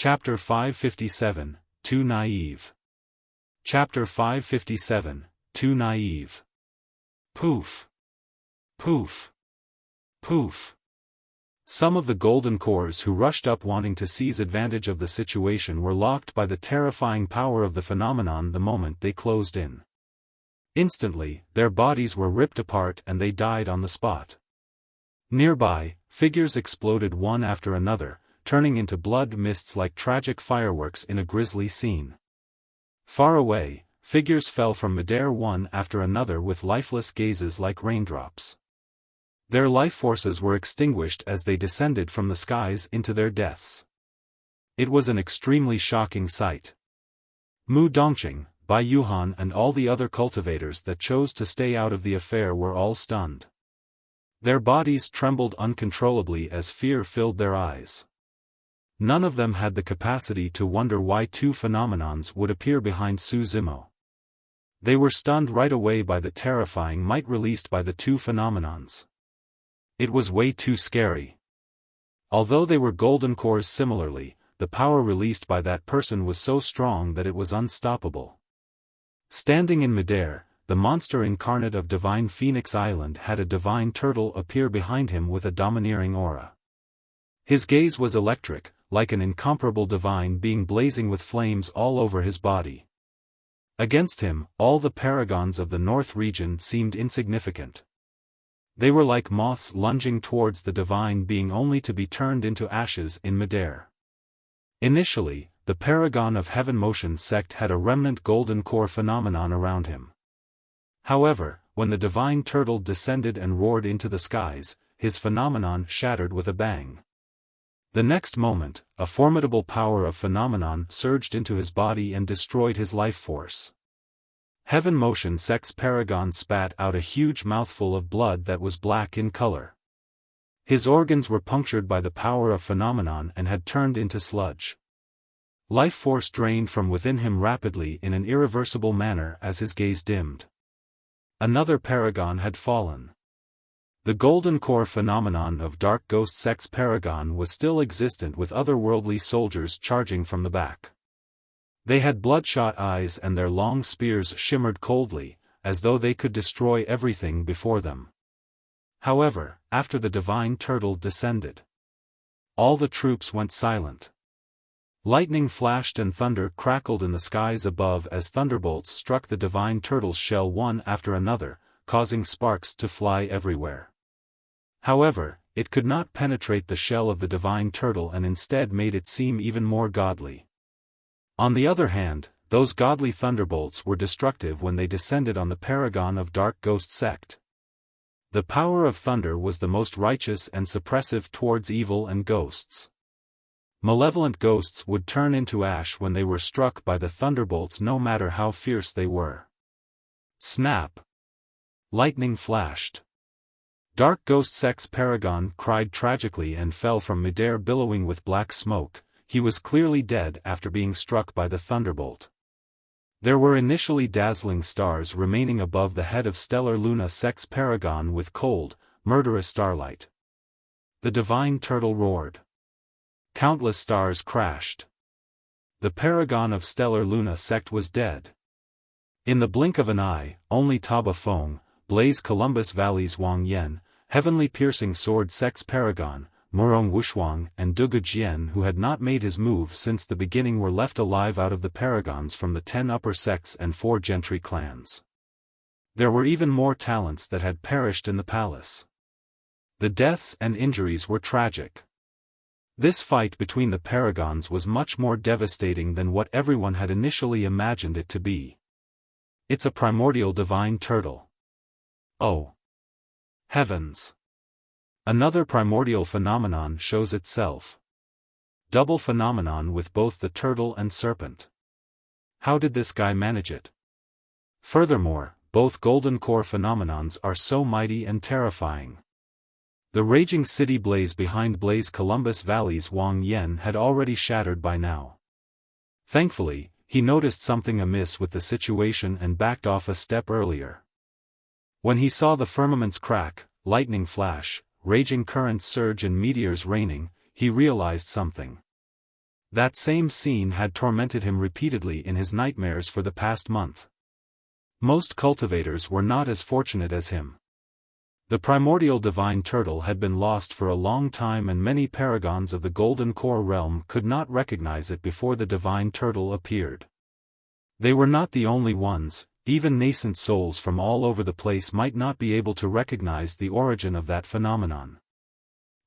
Chapter 557, Too Naive. Chapter 557, Too Naive. Poof. Poof. Poof. Some of the golden cores who rushed up wanting to seize advantage of the situation were locked by the terrifying power of the phenomenon the moment they closed in. Instantly, their bodies were ripped apart and they died on the spot. Nearby, figures exploded one after another, turning into blood mists like tragic fireworks in a grisly scene. Far away, figures fell from midair one after another with lifeless gazes like raindrops. Their life forces were extinguished as they descended from the skies into their deaths. It was an extremely shocking sight. Mu Dongqing, Bai Yuhan and all the other cultivators that chose to stay out of the affair were all stunned. Their bodies trembled uncontrollably as fear filled their eyes. None of them had the capacity to wonder why two phenomenons would appear behind Zimo. They were stunned right away by the terrifying might released by the two phenomenons. It was way too scary. Although they were golden cores similarly, the power released by that person was so strong that it was unstoppable. Standing in midair, the monster incarnate of Divine Phoenix Island had a divine turtle appear behind him with a domineering aura. His gaze was electric, like an incomparable divine being blazing with flames all over his body. Against him, all the paragons of the North region seemed insignificant. They were like moths lunging towards the divine being only to be turned into ashes in midair. Initially, the paragon of Heaven Motion sect had a remnant golden core phenomenon around him. However, when the divine turtle descended and roared into the skies, his phenomenon shattered with a bang. The next moment, a formidable power of phenomenon surged into his body and destroyed his life force. Heaven Motion sect's paragon spat out a huge mouthful of blood that was black in color. His organs were punctured by the power of phenomenon and had turned into sludge. Life force drained from within him rapidly in an irreversible manner as his gaze dimmed. Another paragon had fallen. The golden core phenomenon of Dark Ghost sect's paragon was still existent with otherworldly soldiers charging from the back. They had bloodshot eyes and their long spears shimmered coldly, as though they could destroy everything before them. However, after the divine turtle descended, all the troops went silent. Lightning flashed and thunder crackled in the skies above as thunderbolts struck the divine turtle's shell one after another, causing sparks to fly everywhere. However, it could not penetrate the shell of the divine turtle and instead made it seem even more godly. On the other hand, those godly thunderbolts were destructive when they descended on the paragon of Dark Ghost sect. The power of thunder was the most righteous and suppressive towards evil and ghosts. Malevolent ghosts would turn into ash when they were struck by the thunderbolts no matter how fierce they were. Snap! Lightning flashed. Dark Ghost sect's paragon cried tragically and fell from midair billowing with black smoke. He was clearly dead after being struck by the thunderbolt. There were initially dazzling stars remaining above the head of Stellar Luna sect's paragon with cold, murderous starlight. The divine turtle roared. Countless stars crashed. The paragon of Stellar Luna sect was dead. In the blink of an eye, only Taba Fong, Blaze Columbus Valley's Wang Yen, Heavenly Piercing Sword sect's paragon, Murong Wushuang and Dugu Jian who had not made his move since the beginning were left alive out of the paragons from the 10 upper sects and 4 gentry clans. There were even more talents that had perished in the palace. The deaths and injuries were tragic. This fight between the paragons was much more devastating than what everyone had initially imagined it to be. It's a primordial divine turtle. Oh! Heavens! Another primordial phenomenon shows itself. Double phenomenon with both the turtle and serpent. How did this guy manage it? Furthermore, both golden core phenomenons are so mighty and terrifying. The raging city blaze behind Blaze Columbus Valley's Wang Yen had already shattered by now. Thankfully, he noticed something amiss with the situation and backed off a step earlier. When he saw the firmaments crack, lightning flash, raging currents surge and meteors raining, he realized something. That same scene had tormented him repeatedly in his nightmares for the past month. Most cultivators were not as fortunate as him. The primordial divine turtle had been lost for a long time, and many paragons of the Golden Core realm could not recognize it before the divine turtle appeared. They were not the only ones. Even nascent souls from all over the place might not be able to recognize the origin of that phenomenon.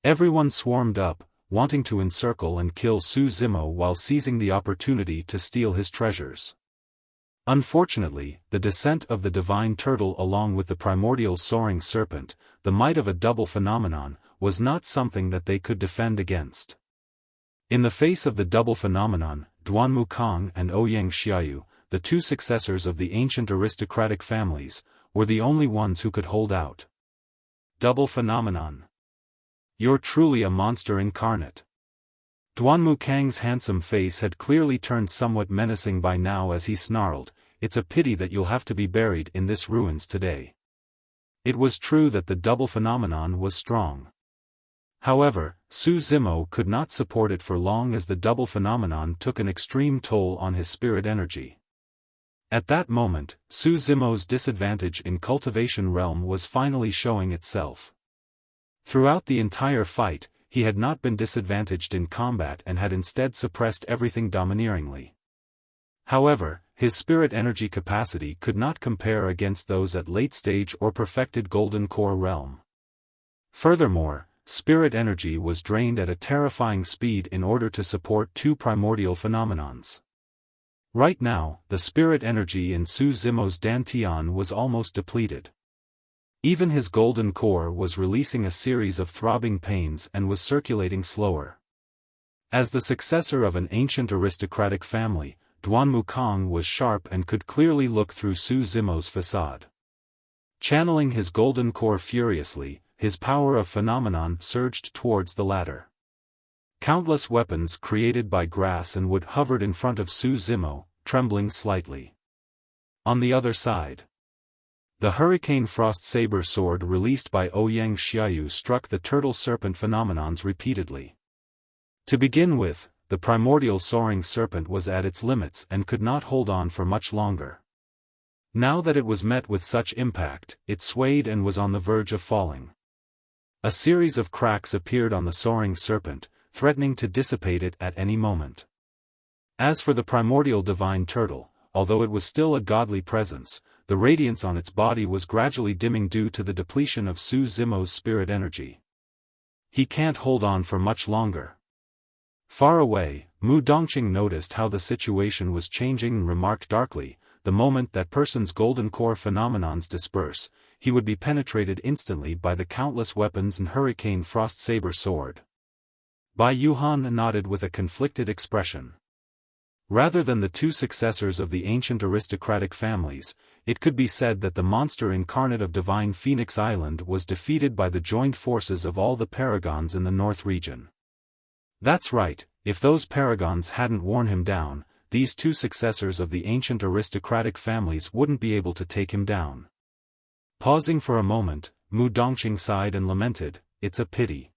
Everyone swarmed up, wanting to encircle and kill Zimo while seizing the opportunity to steal his treasures. Unfortunately, the descent of the divine turtle along with the primordial soaring serpent, the might of a double phenomenon, was not something that they could defend against. In the face of the double phenomenon, Duanmu Kong and Ouyang Xiaoyu, the two successors of the ancient aristocratic families, were the only ones who could hold out. Double phenomenon. You're truly a monster incarnate. Duanmu Kang's handsome face had clearly turned somewhat menacing by now as he snarled, "It's a pity that you'll have to be buried in this ruins today." It was true that the double phenomenon was strong. However, Zimo could not support it for long as the double phenomenon took an extreme toll on his spirit energy. At that moment, Zimo's disadvantage in cultivation realm was finally showing itself. Throughout the entire fight, he had not been disadvantaged in combat and had instead suppressed everything domineeringly. However, his spirit energy capacity could not compare against those at late stage or perfected Golden Core realm. Furthermore, spirit energy was drained at a terrifying speed in order to support two primordial phenomenons. Right now, the spirit energy in Zimo's Dantian was almost depleted. Even his golden core was releasing a series of throbbing pains and was circulating slower. As the successor of an ancient aristocratic family, Duanmu Kong was sharp and could clearly look through Zimo's facade. Channeling his golden core furiously, his power of phenomenon surged towards the latter. Countless weapons created by grass and wood hovered in front of Zimo, trembling slightly. On the other side, the hurricane frost saber sword released by Ouyang Xiaoyu struck the turtle serpent phenomenons repeatedly. To begin with, the primordial soaring serpent was at its limits and could not hold on for much longer. Now that it was met with such impact, it swayed and was on the verge of falling. A series of cracks appeared on the soaring serpent, threatening to dissipate it at any moment. As for the primordial divine turtle, although it was still a godly presence, the radiance on its body was gradually dimming due to the depletion of Zimo's spirit energy. He can't hold on for much longer. Far away, Mu Dongqing noticed how the situation was changing and remarked darkly, "The moment that person's golden core phenomenons disperse, he would be penetrated instantly by the countless weapons and hurricane frost saber sword." Bai Yuhan nodded with a conflicted expression. Rather than the two successors of the ancient aristocratic families, it could be said that the monster incarnate of Divine Phoenix Island was defeated by the joined forces of all the paragons in the North region. That's right, if those paragons hadn't worn him down, these two successors of the ancient aristocratic families wouldn't be able to take him down. Pausing for a moment, Mu Dongqing sighed and lamented, "It's a pity.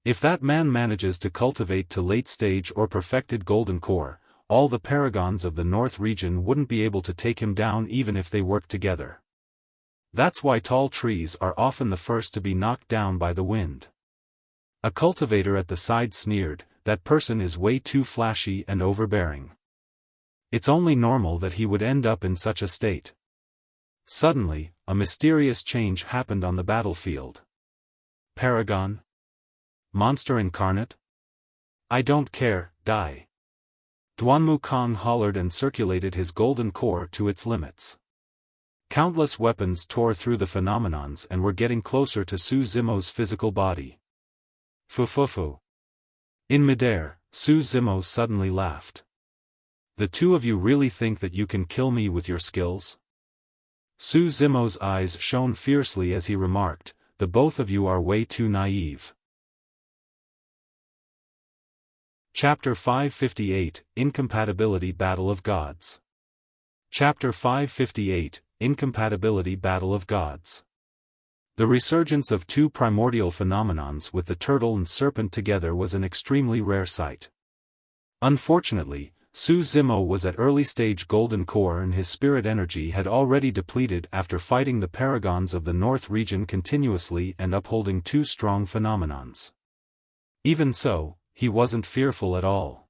If that man manages to cultivate to late stage or perfected golden core, all the paragons of the North region wouldn't be able to take him down even if they worked together. That's why tall trees are often the first to be knocked down by the wind." A cultivator at the side sneered, "That person is way too flashy and overbearing. It's only normal that he would end up in such a state." Suddenly, a mysterious change happened on the battlefield. "Paragon? Monster incarnate? I don't care, die." Duanmu Kong hollered and circulated his golden core to its limits. Countless weapons tore through the phenomenons and were getting closer to Zimo's physical body. Fufufu. In midair, Zimo suddenly laughed. "The two of you really think that you can kill me with your skills?" Zimo's eyes shone fiercely as he remarked, "The both of you are way too naive." Chapter 558, Incompatibility Battle of Gods. Chapter 558, Incompatibility Battle of Gods. The resurgence of two primordial phenomenons with the turtle and serpent together was an extremely rare sight. Unfortunately, Zimo was at early-stage golden core and his spirit energy had already depleted after fighting the paragons of the North region continuously and upholding two strong phenomenons. Even so, he wasn't fearful at all.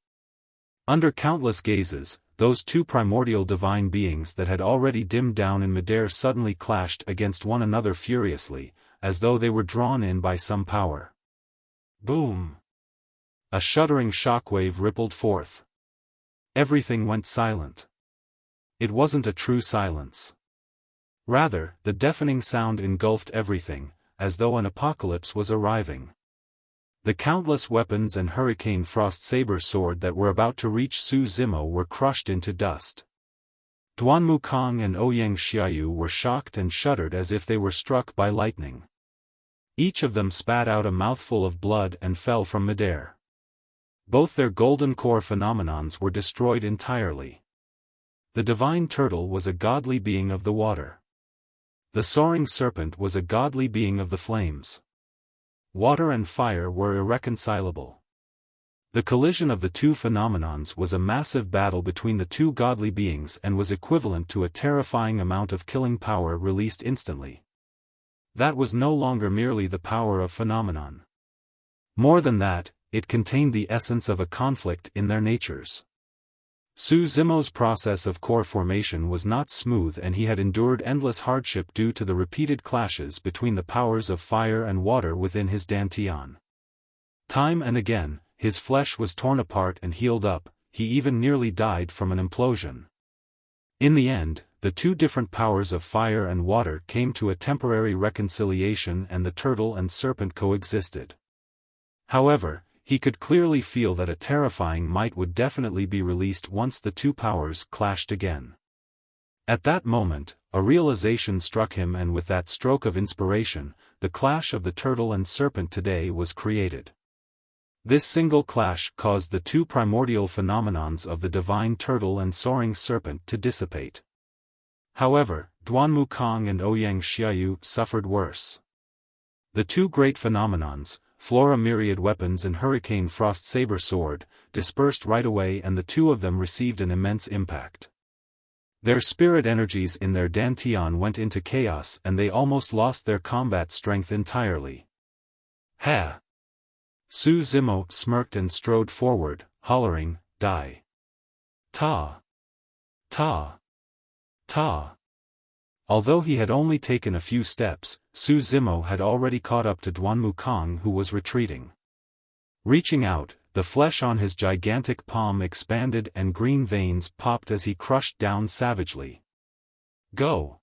Under countless gazes, those two primordial divine beings that had already dimmed down in midair suddenly clashed against one another furiously, as though they were drawn in by some power. Boom! A shuddering shockwave rippled forth. Everything went silent. It wasn't a true silence. Rather, the deafening sound engulfed everything, as though an apocalypse was arriving. The countless weapons and hurricane frost saber sword that were about to reach Zimo were crushed into dust. Duan Mukong and Ouyang Xiaoyu were shocked and shuddered as if they were struck by lightning. Each of them spat out a mouthful of blood and fell from midair. Both their golden core phenomenons were destroyed entirely. The divine turtle was a godly being of the water. The soaring serpent was a godly being of the flames. Water and fire were irreconcilable. The collision of the two phenomenons was a massive battle between the two godly beings and was equivalent to a terrifying amount of killing power released instantly. That was no longer merely the power of phenomenon. More than that, it contained the essence of a conflict in their natures. Zimo's process of core formation was not smooth and he had endured endless hardship due to the repeated clashes between the powers of fire and water within his dantian. Time and again, his flesh was torn apart and healed up, he even nearly died from an implosion. In the end, the two different powers of fire and water came to a temporary reconciliation and the turtle and serpent coexisted. However, he could clearly feel that a terrifying might would definitely be released once the two powers clashed again. At that moment, a realization struck him and with that stroke of inspiration, the clash of the turtle and serpent today was created. This single clash caused the two primordial phenomenons of the divine turtle and soaring serpent to dissipate. However, Duan Mukong and Ouyang Xiaoyu suffered worse. The two great phenomenons, Flora myriad weapons and Hurricane Frost saber sword, dispersed right away and the two of them received an immense impact. Their spirit energies in their dantian went into chaos and they almost lost their combat strength entirely. Ha! Zimo smirked and strode forward, hollering, "Die! Ta! Ta! Ta!" Although he had only taken a few steps, Zimo had already caught up to Duan Mukong who was retreating. Reaching out, the flesh on his gigantic palm expanded and green veins popped as he crushed down savagely. "Go!"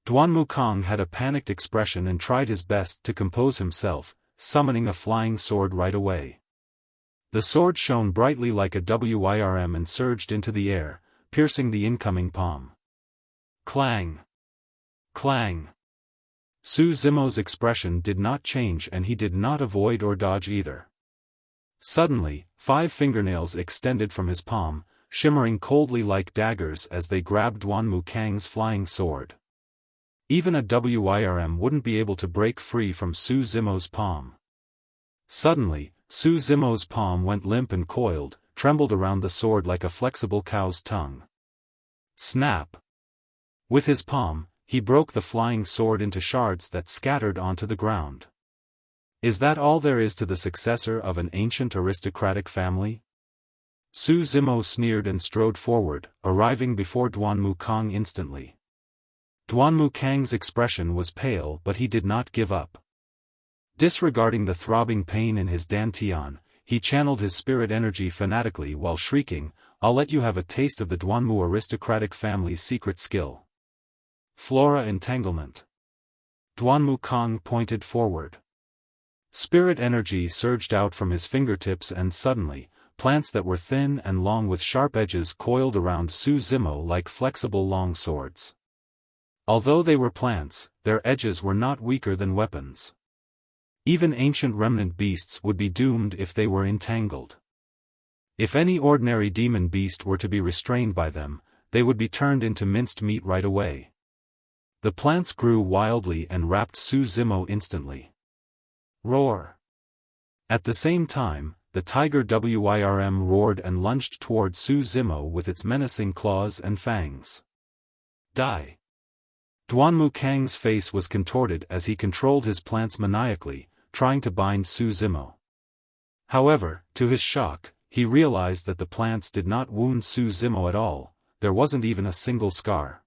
Duan Mukong had a panicked expression and tried his best to compose himself, summoning a flying sword right away. The sword shone brightly like a wirm and surged into the air, piercing the incoming palm. Clang! Clang! Zimo's expression did not change and he did not avoid or dodge either. Suddenly, 5 fingernails extended from his palm, shimmering coldly like daggers as they grabbed Duan Mukong's flying sword. Even a wirm wouldn't be able to break free from Zimo's palm. Suddenly, Zimo's palm went limp and coiled, trembled around the sword like a flexible cow's tongue. Snap! With his palm, he broke the flying sword into shards that scattered onto the ground. Is that all there is to the successor of an ancient aristocratic family? Zimo sneered and strode forward, arriving before Duan Mukong instantly. Duan Mukong's expression was pale but he did not give up. Disregarding the throbbing pain in his dantian, he channeled his spirit energy fanatically while shrieking, "I'll let you have a taste of the Duanmu aristocratic family's secret skill. Flora entanglement." Duan Mukong pointed forward. Spirit energy surged out from his fingertips and suddenly, plants that were thin and long with sharp edges coiled around Zimo like flexible long swords. Although they were plants, their edges were not weaker than weapons. Even ancient remnant beasts would be doomed if they were entangled. If any ordinary demon beast were to be restrained by them, they would be turned into minced meat right away. The plants grew wildly and wrapped Zimo instantly. Roar! At the same time, the tiger Wyrm roared and lunged toward Su Zimo with its menacing claws and fangs. Die! Duanmu Kang's face was contorted as he controlled his plants maniacally, trying to bind Su Zimo. However, to his shock, he realized that the plants did not wound Su Zimo at all. There wasn't even a single scar.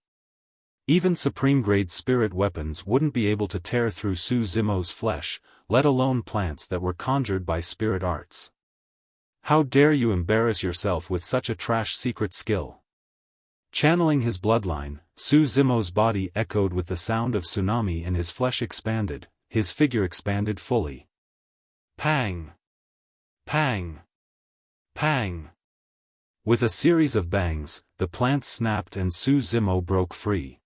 Even supreme-grade spirit weapons wouldn't be able to tear through Su Zimo's flesh, let alone plants that were conjured by spirit arts. How dare you embarrass yourself with such a trash secret skill? Channeling his bloodline, Su Zimo's body echoed with the sound of tsunami and his flesh expanded, his figure expanded fully. Pang! Pang! Pang! With a series of bangs, the plants snapped and Su Zimo broke free.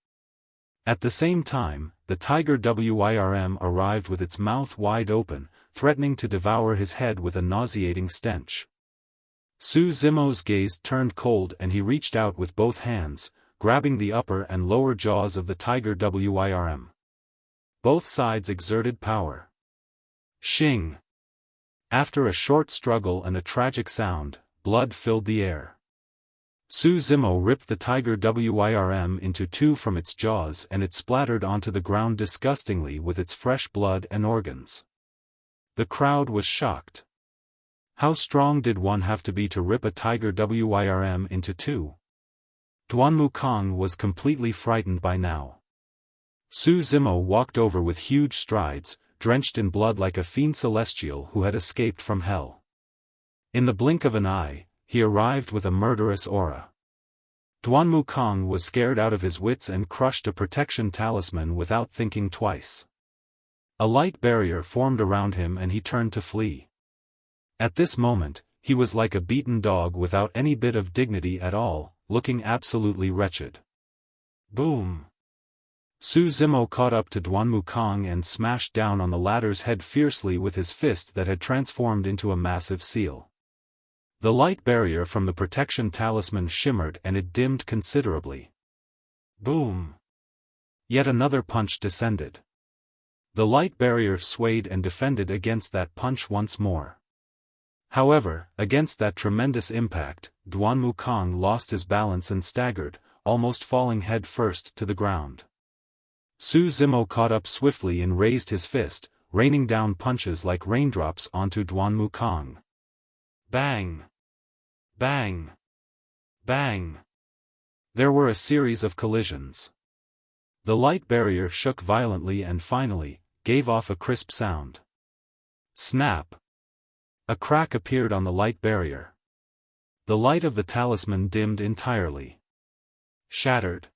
At the same time, the tiger Wyrm arrived with its mouth wide open, threatening to devour his head with a nauseating stench. Su Zimo's gaze turned cold and he reached out with both hands, grabbing the upper and lower jaws of the tiger Wyrm. Both sides exerted power. Shing! After a short struggle and a tragic sound, blood filled the air. Su Zimo ripped the tiger Wyrm into two from its jaws and it splattered onto the ground disgustingly with its fresh blood and organs. The crowd was shocked. How strong did one have to be to rip a tiger Wyrm into two? Duanmu Kang was completely frightened by now. Su Zimo walked over with huge strides, drenched in blood like a fiend celestial who had escaped from hell. In the blink of an eye, he arrived with a murderous aura. Duanmu Kang was scared out of his wits and crushed a protection talisman without thinking twice. A light barrier formed around him and he turned to flee. At this moment, he was like a beaten dog without any bit of dignity at all, looking absolutely wretched. Boom! Su Zimo caught up to Duanmu Kang and smashed down on the latter's head fiercely with his fist that had transformed into a massive seal. The light barrier from the protection talisman shimmered and it dimmed considerably. Boom! Yet another punch descended. The light barrier swayed and defended against that punch once more. However, against that tremendous impact, Duanmu Kang lost his balance and staggered, almost falling head first to the ground. Su Zimo caught up swiftly and raised his fist, raining down punches like raindrops onto Duanmu Kang. Bang! Bang! Bang! There were a series of collisions. The light barrier shook violently and finally, gave off a crisp sound. Snap! A crack appeared on the light barrier. The light of the talisman dimmed entirely. Shattered.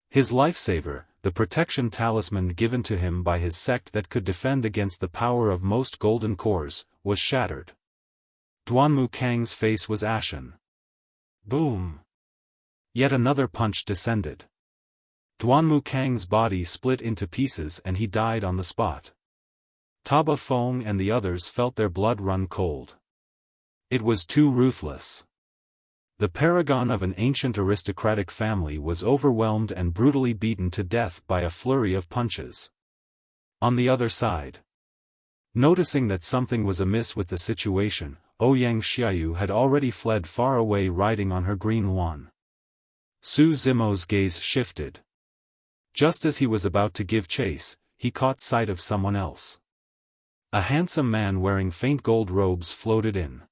His lifesaver, the protection talisman given to him by his sect that could defend against the power of most golden cores, was shattered. Duanmu Kang's face was ashen. Boom! Yet another punch descended. Duanmu Kang's body split into pieces and he died on the spot. Taba Fong and the others felt their blood run cold. It was too ruthless. The paragon of an ancient aristocratic family was overwhelmed and brutally beaten to death by a flurry of punches. On the other side, noticing that something was amiss with the situation, Ouyang Xiaoyu had already fled far away riding on her green Yuan. Su Zimo's gaze shifted. Just as he was about to give chase, he caught sight of someone else. A handsome man wearing faint gold robes floated in.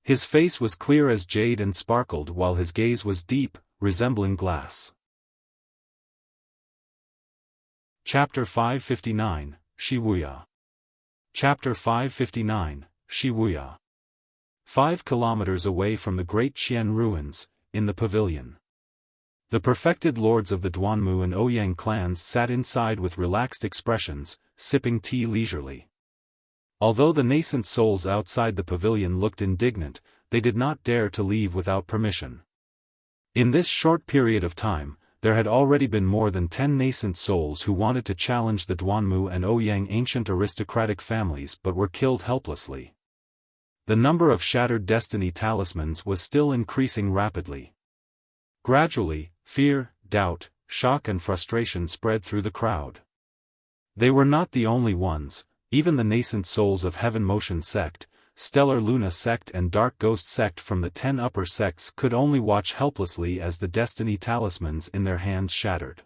His face was clear as jade and sparkled while his gaze was deep, resembling glass. Chapter 559, Wuya. Chapter 559, Wuya. 5 kilometers away from the great Qian ruins, in the pavilion. The perfected lords of the Duanmu and Ouyang clans sat inside with relaxed expressions, sipping tea leisurely. Although the nascent souls outside the pavilion looked indignant, they did not dare to leave without permission. In this short period of time, there had already been more than 10 nascent souls who wanted to challenge the Duanmu and Ouyang ancient aristocratic families but were killed helplessly. The number of shattered destiny talismans was still increasing rapidly. Gradually, fear, doubt, shock and frustration spread through the crowd. They were not the only ones. Even the nascent souls of Heaven Motion sect, Stellar Luna sect and Dark Ghost sect from the 10 upper sects could only watch helplessly as the destiny talismans in their hands shattered.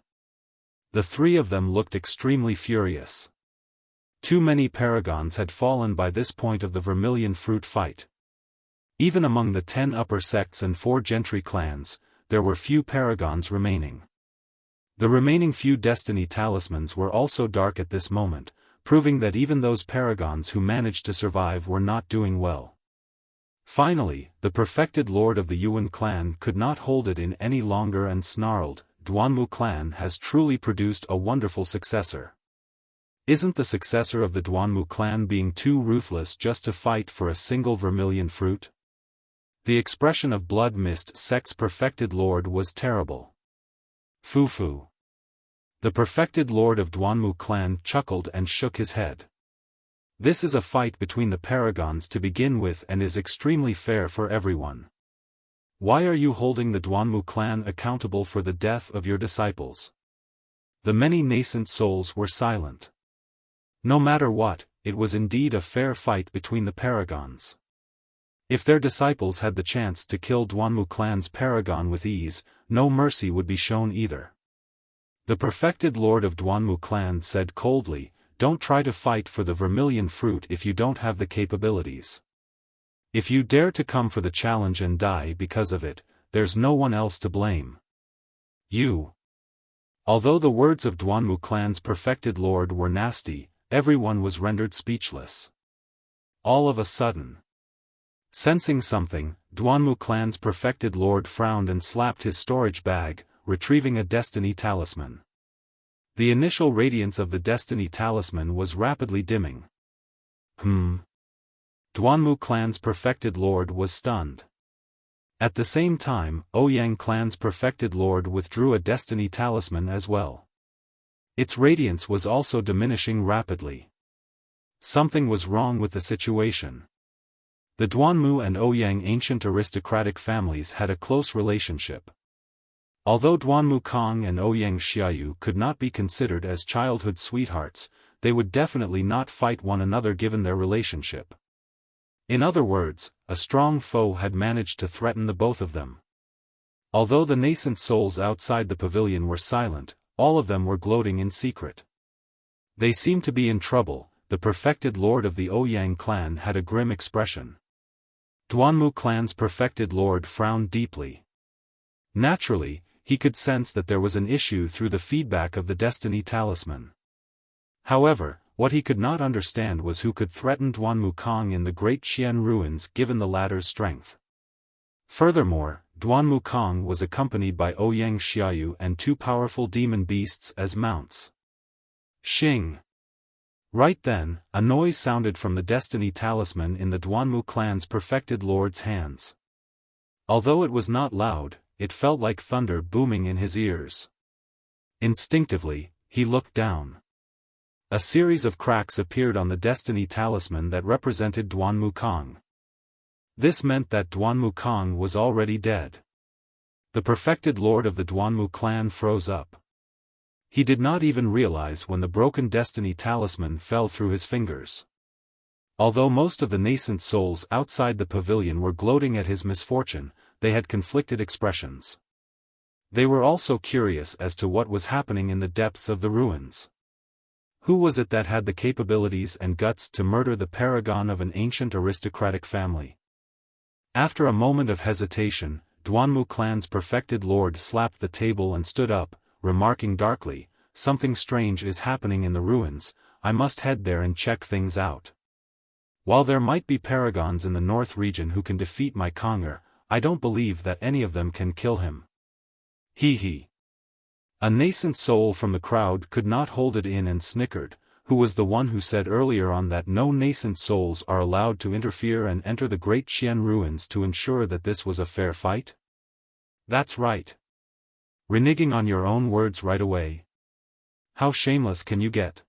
The three of them looked extremely furious. Too many paragons had fallen by this point of the Vermilion Fruit fight. Even among the 10 upper sects and 4 gentry clans, there were few paragons remaining. The remaining few destiny talismans were also dark at this moment, proving that even those paragons who managed to survive were not doing well. Finally, the perfected lord of the Yuan clan could not hold it in any longer and snarled, "Duanmu clan has truly produced a wonderful successor. Isn't the successor of the Duanmu clan being too ruthless just to fight for a single vermilion fruit?" The expression of Blood Mist sect's perfected lord was terrible. Fufu. The perfected lord of Duanmu clan chuckled and shook his head. This is a fight between the paragons to begin with and is extremely fair for everyone. Why are you holding the Duanmu clan accountable for the death of your disciples? The many nascent souls were silent. No matter what, it was indeed a fair fight between the paragons. If their disciples had the chance to kill Duanmu clan's paragon with ease, no mercy would be shown either. The perfected lord of Duanmu clan said coldly, "Don't try to fight for the vermilion fruit if you don't have the capabilities. If you dare to come for the challenge and die because of it, there's no one else to blame. You." Although the words of Duanmu clan's perfected lord were nasty, everyone was rendered speechless. All of a sudden, sensing something, Duanmu clan's perfected lord frowned and slapped his storage bag, retrieving a destiny talisman. The initial radiance of the destiny talisman was rapidly dimming. Duanmu clan's perfected lord was stunned. At the same time, Ouyang clan's perfected lord withdrew a destiny talisman as well. Its radiance was also diminishing rapidly. Something was wrong with the situation. The Duanmu and Ouyang ancient aristocratic families had a close relationship. Although Duanmu Kong and Ouyang Xiaoyu could not be considered as childhood sweethearts, they would definitely not fight one another given their relationship. In other words, a strong foe had managed to threaten the both of them. Although the nascent souls outside the pavilion were silent, all of them were gloating in secret. They seemed to be in trouble. The perfected lord of the Ouyang clan had a grim expression. Duanmu clan's perfected lord frowned deeply. Naturally, he could sense that there was an issue through the feedback of the destiny talisman. However, what he could not understand was who could threaten Duanmu Kong in the Great Xian ruins given the latter's strength. Furthermore, Duanmu Kong was accompanied by Ouyang Xiaoyu and 2 powerful demon beasts as mounts. Xing. Right then, a noise sounded from the destiny talisman in the Duanmu clan's perfected lord's hands. Although it was not loud, it felt like thunder booming in his ears. Instinctively, he looked down. A series of cracks appeared on the destiny talisman that represented Duanmu Kong. This meant that Duanmu Kong was already dead. The perfected lord of the Duanmu clan froze up. He did not even realize when the broken destiny talisman fell through his fingers. Although most of the nascent souls outside the pavilion were gloating at his misfortune, they had conflicted expressions. They were also curious as to what was happening in the depths of the ruins. Who was it that had the capabilities and guts to murder the paragon of an ancient aristocratic family? After a moment of hesitation, Duanmu clan's perfected lord slapped the table and stood up, remarking darkly, "Something strange is happening in the ruins, I must head there and check things out. While there might be paragons in the north region who can defeat my Konger, I don't believe that any of them can kill him." He. A nascent soul from the crowd could not hold it in and snickered, who was the one who said earlier on that no nascent souls are allowed to interfere and enter the Great Xian ruins to ensure that this was a fair fight? That's right. Reneging on your own words right away. How shameless can you get?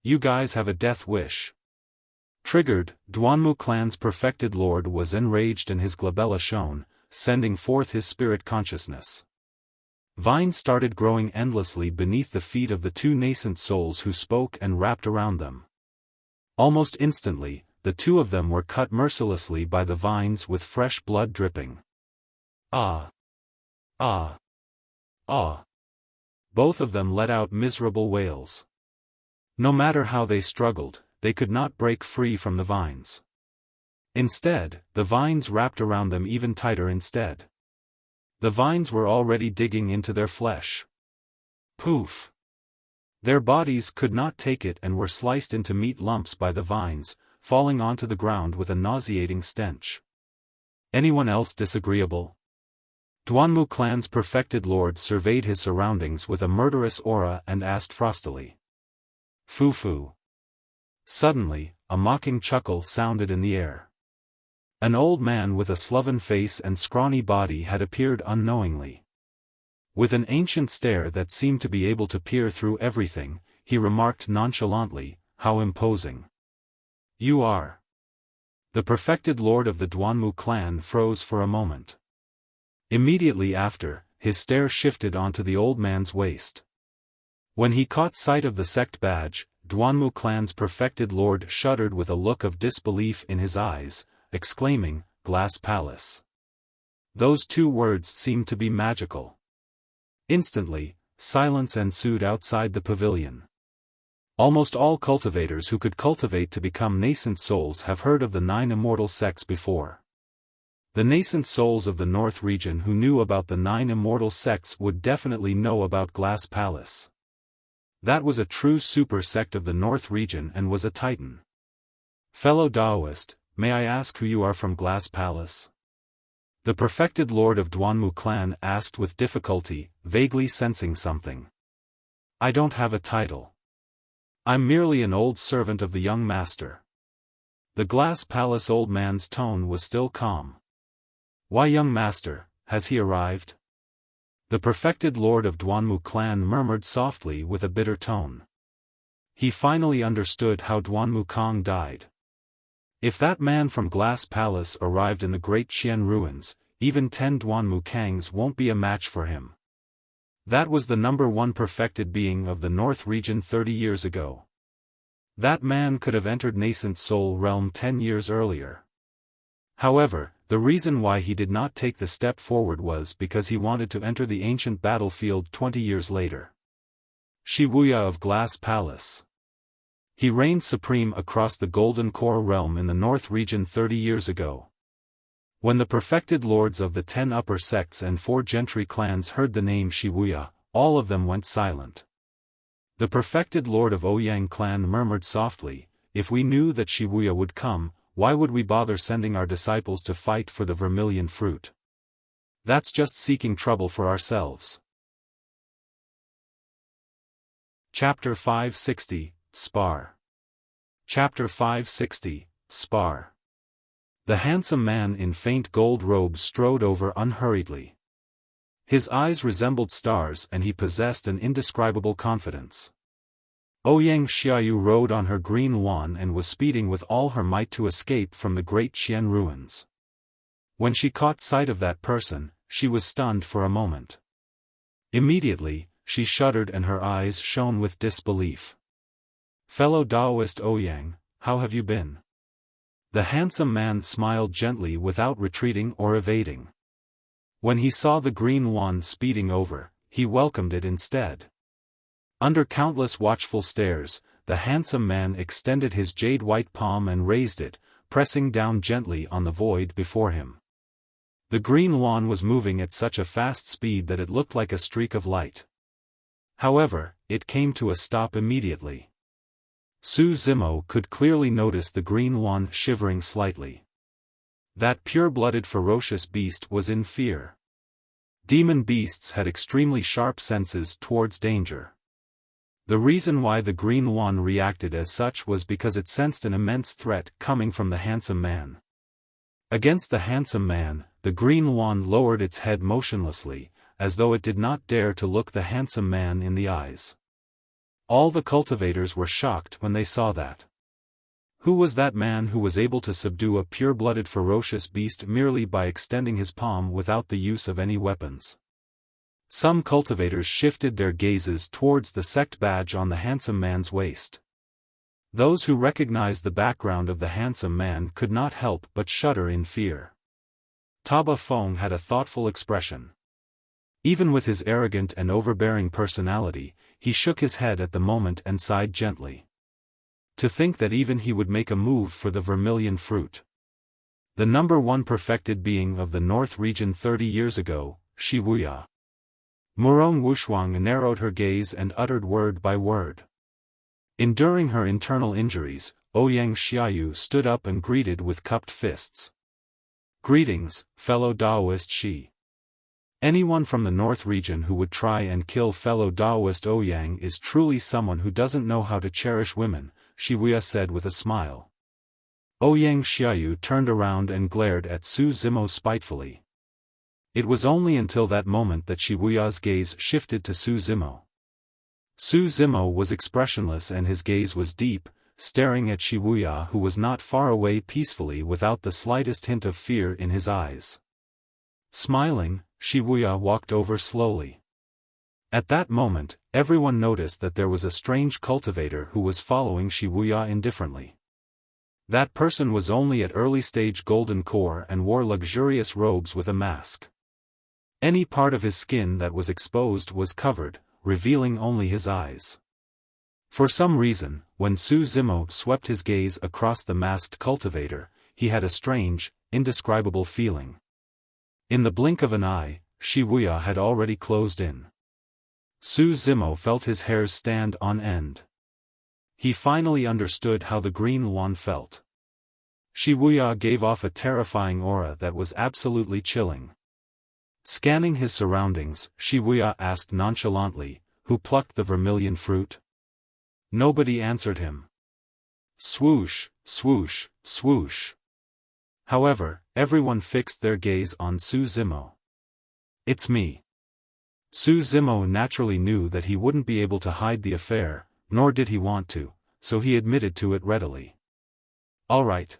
You guys have a death wish. Triggered, Duanmu clan's perfected lord was enraged and his glabella shone, sending forth his spirit consciousness. Vines started growing endlessly beneath the feet of the 2 nascent souls who spoke and wrapped around them. Almost instantly, the two of them were cut mercilessly by the vines with fresh blood dripping. Ah! Ah! Ah! Both of them let out miserable wails. No matter how they struggled, they could not break free from the vines. Instead, the vines wrapped around them even tighter instead. The vines were already digging into their flesh. Poof! Their bodies could not take it and were sliced into meat lumps by the vines, falling onto the ground with a nauseating stench. Anyone else disagreeable? Duanmu clan's perfected lord surveyed his surroundings with a murderous aura and asked frostily. Foo-foo. Suddenly, a mocking chuckle sounded in the air. An old man with a sloven face and scrawny body had appeared unknowingly. With an ancient stare that seemed to be able to peer through everything, he remarked nonchalantly, "How imposing you are." The perfected lord of the Duanmu clan froze for a moment. Immediately after, his stare shifted onto the old man's waist. When he caught sight of the sect badge, Duanmu clan's perfected lord shuddered with a look of disbelief in his eyes, exclaiming, "Glass Palace." Those two words seemed to be magical. Instantly, silence ensued outside the pavilion. Almost all cultivators who could cultivate to become nascent souls have heard of the 9 immortal sects before. The nascent souls of the North region who knew about the 9 immortal sects would definitely know about Glass Palace. That was a true super sect of the North region and was a titan. Fellow Taoist, may I ask who you are from Glass Palace? The perfected lord of Duanmu clan asked with difficulty, vaguely sensing something. I don't have a title. I'm merely an old servant of the young master. The Glass Palace old man's tone was still calm. Why, young master, has he arrived? The perfected lord of Duanmu clan murmured softly with a bitter tone. He finally understood how Duanmu Kong died. If that man from Glass Palace arrived in the great Xian ruins, even 10 Duanmu Kangs won't be a match for him. That was the #1 perfected being of the North region 30 years ago. That man could have entered nascent soul realm 10 years earlier. However, the reason why he did not take the step forward was because he wanted to enter the ancient battlefield 20 years later. Wuya of Glass Palace. He reigned supreme across the Golden Core realm in the North region 30 years ago. When the perfected lords of the 10 upper sects and 4 gentry clans heard the name Wuya, all of them went silent. The perfected lord of Ouyang clan murmured softly, "If we knew that Wuya would come, why would we bother sending our disciples to fight for the vermilion fruit? That's just seeking trouble for ourselves." Chapter 560, Spar. Chapter 560, Spar. The handsome man in faint gold robes strode over unhurriedly. His eyes resembled stars and he possessed an indescribable confidence. Ouyang Xiaoyu rode on her green Yuan and was speeding with all her might to escape from the great Qian ruins. When she caught sight of that person, she was stunned for a moment. Immediately, she shuddered and her eyes shone with disbelief. "Fellow Taoist Ouyang, how have you been?" The handsome man smiled gently without retreating or evading. When he saw the green Yuan speeding over, he welcomed it instead. Under countless watchful stares, the handsome man extended his jade-white palm and raised it, pressing down gently on the void before him. The green Yuan was moving at such a fast speed that it looked like a streak of light. However, it came to a stop immediately. Zimo could clearly notice the green Yuan shivering slightly. That pure-blooded ferocious beast was in fear. Demon beasts had extremely sharp senses towards danger. The reason why the green Yuan reacted as such was because it sensed an immense threat coming from the handsome man. Against the handsome man, the green Yuan lowered its head motionlessly, as though it did not dare to look the handsome man in the eyes. All the cultivators were shocked when they saw that. Who was that man who was able to subdue a pure-blooded ferocious beast merely by extending his palm without the use of any weapons? Some cultivators shifted their gazes towards the sect badge on the handsome man's waist. Those who recognized the background of the handsome man could not help but shudder in fear. Taba Feng had a thoughtful expression. Even with his arrogant and overbearing personality, he shook his head at the moment and sighed gently. To think that even he would make a move for the vermilion fruit. The number one perfected being of the North region 30 years ago, Wuya. Murong Wushuang narrowed her gaze and uttered word by word. Enduring her internal injuries, Ouyang Xiaoyu stood up and greeted with cupped fists. Greetings, fellow Taoist Shi. Anyone from the North region who would try and kill fellow Taoist Ouyang is truly someone who doesn't know how to cherish women, Wuya said with a smile. Ouyang Xiaoyu turned around and glared at Su Zimo spitefully. It was only until that moment that Wuya's gaze shifted to Su Zimo. Su Zimo was expressionless and his gaze was deep, staring at Wuya who was not far away peacefully without the slightest hint of fear in his eyes. Smiling, Wuya walked over slowly. At that moment, everyone noticed that there was a strange cultivator who was following Wuya indifferently. That person was only at early-stage golden core and wore luxurious robes with a mask. Any part of his skin that was exposed was covered, revealing only his eyes. For some reason, when Su Zimo swept his gaze across the masked cultivator, he had a strange, indescribable feeling. In the blink of an eye, Wuya had already closed in. Su Zimo felt his hairs stand on end. He finally understood how the green one felt. Wuya gave off a terrifying aura that was absolutely chilling. Scanning his surroundings, Wuya asked nonchalantly, "Who plucked the vermilion fruit?" Nobody answered him. Swoosh, swoosh, swoosh. However, everyone fixed their gaze on Su Zimo. "It's me." Su Zimo naturally knew that he wouldn't be able to hide the affair, nor did he want to, so he admitted to it readily. "All right."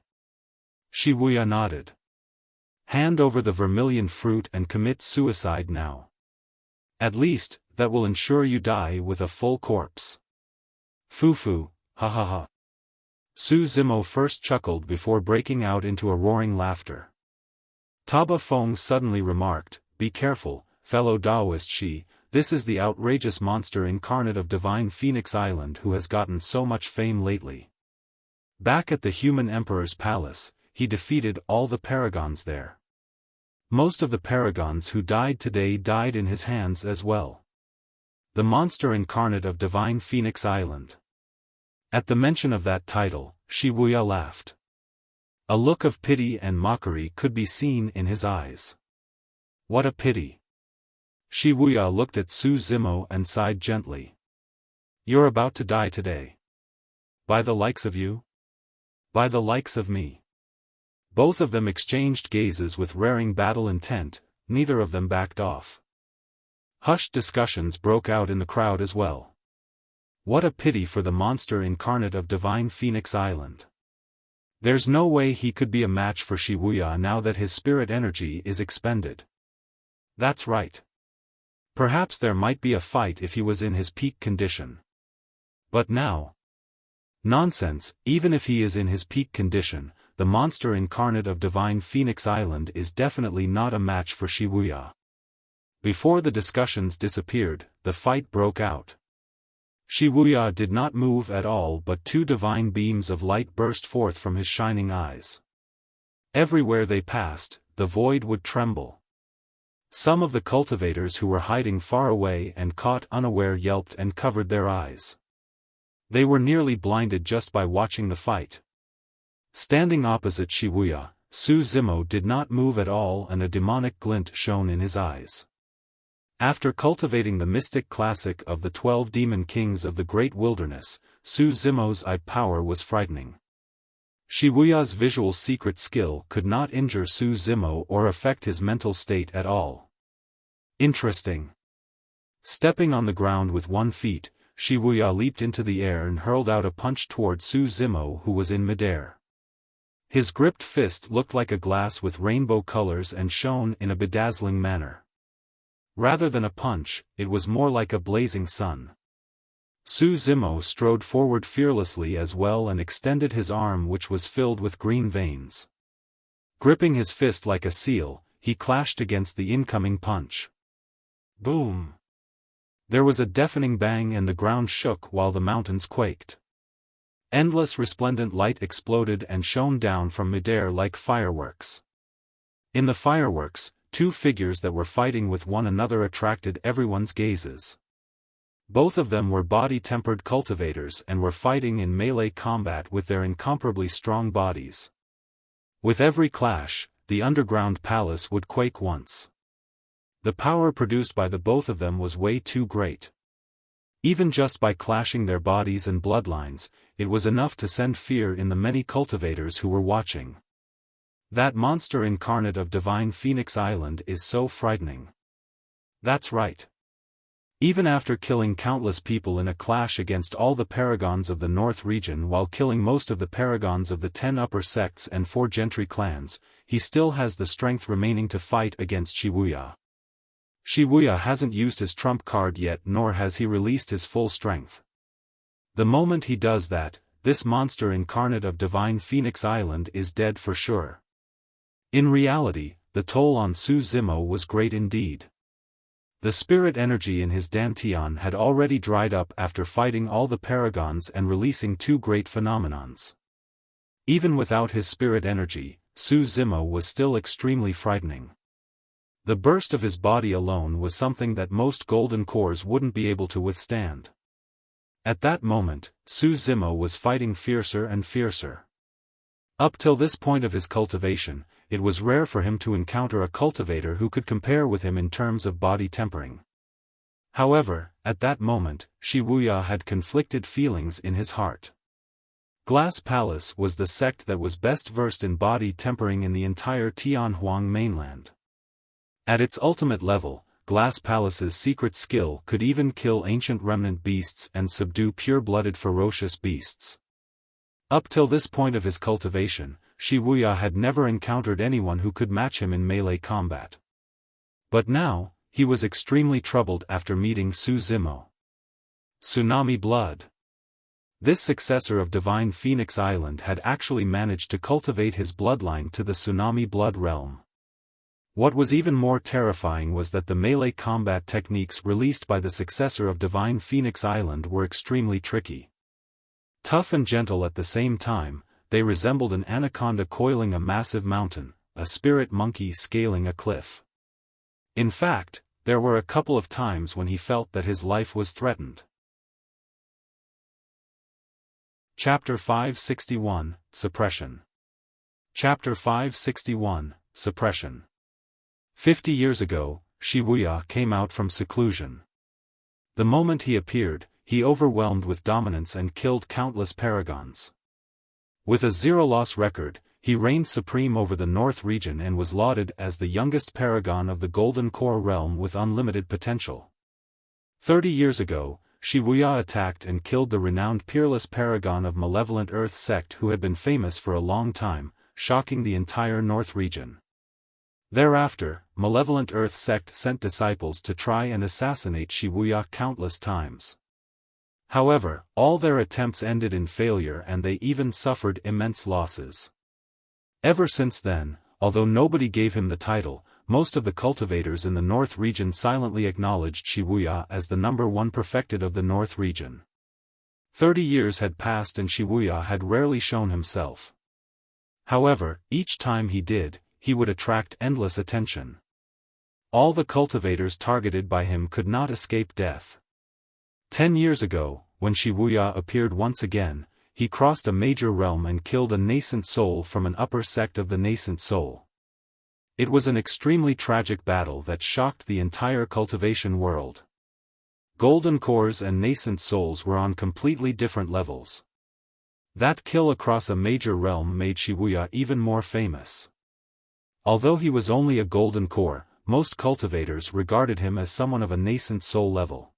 Wuya nodded. "Hand over the vermilion fruit and commit suicide now. At least, that will ensure you die with a full corpse." "Foo-foo, ha ha ha." Su Zimo first chuckled before breaking out into a roaring laughter. Taba Feng suddenly remarked, "Be careful, fellow Taoist Shi, this is the outrageous monster incarnate of Divine Phoenix Island who has gotten so much fame lately. Back at the Human Emperor's palace, he defeated all the paragons there. Most of the paragons who died today died in his hands as well. The monster incarnate of Divine Phoenix Island." At the mention of that title, Wuya laughed. A look of pity and mockery could be seen in his eyes. "What a pity." Wuya looked at Su Zimo and sighed gently. "You're about to die today. By the likes of you? By the likes of me." Both of them exchanged gazes with raring battle intent, neither of them backed off. Hushed discussions broke out in the crowd as well. What a pity for the monster incarnate of Divine Phoenix Island. There's no way he could be a match for Wuya now that his spirit energy is expended. That's right. Perhaps there might be a fight if he was in his peak condition. But now? Nonsense, even if he is in his peak condition, the monster incarnate of Divine Phoenix Island is definitely not a match for Wuya. Before the discussions disappeared, the fight broke out. Wuya did not move at all, but two divine beams of light burst forth from his shining eyes. Everywhere they passed, the void would tremble. Some of the cultivators who were hiding far away and caught unaware yelped and covered their eyes. They were nearly blinded just by watching the fight. Standing opposite Wuya, Su Zimo did not move at all and a demonic glint shone in his eyes. After cultivating the mystic classic of the 12 demon kings of the great wilderness, Su Zimo's eye power was frightening. Wuya's visual secret skill could not injure Su Zimo or affect his mental state at all. Interesting. Stepping on the ground with 1 foot, Wuya leaped into the air and hurled out a punch toward Su Zimo who was in midair. His gripped fist looked like a glass with rainbow colors and shone in a bedazzling manner. Rather than a punch, it was more like a blazing sun. Zimo strode forward fearlessly as well and extended his arm, which was filled with green veins. Gripping his fist like a seal, he clashed against the incoming punch. Boom! There was a deafening bang and the ground shook while the mountains quaked. Endless resplendent light exploded and shone down from midair like fireworks. In the fireworks, two figures that were fighting with one another attracted everyone's gazes. Both of them were body-tempered cultivators and were fighting in melee combat with their incomparably strong bodies. With every clash, the underground palace would quake once. The power produced by the both of them was way too great. Even just by clashing their bodies and bloodlines, it was enough to send fear in the many cultivators who were watching. That monster incarnate of Divine Phoenix Island is so frightening. That's right. Even after killing countless people in a clash against all the paragons of the North region while killing most of the paragons of the 10 upper sects and 4 gentry clans, he still has the strength remaining to fight against Wuya. Wuya hasn't used his trump card yet, nor has he released his full strength. The moment he does that, this monster incarnate of Divine Phoenix Island is dead for sure. In reality, the toll on Zimo was great indeed. The spirit energy in his dantian had already dried up after fighting all the paragons and releasing 2 great phenomenons. Even without his spirit energy, Zimo was still extremely frightening. The burst of his body alone was something that most golden cores wouldn't be able to withstand. At that moment, Zimo was fighting fiercer and fiercer. Up till this point of his cultivation, it was rare for him to encounter a cultivator who could compare with him in terms of body tempering. However, at that moment, Wuya had conflicted feelings in his heart. Glass Palace was the sect that was best versed in body tempering in the entire Tianhuang mainland. At its ultimate level, Glass Palace's secret skill could even kill ancient remnant beasts and subdue pure-blooded ferocious beasts. Up till this point of his cultivation, Wuya had never encountered anyone who could match him in melee combat. But now, he was extremely troubled after meeting Zimo. Tsunami blood. This successor of Divine Phoenix Island had actually managed to cultivate his bloodline to the tsunami blood realm. What was even more terrifying was that the melee combat techniques released by the successor of Divine Phoenix Island were extremely tricky. Tough and gentle at the same time, they resembled an anaconda coiling a massive mountain, a spirit monkey scaling a cliff. In fact, there were a couple of times when he felt that his life was threatened. Chapter 561, Suppression. Chapter 561, Suppression. 50 years ago, Wuya came out from seclusion. The moment he appeared, he overwhelmed with dominance and killed countless paragons. With a 0-loss record, he reigned supreme over the North region and was lauded as the youngest paragon of the Golden Core realm with unlimited potential. 30 years ago, Wuya attacked and killed the renowned peerless paragon of Malevolent Earth sect who had been famous for a long time, shocking the entire North region. Thereafter, Malevolent Earth sect sent disciples to try and assassinate Wuya countless times. However, all their attempts ended in failure and they even suffered immense losses. Ever since then, although nobody gave him the title, most of the cultivators in the North region silently acknowledged Wuya as the #1 perfected of the North region. 30 years had passed and Wuya had rarely shown himself. However, each time he did, he would attract endless attention. All the cultivators targeted by him could not escape death. 10 years ago, when Wuya appeared once again, he crossed a major realm and killed a nascent soul from an upper sect of the nascent soul. It was an extremely tragic battle that shocked the entire cultivation world. Golden cores and nascent souls were on completely different levels. That kill across a major realm made Wuya even more famous. Although he was only a golden core, most cultivators regarded him as someone of a nascent soul level.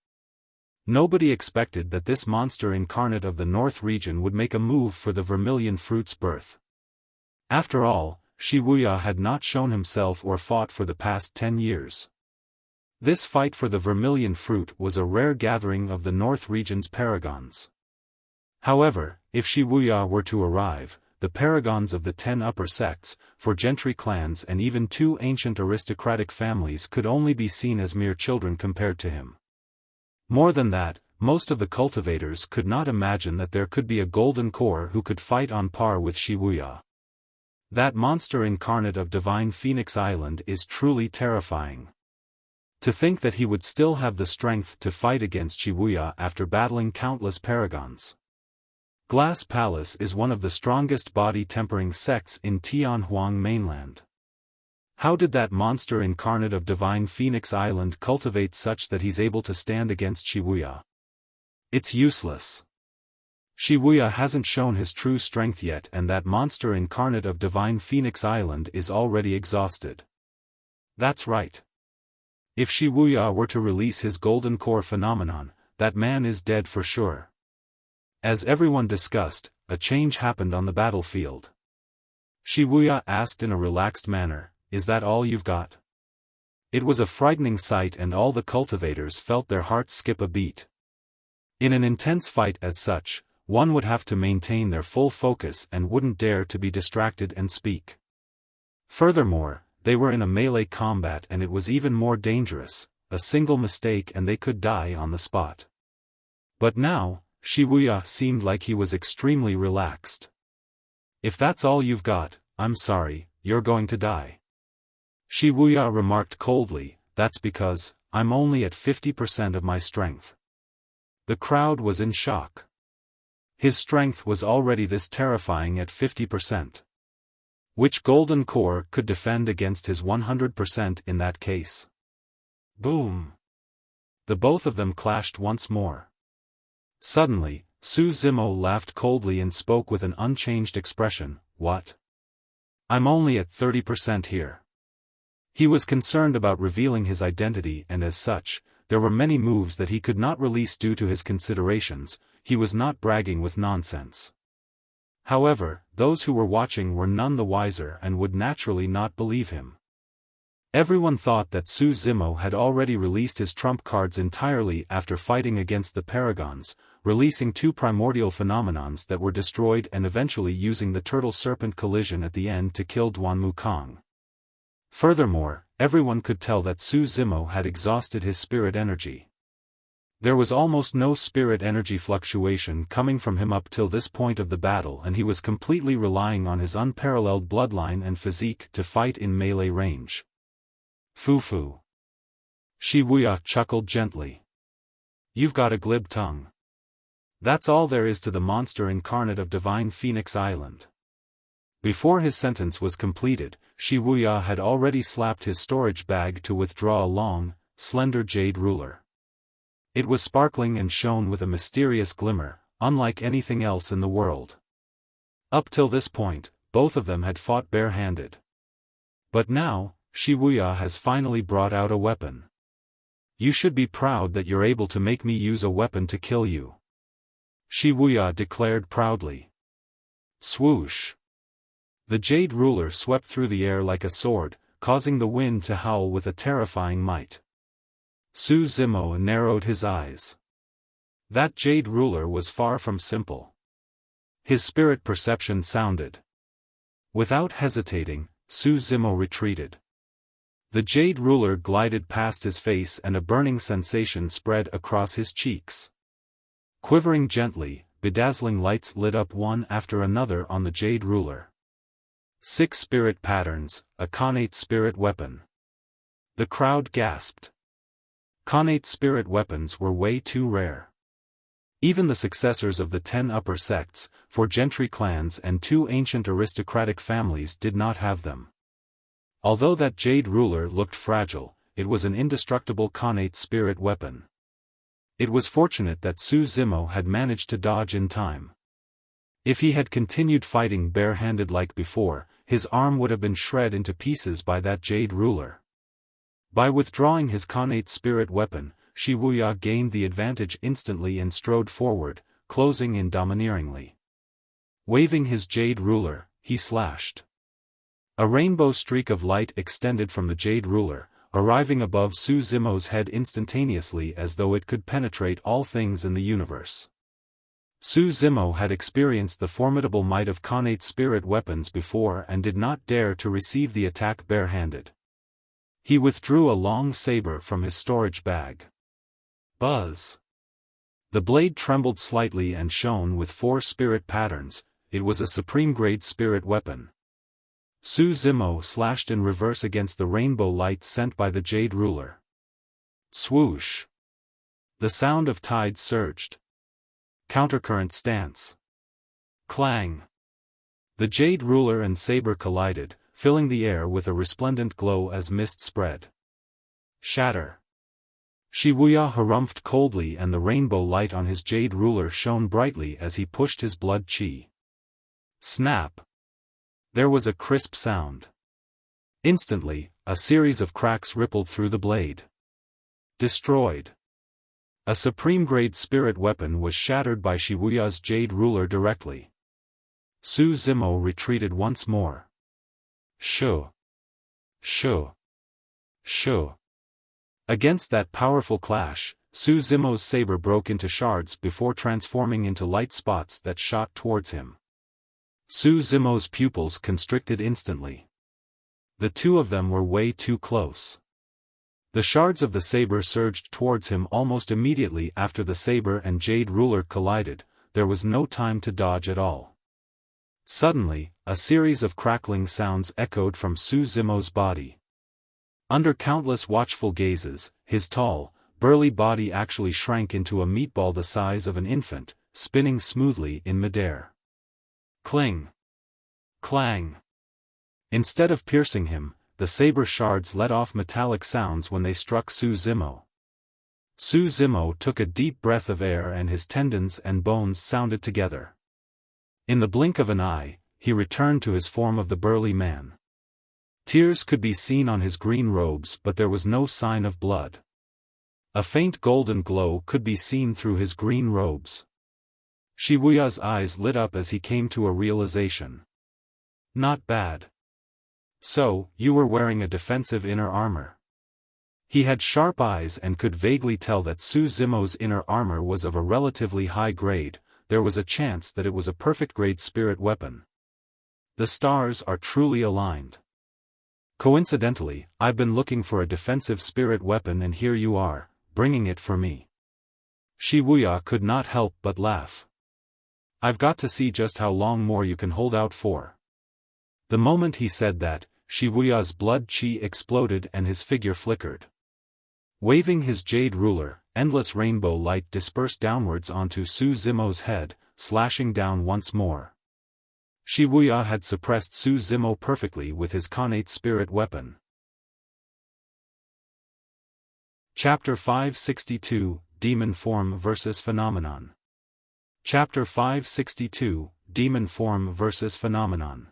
Nobody expected that this monster incarnate of the North region would make a move for the Vermilion Fruit's birth. After all, Wuya had not shown himself or fought for the past 10 years. This fight for the vermilion fruit was a rare gathering of the North region's paragons. However, if Wuya were to arrive, the paragons of the 10 upper sects, 4 gentry clans and even 2 ancient aristocratic families could only be seen as mere children compared to him. More than that, most of the cultivators could not imagine that there could be a golden core who could fight on par with Wuya. That monster incarnate of divine Phoenix Island is truly terrifying. To think that he would still have the strength to fight against Wuya after battling countless paragons. Glass Palace is one of the strongest body-tempering sects in Tianhuang mainland. How did that monster incarnate of divine Phoenix Island cultivate such that he's able to stand against Wuya? It's useless. Wuya hasn't shown his true strength yet, and that monster incarnate of divine Phoenix Island is already exhausted. That's right. If Wuya were to release his golden core phenomenon, that man is dead for sure. As everyone discussed, a change happened on the battlefield. Wuya asked in a relaxed manner, "Is that all you've got?" It was a frightening sight, and all the cultivators felt their hearts skip a beat. In an intense fight as such, one would have to maintain their full focus and wouldn't dare to be distracted and speak. Furthermore, they were in a melee combat, and it was even more dangerous. A single mistake and they could die on the spot. But now, Wuya seemed like he was extremely relaxed. "If that's all you've got, I'm sorry, you're going to die." Wuya remarked coldly, "That's because I'm only at 50% of my strength." The crowd was in shock. His strength was already this terrifying at 50%. Which golden core could defend against his 100% in that case? Boom! The both of them clashed once more. Suddenly, Zimo laughed coldly and spoke with an unchanged expression, "What? I'm only at 30% here." He was concerned about revealing his identity, and as such, there were many moves that he could not release due to his considerations. He was not bragging with nonsense. However, those who were watching were none the wiser and would naturally not believe him. Everyone thought that Zimo had already released his trump cards entirely after fighting against the paragons, releasing 2 primordial phenomenons that were destroyed and eventually using the turtle-serpent collision at the end to kill Duanmu Kong. Furthermore, everyone could tell that Zimo had exhausted his spirit energy. There was almost no spirit energy fluctuation coming from him up till this point of the battle, and he was completely relying on his unparalleled bloodline and physique to fight in melee range. "Foo-foo." Wuya chuckled gently. "You've got a glib tongue. That's all there is to the monster incarnate of divine Phoenix Island." Before his sentence was completed, Wuya had already slapped his storage bag to withdraw a long, slender jade ruler. It was sparkling and shone with a mysterious glimmer, unlike anything else in the world. Up till this point, both of them had fought bare-handed. But now, Wuya has finally brought out a weapon. "You should be proud that you're able to make me use a weapon to kill you," Wuya declared proudly. Swoosh! The jade ruler swept through the air like a sword, causing the wind to howl with a terrifying might. Zimo narrowed his eyes. That jade ruler was far from simple. His spirit perception sounded. Without hesitating, Zimo retreated. The jade ruler glided past his face and a burning sensation spread across his cheeks. Quivering gently, bedazzling lights lit up one after another on the jade ruler. 6 spirit patterns, a connate spirit weapon. The crowd gasped. Connate spirit weapons were way too rare. Even the successors of the 10 upper sects, 4 gentry clans and 2 ancient aristocratic families did not have them. Although that jade ruler looked fragile, it was an indestructible connate spirit weapon. It was fortunate that Zimo had managed to dodge in time. If he had continued fighting bare-handed like before, his arm would have been shred into pieces by that jade ruler. By withdrawing his connate spirit weapon, Wuya gained the advantage instantly and strode forward, closing in domineeringly. Waving his jade ruler, he slashed. A rainbow streak of light extended from the jade ruler, arriving above Su Zimo's head instantaneously as though it could penetrate all things in the universe. Su Zimo had experienced the formidable might of connate spirit weapons before and did not dare to receive the attack barehanded. He withdrew a long saber from his storage bag. Buzz! The blade trembled slightly and shone with 4 spirit patterns. It was a supreme-grade spirit weapon. Su Zimo slashed in reverse against the rainbow light sent by the Jade Ruler. Swoosh! The sound of tides surged. Countercurrent stance. Clang! The Jade Ruler and saber collided, filling the air with a resplendent glow as mist spread. Shatter! Wuya harumphed coldly and the rainbow light on his Jade Ruler shone brightly as he pushed his blood chi. Snap! There was a crisp sound. Instantly, a series of cracks rippled through the blade. Destroyed. A supreme-grade spirit weapon was shattered by Wuya's Jade Ruler directly. Su Zimo retreated once more. Shoo! Shoo! Shoo! Against that powerful clash, Su Zimo's saber broke into shards before transforming into light spots that shot towards him. Su Zimo's pupils constricted instantly. The two of them were way too close. The shards of the saber surged towards him almost immediately after the saber and Jade Ruler collided. There was no time to dodge at all. Suddenly, a series of crackling sounds echoed from Su Zimo's body. Under countless watchful gazes, his tall, burly body actually shrank into a meatball the size of an infant, spinning smoothly in midair. Cling! Clang! Instead of piercing him, the saber shards let off metallic sounds when they struck Su Zimo. Su Zimo took a deep breath of air and his tendons and bones sounded together. In the blink of an eye, he returned to his form of the burly man. Tears could be seen on his green robes but there was no sign of blood. A faint golden glow could be seen through his green robes. Wuya's eyes lit up as he came to a realization. Not bad. So, you were wearing a defensive inner armor. He had sharp eyes and could vaguely tell that Su Zimo's inner armor was of a relatively high grade. There was a chance that it was a perfect grade spirit weapon. The stars are truly aligned. Coincidentally, I've been looking for a defensive spirit weapon and here you are, bringing it for me. Wuya could not help but laugh. I've got to see just how long more you can hold out for. The moment he said that, Wuya's blood chi exploded and his figure flickered. Waving his Jade Ruler, endless rainbow light dispersed downwards onto Su Zimo's head, slashing down once more. Wuya had suppressed Su Zimo perfectly with his connate spirit weapon. Chapter 562, Demon Form vs. Phenomenon. Chapter 562, Demon Form vs. Phenomenon.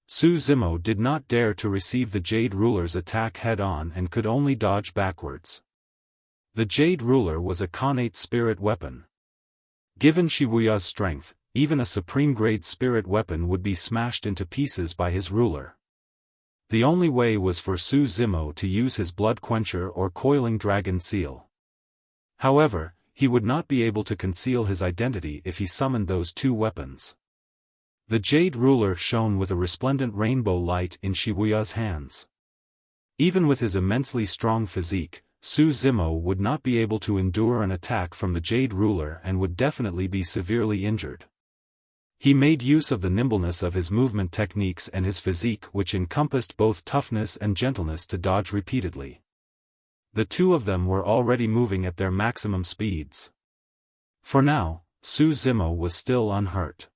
Su Zimo did not dare to receive the Jade Ruler's attack head-on and could only dodge backwards. The Jade Ruler was a connate spirit weapon. Given Wuya's strength, even a supreme-grade spirit weapon would be smashed into pieces by his ruler. The only way was for Su Zimo to use his Blood Quencher or Coiling Dragon Seal. However, he would not be able to conceal his identity if he summoned those two weapons. The Jade Ruler shone with a resplendent rainbow light in Wuya's hands. Even with his immensely strong physique, Su Zimo would not be able to endure an attack from the Jade Ruler and would definitely be severely injured. He made use of the nimbleness of his movement techniques and his physique which encompassed both toughness and gentleness to dodge repeatedly. The two of them were already moving at their maximum speeds. For now, Su Zimo was still unhurt.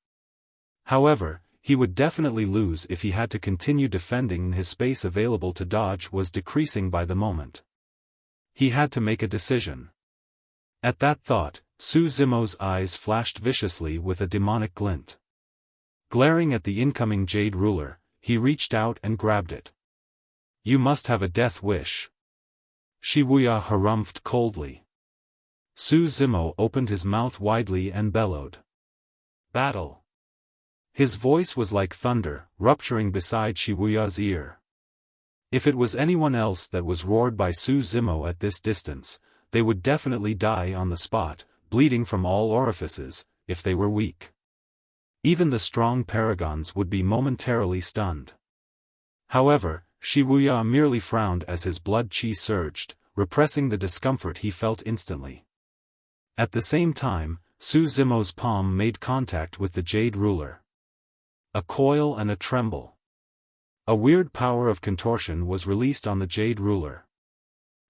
However, he would definitely lose if he had to continue defending and his space available to dodge was decreasing by the moment. He had to make a decision. At that thought, Su Zimo's eyes flashed viciously with a demonic glint. Glaring at the incoming Jade Ruler, he reached out and grabbed it. You must have a death wish. Wuya harumphed coldly. Su Zimo opened his mouth widely and bellowed. Battle! His voice was like thunder, rupturing beside Wuya's ear. If it was anyone else that was roared by Zimo at this distance, they would definitely die on the spot, bleeding from all orifices, if they were weak. Even the strong paragons would be momentarily stunned. However, Wuya merely frowned as his blood qi surged, repressing the discomfort he felt instantly. At the same time, Zimo's palm made contact with the jade ruler. A coil and a tremble. A weird power of contortion was released on the jade ruler.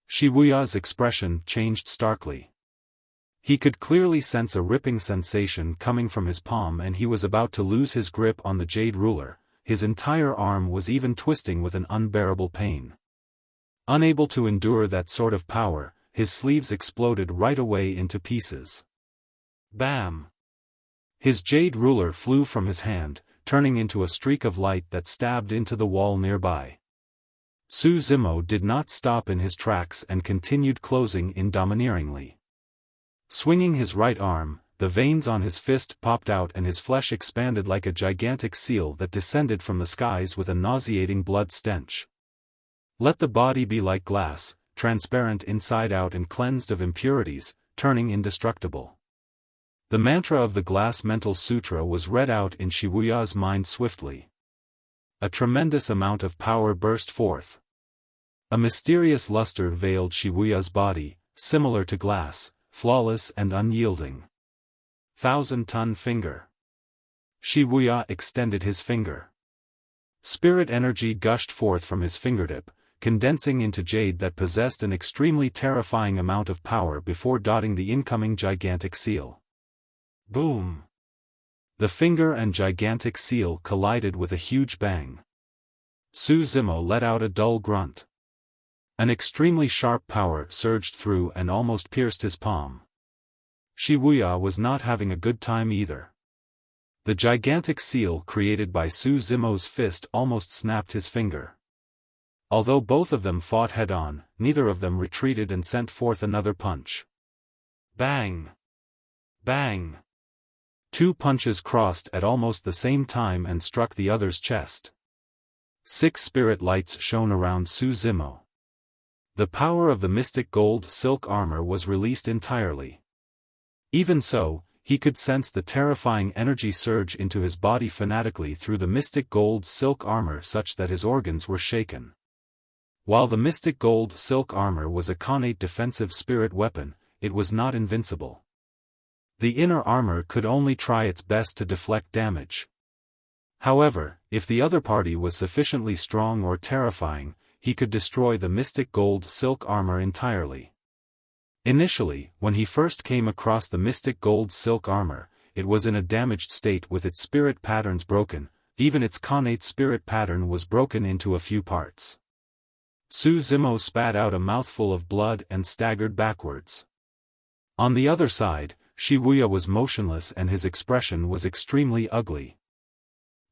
Wuya's expression changed starkly. He could clearly sense a ripping sensation coming from his palm, and he was about to lose his grip on the jade ruler. His entire arm was even twisting with an unbearable pain. Unable to endure that sort of power, his sleeves exploded right away into pieces. Bam! His jade ruler flew from his hand, turning into a streak of light that stabbed into the wall nearby. Zimo did not stop in his tracks and continued closing in domineeringly. Swinging his right arm, the veins on his fist popped out and his flesh expanded like a gigantic seal that descended from the skies with a nauseating blood stench. Let the body be like glass, transparent inside out and cleansed of impurities, turning indestructible. The mantra of the Glass Mental Sutra was read out in Wuya's mind swiftly. A tremendous amount of power burst forth. A mysterious luster veiled Wuya's body, similar to glass, flawless and unyielding. 1,000-ton finger. Wuya extended his finger. Spirit energy gushed forth from his fingertip, condensing into jade that possessed an extremely terrifying amount of power before dotting the incoming gigantic seal. Boom! The finger and gigantic seal collided with a huge bang. Zimo let out a dull grunt. An extremely sharp power surged through and almost pierced his palm. Wuya was not having a good time either. The gigantic seal created by Zimo's fist almost snapped his finger. Although both of them fought head-on, neither of them retreated and sent forth another punch. Bang! Bang! 2 punches crossed at almost the same time and struck the other's chest. 6 spirit lights shone around Zimo. The power of the mystic gold silk armor was released entirely. Even so, he could sense the terrifying energy surge into his body fanatically through the mystic gold silk armor such that his organs were shaken. While the mystic gold silk armor was a connate defensive spirit weapon, it was not invincible. The inner armor could only try its best to deflect damage. However, if the other party was sufficiently strong or terrifying, he could destroy the mystic gold silk armor entirely. Initially, when he first came across the mystic gold silk armor, it was in a damaged state with its spirit patterns broken. Even its connate spirit pattern was broken into a few parts. Zimo spat out a mouthful of blood and staggered backwards. On the other side, Wuya was motionless and his expression was extremely ugly.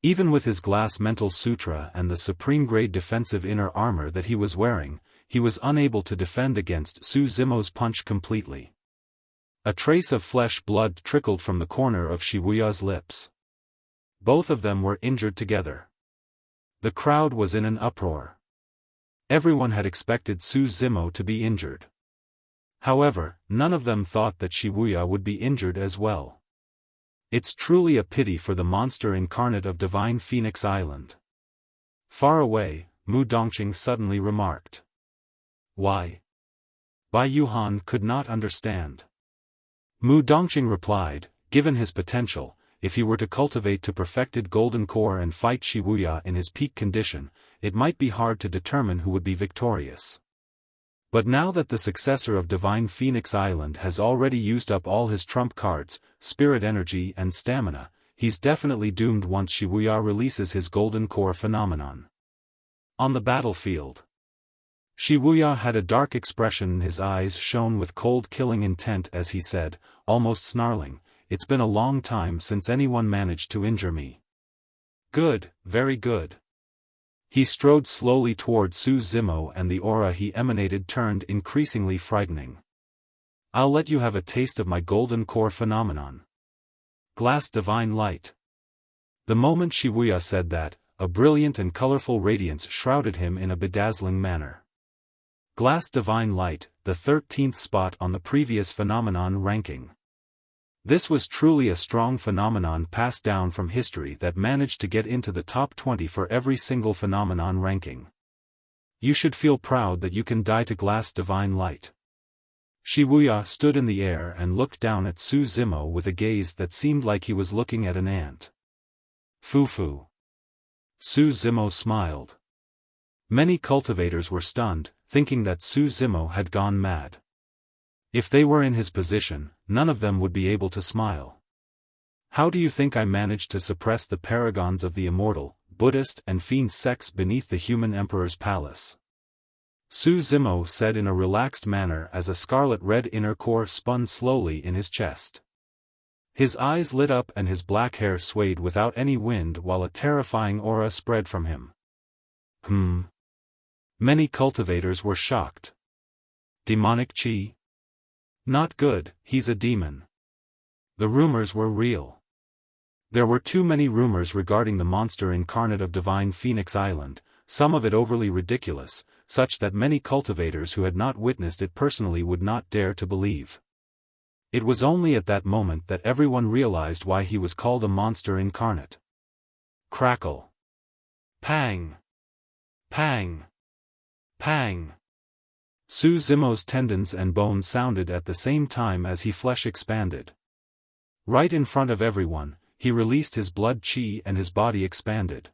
Even with his Glass Mental Sutra and the supreme-grade defensive inner armor that he was wearing, he was unable to defend against Zimo's punch completely. A trace of flesh blood trickled from the corner of Wuya's lips. Both of them were injured together. The crowd was in an uproar. Everyone had expected Zimo to be injured. However, none of them thought that Wuya would be injured as well. It's truly a pity for the monster incarnate of Divine Phoenix Island. Far away, Mu Dongqing suddenly remarked. Why? Bai Yuhan could not understand. Mu Dongqing replied, given his potential, if he were to cultivate to perfected golden core and fight Wuya in his peak condition, it might be hard to determine who would be victorious. But now that the successor of Divine Phoenix Island has already used up all his trump cards, spirit energy and stamina, he's definitely doomed once Wuya releases his golden core phenomenon. On the battlefield, Wuya had a dark expression and his eyes shone with cold killing intent as he said, almost snarling, "It's been a long time since anyone managed to injure me." Good, very good. He strode slowly toward Zimo and the aura he emanated turned increasingly frightening. I'll let you have a taste of my golden core phenomenon. Glass divine light. The moment Wuya said that, a brilliant and colorful radiance shrouded him in a bedazzling manner. Glass divine light, the 13th spot on the previous phenomenon ranking. This was truly a strong phenomenon passed down from history that managed to get into the top 20 for every single phenomenon ranking. You should feel proud that you can die to glass divine light. Wuya stood in the air and looked down at Zimo with a gaze that seemed like he was looking at an ant. Fufu. Zimo smiled. Many cultivators were stunned, thinking that Zimo had gone mad. If they were in his position, none of them would be able to smile. How do you think I managed to suppress the paragons of the Immortal, Buddhist and Fiend sects beneath the human emperor's palace? Zimo said in a relaxed manner as a scarlet-red inner core spun slowly in his chest. His eyes lit up and his black hair swayed without any wind while a terrifying aura spread from him. Many cultivators were shocked. Demonic chi? Not good, he's a demon. The rumors were real. There were too many rumors regarding the monster incarnate of Divine Phoenix Island, some of it overly ridiculous, such that many cultivators who had not witnessed it personally would not dare to believe. It was only at that moment that everyone realized why he was called a monster incarnate. Crackle. Pang. Pang. Pang. Zimo's tendons and bones sounded at the same time as his flesh expanded. Right in front of everyone, he released his blood chi and his body expanded.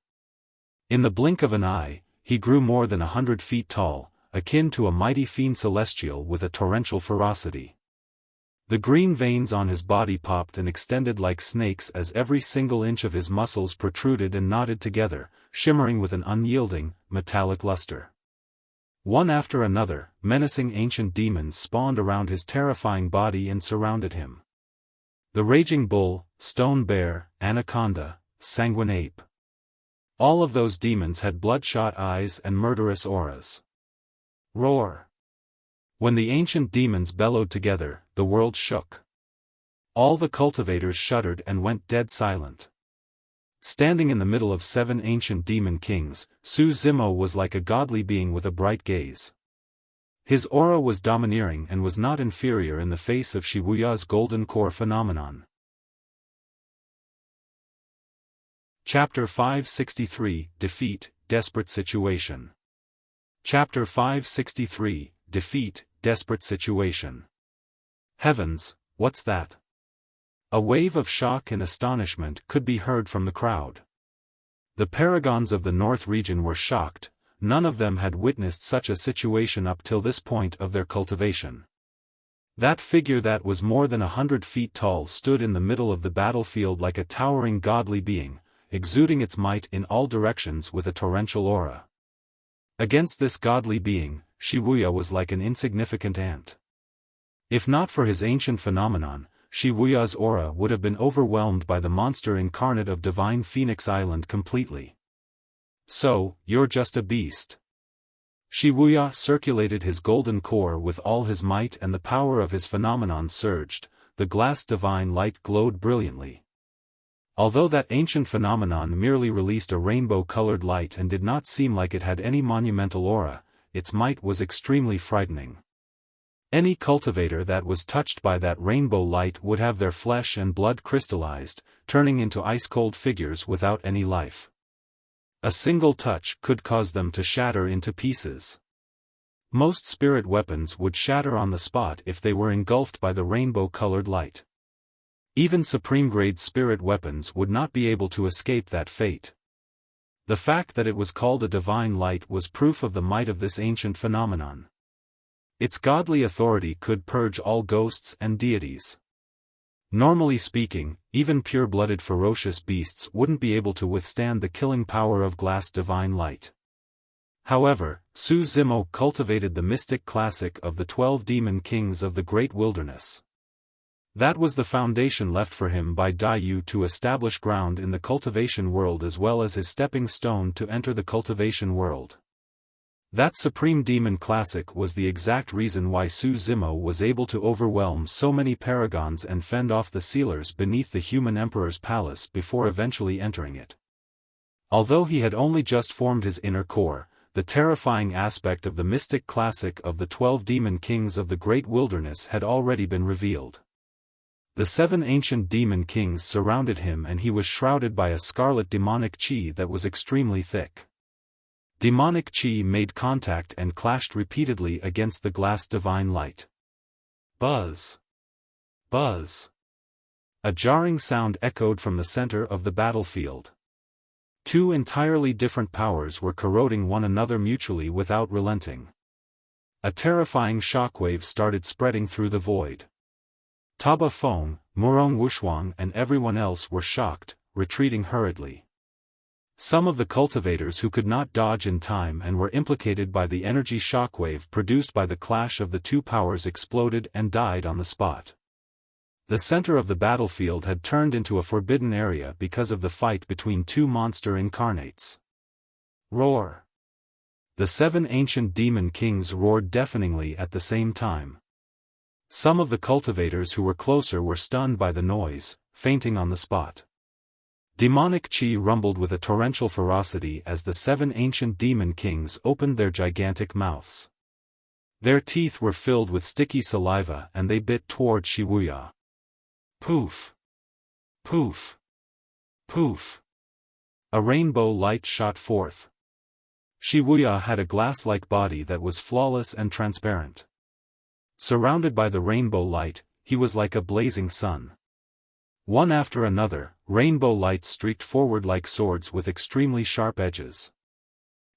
In the blink of an eye, he grew more than 100 feet tall, akin to a mighty fiend celestial with a torrential ferocity. The green veins on his body popped and extended like snakes as every single inch of his muscles protruded and knotted together, shimmering with an unyielding, metallic luster. One after another, menacing ancient demons spawned around his terrifying body and surrounded him. The raging bull, stone bear, anaconda, sanguine ape. All of those demons had bloodshot eyes and murderous auras. Roar. When the ancient demons bellowed together, the world shook. All the cultivators shuddered and went dead silent. Standing in the middle of 7 ancient demon kings, Zimo was like a godly being with a bright gaze. His aura was domineering and was not inferior in the face of Wuya's golden core phenomenon. Chapter 563, Defeat, Desperate Situation. Chapter 563, Defeat, Desperate Situation. Heavens, what's that? A wave of shock and astonishment could be heard from the crowd. The paragons of the North region were shocked. None of them had witnessed such a situation up till this point of their cultivation. That figure that was more than 100 feet tall stood in the middle of the battlefield like a towering godly being, exuding its might in all directions with a torrential aura. Against this godly being, Wuya was like an insignificant ant. If not for his ancient phenomenon, Wuya's aura would have been overwhelmed by the monster incarnate of Divine Phoenix Island completely. So, you're just a beast. Wuya circulated his golden core with all his might and the power of his phenomenon surged, the glass divine light glowed brilliantly. Although that ancient phenomenon merely released a rainbow-colored light and did not seem like it had any monumental aura, its might was extremely frightening. Any cultivator that was touched by that rainbow light would have their flesh and blood crystallized, turning into ice-cold figures without any life. A single touch could cause them to shatter into pieces. Most spirit weapons would shatter on the spot if they were engulfed by the rainbow-colored light. Even supreme-grade spirit weapons would not be able to escape that fate. The fact that it was called a divine light was proof of the might of this ancient phenomenon. Its godly authority could purge all ghosts and deities. Normally speaking, even pure-blooded ferocious beasts wouldn't be able to withstand the killing power of glass divine light. However, Zimo cultivated the mystic classic of the 12 demon kings of the great wilderness. That was the foundation left for him by Dayu to establish ground in the cultivation world as well as his stepping stone to enter the cultivation world. That supreme demon classic was the exact reason why Zimo was able to overwhelm so many paragons and fend off the sealers beneath the human emperor's palace before eventually entering it. Although he had only just formed his inner core, the terrifying aspect of the mystic classic of the 12 demon kings of the great wilderness had already been revealed. The 7 ancient demon kings surrounded him, and he was shrouded by a scarlet demonic chi that was extremely thick. Demonic chi made contact and clashed repeatedly against the glass divine light. Buzz! Buzz! A jarring sound echoed from the center of the battlefield. 2 entirely different powers were corroding one another mutually without relenting. A terrifying shockwave started spreading through the void. Taba Feng, Murong Wushuang and everyone else were shocked, retreating hurriedly. Some of the cultivators who could not dodge in time and were implicated by the energy shockwave produced by the clash of the 2 powers exploded and died on the spot. The center of the battlefield had turned into a forbidden area because of the fight between 2 monster incarnates. Roar! The 7 ancient demon kings roared deafeningly at the same time. Some of the cultivators who were closer were stunned by the noise, fainting on the spot. Demonic chi rumbled with a torrential ferocity as the 7 ancient demon kings opened their gigantic mouths. Their teeth were filled with sticky saliva and they bit toward Wuya. Poof! Poof! Poof! A rainbow light shot forth. Wuya had a glass-like body that was flawless and transparent. Surrounded by the rainbow light, he was like a blazing sun. One after another, rainbow lights streaked forward like swords with extremely sharp edges.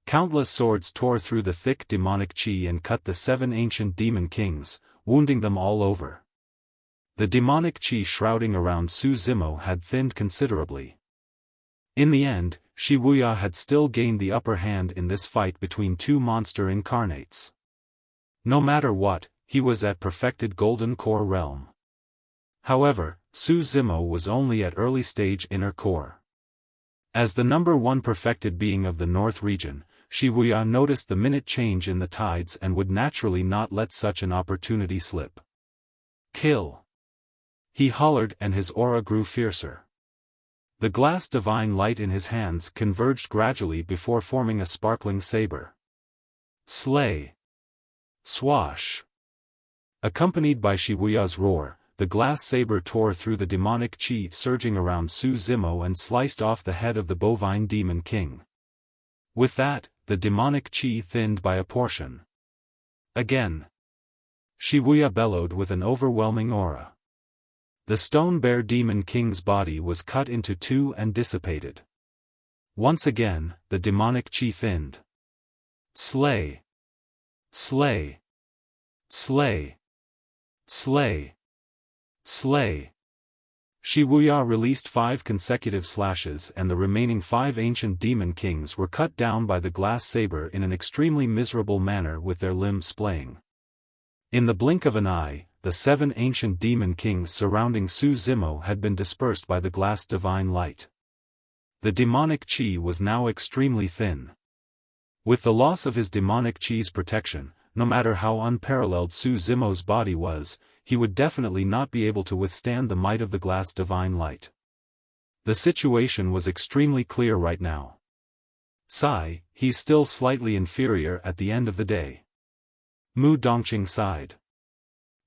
Countless swords tore through the thick demonic chi and cut the 7 ancient demon kings, wounding them all over. The demonic chi shrouding around Zimo had thinned considerably. In the end, Wuya had still gained the upper hand in this fight between 2 monster incarnates. No matter what, he was at perfected golden core realm. However, Zimo was only at early stage inner core. As the number 1 perfected being of the North region, Wuya noticed the minute change in the tides and would naturally not let such an opportunity slip. Kill! He hollered and his aura grew fiercer. The glass divine light in his hands converged gradually before forming a sparkling saber. Slay! Swash! Accompanied by Wuya's roar, the glass saber tore through the demonic chi surging around Zimo and sliced off the head of the bovine demon king. With that, the demonic chi thinned by a portion. Again. Wuya bellowed with an overwhelming aura. The stone bear demon king's body was cut into 2 and dissipated. Once again, the demonic chi thinned. Slay! Slay! Slay! Slay! Slay! Wuya released 5 consecutive slashes and the remaining 5 ancient demon kings were cut down by the glass saber in an extremely miserable manner with their limbs splaying. In the blink of an eye, the 7 ancient demon kings surrounding Zimo had been dispersed by the glass divine light. The demonic chi was now extremely thin. With the loss of his demonic chi's protection, no matter how unparalleled Zimo's body was, he would definitely not be able to withstand the might of the glass divine light. The situation was extremely clear right now. Sigh, he's still slightly inferior at the end of the day. Mu Dongqing sighed.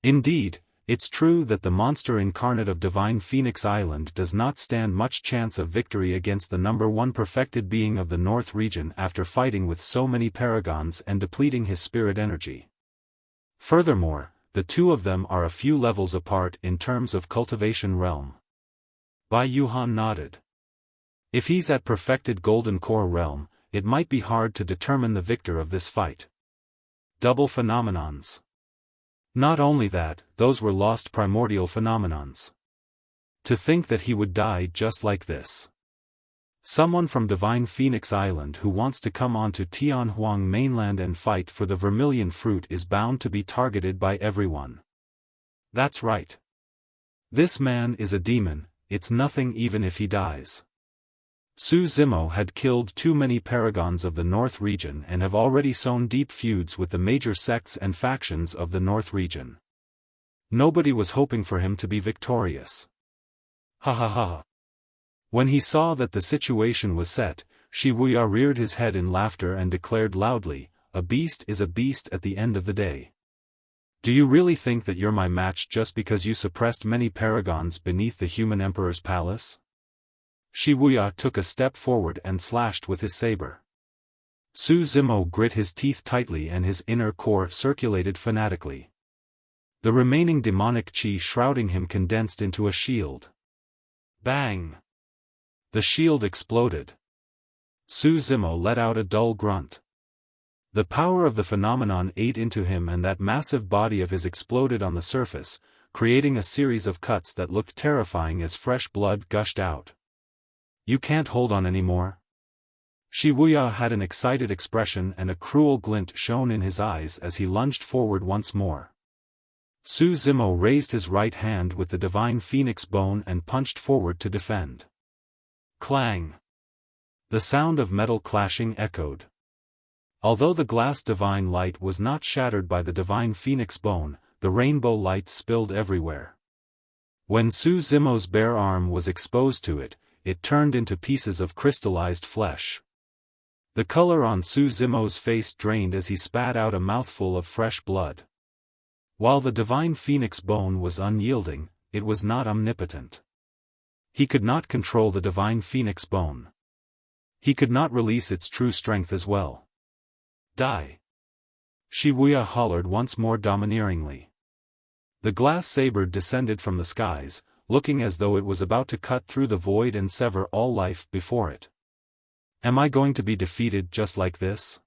Indeed, it's true that the monster incarnate of Divine Phoenix Island does not stand much chance of victory against the number 1 perfected being of the North region after fighting with so many paragons and depleting his spirit energy. Furthermore, the 2 of them are a few levels apart in terms of cultivation realm. Bai Yuhan nodded. If he's at perfected golden core realm, it might be hard to determine the victor of this fight. Double phenomenons. Not only that, those were lost primordial phenomenons. To think that he would die just like this. Someone from Divine Phoenix Island who wants to come onto Tianhuang mainland and fight for the vermilion fruit is bound to be targeted by everyone. That's right. This man is a demon, it's nothing even if he dies. Zimo had killed too many paragons of the North region and have already sown deep feuds with the major sects and factions of the North region. Nobody was hoping for him to be victorious. Ha ha ha. When he saw that the situation was set, Wuya reared his head in laughter and declared loudly, "A beast is a beast at the end of the day. Do you really think that you're my match just because you suppressed many paragons beneath the human emperor's palace?" Wuya took a step forward and slashed with his saber. Zimo grit his teeth tightly and his inner core circulated fanatically. The remaining demonic chi shrouding him condensed into a shield. Bang! The shield exploded. Zimo let out a dull grunt. The power of the phenomenon ate into him and that massive body of his exploded on the surface, creating a series of cuts that looked terrifying as fresh blood gushed out. "You can't hold on anymore?" Wuya had an excited expression and a cruel glint shone in his eyes as he lunged forward once more. Zimo raised his right hand with the divine phoenix bone and punched forward to defend. Clang! The sound of metal clashing echoed. Although the glass divine light was not shattered by the divine phoenix bone, the rainbow light spilled everywhere. When Zimo's bare arm was exposed to it, it turned into pieces of crystallized flesh. The color on Zimo's face drained as he spat out a mouthful of fresh blood. While the divine phoenix bone was unyielding, it was not omnipotent. He could not control the divine phoenix bone. He could not release its true strength as well. "Die!" Wuya hollered once more domineeringly. The glass saber descended from the skies, looking as though it was about to cut through the void and sever all life before it. Am I going to be defeated just like this?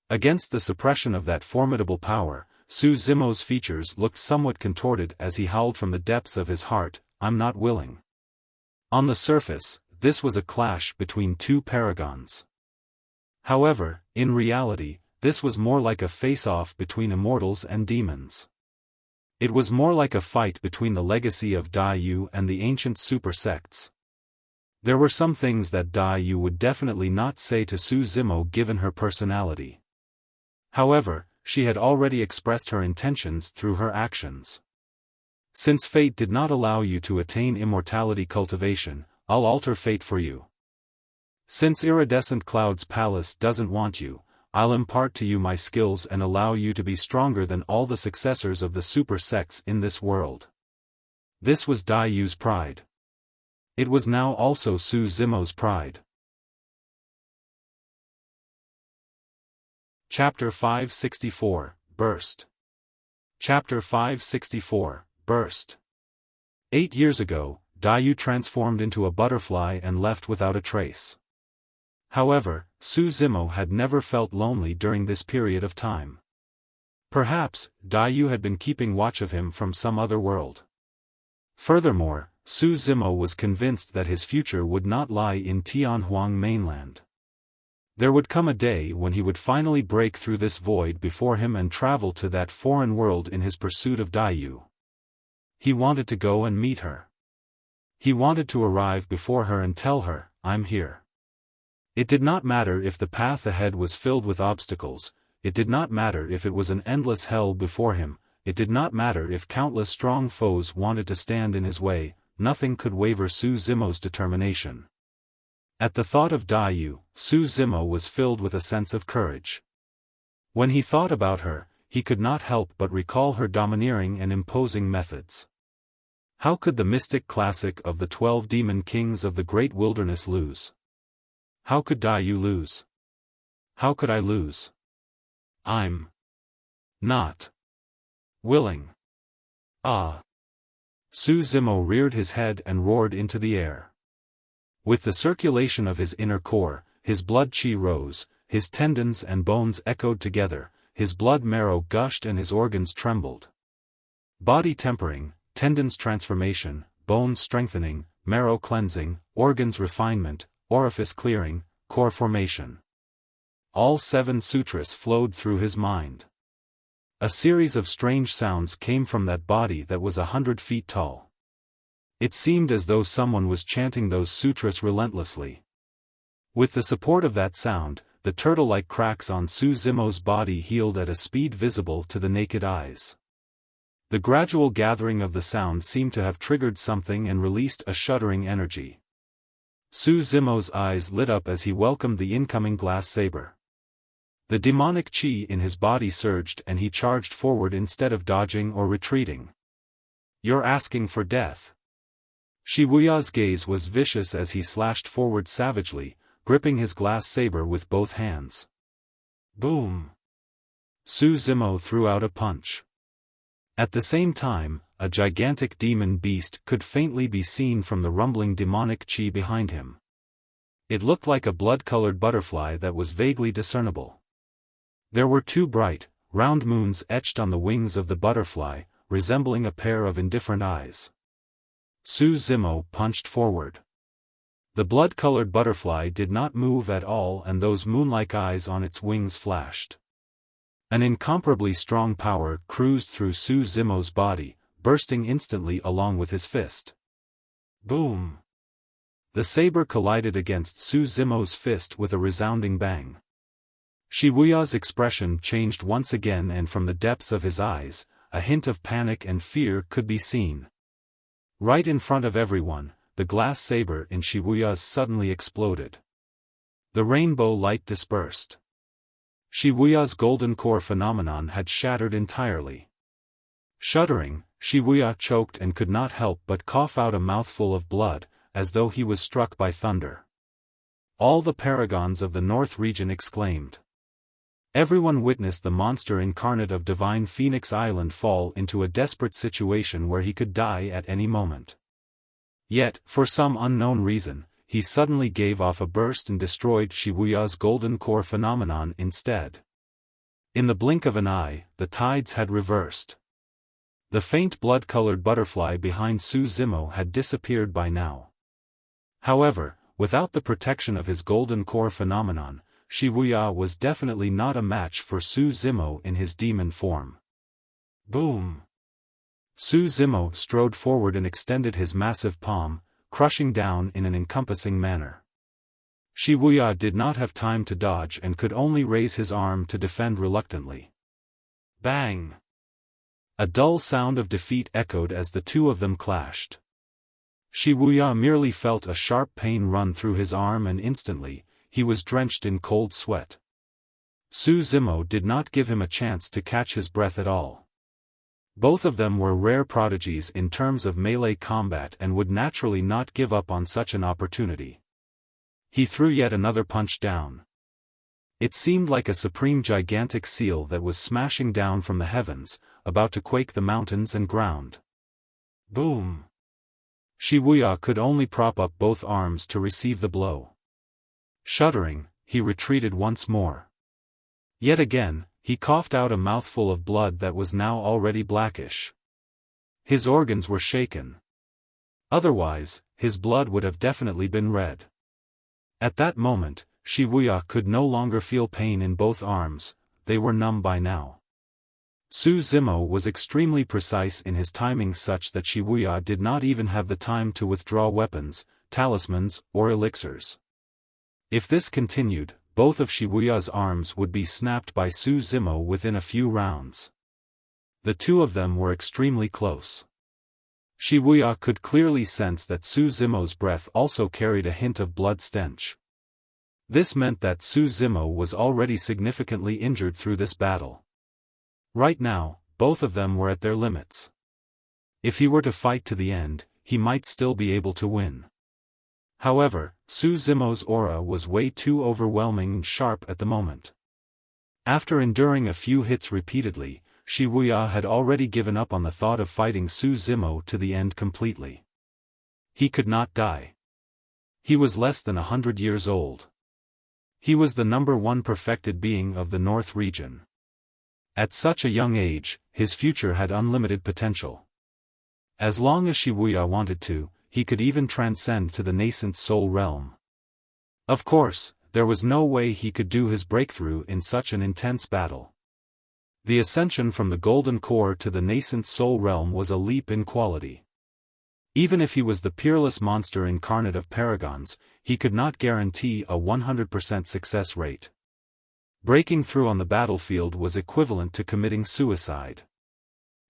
Against the suppression of that formidable power, Zimo's features looked somewhat contorted as he howled from the depths of his heart, "I'm not willing." On the surface, this was a clash between two paragons. However, in reality, this was more like a face-off between immortals and demons. It was more like a fight between the legacy of Dugu and the ancient super sects. There were some things that Dugu would definitely not say to Zimo given her personality. However, she had already expressed her intentions through her actions. "Since fate did not allow you to attain immortality cultivation, I'll alter fate for you. Since iridescent cloud's palace doesn't want you, I'll impart to you my skills and allow you to be stronger than all the successors of the super sects in this world." This was Dugu's pride. It was now also Zimo's pride. Chapter 564, Burst. Chapter 564, Burst. 8 years ago, Dugu transformed into a butterfly and left without a trace. However, Zimo had never felt lonely during this period of time. Perhaps, Dugu had been keeping watch of him from some other world. Furthermore, Zimo was convinced that his future would not lie in Tianhuang mainland. There would come a day when he would finally break through this void before him and travel to that foreign world in his pursuit of Dugu. He wanted to go and meet her. He wanted to arrive before her and tell her, "I'm here." It did not matter if the path ahead was filled with obstacles, it did not matter if it was an endless hell before him, it did not matter if countless strong foes wanted to stand in his way, nothing could waver Zimo's determination. At the thought of Dugu, Zimo was filled with a sense of courage. When he thought about her, he could not help but recall her domineering and imposing methods. How could the mystic classic of the 12 demon kings of the great wilderness lose? How could Dugu lose? How could I lose? I'm not willing. Ah! Zimo reared his head and roared into the air. With the circulation of his inner core, his blood chi rose, his tendons and bones echoed together, his blood marrow gushed and his organs trembled. Body tempering, tendons transformation, bones strengthening, marrow cleansing, organs refinement, orifice clearing, core formation. All 7 sutras flowed through his mind. A series of strange sounds came from that body that was 100 feet tall. It seemed as though someone was chanting those sutras relentlessly. With the support of that sound, the turtle-like cracks on Zimo's body healed at a speed visible to the naked eyes. The gradual gathering of the sound seemed to have triggered something and released a shuddering energy. Su Zimo's eyes lit up as he welcomed the incoming glass saber. The demonic chi in his body surged and he charged forward instead of dodging or retreating. "You're asking for death." Wuya's gaze was vicious as he slashed forward savagely, gripping his glass saber with both hands. Boom! Su Zimo threw out a punch. At the same time, a gigantic demon beast could faintly be seen from the rumbling demonic chi behind him. It looked like a blood-colored butterfly that was vaguely discernible. There were two bright, round moons etched on the wings of the butterfly, resembling a pair of indifferent eyes. Su Zimo punched forward. The blood-colored butterfly did not move at all and those moon-like eyes on its wings flashed. An incomparably strong power cruised through Su Zimo's body, bursting instantly along with his fist. Boom! The saber collided against Su Zimo's fist with a resounding bang. Wuya's expression changed once again and from the depths of his eyes, a hint of panic and fear could be seen. Right in front of everyone, the glass saber in Wuya's suddenly exploded. The rainbow light dispersed. Wuya's golden core phenomenon had shattered entirely. Shuddering, Wuya choked and could not help but cough out a mouthful of blood, as though he was struck by thunder. All the paragons of the North region exclaimed. Everyone witnessed the monster incarnate of Divine Phoenix Island fall into a desperate situation where he could die at any moment. Yet, for some unknown reason, he suddenly gave off a burst and destroyed Wuya's golden core phenomenon instead. In the blink of an eye, the tides had reversed. The faint blood-colored butterfly behind Su Zimo had disappeared by now. However, without the protection of his golden core phenomenon, Wuya was definitely not a match for Su Zimo in his demon form. Boom! Su Zimo strode forward and extended his massive palm, crushing down in an encompassing manner. Wuya did not have time to dodge and could only raise his arm to defend reluctantly. Bang! A dull sound of defeat echoed as the two of them clashed. Wuya merely felt a sharp pain run through his arm and instantly, he was drenched in cold sweat. Su Zimo did not give him a chance to catch his breath at all. Both of them were rare prodigies in terms of melee combat and would naturally not give up on such an opportunity. He threw yet another punch down. It seemed like a supreme gigantic seal that was smashing down from the heavens, about to quake the mountains and ground. Boom! Wuya could only prop up both arms to receive the blow. Shuddering, he retreated once more. Yet again, he coughed out a mouthful of blood that was now already blackish. His organs were shaken. Otherwise, his blood would have definitely been red. At that moment, Wuya could no longer feel pain in both arms, they were numb by now. Su Zimo was extremely precise in his timing such that Wuya did not even have the time to withdraw weapons, talismans, or elixirs. If this continued, both of Wuya's arms would be snapped by Su Zimo within a few rounds. The two of them were extremely close. Wuya could clearly sense that Su Zimo's breath also carried a hint of blood stench. This meant that Su Zimo was already significantly injured through this battle. Right now, both of them were at their limits. If he were to fight to the end, he might still be able to win. However, Su Zimo's aura was way too overwhelming and sharp at the moment. After enduring a few hits repeatedly, Wuya had already given up on the thought of fighting Su Zimo to the end completely. He could not die. He was less than 100 years old. He was the #1 perfected being of the North region. At such a young age, his future had unlimited potential. As long as Wuya wanted to, he could even transcend to the nascent soul realm. Of course, there was no way he could do his breakthrough in such an intense battle. The ascension from the golden core to the nascent soul realm was a leap in quality. Even if he was the peerless monster incarnate of paragons, he could not guarantee a 100% success rate. Breaking through on the battlefield was equivalent to committing suicide.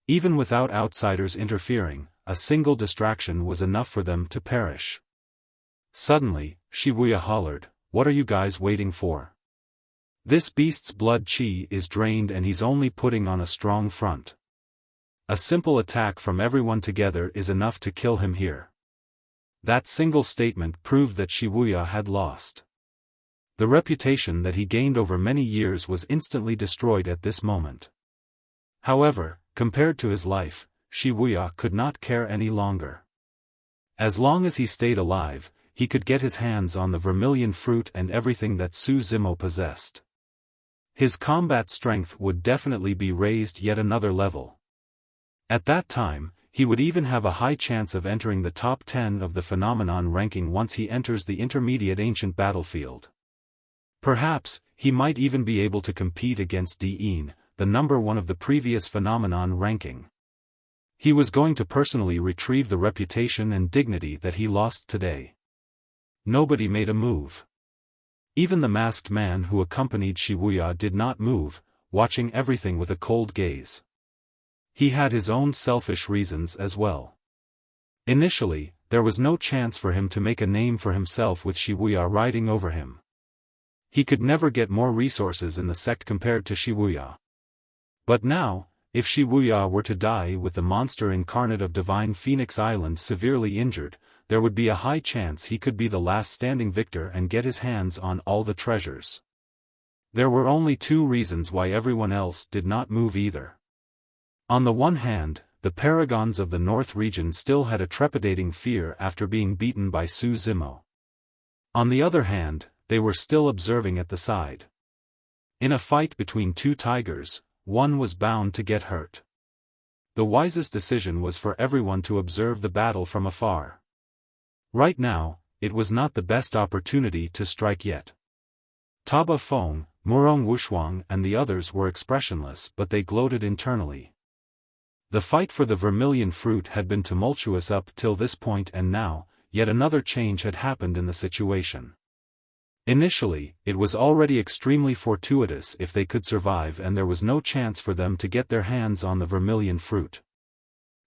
Even without outsiders interfering, a single distraction was enough for them to perish. Suddenly, Wuya hollered, "What are you guys waiting for? This beast's blood chi is drained and he's only putting on a strong front. A simple attack from everyone together is enough to kill him here." That single statement proved that Wuya had lost. The reputation that he gained over many years was instantly destroyed at this moment. However, compared to his life, Wuya could not care any longer. As long as he stayed alive, he could get his hands on the vermilion fruit and everything that Zimo possessed. His combat strength would definitely be raised yet another level. At that time, he would even have a high chance of entering the top 10 of the phenomenon ranking once he enters the intermediate ancient battlefield. Perhaps, he might even be able to compete against Jian, the number 1 of the previous phenomenon ranking. He was going to personally retrieve the reputation and dignity that he lost today. Nobody made a move. Even the masked man who accompanied Wuya did not move, watching everything with a cold gaze. He had his own selfish reasons as well. Initially, there was no chance for him to make a name for himself with Wuya riding over him. He could never get more resources in the sect compared to Wuya. But now, if Wuya were to die with the monster incarnate of Divine Phoenix Island severely injured, there would be a high chance he could be the last standing victor and get his hands on all the treasures. There were only 2 reasons why everyone else did not move either. On the one hand, the paragons of the North region still had a trepidating fear after being beaten by Zimo. On the other hand, they were still observing at the side. In a fight between 2 tigers, one was bound to get hurt. The wisest decision was for everyone to observe the battle from afar. Right now, it was not the best opportunity to strike yet. Taba Feng, Murong Wushuang and the others were expressionless, but they gloated internally. The fight for the vermilion fruit had been tumultuous up till this point, and now, yet another change had happened in the situation. Initially, it was already extremely fortuitous if they could survive, and there was no chance for them to get their hands on the vermilion fruit.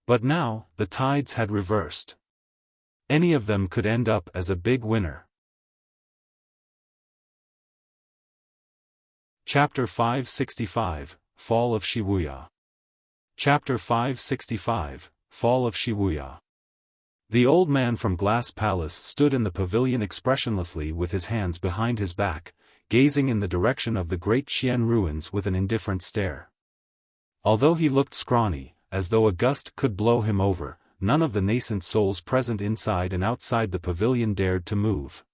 But now, the tides had reversed. Any of them could end up as a big winner. Chapter 565, Fall of Wuya. Chapter 565, Fall of Wuya. The old man from Glass Palace stood in the pavilion expressionlessly with his hands behind his back, gazing in the direction of the great Xian ruins with an indifferent stare. Although he looked scrawny, as though a gust could blow him over, none of the nascent souls present inside and outside the pavilion dared to move.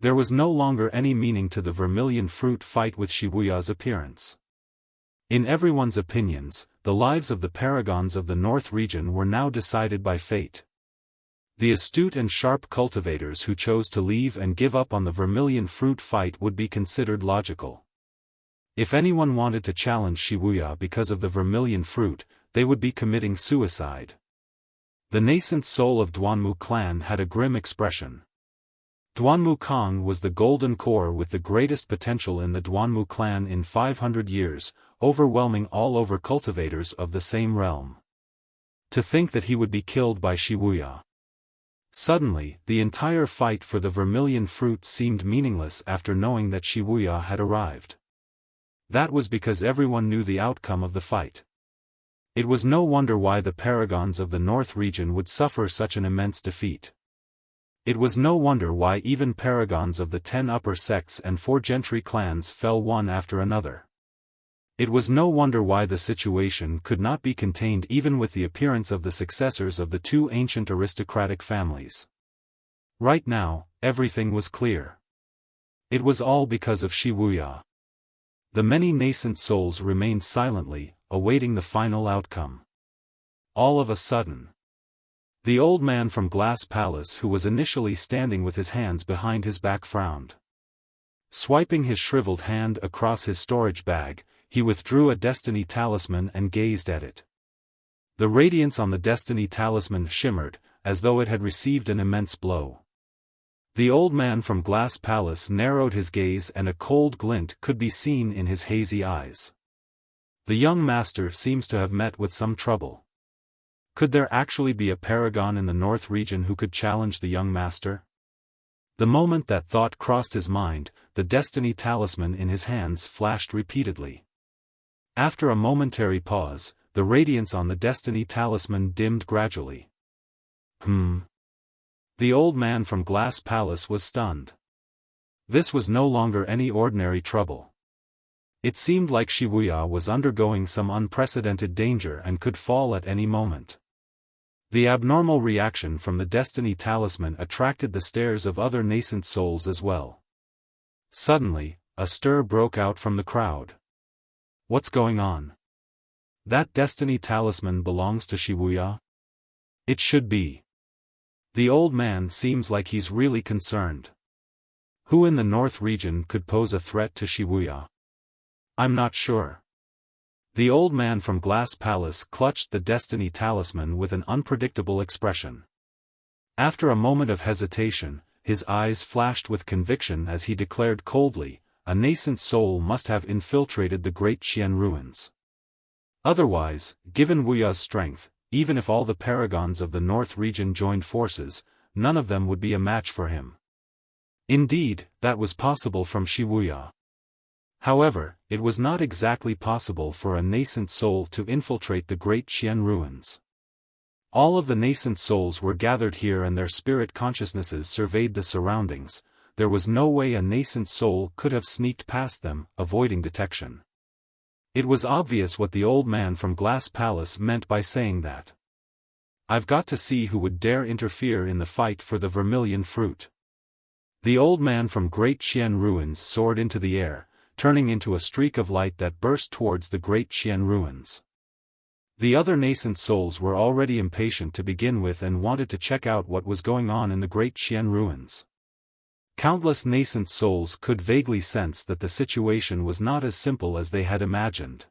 There was no longer any meaning to the vermilion fruit fight with Wuya's appearance. In everyone's opinions, the lives of the paragons of the North region were now decided by fate. The astute and sharp cultivators who chose to leave and give up on the vermilion fruit fight would be considered logical. If anyone wanted to challenge Wuya because of the vermilion fruit, they would be committing suicide. The nascent soul of Duanmu clan had a grim expression. Duanmu Kong was the golden core with the greatest potential in the Duanmu clan in 500 years, overwhelming all over cultivators of the same realm. To think that he would be killed by Wuya. Suddenly, the entire fight for the vermilion fruit seemed meaningless after knowing that Wuya had arrived. That was because everyone knew the outcome of the fight. It was no wonder why the paragons of the North region would suffer such an immense defeat. It was no wonder why even paragons of the 10 upper sects and 4 gentry clans fell one after another. It was no wonder why the situation could not be contained even with the appearance of the successors of the 2 ancient aristocratic families. Right now, everything was clear. It was all because of Wuya. The many nascent souls remained silently, awaiting the final outcome. All of a sudden, the old man from Glass Palace, who was initially standing with his hands behind his back, frowned. Swiping his shriveled hand across his storage bag, he withdrew a destiny talisman and gazed at it. The radiance on the destiny talisman shimmered, as though it had received an immense blow. The old man from Glass Palace narrowed his gaze and a cold glint could be seen in his hazy eyes. The young master seems to have met with some trouble. Could there actually be a paragon in the North region who could challenge the young master? The moment that thought crossed his mind, the destiny talisman in his hands flashed repeatedly. After a momentary pause, the radiance on the destiny talisman dimmed gradually. The old man from Glass Palace was stunned. This was no longer any ordinary trouble. It seemed like Wuya was undergoing some unprecedented danger and could fall at any moment. The abnormal reaction from the destiny talisman attracted the stares of other nascent souls as well. Suddenly, a stir broke out from the crowd. What's going on? That destiny talisman belongs to Wuya? It should be. The old man seems like he's really concerned. Who in the North region could pose a threat to Wuya? I'm not sure. The old man from Glass Palace clutched the destiny talisman with an unpredictable expression. After a moment of hesitation, his eyes flashed with conviction as he declared coldly, a nascent soul must have infiltrated the great Jian ruins. Otherwise, given Wuya's strength, even if all the paragons of the North region joined forces, none of them would be a match for him. Indeed, that was possible from Wuya. However, it was not exactly possible for a nascent soul to infiltrate the great Jian ruins. All of the nascent souls were gathered here and their spirit consciousnesses surveyed the surroundings. There was no way a nascent soul could have sneaked past them, avoiding detection. It was obvious what the old man from Glass Palace meant by saying that. I've got to see who would dare interfere in the fight for the vermilion fruit. The old man from Great Jian ruins soared into the air, turning into a streak of light that burst towards the Great Jian ruins. The other nascent souls were already impatient to begin with and wanted to check out what was going on in the Great Jian ruins. Countless nascent souls could vaguely sense that the situation was not as simple as they had imagined.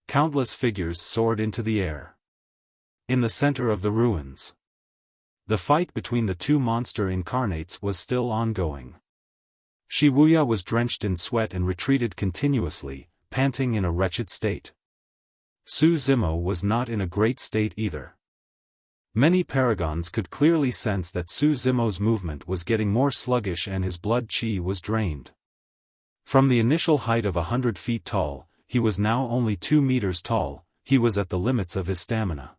Countless figures soared into the air. In the center of the ruins, the fight between the two monster incarnates was still ongoing. Wuya was drenched in sweat and retreated continuously, panting in a wretched state. Zimo was not in a great state either. Many paragons could clearly sense that Zimo's movement was getting more sluggish and his blood qi was drained. From the initial height of 100 feet tall, he was now only 2 meters tall. He was at the limits of his stamina.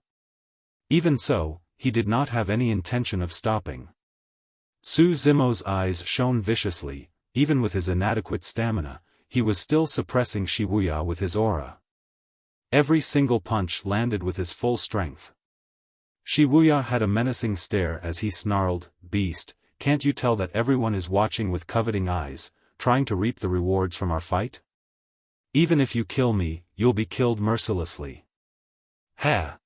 Even so, he did not have any intention of stopping. Zimo's eyes shone viciously. Even with his inadequate stamina, he was still suppressing Wuya with his aura. Every single punch landed with his full strength. Wuya had a menacing stare as he snarled, "Beast, can't you tell that everyone is watching with coveting eyes, trying to reap the rewards from our fight? Even if you kill me, you'll be killed mercilessly." Ha!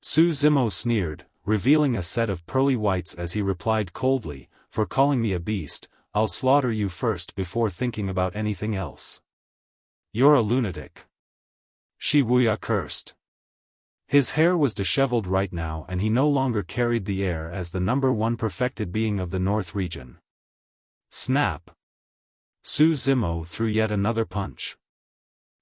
Zimo sneered, revealing a set of pearly whites as he replied coldly, "For calling me a beast, I'll slaughter you first before thinking about anything else." "You're a lunatic." Wuya cursed. His hair was disheveled right now and he no longer carried the air as the #1 perfected being of the North region. Snap! Zimo threw yet another punch.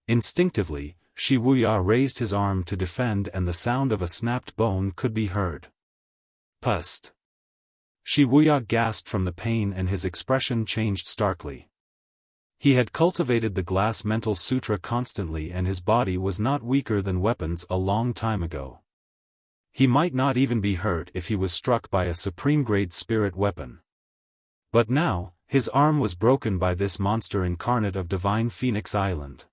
Instinctively, Wuya raised his arm to defend and the sound of a snapped bone could be heard. Pust! Wuya gasped from the pain and his expression changed starkly. He had cultivated the glass mental sutra constantly and his body was not weaker than weapons a long time ago. He might not even be hurt if he was struck by a supreme-grade spirit weapon. But now, his arm was broken by this monster incarnate of Divine Phoenix Island.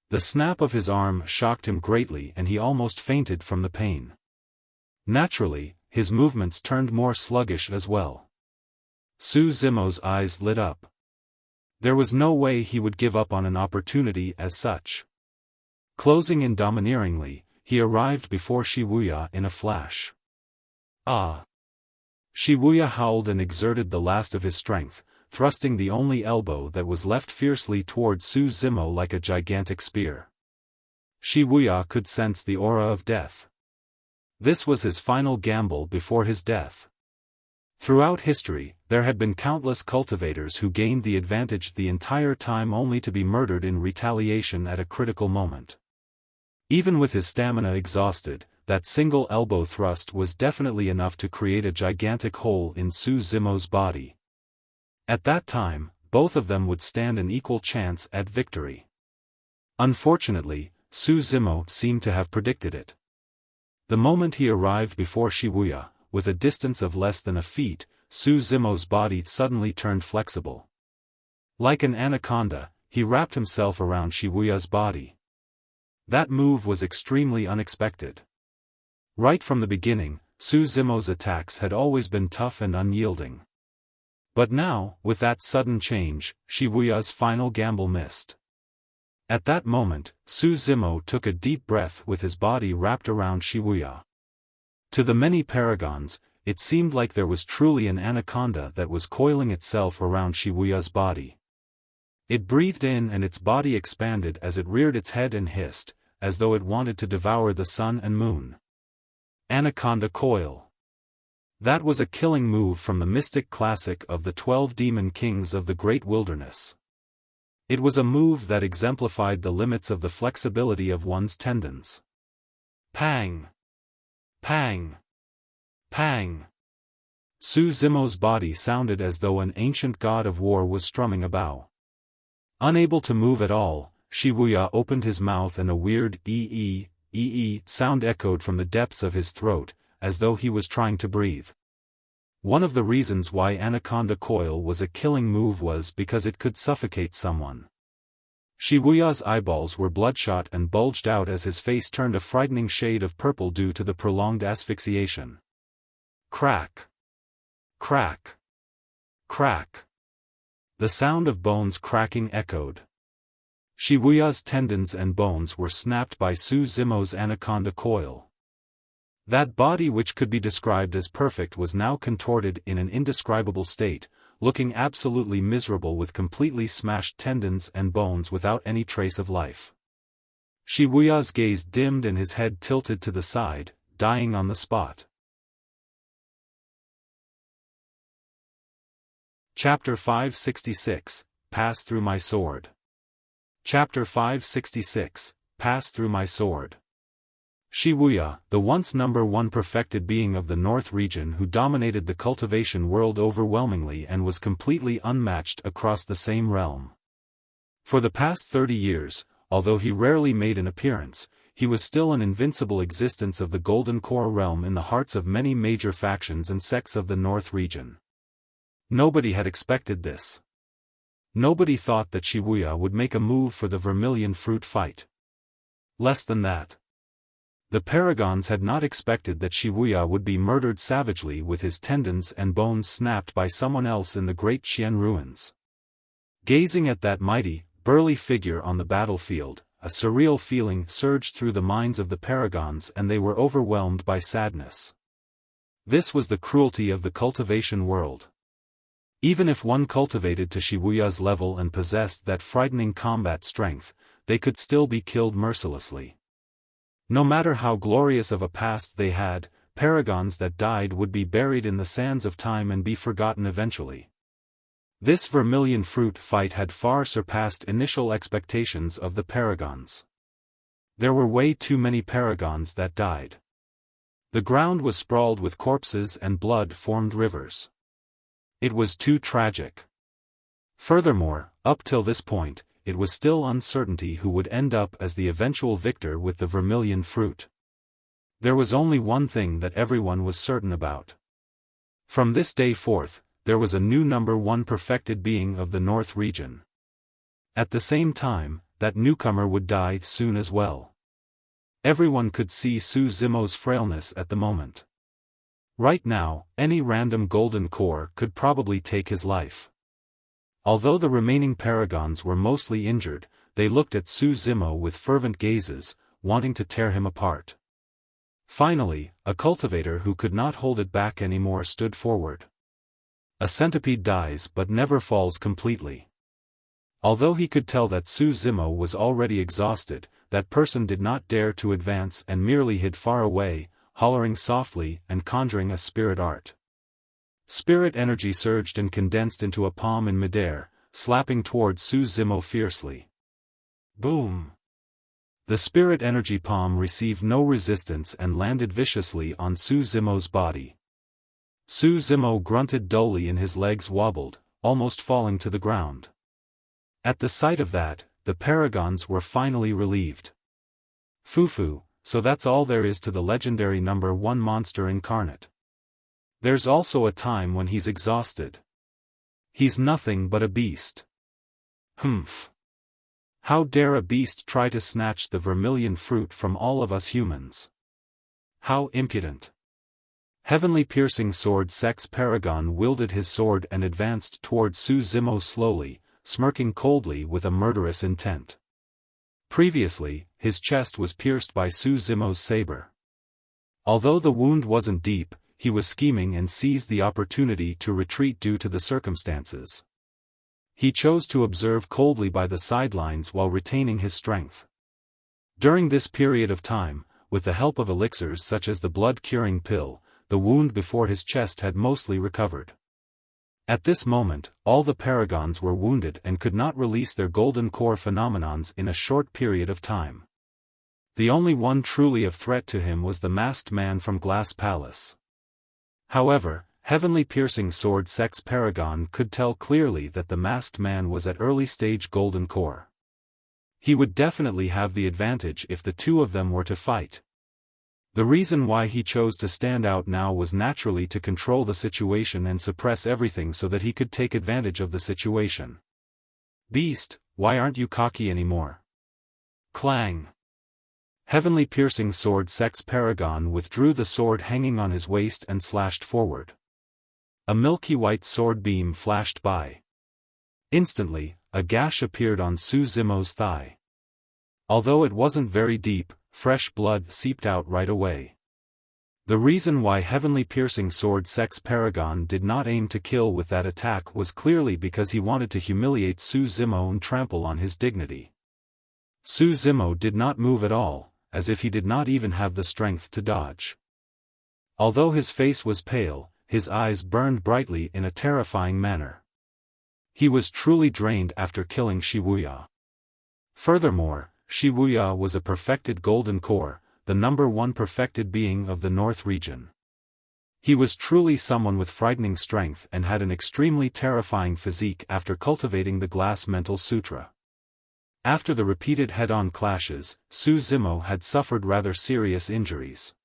The snap of his arm shocked him greatly and he almost fainted from the pain. Naturally, his movements turned more sluggish as well. Zimo's eyes lit up. There was no way he would give up on an opportunity as such. Closing in domineeringly, he arrived before Wuya in a flash. Ah! Wuya howled and exerted the last of his strength, thrusting the only elbow that was left fiercely towards Zimo like a gigantic spear. Wuya could sense the aura of death. This was his final gamble before his death. Throughout history, there had been countless cultivators who gained the advantage the entire time only to be murdered in retaliation at a critical moment. Even with his stamina exhausted, that single elbow thrust was definitely enough to create a gigantic hole in Su Zimo's body. At that time, both of them would stand an equal chance at victory. Unfortunately, Su Zimo seemed to have predicted it. The moment he arrived before Wuya, with a distance of less than a feet, Su Zimo's body suddenly turned flexible. Like an anaconda, he wrapped himself around Wuya's body. That move was extremely unexpected. Right from the beginning, Su Zimo's attacks had always been tough and unyielding. But now, with that sudden change, Wuya's final gamble missed. At that moment, Su Zimo took a deep breath with his body wrapped around Wuya. To the many paragons, it seemed like there was truly an anaconda that was coiling itself around Wuya's body. It breathed in and its body expanded as it reared its head and hissed, as though it wanted to devour the sun and moon. Anaconda coil. That was a killing move from the mystic classic of the 12 demon kings of the great wilderness. It was a move that exemplified the limits of the flexibility of one's tendons. Pang! Pang! Pang! Su Zimo's body sounded as though an ancient god of war was strumming a bow. Unable to move at all, Wuya opened his mouth and a weird ee sound echoed from the depths of his throat, as though he was trying to breathe. One of the reasons why Anaconda Coil was a killing move was because it could suffocate someone. Wuya's eyeballs were bloodshot and bulged out as his face turned a frightening shade of purple due to the prolonged asphyxiation. Crack! Crack! Crack! The sound of bones cracking echoed. Wuya's tendons and bones were snapped by Su Zimo's Anaconda Coil. That body which could be described as perfect was now contorted in an indescribable state, looking absolutely miserable with completely smashed tendons and bones without any trace of life. Wuya's gaze dimmed and his head tilted to the side, dying on the spot. Chapter 566, Pass Through My Sword. Chapter 566, Pass Through My Sword. Wuya, the once number one perfected being of the North region who dominated the cultivation world overwhelmingly and was completely unmatched across the same realm. For the past 30 years, although he rarely made an appearance, he was still an invincible existence of the Golden Core realm in the hearts of many major factions and sects of the North region. Nobody had expected this. Nobody thought that Wuya would make a move for the Vermilion Fruit fight. Less than that. The paragons had not expected that Wuya would be murdered savagely with his tendons and bones snapped by someone else in the great Jian ruins. Gazing at that mighty, burly figure on the battlefield, a surreal feeling surged through the minds of the paragons and they were overwhelmed by sadness. This was the cruelty of the cultivation world. Even if one cultivated to Wuya's level and possessed that frightening combat strength, they could still be killed mercilessly. No matter how glorious of a past they had, paragons that died would be buried in the sands of time and be forgotten eventually. This Vermilion Fruit fight had far surpassed initial expectations of the paragons. There were way too many paragons that died. The ground was sprawled with corpses and blood formed rivers. It was too tragic. Furthermore, up till this point, it was still uncertainty who would end up as the eventual victor with the Vermilion Fruit. There was only one thing that everyone was certain about. From this day forth, there was a new number one perfected being of the North region. At the same time, that newcomer would die soon as well. Everyone could see Su Zimo's frailness at the moment. Right now, any random golden core could probably take his life. Although the remaining paragons were mostly injured, they looked at Su Zimo with fervent gazes, wanting to tear him apart. Finally, a cultivator who could not hold it back anymore stood forward. A centipede dies but never falls completely. Although he could tell that Su Zimo was already exhausted, that person did not dare to advance and merely hid far away, hollering softly and conjuring a spirit art. Spirit energy surged and condensed into a palm in midair, slapping toward Su Zimo fiercely. Boom! The spirit energy palm received no resistance and landed viciously on Su Zimo's body. Su Zimo grunted dully and his legs wobbled, almost falling to the ground. At the sight of that, the paragons were finally relieved. Fufu, so that's all there is to the legendary number 1 monster incarnate. There's also a time when he's exhausted. He's nothing but a beast. Humph. How dare a beast try to snatch the vermilion fruit from all of us humans? How impudent. Heavenly Piercing Sword Sex Paragon wielded his sword and advanced toward Su Zimo slowly, smirking coldly with a murderous intent. Previously, his chest was pierced by Su Zimo's saber. Although the wound wasn't deep, he was scheming and seized the opportunity to retreat due to the circumstances. He chose to observe coldly by the sidelines while retaining his strength. During this period of time, with the help of elixirs such as the blood-curing pill, the wound before his chest had mostly recovered. At this moment, all the paragons were wounded and could not release their golden core phenomenons in a short period of time. The only one truly of threat to him was the masked man from Glass Palace. However, Heavenly Piercing Sword Sex Paragon could tell clearly that the masked man was at early-stage golden core. He would definitely have the advantage if the two of them were to fight. The reason why he chose to stand out now was naturally to control the situation and suppress everything so that he could take advantage of the situation. Beast, why aren't you cocky anymore? Clang. Heavenly Piercing Sword Sex Paragon withdrew the sword hanging on his waist and slashed forward. A milky-white sword beam flashed by. Instantly, a gash appeared on Su Zimo's thigh. Although it wasn't very deep, fresh blood seeped out right away. The reason why Heavenly Piercing Sword Sex Paragon did not aim to kill with that attack was clearly because he wanted to humiliate Su Zimo and trample on his dignity. Su Zimo did not move at all, as if he did not even have the strength to dodge. Although his face was pale, his eyes burned brightly in a terrifying manner. He was truly drained after killing Wuya. Furthermore, Wuya was a perfected golden core, the number 1 perfected being of the North region. He was truly someone with frightening strength and had an extremely terrifying physique after cultivating the Glass Mental Sutra. After the repeated head-on clashes, Su Zimo had suffered rather serious injuries.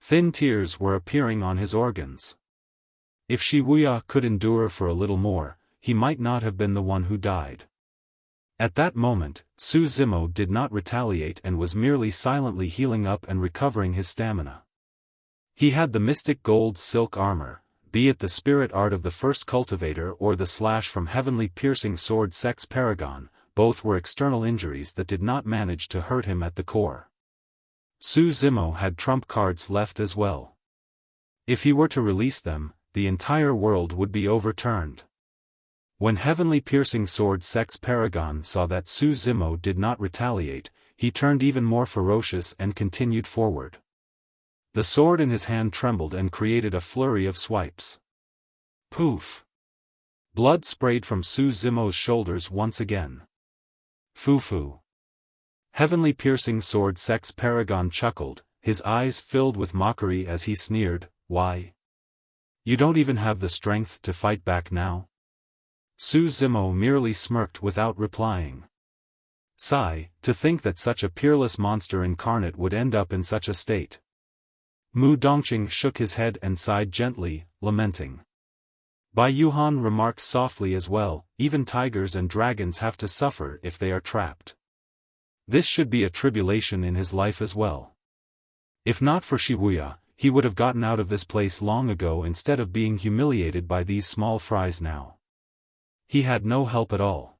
Thin tears were appearing on his organs. If Wuya could endure for a little more, he might not have been the one who died. At that moment, Su Zimo did not retaliate and was merely silently healing up and recovering his stamina. He had the mystic gold silk armor, be it the spirit art of the first cultivator or the slash from Heavenly Piercing Sword Sex Paragon, both were external injuries that did not manage to hurt him at the core. Su Zimo had trump cards left as well. If he were to release them, the entire world would be overturned. When Heavenly Piercing Sword Sex Paragon saw that Su Zimo did not retaliate, he turned even more ferocious and continued forward. The sword in his hand trembled and created a flurry of swipes. Poof! Blood sprayed from Su Zimo's shoulders once again. Fufu! Heavenly Piercing Sword Sex Paragon chuckled, his eyes filled with mockery as he sneered, "Why? You don't even have the strength to fight back now?" Su Zimo merely smirked without replying. Sigh, to think that such a peerless monster incarnate would end up in such a state. Mu Dongqing shook his head and sighed gently, lamenting. Bai Yuhan remarked softly as well, even tigers and dragons have to suffer if they are trapped. This should be a tribulation in his life as well. If not for Wuya, he would have gotten out of this place long ago instead of being humiliated by these small fries now. He had no help at all.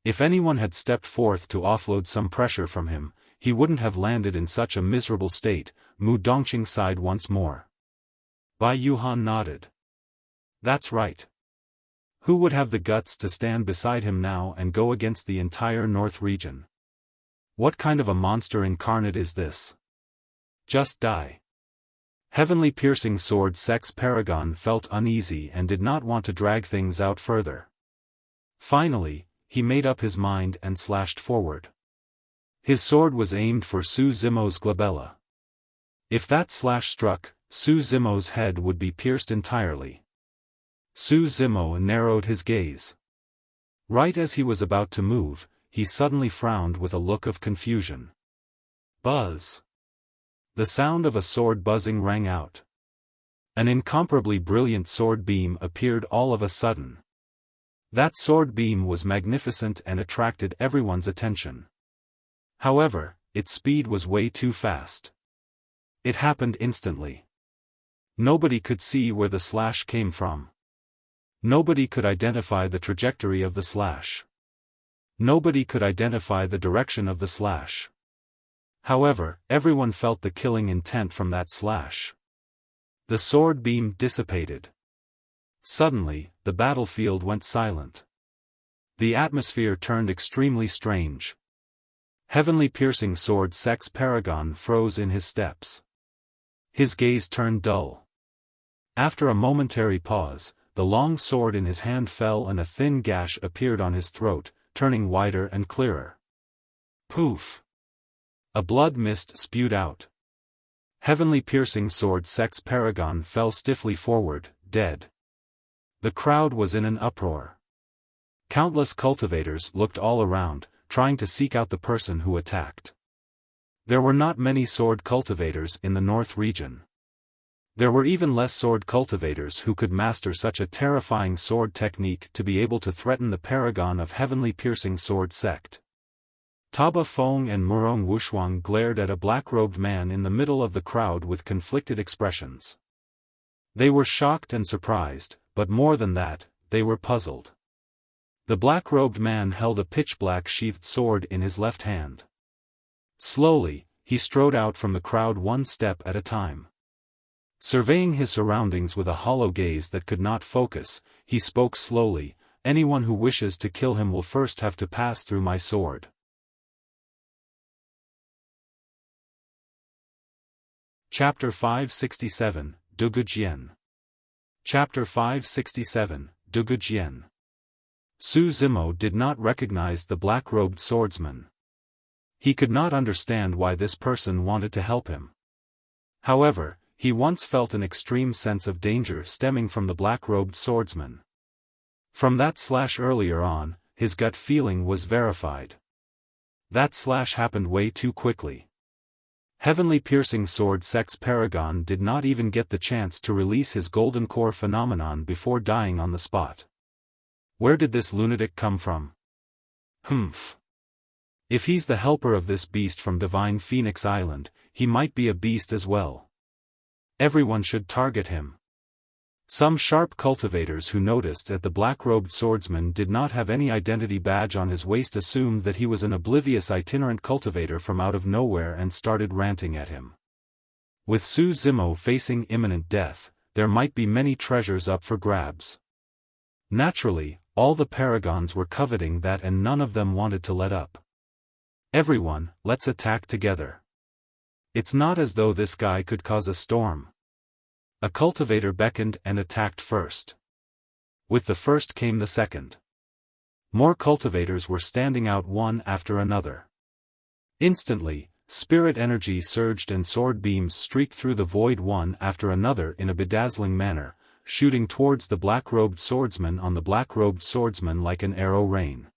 If anyone had stepped forth to offload some pressure from him, he wouldn't have landed in such a miserable state. Mu Dongqing sighed once more. Bai Yuhan nodded. That's right. Who would have the guts to stand beside him now and go against the entire North region? What kind of a monster incarnate is this? Just die. Heavenly Piercing Sword Sex Paragon felt uneasy and did not want to drag things out further. Finally, he made up his mind and slashed forward. His sword was aimed for Su Zimo's glabella. If that slash struck, Su Zimo's head would be pierced entirely. Su Zimo narrowed his gaze. Right as he was about to move, he suddenly frowned with a look of confusion. Buzz! The sound of a sword buzzing rang out. An incomparably brilliant sword beam appeared all of a sudden. That sword beam was magnificent and attracted everyone's attention. However, its speed was way too fast. It happened instantly. Nobody could see where the slash came from. Nobody could identify the trajectory of the slash. Nobody could identify the direction of the slash. However, everyone felt the killing intent from that slash. The sword beam dissipated. Suddenly, the battlefield went silent. The atmosphere turned extremely strange. Heavenly piercing sword sex paragon froze in his steps. His gaze turned dull. After a momentary pause, the long sword in his hand fell and a thin gash appeared on his throat, turning wider and clearer. Poof! A blood mist spewed out. Heavenly piercing sword sex paragon fell stiffly forward, dead. The crowd was in an uproar. Countless cultivators looked all around, trying to seek out the person who attacked. There were not many sword cultivators in the north region. There were even less sword cultivators who could master such a terrifying sword technique to be able to threaten the paragon of heavenly piercing sword sect. Taba Fong and Murong Wushuang glared at a black-robed man in the middle of the crowd with conflicted expressions. They were shocked and surprised, but more than that, they were puzzled. The black-robed man held a pitch-black sheathed sword in his left hand. Slowly, he strode out from the crowd one step at a time. Surveying his surroundings with a hollow gaze that could not focus, he spoke slowly, "Anyone who wishes to kill him will first have to pass through my sword." Chapter 567, Dugu Jian. Chapter 567, Dugu Jian. Su Zimo did not recognize the black-robed swordsman. He could not understand why this person wanted to help him. However, he once felt an extreme sense of danger stemming from the black-robed swordsman. From that slash earlier on, his gut feeling was verified. That slash happened way too quickly. Heavenly piercing sword sex paragon did not even get the chance to release his golden core phenomenon before dying on the spot. Where did this lunatic come from? Humph. If he's the helper of this beast from Divine Phoenix Island, he might be a beast as well. Everyone should target him. Some sharp cultivators who noticed that the black-robed swordsman did not have any identity badge on his waist assumed that he was an oblivious itinerant cultivator from out of nowhere and started ranting at him. With Su Zimo facing imminent death, there might be many treasures up for grabs. Naturally, all the paragons were coveting that and none of them wanted to let up. Everyone, let's attack together. It's not as though this guy could cause a storm. A cultivator beckoned and attacked first. With the first came the second. More cultivators were standing out one after another. Instantly, spirit energy surged and sword beams streaked through the void one after another in a bedazzling manner, shooting towards the black-robed swordsman on the black-robed swordsman like an arrow rain.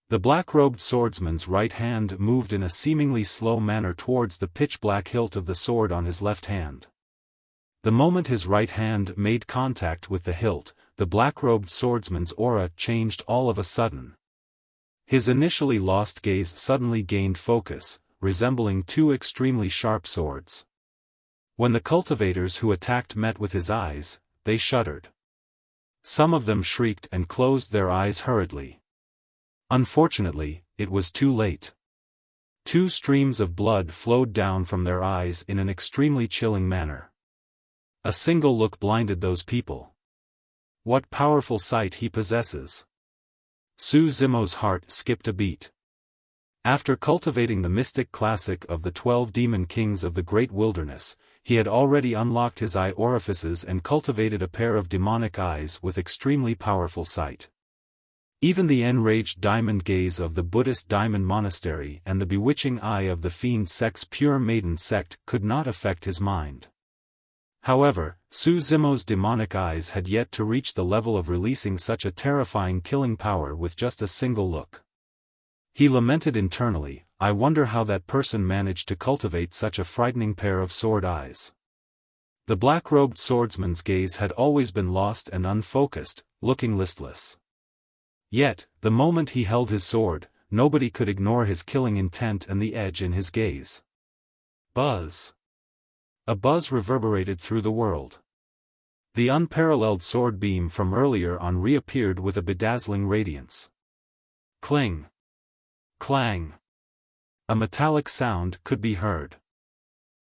The black-robed swordsman's right hand moved in a seemingly slow manner towards the pitch-black hilt of the sword on his left hand. The moment his right hand made contact with the hilt, the black-robed swordsman's aura changed all of a sudden. His initially lost gaze suddenly gained focus, resembling two extremely sharp swords. When the cultivators who attacked met with his eyes, they shuddered. Some of them shrieked and closed their eyes hurriedly. Unfortunately, it was too late. Two streams of blood flowed down from their eyes in an extremely chilling manner. A single look blinded those people. What powerful sight he possesses! Su Zimo's heart skipped a beat. After cultivating the mystic classic of the 12 demon kings of the great wilderness, he had already unlocked his eye orifices and cultivated a pair of demonic eyes with extremely powerful sight. Even the enraged diamond gaze of the Buddhist diamond monastery and the bewitching eye of the fiend sect's pure maiden sect could not affect his mind. However, Zimo's demonic eyes had yet to reach the level of releasing such a terrifying killing power with just a single look. He lamented internally, I wonder how that person managed to cultivate such a frightening pair of sword eyes. The black-robed swordsman's gaze had always been lost and unfocused, looking listless. Yet, the moment he held his sword, nobody could ignore his killing intent and the edge in his gaze. Buzz. A buzz reverberated through the world. The unparalleled sword beam from earlier on reappeared with a bedazzling radiance. Cling. Clang. A metallic sound could be heard.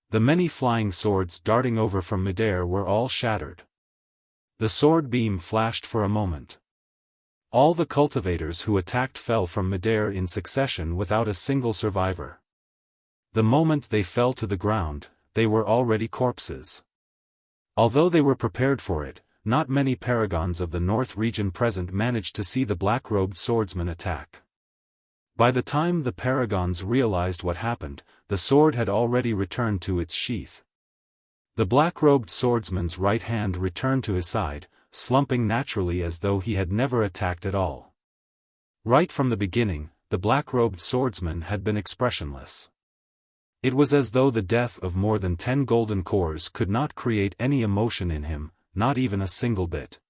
The many flying swords darting over from midair were all shattered. The sword beam flashed for a moment. All the cultivators who attacked fell from midair in succession without a single survivor. The moment they fell to the ground, they were already corpses. Although they were prepared for it, not many paragons of the North region present managed to see the black-robed swordsman attack. By the time the paragons realized what happened, the sword had already returned to its sheath. The black-robed swordsman's right hand returned to his side, slumping naturally as though he had never attacked at all. Right from the beginning, the black-robed swordsman had been expressionless. It was as though the death of more than 10 golden cores could not create any emotion in him, not even a single bit.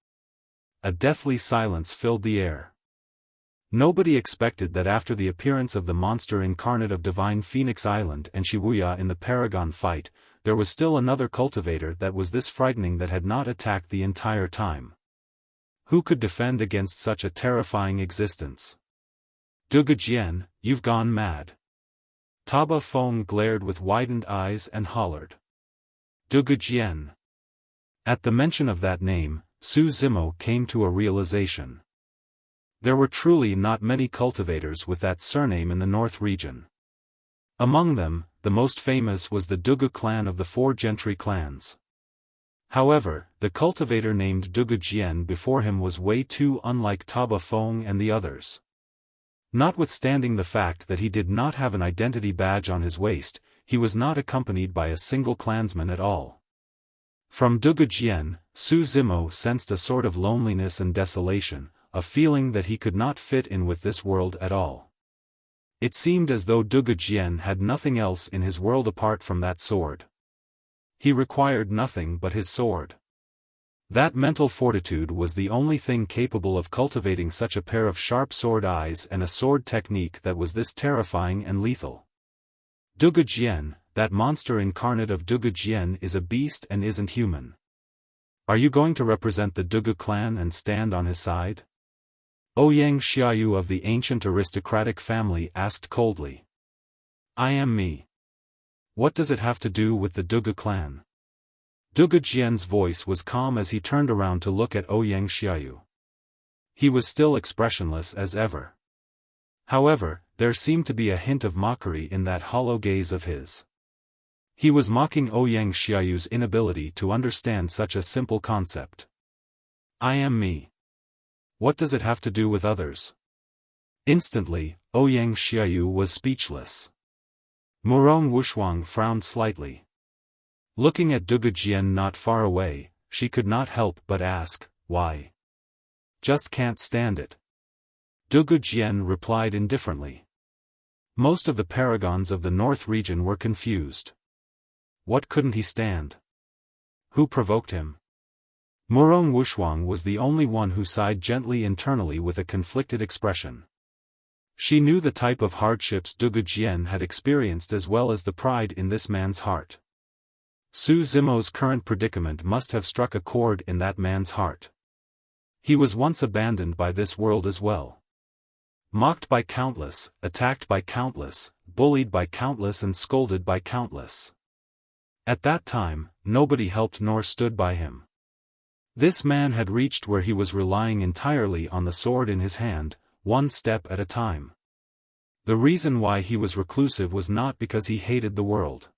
A deathly silence filled the air. Nobody expected that after the appearance of the monster incarnate of Divine Phoenix Island and Wuya in the Paragon fight, there was still another cultivator that was this frightening that had not attacked the entire time. Who could defend against such a terrifying existence? Dugu Jian, you've gone mad. Taba Feng glared with widened eyes and hollered. Dugu Jian. At the mention of that name, Zimo came to a realization. There were truly not many cultivators with that surname in the North region. Among them, the most famous was the Dugu clan of the 4 gentry clans. However, the cultivator named Dugu Jian before him was way too unlike Taba Feng and the others. Notwithstanding the fact that he did not have an identity badge on his waist, he was not accompanied by a single clansman at all. From Dugu Jian, Zimo sensed a sort of loneliness and desolation, a feeling that he could not fit in with this world at all. It seemed as though Dugu Jian had nothing else in his world apart from that sword. He required nothing but his sword. That mental fortitude was the only thing capable of cultivating such a pair of sharp sword eyes and a sword technique that was this terrifying and lethal. Dugu Jian, that monster incarnate of Dugu Jian is a beast and isn't human. Are you going to represent the Dugu clan and stand on his side? Ouyang Xiaoyu of the ancient aristocratic family asked coldly. I am me. What does it have to do with the Dugu clan? Dugu Jian's voice was calm as he turned around to look at Ouyang Xiaoyu. He was still expressionless as ever. However, there seemed to be a hint of mockery in that hollow gaze of his. He was mocking Ouyang Xiaoyu's inability to understand such a simple concept. I am me. What does it have to do with others? Instantly, Ouyang Xiaoyu was speechless. Murong Wushuang frowned slightly. Looking at Dugu Jian not far away, she could not help but ask, why? Just can't stand it. Dugu Jian replied indifferently. Most of the paragons of the North region were confused. What couldn't he stand? Who provoked him? Murong Wushuang was the only one who sighed gently internally with a conflicted expression. She knew the type of hardships Dugu Jian had experienced as well as the pride in this man's heart. Zimo's current predicament must have struck a chord in that man's heart. He was once abandoned by this world as well. Mocked by countless, attacked by countless, bullied by countless and scolded by countless. At that time, nobody helped nor stood by him. This man had reached where he was relying entirely on the sword in his hand, one step at a time. The reason why he was reclusive was not because he hated the world.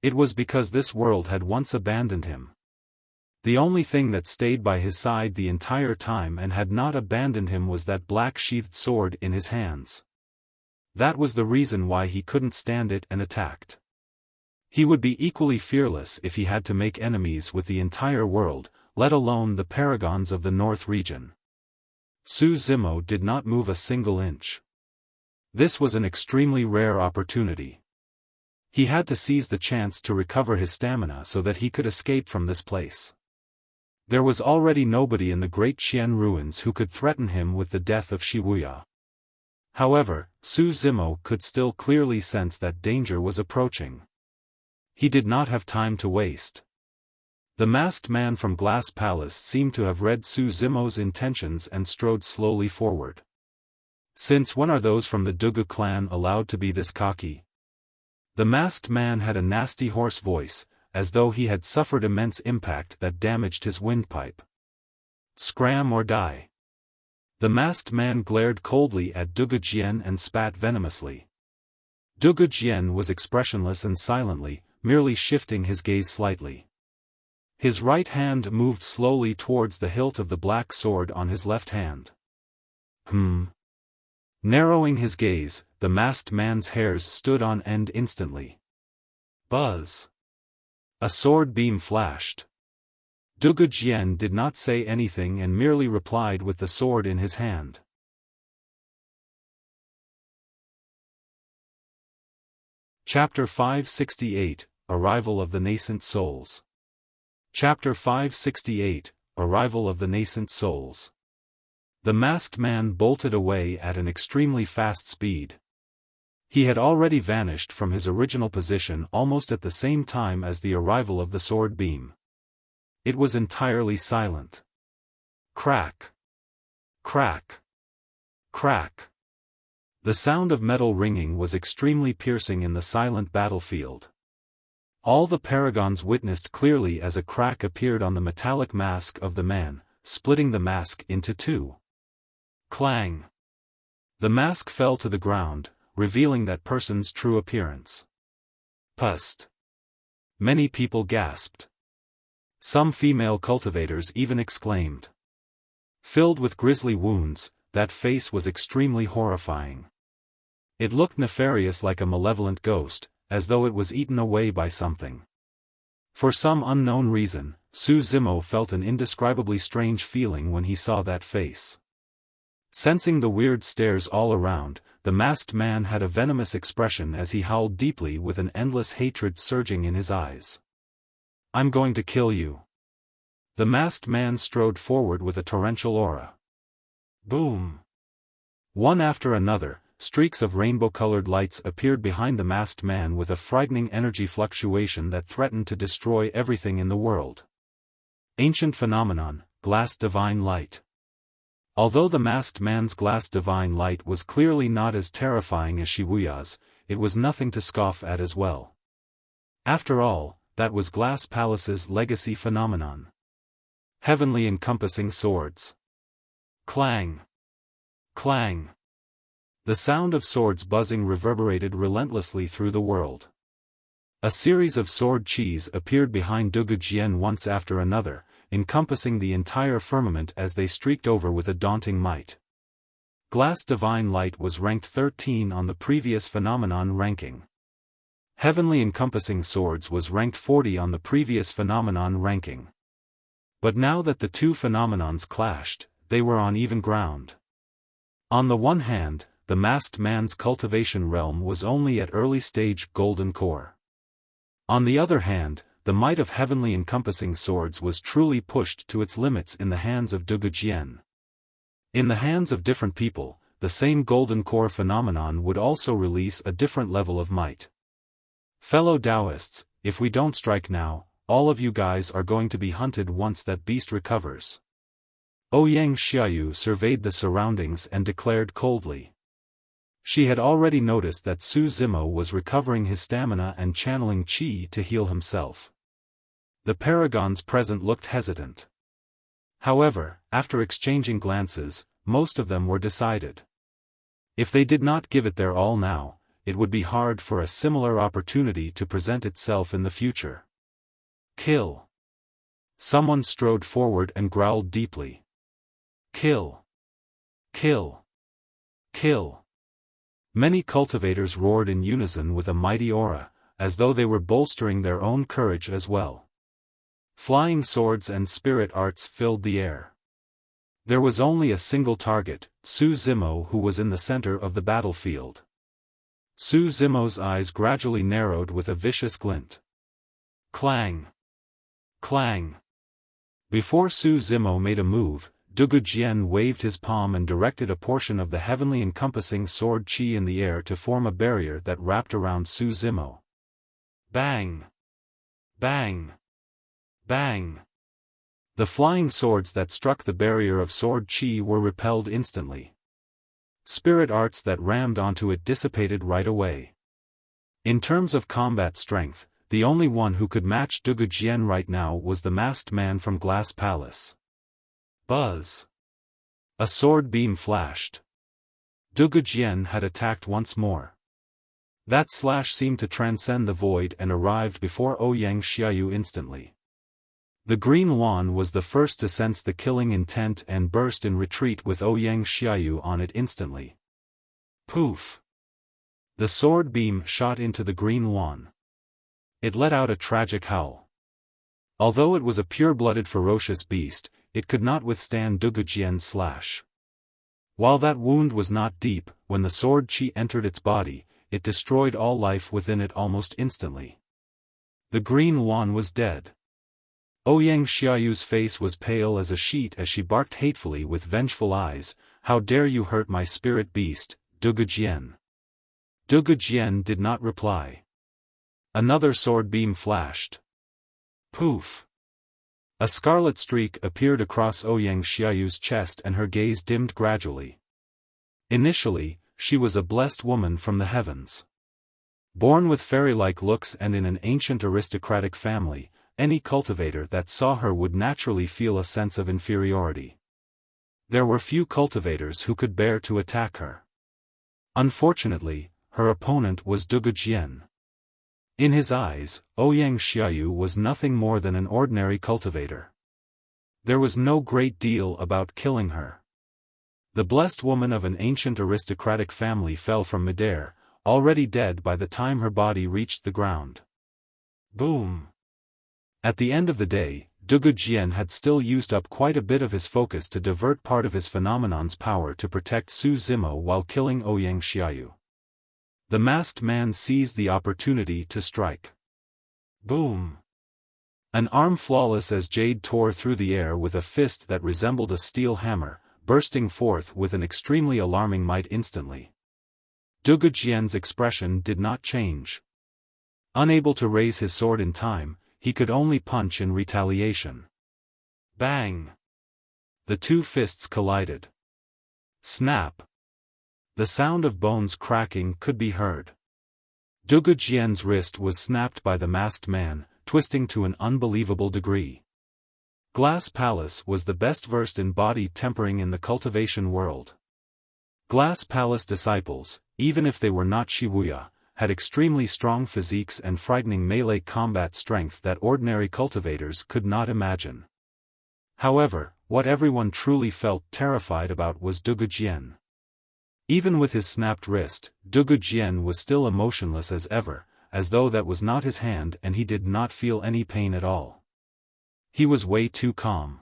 It was because this world had once abandoned him. The only thing that stayed by his side the entire time and had not abandoned him was that black sheathed sword in his hands. That was the reason why he couldn't stand it and attacked. He would be equally fearless if he had to make enemies with the entire world, let alone the paragons of the North region. Zimo did not move a single inch. This was an extremely rare opportunity. He had to seize the chance to recover his stamina so that he could escape from this place. There was already nobody in the great Xian ruins who could threaten him with the death of Wuya. However, Zimo could still clearly sense that danger was approaching. He did not have time to waste. The masked man from Glass Palace seemed to have read Zimo's intentions and strode slowly forward. Since when are those from the Dugu clan allowed to be this cocky? The masked man had a nasty hoarse voice, as though he had suffered immense impact that damaged his windpipe. Scram or die. The masked man glared coldly at Dugu Jian and spat venomously. Dugu Jian was expressionless and silently, merely shifting his gaze slightly. His right hand moved slowly towards the hilt of the black sword on his left hand. Narrowing his gaze, the masked man's hairs stood on end instantly. Buzz. A sword beam flashed. Dugu Jian did not say anything and merely replied with the sword in his hand. Chapter 568, Arrival of the Nascent Souls. Chapter 568, Arrival of the Nascent Souls. The masked man bolted away at an extremely fast speed. He had already vanished from his original position almost at the same time as the arrival of the sword beam. It was entirely silent. Crack. Crack. Crack. The sound of metal ringing was extremely piercing in the silent battlefield. All the paragons witnessed clearly as a crack appeared on the metallic mask of the man, splitting the mask into two. Clang. The mask fell to the ground, revealing that person's true appearance. Pust. Many people gasped. Some female cultivators even exclaimed. Filled with grisly wounds, that face was extremely horrifying. It looked nefarious like a malevolent ghost, as though it was eaten away by something. For some unknown reason, Zimo felt an indescribably strange feeling when he saw that face. Sensing the weird stares all around, the masked man had a venomous expression as he howled deeply with an endless hatred surging in his eyes. I'm going to kill you. The masked man strode forward with a torrential aura. Boom. One after another, streaks of rainbow-colored lights appeared behind the masked man with a frightening energy fluctuation that threatened to destroy everything in the world. Ancient phenomenon, glass divine light. Although the masked man's glass divine light was clearly not as terrifying as Wuya's, it was nothing to scoff at as well. After all, that was Glass Palace's legacy phenomenon. Heavenly encompassing swords. Clang. Clang. The sound of swords buzzing reverberated relentlessly through the world. A series of sword chis appeared behind Dugu Jian once after another, encompassing the entire firmament as they streaked over with a daunting might. Glass Divine Light was ranked 13 on the previous phenomenon ranking. Heavenly Encompassing Swords was ranked 40 on the previous phenomenon ranking. But now that the two phenomenons clashed, they were on even ground. On the one hand, the masked man's cultivation realm was only at early stage golden core. On the other hand, the might of heavenly encompassing swords was truly pushed to its limits in the hands of Dugu Jian. In the hands of different people, the same golden core phenomenon would also release a different level of might. Fellow Taoists, if we don't strike now, all of you guys are going to be hunted once that beast recovers. Ouyang Xiaoyu surveyed the surroundings and declared coldly. She had already noticed that Zimo was recovering his stamina and channeling qi to heal himself. The paragons present looked hesitant. However, after exchanging glances, most of them were decided. If they did not give it their all now, it would be hard for a similar opportunity to present itself in the future. Kill. Someone strode forward and growled deeply. Kill! Kill! Kill! Many cultivators roared in unison with a mighty aura, as though they were bolstering their own courage as well. Flying swords and spirit arts filled the air. There was only a single target, Zimo, who was in the center of the battlefield. Zimo's eyes gradually narrowed with a vicious glint. Clang! Clang! Before Zimo made a move, Dugu Jian waved his palm and directed a portion of the heavenly encompassing sword qi in the air to form a barrier that wrapped around Zimo. Bang! Bang! Bang! The flying swords that struck the barrier of sword qi were repelled instantly. Spirit arts that rammed onto it dissipated right away. In terms of combat strength, the only one who could match Dugu Jian right now was the masked man from Glass Palace. Buzz! A sword beam flashed. Dugu Jian had attacked once more. That slash seemed to transcend the void and arrived before Ouyang Xiaoyu instantly. The Green Yuan was the first to sense the killing intent and burst in retreat with Ouyang Xiaoyu on it instantly. Poof! The sword beam shot into the Green Yuan. It let out a tragic howl. Although it was a pure-blooded ferocious beast, it could not withstand Dugu Jian's slash. While that wound was not deep, when the sword qi entered its body, it destroyed all life within it almost instantly. The Green Yuan was dead. Ouyang Xiaoyu's face was pale as a sheet as she barked hatefully with vengeful eyes, "How dare you hurt my spirit beast, Dugu Jian?" Dugu Jian did not reply. Another sword beam flashed. Poof! A scarlet streak appeared across Ouyang Xiaoyu's chest and her gaze dimmed gradually. Initially, she was a blessed woman from the heavens. Born with fairy-like looks and in an ancient aristocratic family, any cultivator that saw her would naturally feel a sense of inferiority. There were few cultivators who could bear to attack her. Unfortunately, her opponent was Dugu Jian. In his eyes, Ouyang Xiaoyu was nothing more than an ordinary cultivator. There was no great deal about killing her. The blessed woman of an ancient aristocratic family fell from midair, already dead by the time her body reached the ground. Boom! At the end of the day, Dugu Jian had still used up quite a bit of his focus to divert part of his phenomenon's power to protect Zimo while killing Ouyang Xiaoyu. The masked man seized the opportunity to strike. Boom! An arm flawless as jade tore through the air with a fist that resembled a steel hammer, bursting forth with an extremely alarming might instantly. Dugu Jian's expression did not change. Unable to raise his sword in time, he could only punch in retaliation. Bang! The two fists collided. Snap! The sound of bones cracking could be heard. Dugu Jian's wrist was snapped by the masked man, twisting to an unbelievable degree. Glass Palace was the best versed in body tempering in the cultivation world. Glass Palace disciples, even if they were not Wuya, had extremely strong physiques and frightening melee combat strength that ordinary cultivators could not imagine. However, what everyone truly felt terrified about was Dugu Jian. Even with his snapped wrist, Dugu Jian was still emotionless as ever, as though that was not his hand and he did not feel any pain at all. He was way too calm.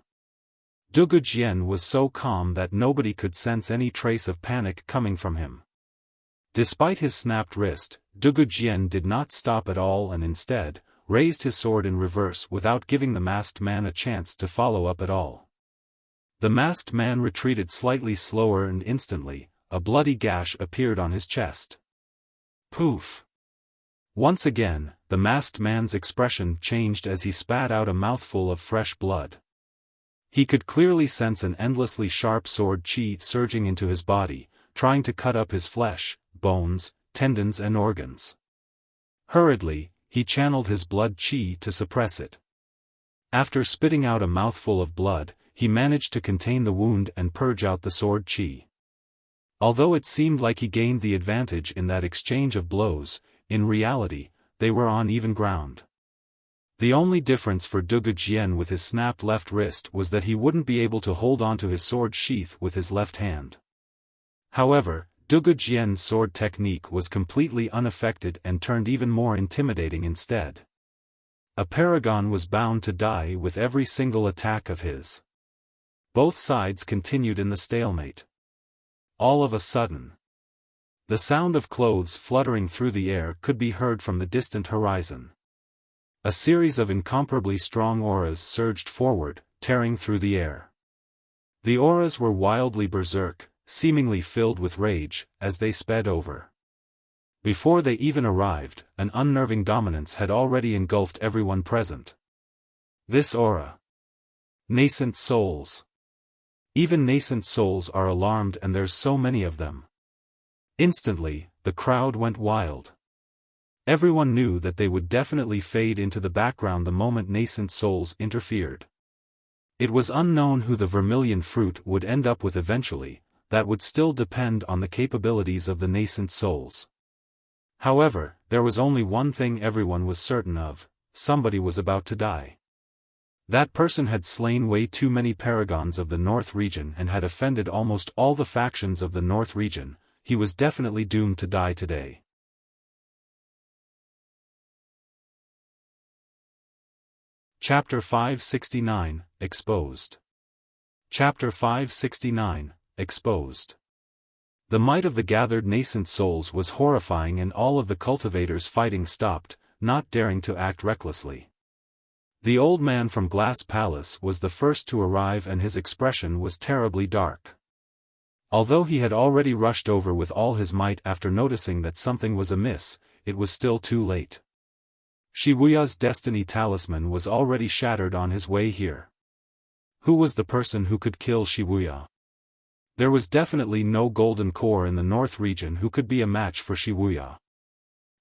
Dugu Jian was so calm that nobody could sense any trace of panic coming from him. Despite his snapped wrist, Dugu Jian did not stop at all and instead, raised his sword in reverse without giving the masked man a chance to follow up at all. The masked man retreated slightly slower and instantly, a bloody gash appeared on his chest. Poof! Once again, the masked man's expression changed as he spat out a mouthful of fresh blood. He could clearly sense an endlessly sharp sword qi surging into his body, trying to cut up his flesh, bones, tendons and organs. Hurriedly, he channeled his blood qi to suppress it. After spitting out a mouthful of blood, he managed to contain the wound and purge out the sword qi. Although it seemed like he gained the advantage in that exchange of blows, in reality, they were on even ground. The only difference for Dugu Jian with his snapped left wrist was that he wouldn't be able to hold onto his sword sheath with his left hand. However, Dugu Jian's sword technique was completely unaffected and turned even more intimidating instead. A paragon was bound to die with every single attack of his. Both sides continued in the stalemate. All of a sudden, the sound of clothes fluttering through the air could be heard from the distant horizon. A series of incomparably strong auras surged forward, tearing through the air. The auras were wildly berserk, seemingly filled with rage, as they sped over. Before they even arrived, an unnerving dominance had already engulfed everyone present. This aura. Nascent souls. Even nascent souls are alarmed, and there's so many of them. Instantly, the crowd went wild. Everyone knew that they would definitely fade into the background the moment nascent souls interfered. It was unknown who the vermilion fruit would end up with eventually, that would still depend on the capabilities of the nascent souls. However, there was only one thing everyone was certain of: somebody was about to die. That person had slain way too many paragons of the North region and had offended almost all the factions of the North region. He was definitely doomed to die today. Chapter 569, Exposed. Chapter 569, Exposed. The might of the gathered nascent souls was horrifying, and all of the cultivators fighting stopped, not daring to act recklessly. The old man from Glass Palace was the first to arrive, and his expression was terribly dark. Although he had already rushed over with all his might after noticing that something was amiss, it was still too late. Wuya's destiny talisman was already shattered on his way here. Who was the person who could kill Wuya? There was definitely no golden core in the North region who could be a match for Wuya.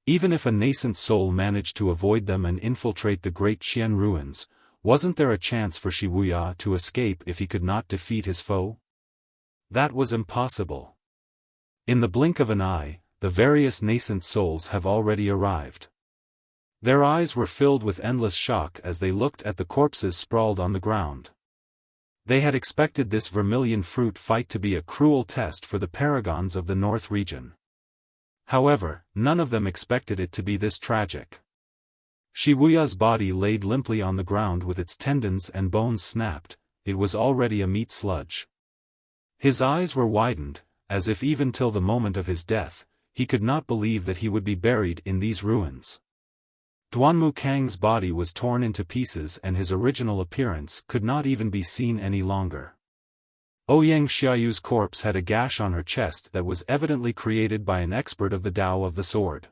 Even if a nascent soul managed to avoid them and infiltrate the great Qian ruins, wasn't there a chance for Wuya to escape if he could not defeat his foe? That was impossible. In the blink of an eye, the various nascent souls have already arrived. Their eyes were filled with endless shock as they looked at the corpses sprawled on the ground. They had expected this vermilion fruit fight to be a cruel test for the paragons of the North region. However, none of them expected it to be this tragic. Wuya's body laid limply on the ground with its tendons and bones snapped. It was already a meat sludge. His eyes were widened, as if even till the moment of his death, he could not believe that he would be buried in these ruins. Duanmu Kang's body was torn into pieces, and his original appearance could not even be seen any longer. Ouyang Xiaoyu's corpse had a gash on her chest that was evidently created by an expert of the Tao of the Sword.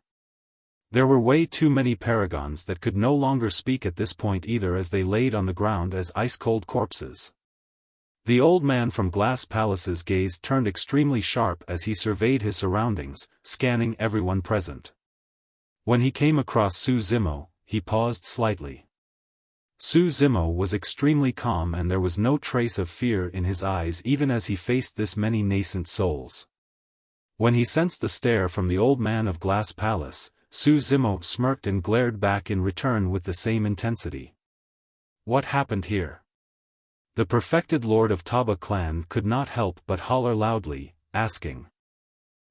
There were way too many paragons that could no longer speak at this point either, as they laid on the ground as ice-cold corpses. The old man from Glass Palace's gaze turned extremely sharp as he surveyed his surroundings, scanning everyone present. When he came across Zimo, he paused slightly. Zimo was extremely calm, and there was no trace of fear in his eyes even as he faced this many nascent souls. When he sensed the stare from the old man of Glass Palace, Zimo smirked and glared back in return with the same intensity. What happened here? The perfected lord of Taba clan could not help but holler loudly, asking.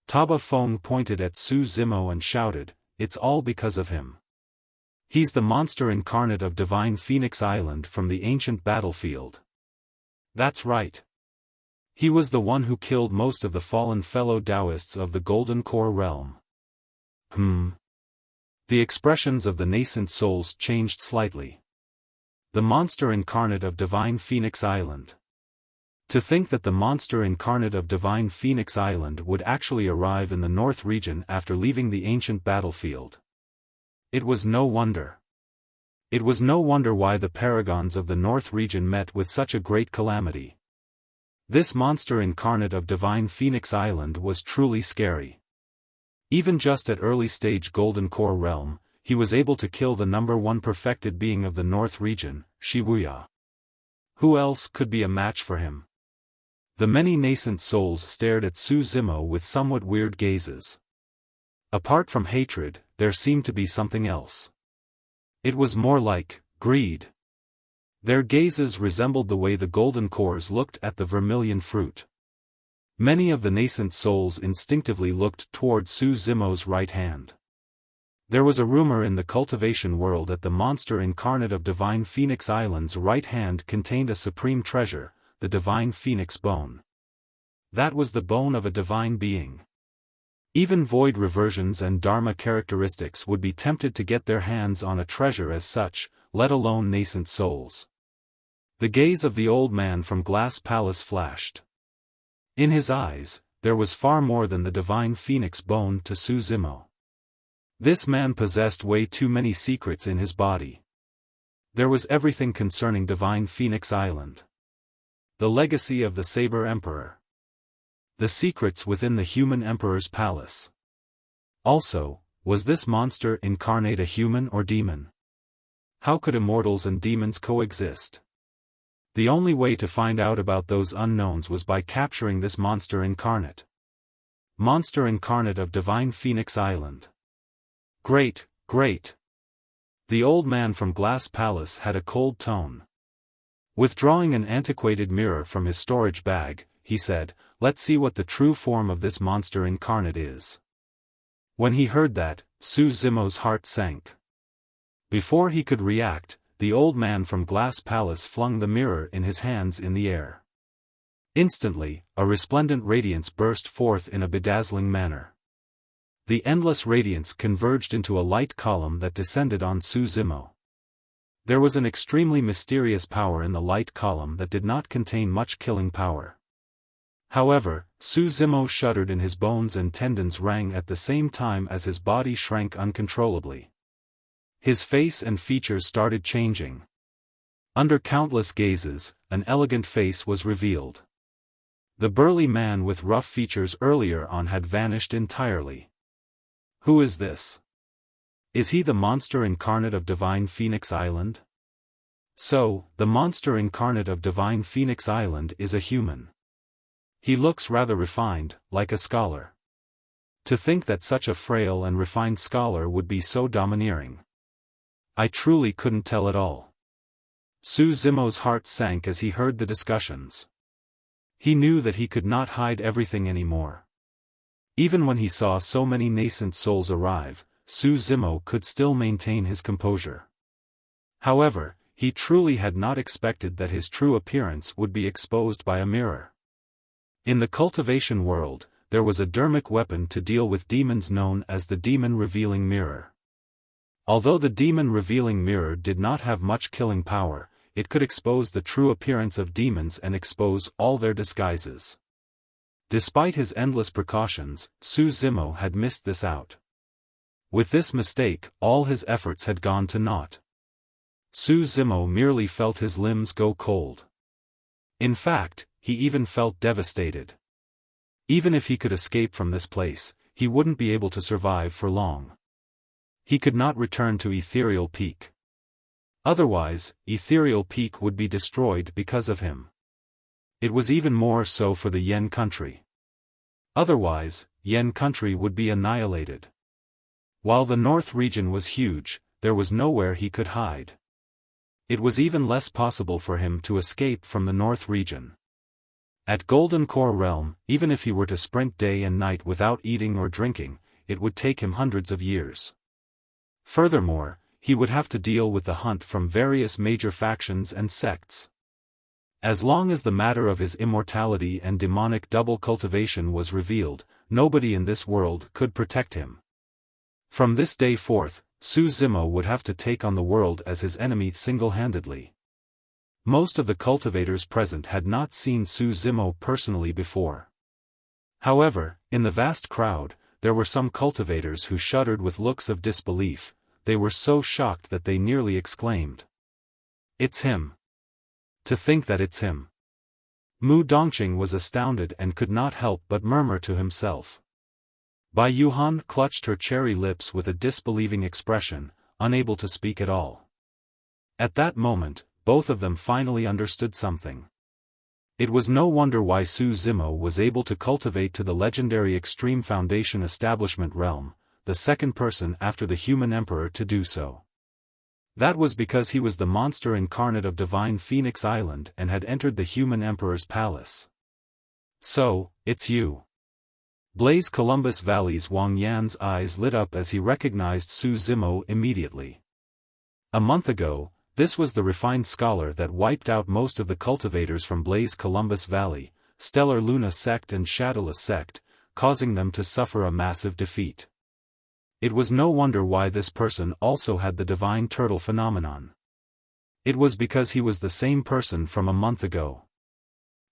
Taba Feng pointed at Zimo and shouted, "It's all because of him. He's the monster incarnate of Divine Phoenix Island from the ancient battlefield." That's right. He was the one who killed most of the fallen fellow Taoists of the Golden Core realm. The expressions of the nascent souls changed slightly. The monster incarnate of Divine Phoenix Island. To think that the monster incarnate of Divine Phoenix Island would actually arrive in the North region after leaving the ancient battlefield. It was no wonder. It was no wonder why the paragons of the North region met with such a great calamity. This monster incarnate of Divine Phoenix Island was truly scary. Even just at early stage Golden Core realm, he was able to kill the #1 perfected being of the North region, Wuya. Who else could be a match for him? The many nascent souls stared at Zimo with somewhat weird gazes. Apart from hatred, there seemed to be something else. It was more like greed. Their gazes resembled the way the golden cores looked at the vermilion fruit. Many of the nascent souls instinctively looked toward Su Zimo's right hand. There was a rumor in the cultivation world that the monster incarnate of Divine Phoenix Island's right hand contained a supreme treasure, the Divine Phoenix Bone. That was the bone of a divine being. Even void reversions and dharma characteristics would be tempted to get their hands on a treasure as such, let alone nascent souls. The gaze of the old man from Glass Palace flashed. In his eyes, there was far more than the Divine Phoenix Bone to Su Zimo. This man possessed way too many secrets in his body. There was everything concerning Divine Phoenix Island. The legacy of the Saber Emperor. The secrets within the human emperor's palace. Also, was this monster incarnate a human or demon? How could immortals and demons coexist? The only way to find out about those unknowns was by capturing this monster incarnate. Monster incarnate of Divine Phoenix Island. Great, great. The old man from Glass Palace had a cold tone. Withdrawing an antiquated mirror from his storage bag, he said, "Let's see what the true form of this monster incarnate is." When he heard that, Su Zimo's heart sank. Before he could react, the old man from Glass Palace flung the mirror in his hands in the air. Instantly, a resplendent radiance burst forth in a bedazzling manner. The endless radiance converged into a light column that descended on Su Zimo. There was an extremely mysterious power in the light column that did not contain much killing power. However, Su Zimo shuddered and his bones and tendons rang at the same time as his body shrank uncontrollably. His face and features started changing. Under countless gazes, an elegant face was revealed. The burly man with rough features earlier on had vanished entirely. Who is this? Is he the monster incarnate of Divine Phoenix Island? So, the monster incarnate of Divine Phoenix Island is a human. He looks rather refined, like a scholar. To think that such a frail and refined scholar would be so domineering. I truly couldn't tell at all. Su Zimo's heart sank as he heard the discussions. He knew that he could not hide everything anymore. Even when he saw so many nascent souls arrive, Su Zimo could still maintain his composure. However, he truly had not expected that his true appearance would be exposed by a mirror. In the cultivation world, there was a dermic weapon to deal with demons known as the Demon Revealing Mirror. Although the Demon Revealing Mirror did not have much killing power, it could expose the true appearance of demons and expose all their disguises. Despite his endless precautions, Su Zimo had missed this out. With this mistake, all his efforts had gone to naught. Su Zimo merely felt his limbs go cold. In fact, he even felt devastated. Even if he could escape from this place, he wouldn't be able to survive for long. He could not return to Ethereal Peak. Otherwise, Ethereal Peak would be destroyed because of him. It was even more so for the Yen country. Otherwise, Yen country would be annihilated. While the North region was huge, there was nowhere he could hide. It was even less possible for him to escape from the North region. At Golden Core Realm, even if he were to sprint day and night without eating or drinking, it would take him hundreds of years. Furthermore, he would have to deal with the hunt from various major factions and sects. As long as the matter of his immortality and demonic double cultivation was revealed, nobody in this world could protect him. From this day forth, Su Zimo would have to take on the world as his enemy single-handedly. Most of the cultivators present had not seen Su Zimo personally before. However, in the vast crowd, there were some cultivators who shuddered with looks of disbelief. They were so shocked that they nearly exclaimed, "It's him! To think that it's him!" Mu Dongqing was astounded and could not help but murmur to himself. Bai Yuhan clutched her cherry lips with a disbelieving expression, unable to speak at all. At that moment, both of them finally understood something. It was no wonder why Su Zimo was able to cultivate to the legendary Extreme Foundation Establishment realm, the second person after the human emperor to do so. That was because he was the monster incarnate of divine Phoenix Island and had entered the human emperor's palace. So, it's you. Blaze Columbus Valley's Wang Yan's eyes lit up as he recognized Su Zimo immediately. A month ago, this was the refined scholar that wiped out most of the cultivators from Blaze Columbus Valley, Stellar Luna sect and Shadowless sect, causing them to suffer a massive defeat. It was no wonder why this person also had the divine turtle phenomenon. It was because he was the same person from a month ago.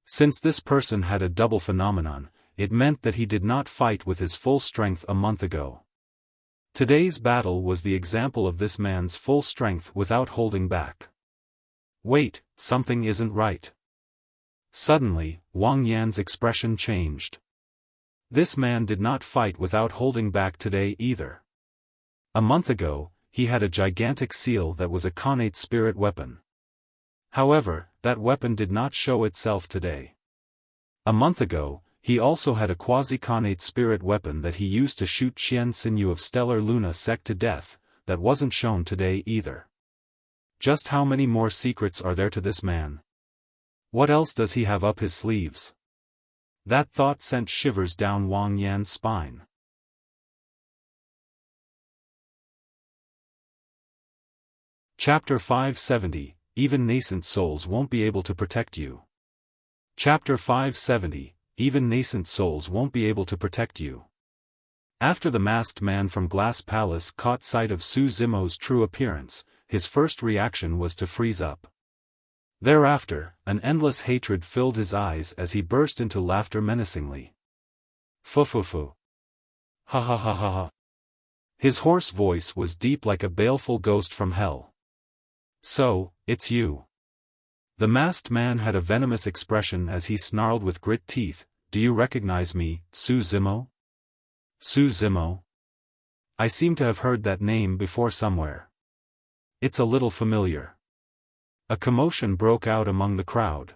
Since this person had a double phenomenon, it meant that he did not fight with his full strength a month ago. Today's battle was the example of this man's full strength without holding back. Wait, something isn't right. Suddenly, Wang Yan's expression changed. This man did not fight without holding back today either. A month ago, he had a gigantic seal that was a connate spirit weapon. However, that weapon did not show itself today. A month ago, he also had a quasi-connate spirit weapon that he used to shoot Qian Sinew of Stellar Luna sect to death, that wasn't shown today either. Just how many more secrets are there to this man? What else does he have up his sleeves? That thought sent shivers down Wang Yan's spine. Chapter 570, Even Nascent Souls Won't Be Able to Protect You. Chapter 570, Even Nascent Souls Won't Be Able to Protect You. After the masked man from Glass Palace caught sight of Su Zimo's true appearance, his first reaction was to freeze up. Thereafter, an endless hatred filled his eyes as he burst into laughter menacingly. Fu. Ha ha ha ha ha. His hoarse voice was deep like a baleful ghost from hell. So, it's you. The masked man had a venomous expression as he snarled with grit teeth, "Do you recognize me, Su Zimo?" Su Zimo? I seem to have heard that name before somewhere. It's a little familiar. A commotion broke out among the crowd.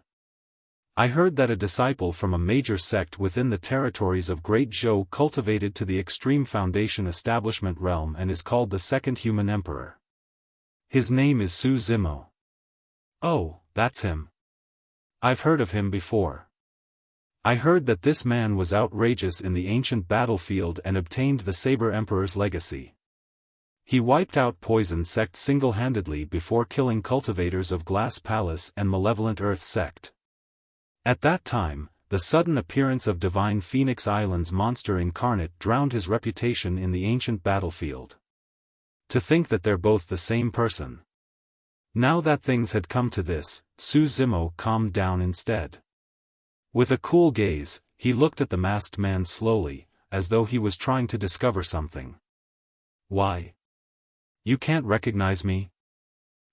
I heard that a disciple from a major sect within the territories of Great Zhou cultivated to the Extreme Foundation establishment realm and is called the Second Human Emperor. His name is Su Zimo. Oh, that's him. I've heard of him before. I heard that this man was outrageous in the ancient battlefield and obtained the Saber Emperor's legacy. He wiped out Poison Sect single-handedly before killing cultivators of Glass Palace and Malevolent Earth Sect. At that time, the sudden appearance of Divine Phoenix Island's monster incarnate drowned his reputation in the ancient battlefield. To think that they're both the same person. Now that things had come to this, Su Zimo calmed down instead. With a cool gaze, he looked at the masked man slowly, as though he was trying to discover something. Why? You can't recognize me?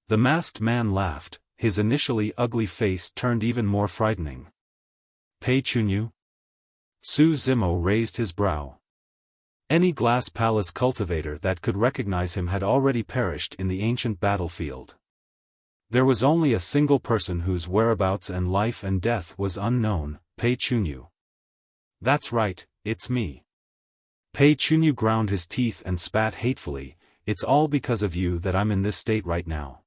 The masked man laughed, his initially ugly face turned even more frightening. Pei Chunyu? Su Zimo raised his brow. Any Glass Palace cultivator that could recognize him had already perished in the ancient battlefield. There was only a single person whose whereabouts and life and death was unknown, Pei Chunyu. That's right, it's me. Pei Chunyu ground his teeth and spat hatefully. It's all because of you that I'm in this state right now.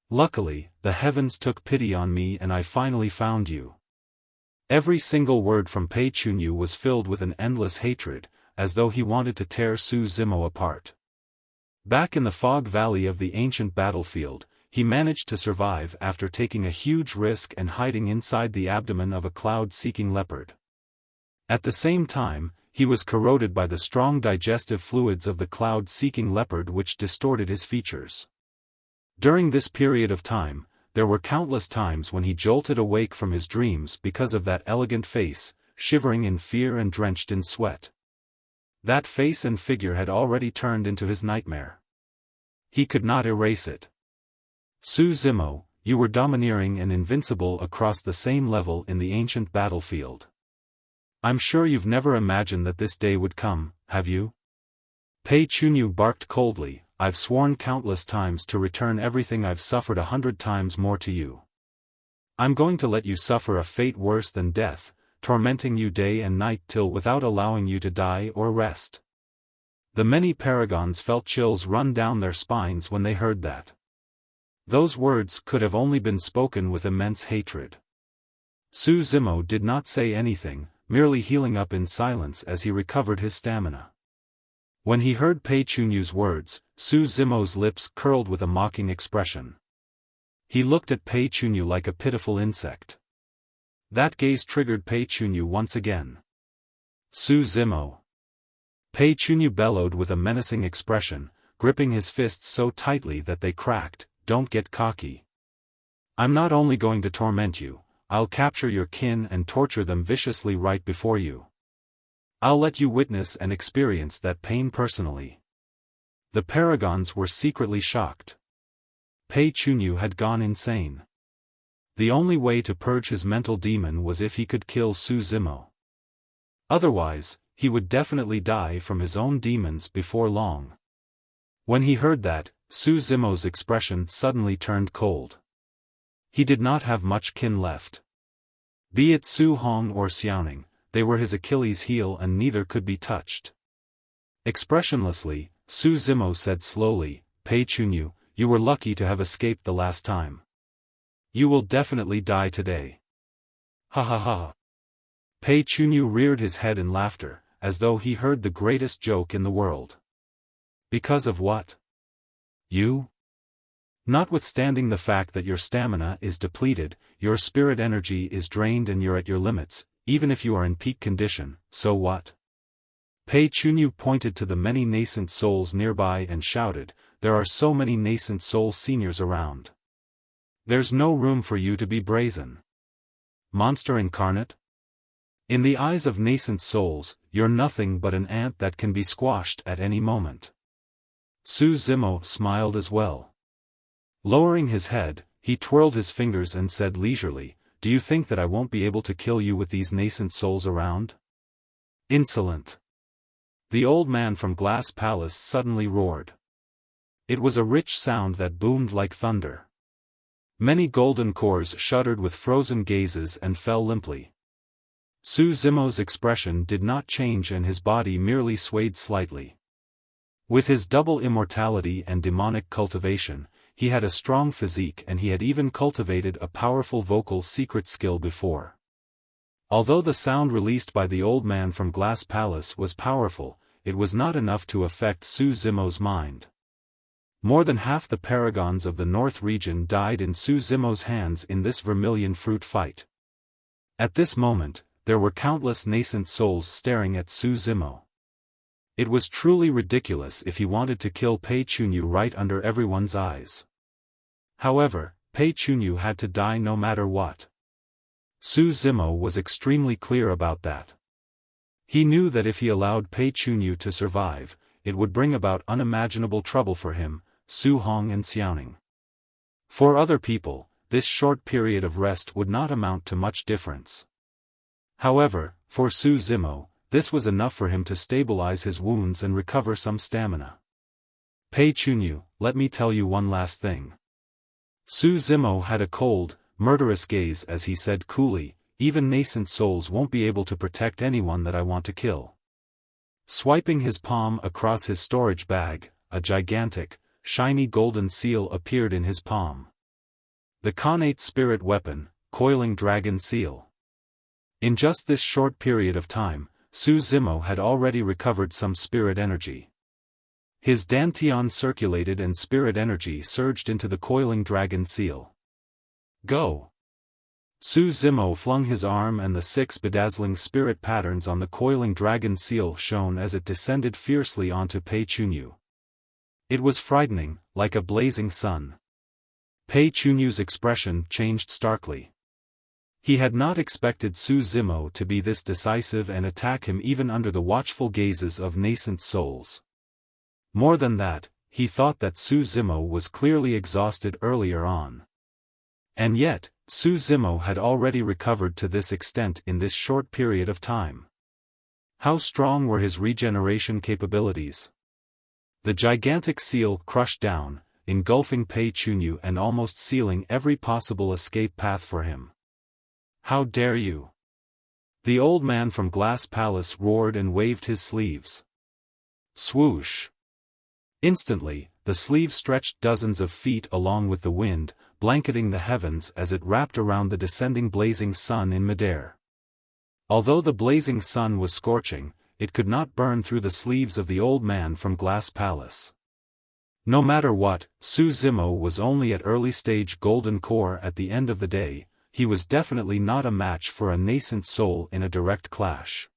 Luckily, the heavens took pity on me and I finally found you. Every single word from Pei Chunyu was filled with an endless hatred, as though he wanted to tear Su Zimo apart. Back in the fog valley of the ancient battlefield, he managed to survive after taking a huge risk and hiding inside the abdomen of a cloud-seeking leopard. At the same time, he was corroded by the strong digestive fluids of the cloud-seeking leopard which distorted his features. During this period of time, there were countless times when he jolted awake from his dreams because of that elegant face, shivering in fear and drenched in sweat. That face and figure had already turned into his nightmare. He could not erase it. Su Zimo, you were domineering and invincible across the same level in the ancient battlefield. I'm sure you've never imagined that this day would come, have you? Pei Chunyu barked coldly, I've sworn countless times to return everything I've suffered 100 times more to you. I'm going to let you suffer a fate worse than death, tormenting you day and night till without allowing you to die or rest. The many paragons felt chills run down their spines when they heard that. Those words could have only been spoken with immense hatred. Su Zimo did not say anything, merely healing up in silence as he recovered his stamina. When he heard Pei Chunyu's words, Su Zimo's lips curled with a mocking expression. He looked at Pei Chunyu like a pitiful insect. That gaze triggered Pei Chunyu once again. Su Zimo. Pei Chunyu bellowed with a menacing expression, gripping his fists so tightly that they cracked. Don't get cocky. I'm not only going to torment you, I'll capture your kin and torture them viciously right before you. I'll let you witness and experience that pain personally. The paragons were secretly shocked. Pei Chunyu had gone insane. The only way to purge his mental demon was if he could kill Su Zimo. Otherwise, he would definitely die from his own demons before long. When he heard that, Su Zimo's expression suddenly turned cold. He did not have much kin left. Be it Su Hong or Xiaoning, they were his Achilles' heel and neither could be touched. Expressionlessly, Su Zimo said slowly, Pei Chunyu, you were lucky to have escaped the last time. You will definitely die today. Ha ha ha. Pei Chunyu reared his head in laughter, as though he heard the greatest joke in the world. Because of what? You? Notwithstanding the fact that your stamina is depleted, your spirit energy is drained and you're at your limits, even if you are in peak condition, so what? Pei Chunyu pointed to the many nascent souls nearby and shouted, there are so many nascent soul seniors around. There's no room for you to be brazen. Monster incarnate? In the eyes of nascent souls, you're nothing but an ant that can be squashed at any moment. Su Zimo smiled as well. Lowering his head, he twirled his fingers and said leisurely, do you think that I won't be able to kill you with these nascent souls around? Insolent. The old man from Glass Palace suddenly roared. It was a rich sound that boomed like thunder. Many golden cores shuddered with frozen gazes and fell limply. Su Zimo's expression did not change and his body merely swayed slightly. With his double immortality and demonic cultivation, he had a strong physique and he had even cultivated a powerful vocal secret skill before. Although the sound released by the old man from Glass Palace was powerful, it was not enough to affect Su Zimo's mind. More than half the paragons of the North region died in Su Zimo's hands in this vermilion fruit fight. At this moment, there were countless nascent souls staring at Su Zimo. It was truly ridiculous if he wanted to kill Pei Chunyu right under everyone's eyes. However, Pei Chunyu had to die no matter what. Su Zimo was extremely clear about that. He knew that if he allowed Pei Chunyu to survive, it would bring about unimaginable trouble for him, Su Hong and Xiaoning. For other people, this short period of rest would not amount to much difference. However, for Su Zimo, this was enough for him to stabilize his wounds and recover some stamina. Pei Chunyu, let me tell you one last thing. Su Zimo had a cold, murderous gaze as he said coolly, even nascent souls won't be able to protect anyone that I want to kill. Swiping his palm across his storage bag, a gigantic, shiny golden seal appeared in his palm. The Khanate spirit weapon, Coiling Dragon Seal. In just this short period of time, Su Zimo had already recovered some spirit energy. His dantian circulated and spirit energy surged into the Coiling Dragon Seal. Go! Su Zimo flung his arm and the 6 bedazzling spirit patterns on the Coiling Dragon Seal shone as it descended fiercely onto Pei Chunyu. It was frightening, like a blazing sun. Pei Chunyu's expression changed starkly. He had not expected Su Zimo to be this decisive and attack him even under the watchful gazes of nascent souls. More than that, he thought that Su Zimo was clearly exhausted earlier on. And yet, Su Zimo had already recovered to this extent in this short period of time. How strong were his regeneration capabilities? The gigantic seal crushed down, engulfing Pei Chunyu and almost sealing every possible escape path for him. How dare you! The old man from Glass Palace roared and waved his sleeves. Swoosh! Instantly, the sleeve stretched dozens of feet along with the wind, blanketing the heavens as it wrapped around the descending blazing sun in midair. Although the blazing sun was scorching, it could not burn through the sleeves of the old man from Glass Palace. No matter what, Zimo was only at early-stage golden core at the end of the day. He was definitely not a match for a nascent soul in a direct clash.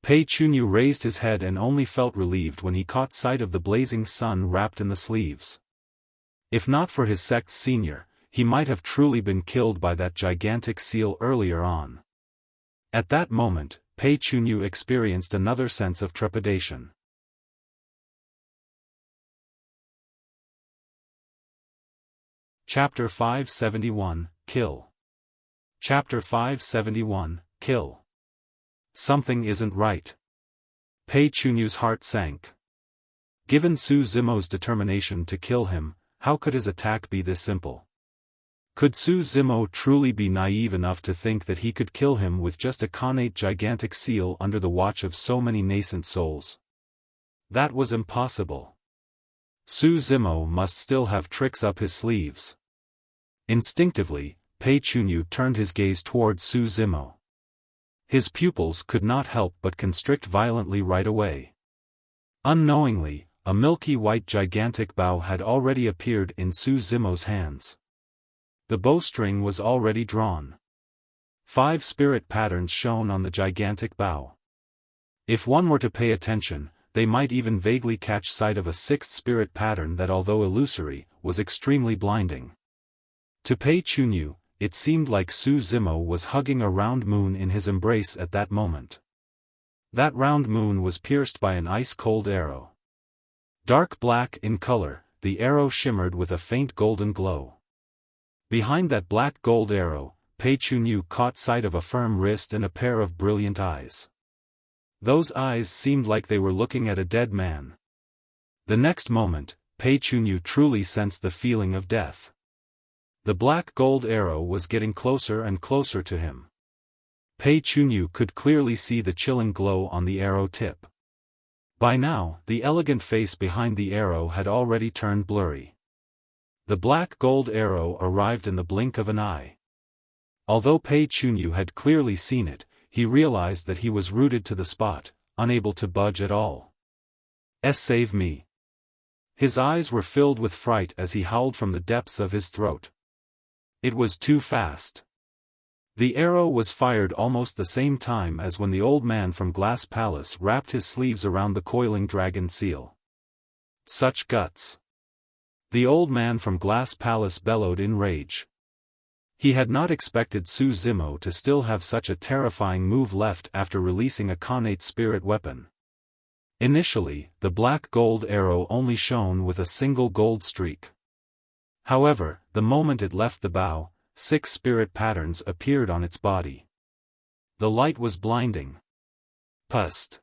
Pei Chunyu raised his head and only felt relieved when he caught sight of the blazing sun wrapped in the sleeves. If not for his sect's senior, he might have truly been killed by that gigantic seal earlier on. At that moment, Pei Chunyu experienced another sense of trepidation. Chapter 571, Kill. Chapter 571, Kill. Something isn't right. Pei Chunyu's heart sank. Given Zimo's determination to kill him, how could his attack be this simple? Could Zimo truly be naive enough to think that he could kill him with just a connate gigantic seal under the watch of so many nascent souls? That was impossible. Zimo must still have tricks up his sleeves. Instinctively, Pei Chunyu turned his gaze toward Zimo. His pupils could not help but constrict violently right away. Unknowingly, a milky-white gigantic bow had already appeared in Zimo's hands. The bowstring was already drawn. 5 spirit patterns shone on the gigantic bow. If one were to pay attention, they might even vaguely catch sight of a 6th spirit pattern that, although illusory, was extremely blinding. To Pei Chunyu, it seemed like Zimo was hugging a round moon in his embrace at that moment. That round moon was pierced by an ice-cold arrow. Dark black in color, the arrow shimmered with a faint golden glow. Behind that black gold arrow, Pei Chunyu caught sight of a firm wrist and a pair of brilliant eyes. Those eyes seemed like they were looking at a dead man. The next moment, Pei Chunyu truly sensed the feeling of death. The black gold arrow was getting closer and closer to him. Pei Chunyu could clearly see the chilling glow on the arrow tip. By now, the elegant face behind the arrow had already turned blurry. The black gold arrow arrived in the blink of an eye. Although Pei Chunyu had clearly seen it, he realized that he was rooted to the spot, unable to budge at all. Save me. His eyes were filled with fright as he howled from the depths of his throat. It was too fast. The arrow was fired almost the same time as when the old man from Glass Palace wrapped his sleeves around the coiling dragon seal. Such guts! The old man from Glass Palace bellowed in rage. He had not expected Zimo to still have such a terrifying move left after releasing a connate spirit weapon. Initially, the black gold arrow only shone with a single gold streak. However, the moment it left the bow, 6 spirit patterns appeared on its body. The light was blinding. Pust!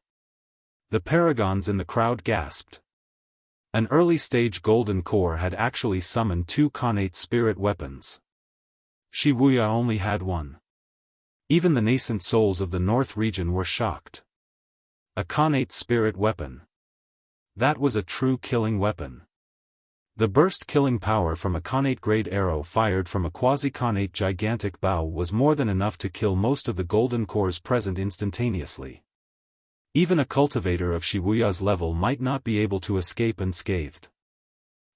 The paragons in the crowd gasped. An early-stage golden core had actually summoned 2 connate spirit weapons. Wuya only had 1. Even the nascent souls of the North region were shocked. A connate spirit weapon. That was a true killing weapon. The burst-killing power from a connate-grade arrow fired from a quasi-connate gigantic bow was more than enough to kill most of the golden cores present instantaneously. Even a cultivator of Wuya's level might not be able to escape unscathed.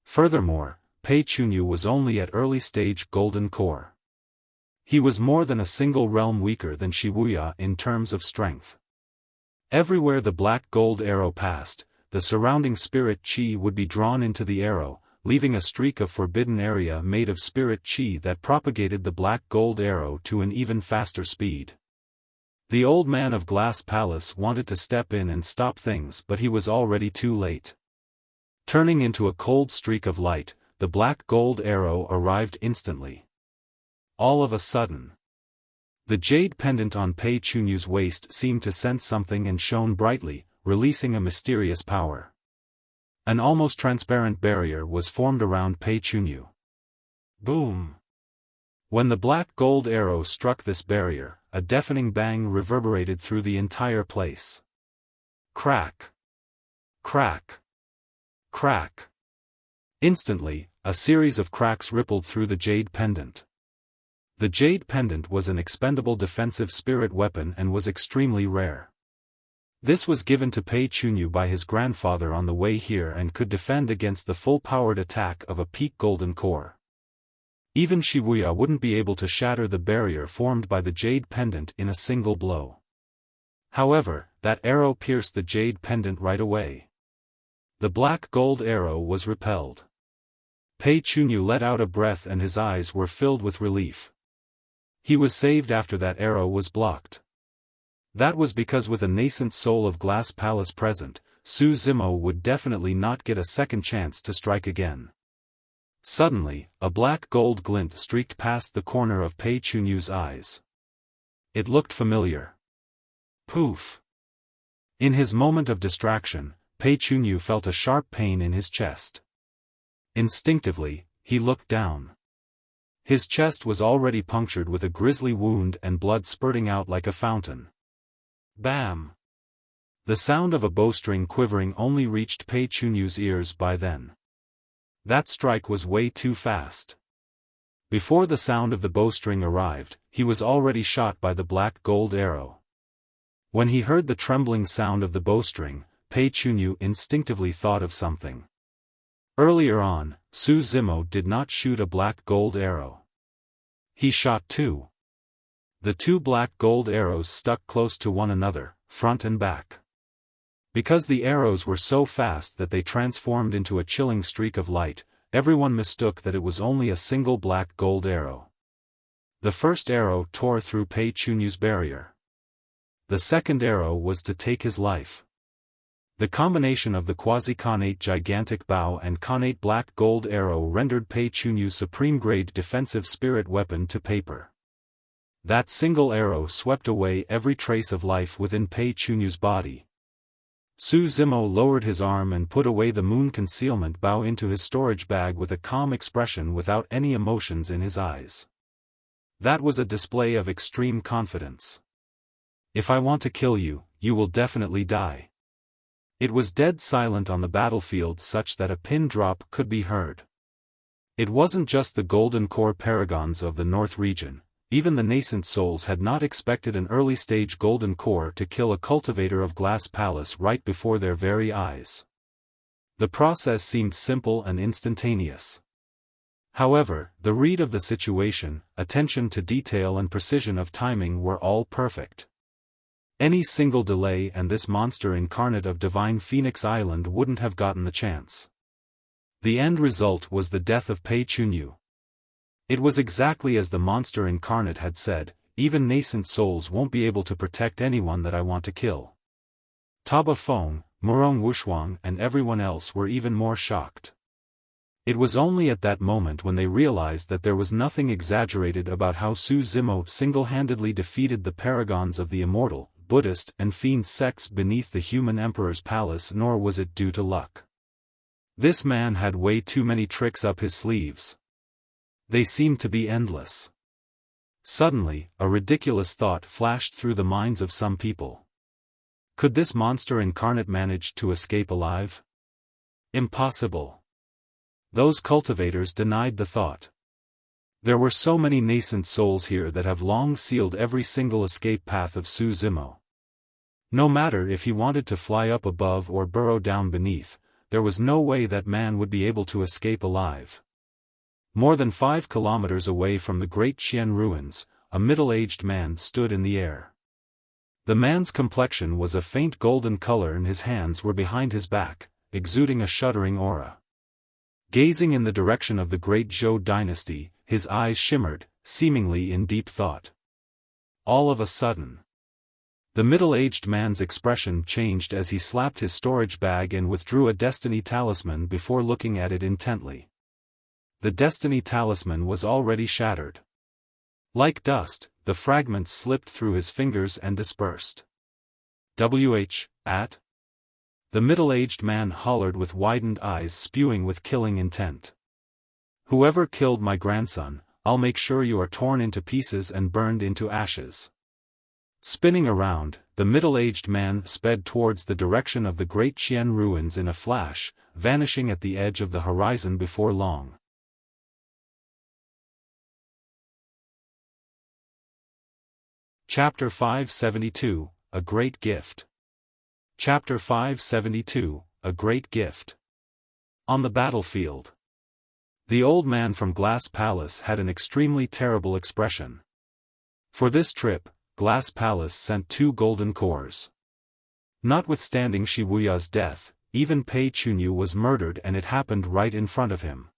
Furthermore, Pei Chunyu was only at early-stage golden core. He was more than a single realm weaker than Wuya in terms of strength. Everywhere the black gold arrow passed, the surrounding spirit chi would be drawn into the arrow, leaving a streak of forbidden area made of spirit chi that propagated the black gold arrow to an even faster speed. The old man of Glass Palace wanted to step in and stop things, but he was already too late. Turning into a cold streak of light, the black gold arrow arrived instantly. All of a sudden, the jade pendant on Pei Chunyu's waist seemed to sense something and shone brightly, releasing a mysterious power. An almost transparent barrier was formed around Pei Chunyu. Boom! When the black gold arrow struck this barrier, a deafening bang reverberated through the entire place. Crack! Crack! Crack! Instantly, a series of cracks rippled through the jade pendant. The jade pendant was an expendable defensive spirit weapon and was extremely rare. This was given to Pei Chunyu by his grandfather on the way here and could defend against the full-powered attack of a peak golden core. Even Wuya wouldn't be able to shatter the barrier formed by the jade pendant in a single blow. However, that arrow pierced the jade pendant right away. The black gold arrow was repelled. Pei Chunyu let out a breath and his eyes were filled with relief. He was saved after that arrow was blocked. That was because with a nascent soul of Glass Palace present, Zimo would definitely not get a second chance to strike again. Suddenly, a black gold glint streaked past the corner of Pei Chunyu's eyes. It looked familiar. Poof! In his moment of distraction, Pei Chunyu felt a sharp pain in his chest. Instinctively, he looked down. His chest was already punctured with a grisly wound and blood spurting out like a fountain. Bam! The sound of a bowstring quivering only reached Pei Chunyu's ears by then. That strike was way too fast. Before the sound of the bowstring arrived, he was already shot by the black gold arrow. When he heard the trembling sound of the bowstring, Pei Chunyu instinctively thought of something. Earlier on, Zimo did not shoot a black gold arrow. He shot two. The two black gold arrows stuck close to one another, front and back. Because the arrows were so fast that they transformed into a chilling streak of light, everyone mistook that it was only a single black gold arrow. The first arrow tore through Pei Chunyu's barrier. The second arrow was to take his life. The combination of the quasi-connate gigantic bow and connate black gold arrow rendered Pei Chunyu's supreme-grade defensive spirit weapon to paper. That single arrow swept away every trace of life within Pei Chunyu's body. Zimo lowered his arm and put away the moon concealment bow into his storage bag with a calm expression without any emotions in his eyes. That was a display of extreme confidence. If I want to kill you, you will definitely die. It was dead silent on the battlefield such that a pin drop could be heard. It wasn't just the golden core paragons of the North region, even the nascent souls had not expected an early-stage golden core to kill a cultivator of Glass Palace right before their very eyes. The process seemed simple and instantaneous. However, the read of the situation, attention to detail and precision of timing were all perfect. Any single delay and this monster incarnate of Divine Phoenix Island wouldn't have gotten the chance. The end result was the death of Pei Chunyu. It was exactly as the monster incarnate had said, even nascent souls won't be able to protect anyone that I want to kill. Taba Feng, Murong Wushuang and everyone else were even more shocked. It was only at that moment when they realized that there was nothing exaggerated about how Zimo single-handedly defeated the paragons of the Immortal, Buddhist and Fiend sects beneath the human emperor's palace, nor was it due to luck. This man had way too many tricks up his sleeves. They seemed to be endless. Suddenly, a ridiculous thought flashed through the minds of some people. Could this monster incarnate manage to escape alive? Impossible. Those cultivators denied the thought. There were so many nascent souls here that have long sealed every single escape path of Zimo. No matter if he wanted to fly up above or burrow down beneath, there was no way that man would be able to escape alive. More than 5 kilometers away from the great Jian ruins, a middle-aged man stood in the air. The man's complexion was a faint golden color and his hands were behind his back, exuding a shuddering aura. Gazing in the direction of the great Zhou dynasty, his eyes shimmered, seemingly in deep thought. All of a sudden, the middle-aged man's expression changed as he slapped his storage bag and withdrew a destiny talisman before looking at it intently. The destiny talisman was already shattered. Like dust, the fragments slipped through his fingers and dispersed. At? The middle-aged man hollered with widened eyes spewing with killing intent. Whoever killed my grandson, I'll make sure you are torn into pieces and burned into ashes. Spinning around, the middle-aged man sped towards the direction of the great Jian ruins in a flash, vanishing at the edge of the horizon before long. Chapter 572, A Great Gift. Chapter 572, A Great Gift. On the battlefield. The old man from Glass Palace had an extremely terrible expression. For this trip, Glass Palace sent 2 golden cores. Notwithstanding Wuya's death, even Pei Chunyu was murdered, and it happened right in front of him.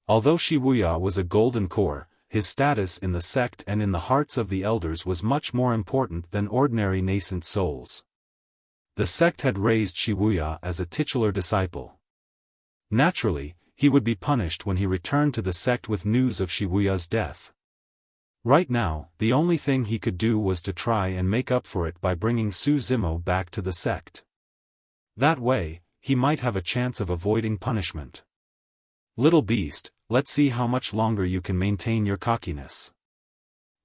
Although Wuya was a golden core, his status in the sect and in the hearts of the elders was much more important than ordinary nascent souls. The sect had raised Wuya as a titular disciple. Naturally, he would be punished when he returned to the sect with news of Wuya's death. Right now, the only thing he could do was to try and make up for it by bringing Zimo back to the sect. That way, he might have a chance of avoiding punishment. Little beast, let's see how much longer you can maintain your cockiness.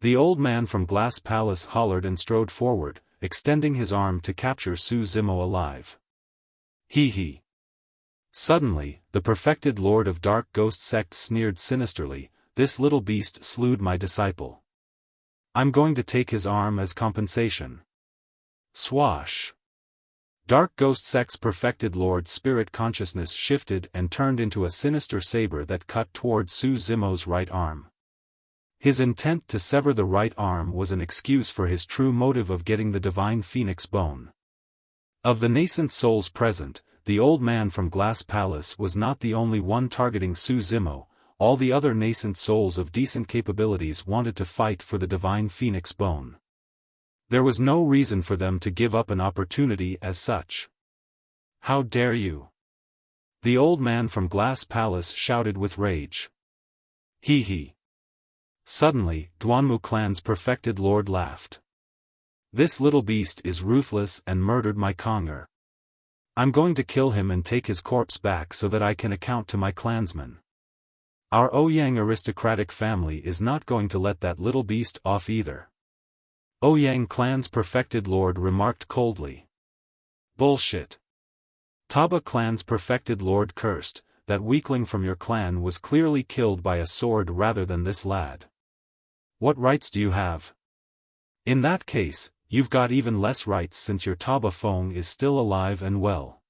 The old man from Glass Palace hollered and strode forward, extending his arm to capture Zimo alive. Hee. Suddenly, the perfected Lord of Dark Ghost Sect sneered sinisterly, "This little beast slewed my disciple. I'm going to take his arm as compensation." Swash! Dark Ghost Sect's perfected Lord's spirit consciousness shifted and turned into a sinister saber that cut toward Zimo's right arm. His intent to sever the right arm was an excuse for his true motive of getting the divine phoenix bone. Of the nascent souls present, the old man from Glass Palace was not the only one targeting Zimo. All the other nascent souls of decent capabilities wanted to fight for the divine phoenix bone. There was no reason for them to give up an opportunity as such. "How dare you!" The old man from Glass Palace shouted with rage. Hee. Suddenly, Duanmu clan's perfected lord laughed. "This little beast is ruthless and murdered my Konger. I'm going to kill him and take his corpse back so that I can account to my clansmen. Our Ouyang aristocratic family is not going to let that little beast off either." Ouyang clan's perfected lord remarked coldly. "Bullshit." Taba clan's perfected lord cursed, "That weakling from your clan was clearly killed by a sword rather than this lad. What rights do you have? In that case, you've got even less rights since your Taba Fong is still alive and well."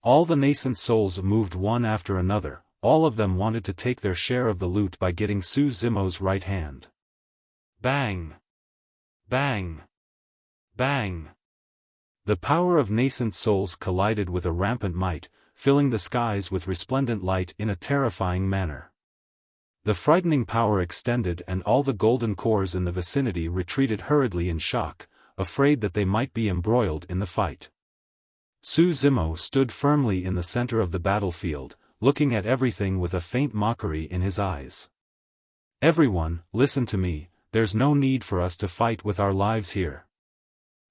All the nascent souls moved one after another. All of them wanted to take their share of the loot by getting Zimo's right hand. Bang! Bang! Bang! The power of nascent souls collided with a rampant might, filling the skies with resplendent light in a terrifying manner. The frightening power extended and all the golden cores in the vicinity retreated hurriedly in shock, afraid that they might be embroiled in the fight. Zimo stood firmly in the center of the battlefield, looking at everything with a faint mockery in his eyes. "Everyone, listen to me, there's no need for us to fight with our lives here."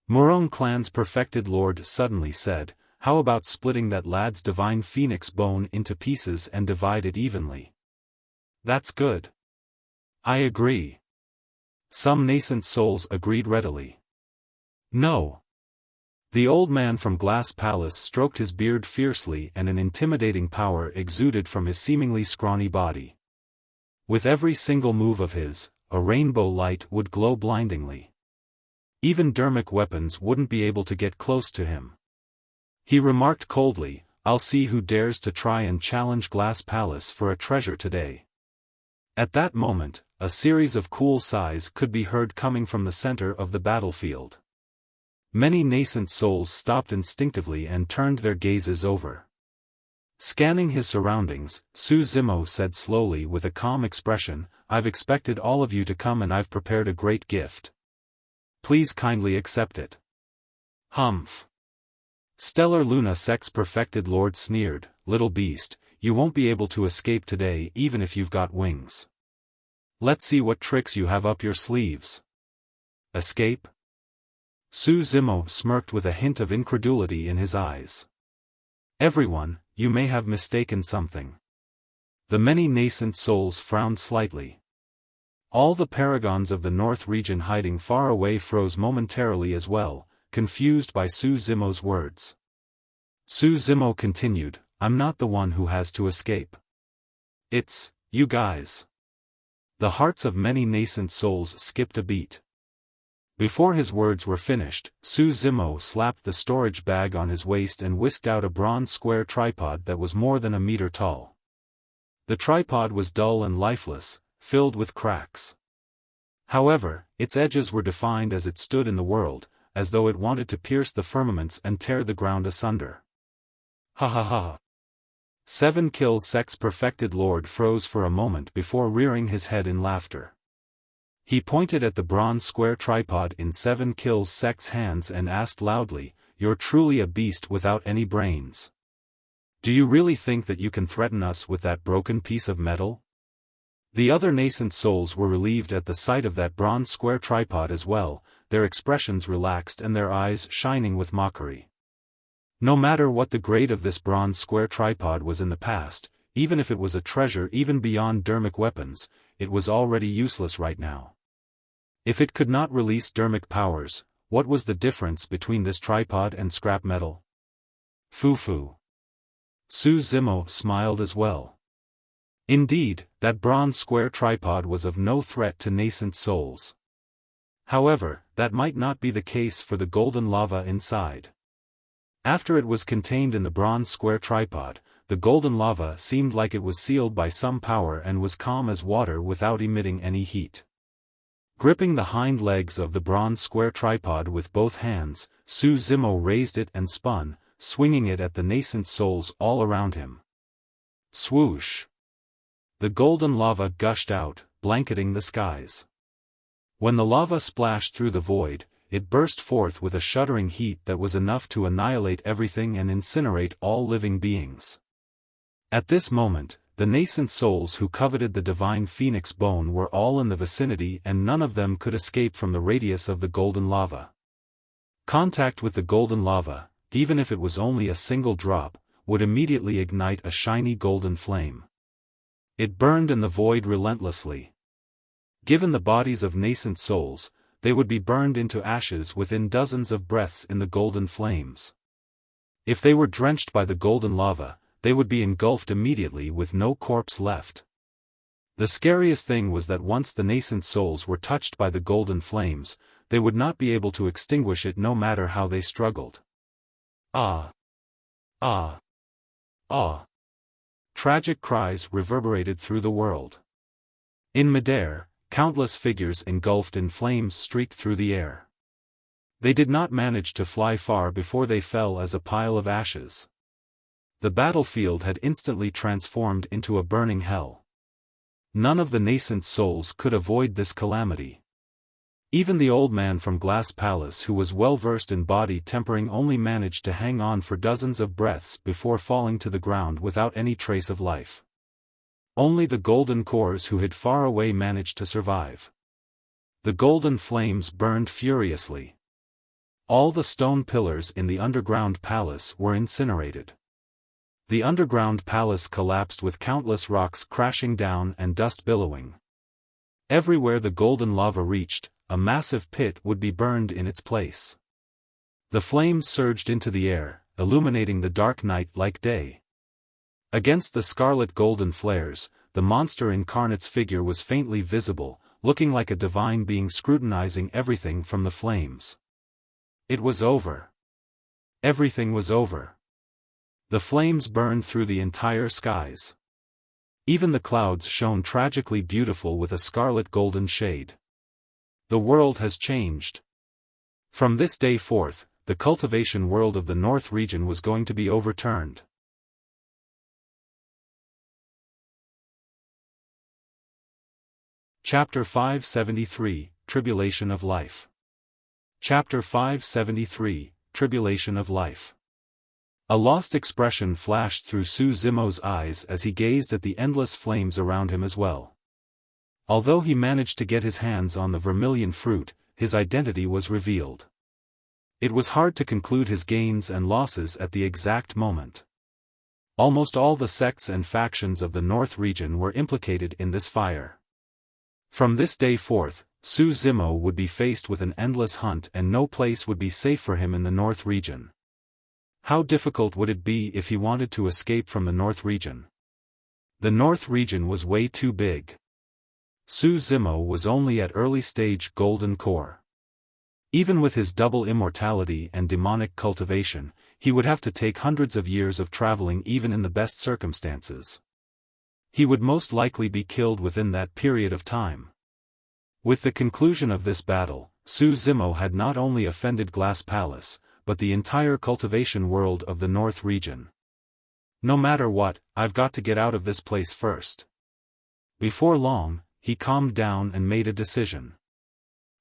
Murong clan's perfected lord suddenly said, "How about splitting that lad's divine phoenix bone into pieces and divide it evenly?" "That's good." "I agree." Some nascent souls agreed readily. "No." The old man from Glass Palace stroked his beard fiercely and an intimidating power exuded from his seemingly scrawny body. With every single move of his, a rainbow light would glow blindingly. Even dermic weapons wouldn't be able to get close to him. He remarked coldly, "I'll see who dares to try and challenge Glass Palace for a treasure today." At that moment, a series of cool sighs could be heard coming from the center of the battlefield. Many nascent souls stopped instinctively and turned their gazes over. Scanning his surroundings, Zimo said slowly with a calm expression, "I've expected all of you to come and I've prepared a great gift. Please kindly accept it." "Humph." Stellar Luna Sect's perfected lord sneered, "Little beast, you won't be able to escape today even if you've got wings. Let's see what tricks you have up your sleeves." "Escape?" Zimo smirked with a hint of incredulity in his eyes. "Everyone, you may have mistaken something." The many nascent souls frowned slightly. All the paragons of the North region hiding far away froze momentarily as well, confused by Zimo's words. Zimo continued, I'm not the one who has to escape. It's, you guys. The hearts of many nascent souls skipped a beat. Before his words were finished, Zimo slapped the storage bag on his waist and whisked out a bronze square tripod that was more than a meter tall. The tripod was dull and lifeless, filled with cracks. However, its edges were defined as it stood in the world, as though it wanted to pierce the firmaments and tear the ground asunder. Ha ha ha. 7 kills sex-perfected Lord froze for a moment before rearing his head in laughter. He pointed at the bronze square tripod in 7 kills sec's hands and asked loudly, "You're truly a beast without any brains. Do you really think that you can threaten us with that broken piece of metal?" The other nascent souls were relieved at the sight of that bronze square tripod as well, their expressions relaxed and their eyes shining with mockery. No matter what the grade of this bronze square tripod was in the past, even if it was a treasure even beyond dermic weapons, it was already useless right now. If it could not release dermic powers, what was the difference between this tripod and scrap metal? Foo-foo. Zimo smiled as well. Indeed, that bronze square tripod was of no threat to nascent souls. However, that might not be the case for the golden lava inside. After it was contained in the bronze square tripod, the golden lava seemed like it was sealed by some power and was calm as water without emitting any heat. Gripping the hind legs of the bronze square tripod with both hands, Zimo raised it and spun, swinging it at the nascent souls all around him. Swoosh! The golden lava gushed out, blanketing the skies. When the lava splashed through the void, it burst forth with a shuddering heat that was enough to annihilate everything and incinerate all living beings. At this moment, the nascent souls who coveted the divine phoenix bone were all in the vicinity and none of them could escape from the radius of the golden lava. Contact with the golden lava, even if it was only a single drop, would immediately ignite a shiny golden flame. It burned in the void relentlessly. Given the bodies of nascent souls, they would be burned into ashes within dozens of breaths in the golden flames. If they were drenched by the golden lava, they would be engulfed immediately with no corpse left. The scariest thing was that once the nascent souls were touched by the golden flames, they would not be able to extinguish it no matter how they struggled. Ah! Ah! Ah! Tragic cries reverberated through the world. In midair, countless figures engulfed in flames streaked through the air. They did not manage to fly far before they fell as a pile of ashes. The battlefield had instantly transformed into a burning hell. None of the nascent souls could avoid this calamity. Even the old man from Glass Palace who was well versed in body tempering only managed to hang on for dozens of breaths before falling to the ground without any trace of life. Only the golden cores who hid far away managed to survive. The golden flames burned furiously. All the stone pillars in the underground palace were incinerated. The underground palace collapsed with countless rocks crashing down and dust billowing. Everywhere the golden lava reached, a massive pit would be burned in its place. The flames surged into the air, illuminating the dark night like day. Against the scarlet golden flares, the monster incarnate's figure was faintly visible, looking like a divine being scrutinizing everything from the flames. It was over. Everything was over. The flames burned through the entire skies. Even the clouds shone tragically beautiful with a scarlet golden shade. The world has changed. From this day forth, the cultivation world of the North region was going to be overturned. Chapter 573, Tribulation of Life. Chapter 573, Tribulation of Life. A lost expression flashed through Zimo's eyes as he gazed at the endless flames around him as well. Although he managed to get his hands on the vermilion fruit, his identity was revealed. It was hard to conclude his gains and losses at the exact moment. Almost all the sects and factions of the North region were implicated in this fire. From this day forth, Zimo would be faced with an endless hunt and no place would be safe for him in the North region. How difficult would it be if he wanted to escape from the North region? The North region was way too big. Zimo was only at early stage golden core. Even with his double immortality and demonic cultivation, he would have to take hundreds of years of traveling even in the best circumstances. He would most likely be killed within that period of time. With the conclusion of this battle, Zimo had not only offended Glass Palace, but the entire cultivation world of the North region. No matter what, I've got to get out of this place first. Before long, he calmed down and made a decision.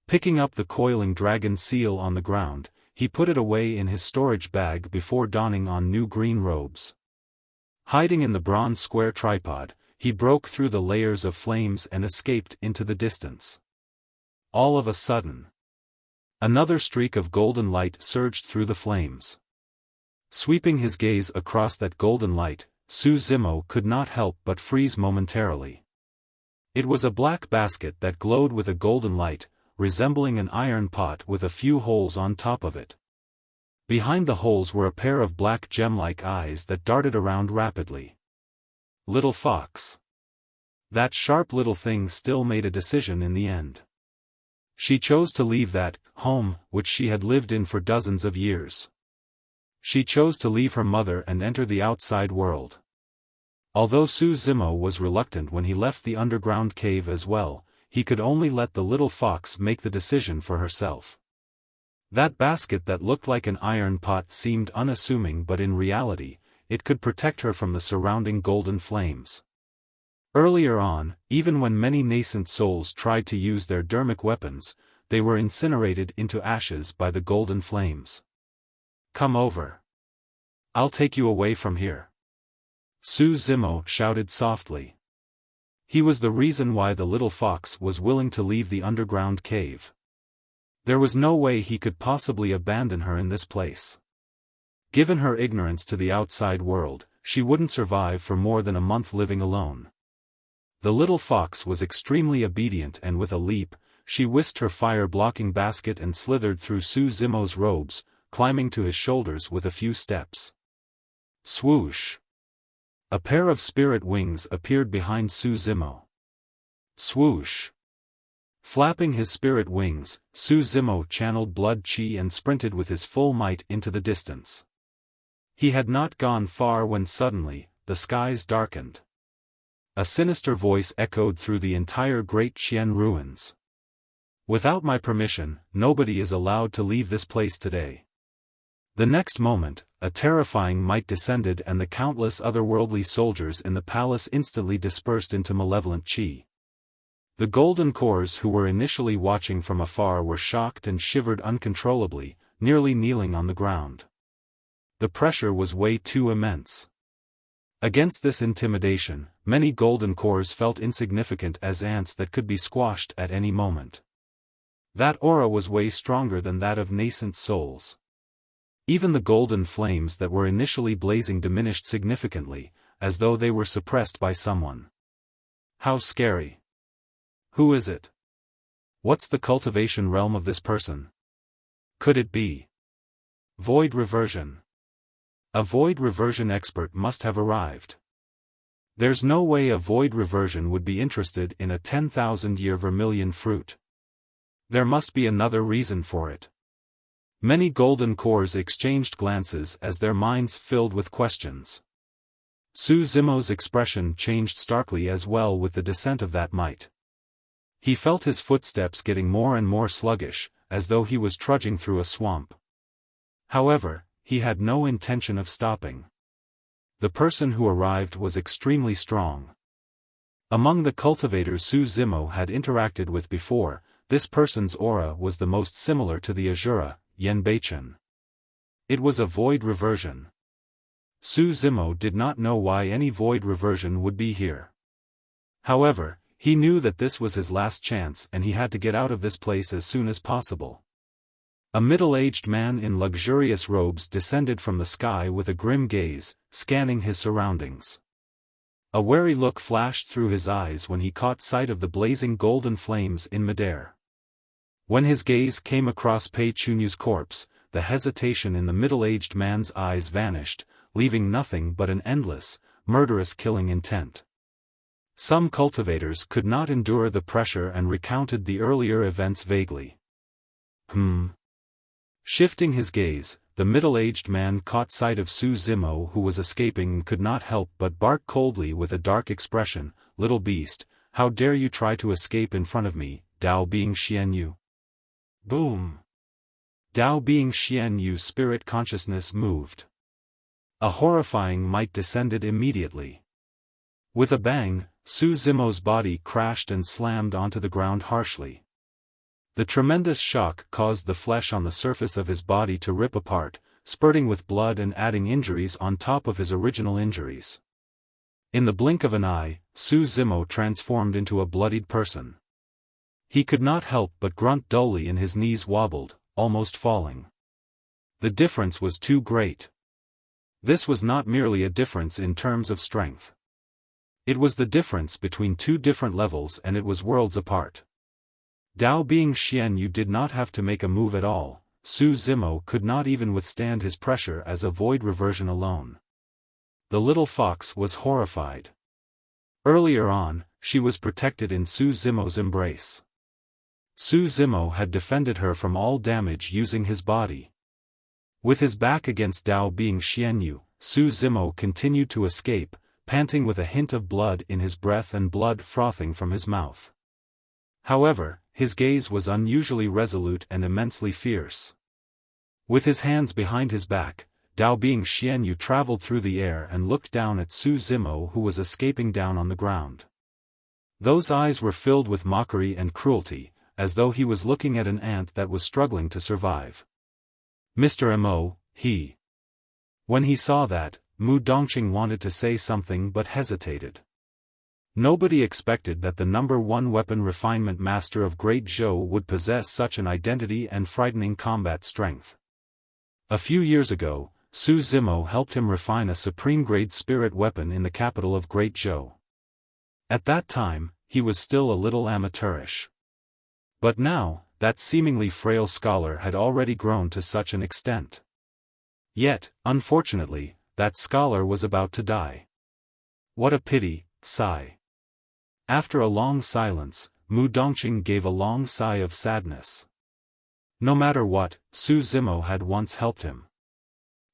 Picking up the coiling dragon seal on the ground, he put it away in his storage bag before donning on new green robes. Hiding in the bronze square tripod, he broke through the layers of flames and escaped into the distance. All of a sudden, another streak of golden light surged through the flames. Sweeping his gaze across that golden light, Zimo could not help but freeze momentarily. It was a black basket that glowed with a golden light, resembling an iron pot with a few holes on top of it. Behind the holes were a pair of black gem-like eyes that darted around rapidly. Little fox. That sharp little thing still made a decision in the end. She chose to leave that home which she had lived in for dozens of years. She chose to leave her mother and enter the outside world. Although Zimo was reluctant when he left the underground cave as well, he could only let the little fox make the decision for herself. That basket that looked like an iron pot seemed unassuming, but in reality, it could protect her from the surrounding golden flames. Earlier on, even when many nascent souls tried to use their dermic weapons, they were incinerated into ashes by the golden flames. Come over. I'll take you away from here. Zimo shouted softly. He was the reason why the little fox was willing to leave the underground cave. There was no way he could possibly abandon her in this place. Given her ignorance to the outside world, she wouldn't survive for more than a month living alone. The little fox was extremely obedient, and with a leap, she whisked her fire-blocking basket and slithered through Zimo's robes, climbing to his shoulders with a few steps. Swoosh! A pair of spirit wings appeared behind Zimo. Swoosh! Flapping his spirit wings, Zimo channeled blood chi and sprinted with his full might into the distance. He had not gone far when suddenly, the skies darkened. A sinister voice echoed through the entire Great Qian ruins. Without my permission, nobody is allowed to leave this place today. The next moment, a terrifying might descended and the countless otherworldly soldiers in the palace instantly dispersed into malevolent chi. The golden cores who were initially watching from afar were shocked and shivered uncontrollably, nearly kneeling on the ground. The pressure was way too immense. Against this intimidation, many golden cores felt insignificant as ants that could be squashed at any moment. That aura was way stronger than that of nascent souls. Even the golden flames that were initially blazing diminished significantly, as though they were suppressed by someone. How scary. Who is it? What's the cultivation realm of this person? Could it be void reversion? A void reversion expert must have arrived. There's no way a void reversion would be interested in a 10,000-year vermilion fruit. There must be another reason for it. Many golden cores exchanged glances as their minds filled with questions. Zimo's expression changed starkly as well with the descent of that might. He felt his footsteps getting more and more sluggish, as though he was trudging through a swamp. However, he had no intention of stopping. The person who arrived was extremely strong. Among the cultivators Zimo had interacted with before, this person's aura was the most similar to the Azura, Yenbeichen. It was a void reversion. Zimo did not know why any void reversion would be here. However, he knew that this was his last chance and he had to get out of this place as soon as possible. A middle-aged man in luxurious robes descended from the sky with a grim gaze, scanning his surroundings. A wary look flashed through his eyes when he caught sight of the blazing golden flames in midair. When his gaze came across Pei Chunyu's corpse, the hesitation in the middle-aged man's eyes vanished, leaving nothing but an endless, murderous killing intent. Some cultivators could not endure the pressure and recounted the earlier events vaguely. Shifting his gaze, the middle-aged man caught sight of Su Zimo, who was escaping, and could not help but bark coldly with a dark expression, "Little beast, how dare you try to escape in front of me, Dao being Xian Yu?" Boom! Dao being Xian Yu's spirit consciousness moved. A horrifying might descended immediately. With a bang, Su Zimo's body crashed and slammed onto the ground harshly. The tremendous shock caused the flesh on the surface of his body to rip apart, spurting with blood and adding injuries on top of his original injuries. In the blink of an eye, Su Zimo transformed into a bloodied person. He could not help but grunt dully and his knees wobbled, almost falling. The difference was too great. This was not merely a difference in terms of strength. It was the difference between two different levels, and it was worlds apart. Dao being Xian Yu did not have to make a move at all. Su Zimo could not even withstand his pressure as a void reversion alone. The little fox was horrified. Earlier on, she was protected in Su Zimo's embrace. Su Zimo had defended her from all damage using his body. With his back against Dao being Xian Yu, Su Zimo continued to escape, panting with a hint of blood in his breath and blood frothing from his mouth. However, his gaze was unusually resolute and immensely fierce. With his hands behind his back, Dao being Xian Yu traveled through the air and looked down at Su Zimo, who was escaping down on the ground. Those eyes were filled with mockery and cruelty, as though he was looking at an ant that was struggling to survive. "Mr. Mo, he..." When he saw that, Mu Dongqing wanted to say something but hesitated. Nobody expected that the #1 weapon refinement master of Great Zhou would possess such an identity and frightening combat strength. A few years ago, Su Zimo helped him refine a supreme-grade spirit weapon in the capital of Great Zhou. At that time, he was still a little amateurish. But now, that seemingly frail scholar had already grown to such an extent. Yet, unfortunately, that scholar was about to die. What a pity, sigh. After a long silence, Mu Dongqing gave a long sigh of sadness. No matter what, Su Zimo had once helped him.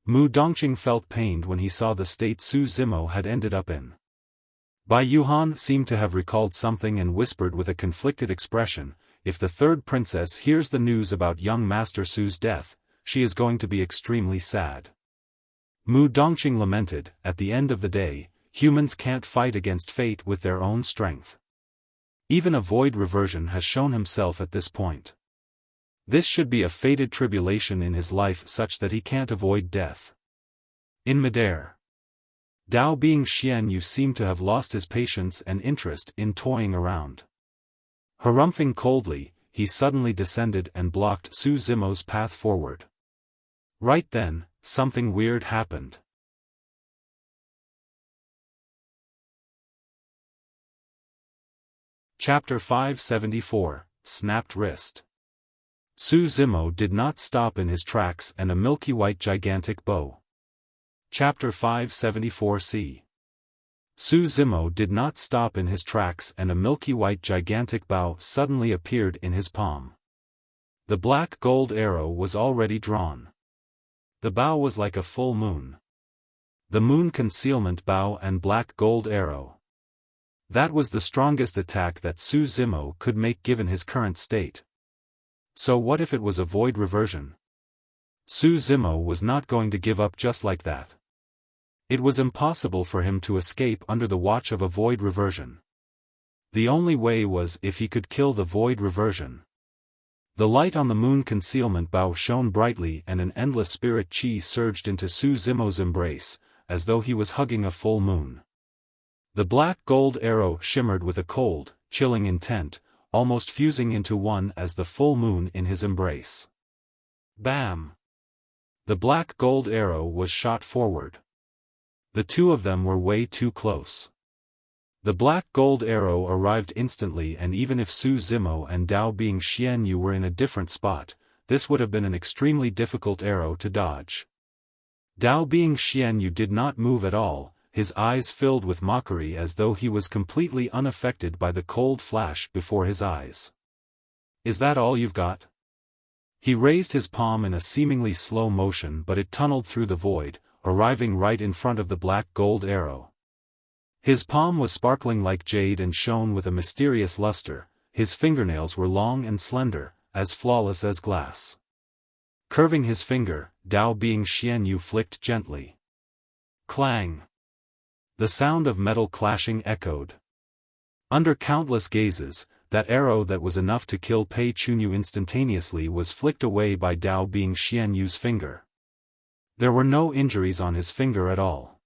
Mu Dongqing felt pained when he saw the state Su Zimo had ended up in. Bai Yuhan seemed to have recalled something and whispered with a conflicted expression, "If the third princess hears the news about young Master Su's death, she is going to be extremely sad." Mu Dongqing lamented, "At the end of the day, humans can't fight against fate with their own strength. Even a void reversion has shown himself at this point. This should be a fated tribulation in his life such that he can't avoid death." In midair, Dao being Xian Yu seemed to have lost his patience and interest in toying around. Harumphing coldly, he suddenly descended and blocked Su Zimo's path forward. Right then, something weird happened. Chapter 574, Snapped Wrist. Su Zimo did not stop in his tracks and a milky-white gigantic bow. Chapter 574c. Su Zimo did not stop in his tracks and a milky-white gigantic bow suddenly appeared in his palm. The black gold arrow was already drawn. The bow was like a full moon. The moon concealment bow and black gold arrow. That was the strongest attack that Su Zimo could make given his current state. So what if it was a void reversion? Su Zimo was not going to give up just like that. It was impossible for him to escape under the watch of a void reversion. The only way was if he could kill the void reversion. The light on the moon concealment bow shone brightly and an endless spirit chi surged into Su Zimo's embrace, as though he was hugging a full moon. The black gold arrow shimmered with a cold, chilling intent, almost fusing into one as the full moon in his embrace. Bam! The black gold arrow was shot forward. The two of them were way too close. The black gold arrow arrived instantly, and even if Su Zimo and Dao being Xian Yu were in a different spot, this would have been an extremely difficult arrow to dodge. Dao Bing Xianyu did not move at all, his eyes filled with mockery as though he was completely unaffected by the cold flash before his eyes. "Is that all you've got?" He raised his palm in a seemingly slow motion, but it tunneled through the void, arriving right in front of the black gold arrow. His palm was sparkling like jade and shone with a mysterious luster, his fingernails were long and slender, as flawless as glass. Curving his finger, Dao Bing Xianyu flicked gently. Clang! The sound of metal clashing echoed. Under countless gazes, that arrow that was enough to kill Pei Chunyu instantaneously was flicked away by Dao Bing Xianyu's finger. There were no injuries on his finger at all.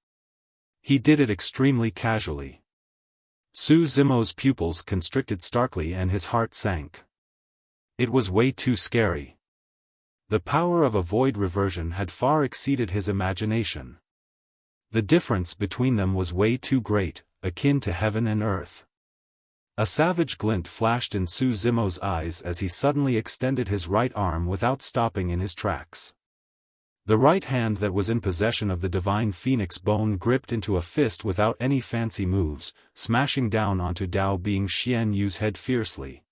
He did it extremely casually. Su Zimo's pupils constricted starkly and his heart sank. It was way too scary. The power of a void reversion had far exceeded his imagination. The difference between them was way too great, akin to heaven and earth. A savage glint flashed in Su Zimo's eyes as he suddenly extended his right arm without stopping in his tracks. The right hand that was in possession of the divine phoenix bone gripped into a fist without any fancy moves, smashing down onto Dao Bing Xianyu's head fiercely.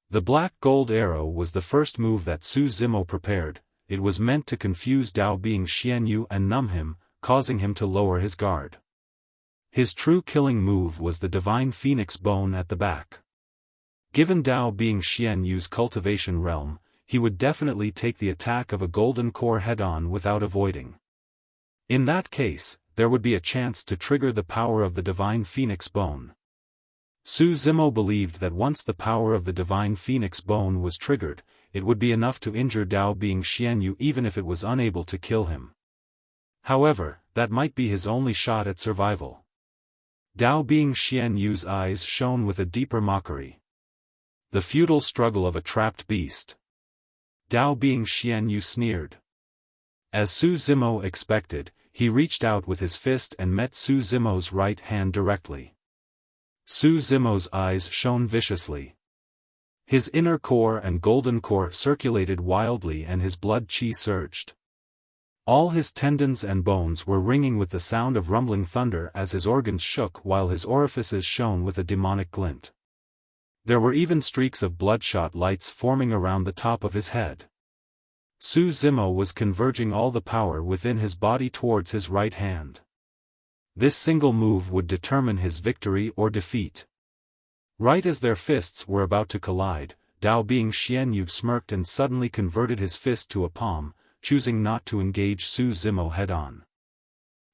The black gold arrow was the first move that Su Zimo prepared. It was meant to confuse Dao Bing Xianyu and numb him, causing him to lower his guard. His true killing move was the divine phoenix bone at the back. Given Dao Bing Xianyu's cultivation realm, he would definitely take the attack of a golden core head-on without avoiding. In that case, there would be a chance to trigger the power of the divine phoenix bone. Su Zimo believed that once the power of the divine phoenix bone was triggered, it would be enough to injure Dao Bing Xianyu even if it was unable to kill him. However, that might be his only shot at survival. Dao Bing Xianyu's eyes shone with a deeper mockery. The futile struggle of a trapped beast. Dao Bing Xianyu sneered. As Su Zimo expected, he reached out with his fist and met Su Zimo's right hand directly. Su Zimo's eyes shone viciously. His inner core and golden core circulated wildly and his blood qi surged. All his tendons and bones were ringing with the sound of rumbling thunder as his organs shook while his orifices shone with a demonic glint. There were even streaks of bloodshot lights forming around the top of his head. Su Zimo was converging all the power within his body towards his right hand. This single move would determine his victory or defeat. Right as their fists were about to collide, Dao Bing Xianyu smirked and suddenly converted his fist to a palm, choosing not to engage Su Zimo head-on.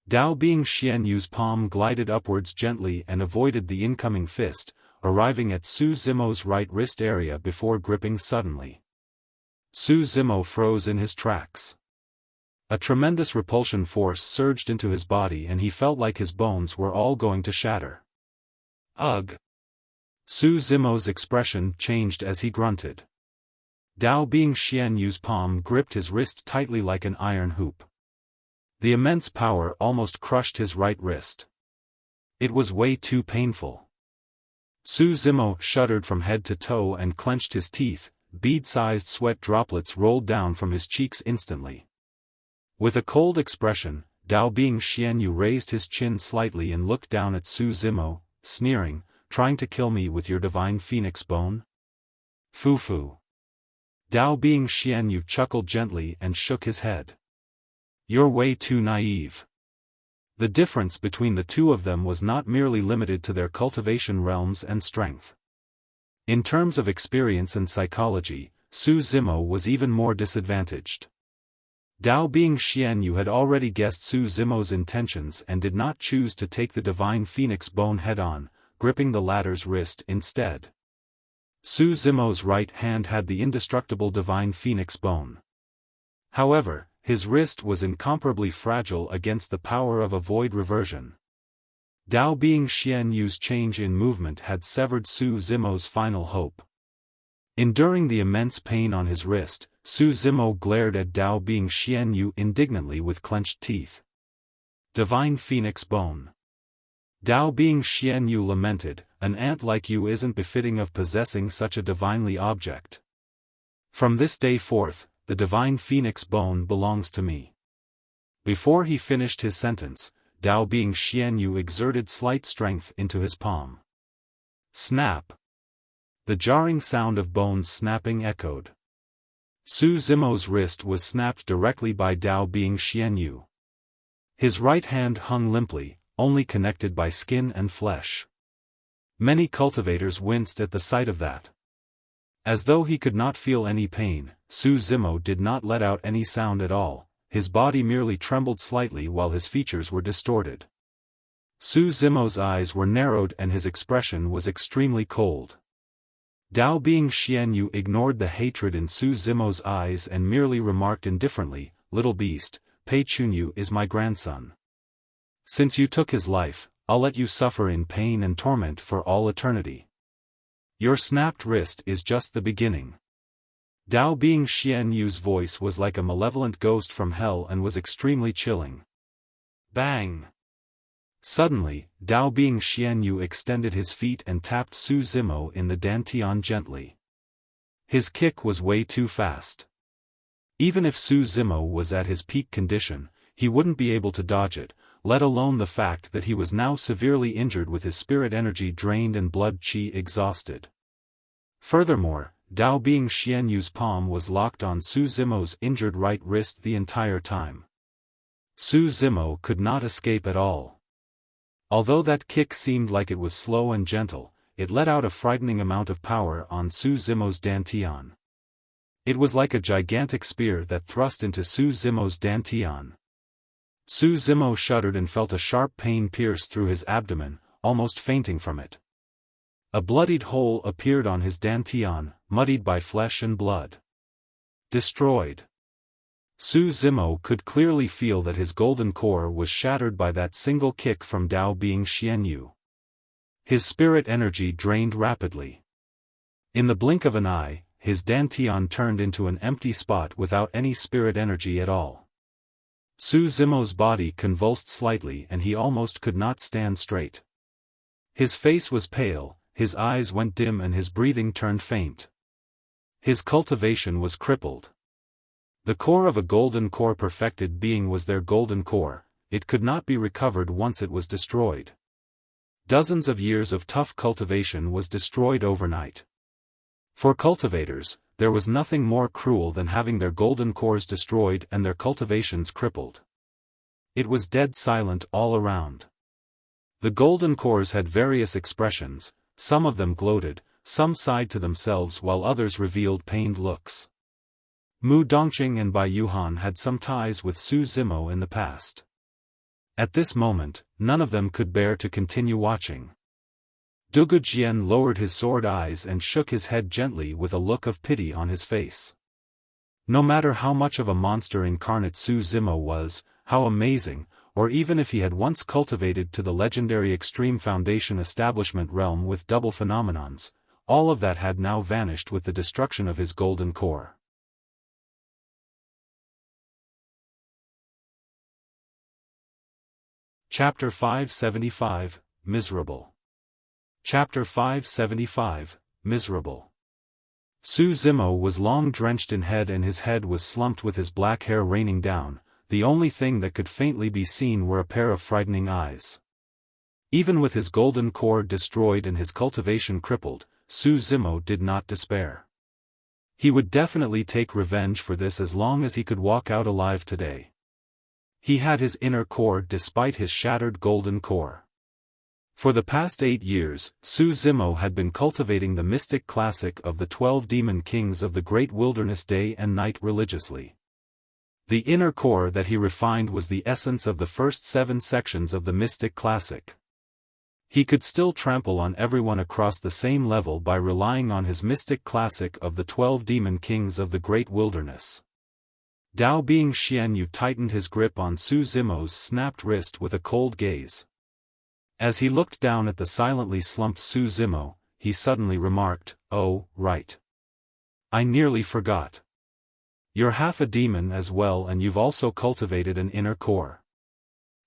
Dao Bing Xianyu's palm glided upwards gently and avoided the incoming fist, arriving at Su Zimo's right wrist area before gripping suddenly. Su Zimo froze in his tracks. A tremendous repulsion force surged into his body and he felt like his bones were all going to shatter. Ugh! Su Zimo's expression changed as he grunted. Dao Bing Xianyu's palm gripped his wrist tightly like an iron hoop. The immense power almost crushed his right wrist. It was way too painful. Su Zimo shuddered from head to toe and clenched his teeth, bead-sized sweat droplets rolled down from his cheeks instantly. With a cold expression, Dao Bing Xianyu raised his chin slightly and looked down at Su Zimo, sneering, "Trying to kill me with your divine phoenix bone? Foo-foo." Dao Bing Xianyu chuckled gently and shook his head. "You're way too naive." The difference between the two of them was not merely limited to their cultivation realms and strength. In terms of experience and psychology, Su Zimo was even more disadvantaged. Dao Bing Xianyu had already guessed Su Zimo's intentions and did not choose to take the divine phoenix bone head-on, gripping the latter's wrist instead. Su Zimo's right hand had the indestructible divine phoenix bone. However, his wrist was incomparably fragile against the power of a void reversion. Dao Bing Xianyu's change in movement had severed Su Zimo's final hope. Enduring the immense pain on his wrist, Su Zimo glared at Dao Bing Xianyu indignantly with clenched teeth. "Divine phoenix bone." Dao Bing Xianyu lamented, "An ant like you isn't befitting of possessing such a divinely object." From this day forth, the divine phoenix bone belongs to me. Before he finished his sentence, Tao being Xianyu exerted slight strength into his palm. Snap! The jarring sound of bones snapping echoed. Zimo's wrist was snapped directly by Tao being Xianyu. His right hand hung limply, only connected by skin and flesh. Many cultivators winced at the sight of that. As though he could not feel any pain, Zimo did not let out any sound at all, his body merely trembled slightly while his features were distorted. Zimo's eyes were narrowed and his expression was extremely cold. Tao being Xianyu ignored the hatred in Zimo's eyes and merely remarked indifferently, "Little beast, Pei Chunyu is my grandson. Since you took his life, I'll let you suffer in pain and torment for all eternity. Your snapped wrist is just the beginning." Tao being Xianyu's voice was like a malevolent ghost from hell and was extremely chilling. Bang! Suddenly, Tao being Xianyu extended his feet and tapped Zimo in the dantian gently. His kick was way too fast. Even if Zimo was at his peak condition, he wouldn't be able to dodge it, let alone the fact that he was now severely injured with his spirit energy drained and blood qi exhausted. Furthermore, Tao being Xianyu's palm was locked on Zimo's injured right wrist the entire time. Zimo could not escape at all. Although that kick seemed like it was slow and gentle, it let out a frightening amount of power on Zimo's dantian. It was like a gigantic spear that thrust into Zimo's dantian. Zimo shuddered and felt a sharp pain pierce through his abdomen, almost fainting from it. A bloodied hole appeared on his dantian, muddied by flesh and blood. Destroyed. Zimo could clearly feel that his golden core was shattered by that single kick from Tao being Xianyu. His spirit energy drained rapidly. In the blink of an eye, his dantian turned into an empty spot without any spirit energy at all. Zimo's body convulsed slightly and he almost could not stand straight. His face was pale, his eyes went dim and his breathing turned faint. His cultivation was crippled. The core of a golden core perfected being was their golden core, it could not be recovered once it was destroyed. Dozens of years of tough cultivation was destroyed overnight. For cultivators, there was nothing more cruel than having their golden cores destroyed and their cultivations crippled. It was dead silent all around. The golden cores had various expressions, some of them gloated, some sighed to themselves while others revealed pained looks. Mu Dongqing and Bai Yuhan had some ties with Zimo in the past. At this moment, none of them could bear to continue watching. Dugu Jian lowered his sword eyes and shook his head gently with a look of pity on his face. No matter how much of a monster incarnate Zimo was, how amazing, or even if he had once cultivated to the legendary Extreme Foundation establishment realm with double phenomenons, all of that had now vanished with the destruction of his golden core. Chapter 575, Miserable. Chapter 575, Miserable. Zimo was long drenched in head and his head was slumped with his black hair raining down, the only thing that could faintly be seen were a pair of frightening eyes. Even with his golden core destroyed and his cultivation crippled, Zimo did not despair. He would definitely take revenge for this as long as he could walk out alive today. He had his inner core despite his shattered golden core. For the past 8 years, Zimo had been cultivating the mystic classic of the 12 demon kings of the great wilderness day and night religiously. The inner core that he refined was the essence of the first 7 sections of the mystic classic. He could still trample on everyone across the same level by relying on his mystic classic of the 12 demon kings of the great wilderness. Tao being Xianyu tightened his grip on Zimo's snapped wrist with a cold gaze. As he looked down at the silently slumped Zimo, he suddenly remarked, "Oh, right. I nearly forgot. You're half a demon as well and you've also cultivated an inner core."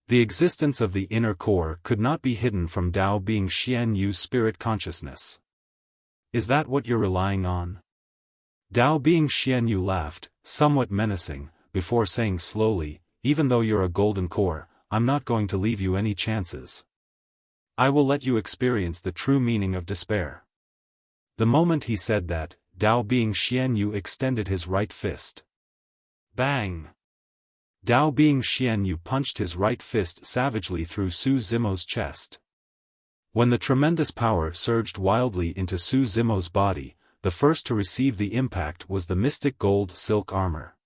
The existence of the inner core could not be hidden from Tao being Xianyu's spirit consciousness. "Is that what you're relying on?" Dao Bing Xianyu laughed, somewhat menacing, before saying slowly, even though you're a golden core, I'm not going to leave you any chances. I will let you experience the true meaning of despair. The moment he said that, Dao Bing Xianyu extended his right fist. Bang! Dao Bing Xianyu punched his right fist savagely through Su Zimo's chest. When the tremendous power surged wildly into Su Zimo's body, the first to receive the impact was the mystic gold silk armor.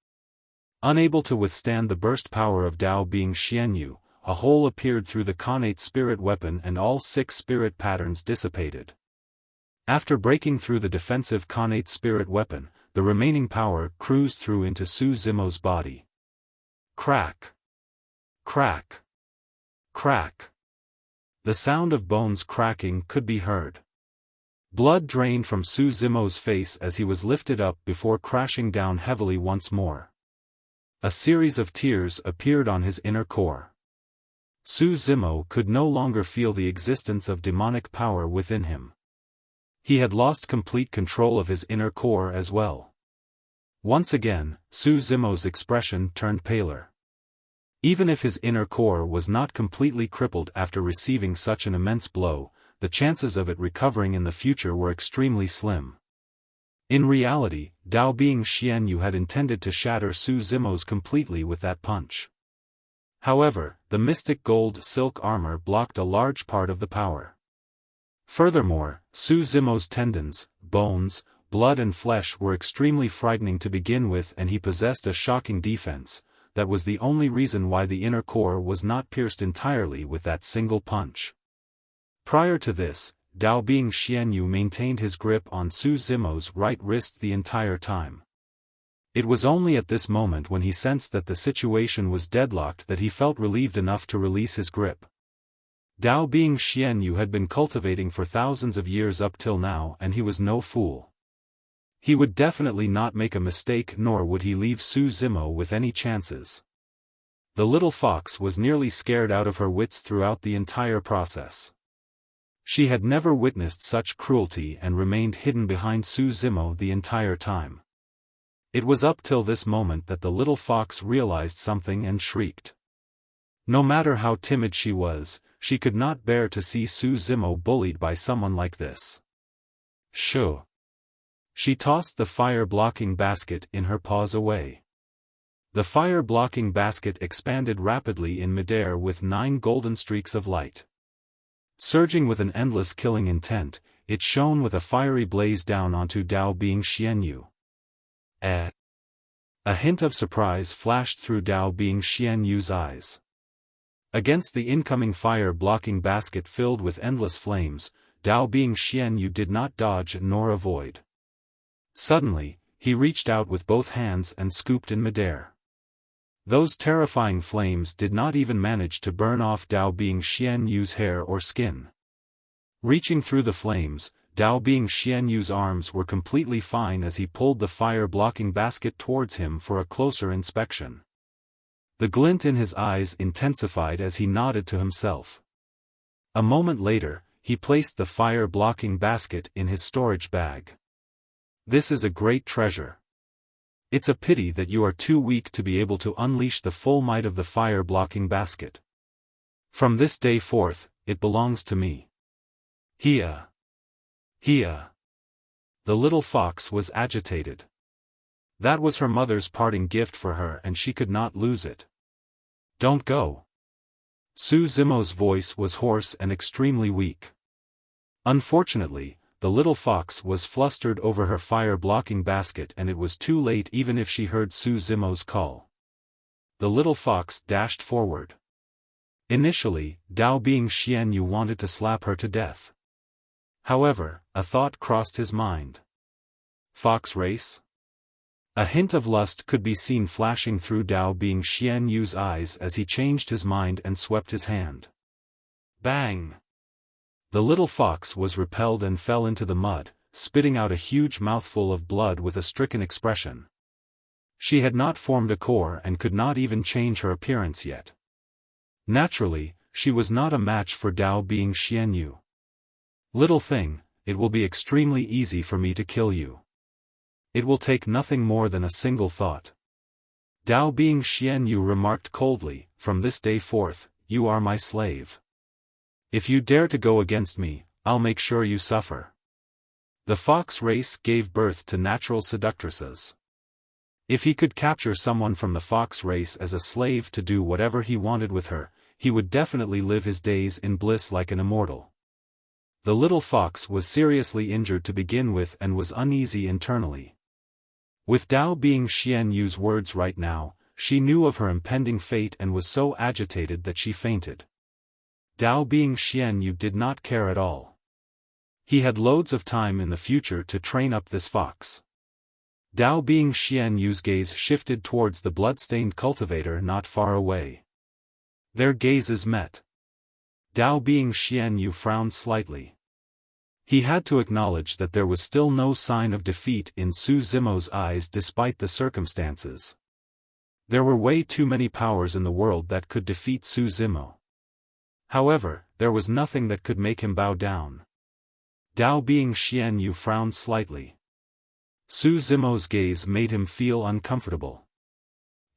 Unable to withstand the burst power of Dao Bing Xianyu, a hole appeared through the connate spirit weapon and all 6 spirit patterns dissipated. After breaking through the defensive connate spirit weapon, the remaining power cruised through into Su Zimo's body. Crack! Crack! Crack! The sound of bones cracking could be heard. Blood drained from Su Zimo's face as he was lifted up before crashing down heavily once more. A series of tears appeared on his inner core. Su Zimo could no longer feel the existence of demonic power within him. He had lost complete control of his inner core as well. Once again, Su Zimo's expression turned paler. Even if his inner core was not completely crippled after receiving such an immense blow, the chances of it recovering in the future were extremely slim. In reality, Dao Bing Xianyu had intended to shatter Su Zimo's completely with that punch. However, the mystic gold silk armor blocked a large part of the power. Furthermore, Su Zimo's tendons, bones, blood and flesh were extremely frightening to begin with, and he possessed a shocking defense. That was the only reason why the inner core was not pierced entirely with that single punch. Prior to this, Dao Bing Xianyu maintained his grip on Su Zimo's right wrist the entire time. It was only at this moment when he sensed that the situation was deadlocked that he felt relieved enough to release his grip. Dao Bing Xianyu had been cultivating for thousands of years up till now, and he was no fool. He would definitely not make a mistake, nor would he leave Su Zimo with any chances. The little fox was nearly scared out of her wits throughout the entire process. She had never witnessed such cruelty and remained hidden behind Su Zimo the entire time. It was up till this moment that the little fox realized something and shrieked. No matter how timid she was, she could not bear to see Su Zimo bullied by someone like this. Shoo! She tossed the fire-blocking basket in her paws away. The fire-blocking basket expanded rapidly in midair with 9 golden streaks of light. Surging with an endless killing intent, it shone with a fiery blaze down onto Dao Bing Xianyu. A hint of surprise flashed through Dao Bing Xianyu's eyes. Against the incoming fire-blocking basket filled with endless flames, Dao Bing Xianyu did not dodge nor avoid. Suddenly, he reached out with both hands and scooped in midair. Those terrifying flames did not even manage to burn off Dao Bing Xianyu's hair or skin. Reaching through the flames, Dao Bing Xianyu's arms were completely fine as he pulled the fire-blocking basket towards him for a closer inspection. The glint in his eyes intensified as he nodded to himself. A moment later, he placed the fire-blocking basket in his storage bag. This is a great treasure. It's a pity that you are too weak to be able to unleash the full might of the fire-blocking basket. From this day forth, it belongs to me. Hia! Hia! The little fox was agitated. That was her mother's parting gift for her and she could not lose it. Don't go. Su Zimo's voice was hoarse and extremely weak. Unfortunately, the little fox was flustered over her fire-blocking basket and it was too late even if she heard Su Zimo's call. The little fox dashed forward. Initially, Dao Bing Xianyu wanted to slap her to death. However, a thought crossed his mind. Fox race? A hint of lust could be seen flashing through Dao Bing Xianyu's eyes as he changed his mind and swept his hand. Bang! The little fox was repelled and fell into the mud, spitting out a huge mouthful of blood with a stricken expression. She had not formed a core and could not even change her appearance yet. Naturally, she was not a match for Dao Bing Xianyu. Little thing, it will be extremely easy for me to kill you. It will take nothing more than a single thought. Dao being Xianyu remarked coldly, "From this day forth, you are my slave. If you dare to go against me, I'll make sure you suffer." The fox race gave birth to natural seductresses. If he could capture someone from the fox race as a slave to do whatever he wanted with her, he would definitely live his days in bliss like an immortal. The little fox was seriously injured to begin with and was uneasy internally. With Dao being Xianyu's words right now, she knew of her impending fate and was so agitated that she fainted. Dao being Xianyu did not care at all. He had loads of time in the future to train up this fox. Dao being Xianyu's gaze shifted towards the blood-stained cultivator not far away. Their gazes met. Dao being Xianyu frowned slightly. He had to acknowledge that there was still no sign of defeat in Su Zimo's eyes despite the circumstances. There were way too many powers in the world that could defeat Su Zimo. However, there was nothing that could make him bow down. Dao being Xianyu frowned slightly. Su Zimo's gaze made him feel uncomfortable.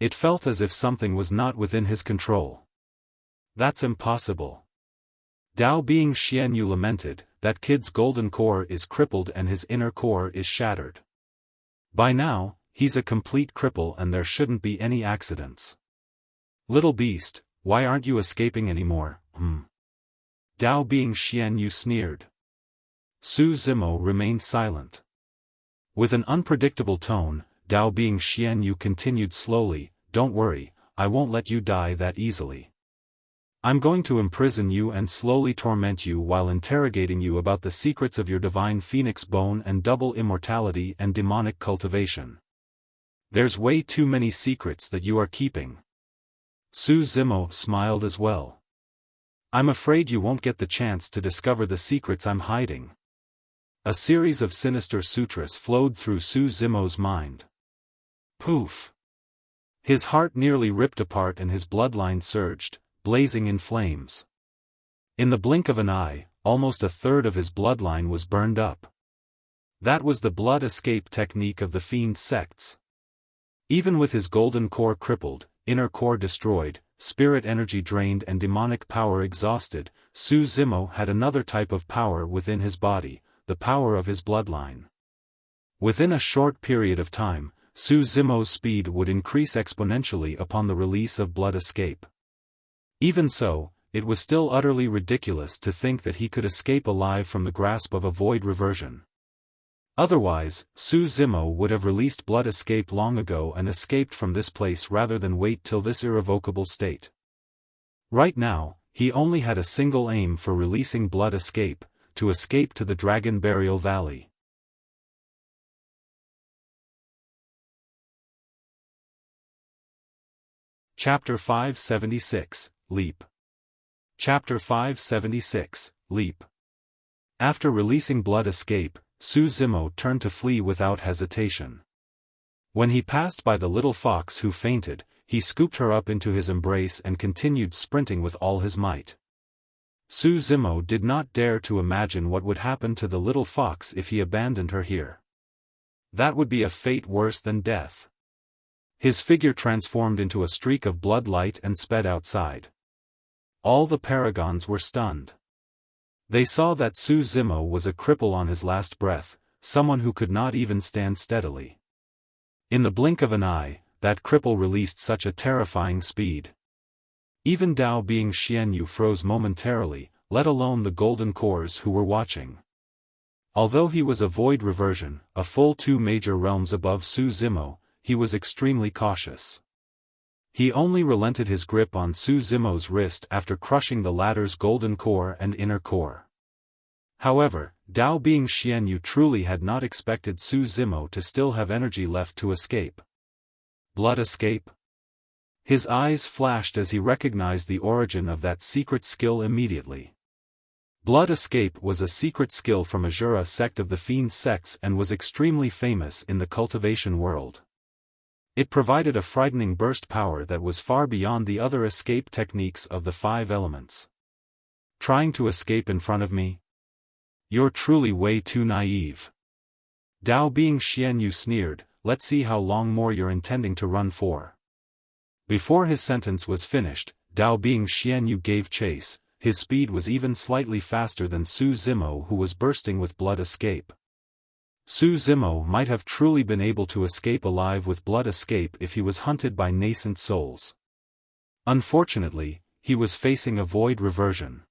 It felt as if something was not within his control. That's impossible. Dao being Xianyu lamented, "That kid's golden core is crippled and his inner core is shattered. By now, he's a complete cripple and there shouldn't be any accidents. Little beast, why aren't you escaping anymore, Dao being Xianyu sneered. Su Zimo remained silent. With an unpredictable tone, Dao being Xianyu continued slowly, "Don't worry, I won't let you die that easily. I'm going to imprison you and slowly torment you while interrogating you about the secrets of your divine phoenix bone and double immortality and demonic cultivation. There's way too many secrets that you are keeping." Su Zimo smiled as well. "I'm afraid you won't get the chance to discover the secrets I'm hiding." A series of sinister sutras flowed through Su Zimo's mind. Poof! His heart nearly ripped apart and his bloodline surged, blazing in flames. In the blink of an eye, almost a third of his bloodline was burned up. That was the blood escape technique of the fiend sects. Even with his golden core crippled, inner core destroyed, spirit energy drained and demonic power exhausted, Su Zimo had another type of power within his body, the power of his bloodline. Within a short period of time, Su Zimo's speed would increase exponentially upon the release of blood escape. Even so, it was still utterly ridiculous to think that he could escape alive from the grasp of a void reversion. Otherwise, Su Zimo would have released blood escape long ago and escaped from this place rather than wait till this irrevocable state. Right now, he only had a single aim for releasing blood escape, to escape to the Dragon Burial Valley. Chapter 576, Leap. Chapter 576, Leap. After releasing blood escape, Su Zimo turned to flee without hesitation. When he passed by the little fox who fainted, he scooped her up into his embrace and continued sprinting with all his might. Su Zimo did not dare to imagine what would happen to the little fox if he abandoned her here. That would be a fate worse than death. His figure transformed into a streak of blood light and sped outside. All the paragons were stunned. They saw that Su Zimo was a cripple on his last breath, someone who could not even stand steadily. In the blink of an eye, that cripple released such a terrifying speed. Even Dao being Xianyu froze momentarily, let alone the golden cores who were watching. Although he was a void reversion, a full 2 major realms above Su Zimo, he was extremely cautious. He only relented his grip on Su Zimo's wrist after crushing the latter's golden core and inner core. However, Dao being Xianyu truly had not expected Su Zimo to still have energy left to escape. Blood escape? His eyes flashed as he recognized the origin of that secret skill immediately. Blood escape was a secret skill from Azura sect of the fiend sects and was extremely famous in the cultivation world. It provided a frightening burst power that was far beyond the other escape techniques of the 5 elements. Trying to escape in front of me? You're truly way too naive. Dao being Xianyu sneered, "Let's see how long more you're intending to run for." Before his sentence was finished, Dao being Xianyu gave chase. His speed was even slightly faster than Su Zimo, who was bursting with blood escape. Su Zimo might have truly been able to escape alive with blood escape if he was hunted by nascent souls. Unfortunately, he was facing a void reversion.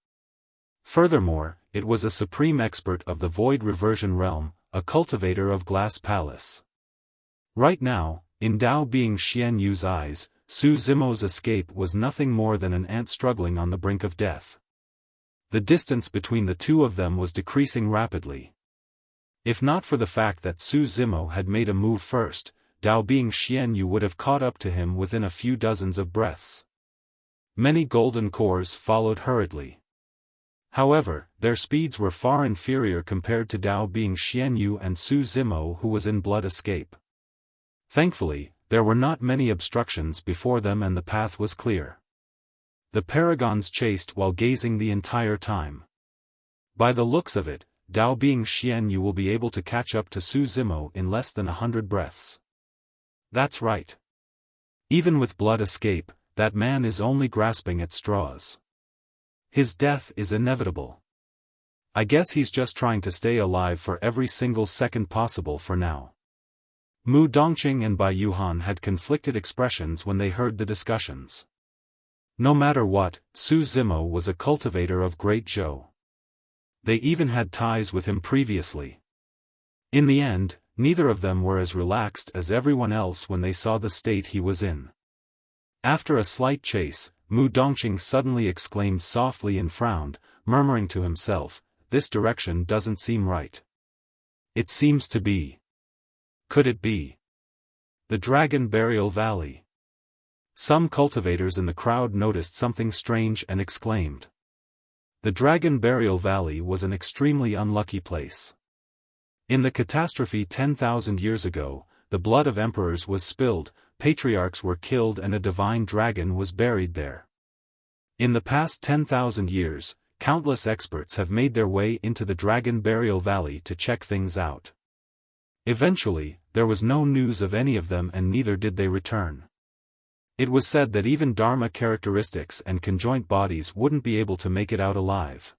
Furthermore, it was a supreme expert of the void reversion realm, a cultivator of Glass Palace. Right now, in Dao being Xianyu's eyes, Su Zimo's escape was nothing more than an ant struggling on the brink of death. The distance between the two of them was decreasing rapidly. If not for the fact that Su Zimo had made a move first, Dao being Xianyu would have caught up to him within a few dozens of breaths. Many golden cores followed hurriedly. However, their speeds were far inferior compared to Dao being Xianyu and Su Zimo, who was in blood escape. Thankfully, there were not many obstructions before them and the path was clear. The paragons chased while gazing the entire time. By the looks of it, Dao being Xianyu will be able to catch up to Su Zimo in less than 100 breaths. That's right. Even with blood escape, that man is only grasping at straws. His death is inevitable. I guess he's just trying to stay alive for every single second possible for now. Mu Dongqing and Bai Yuhan had conflicted expressions when they heard the discussions. No matter what, Su Zimo was a cultivator of Great Zhou. They even had ties with him previously. In the end, neither of them were as relaxed as everyone else when they saw the state he was in. After a slight chase, Mu Dongqing suddenly exclaimed softly and frowned, murmuring to himself, "This direction doesn't seem right. It seems to be. Could it be the Dragon Burial Valley?" Some cultivators in the crowd noticed something strange and exclaimed. The Dragon Burial Valley was an extremely unlucky place. In the catastrophe 10,000 years ago, the blood of emperors was spilled, patriarchs were killed and a divine dragon was buried there. In the past 10,000 years, countless experts have made their way into the Dragon Burial Valley to check things out. Eventually, there was no news of any of them and neither did they return. It was said that even Dharma characteristics and conjoint bodies wouldn't be able to make it out alive.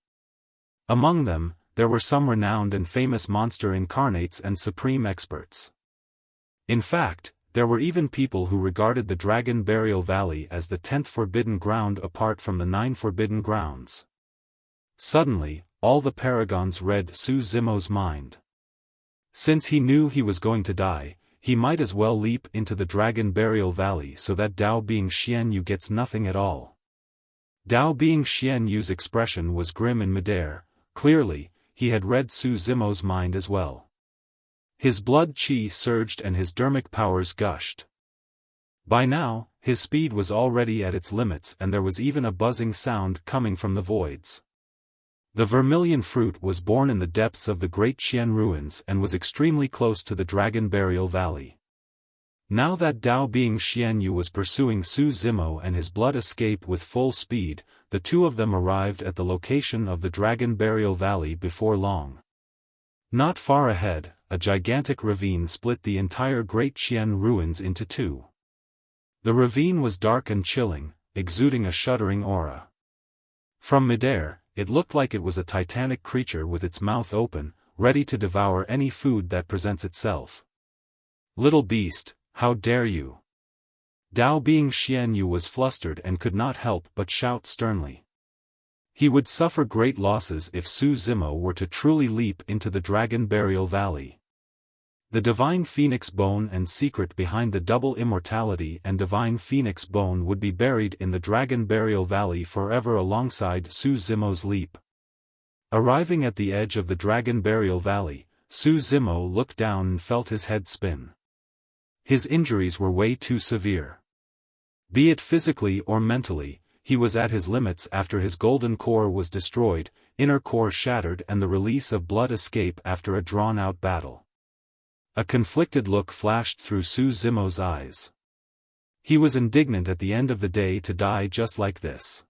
Among them, there were some renowned and famous monster incarnates and supreme experts. In fact, there were even people who regarded the Dragon Burial Valley as the 10th forbidden ground apart from the 9 forbidden grounds. Suddenly, all the paragons read Su Zimo's mind. Since he knew he was going to die, he might as well leap into the Dragon Burial Valley so that Dao being Xianyu gets nothing at all. Dao being Xianyu's expression was grim in midair. Clearly, he had read Su Zimo's mind as well. His blood qi surged and his dermic powers gushed. By now, his speed was already at its limits and there was even a buzzing sound coming from the voids. The vermilion fruit was born in the depths of the Great Qian ruins and was extremely close to the Dragon Burial Valley. Now that Dao being Xianyu was pursuing Su Zimo and his blood escape with full speed, the two of them arrived at the location of the Dragon Burial Valley before long. Not far ahead, a gigantic ravine split the entire Great Qian ruins into two. The ravine was dark and chilling, exuding a shuddering aura. From midair, it looked like it was a titanic creature with its mouth open, ready to devour any food that presents itself. "Little beast, how dare you!" Dao being Xianyu was flustered and could not help but shout sternly. He would suffer great losses if Su Zimo were to truly leap into the Dragon Burial Valley. The Divine Phoenix Bone and secret behind the double immortality and Divine Phoenix Bone would be buried in the Dragon Burial Valley forever alongside Su Zimo's leap. Arriving at the edge of the Dragon Burial Valley, Su Zimo looked down and felt his head spin. His injuries were way too severe. Be it physically or mentally, he was at his limits after his golden core was destroyed, inner core shattered and the release of blood escape after a drawn-out battle. A conflicted look flashed through Su Zimo's eyes. He was indignant at the end of the day to die just like this.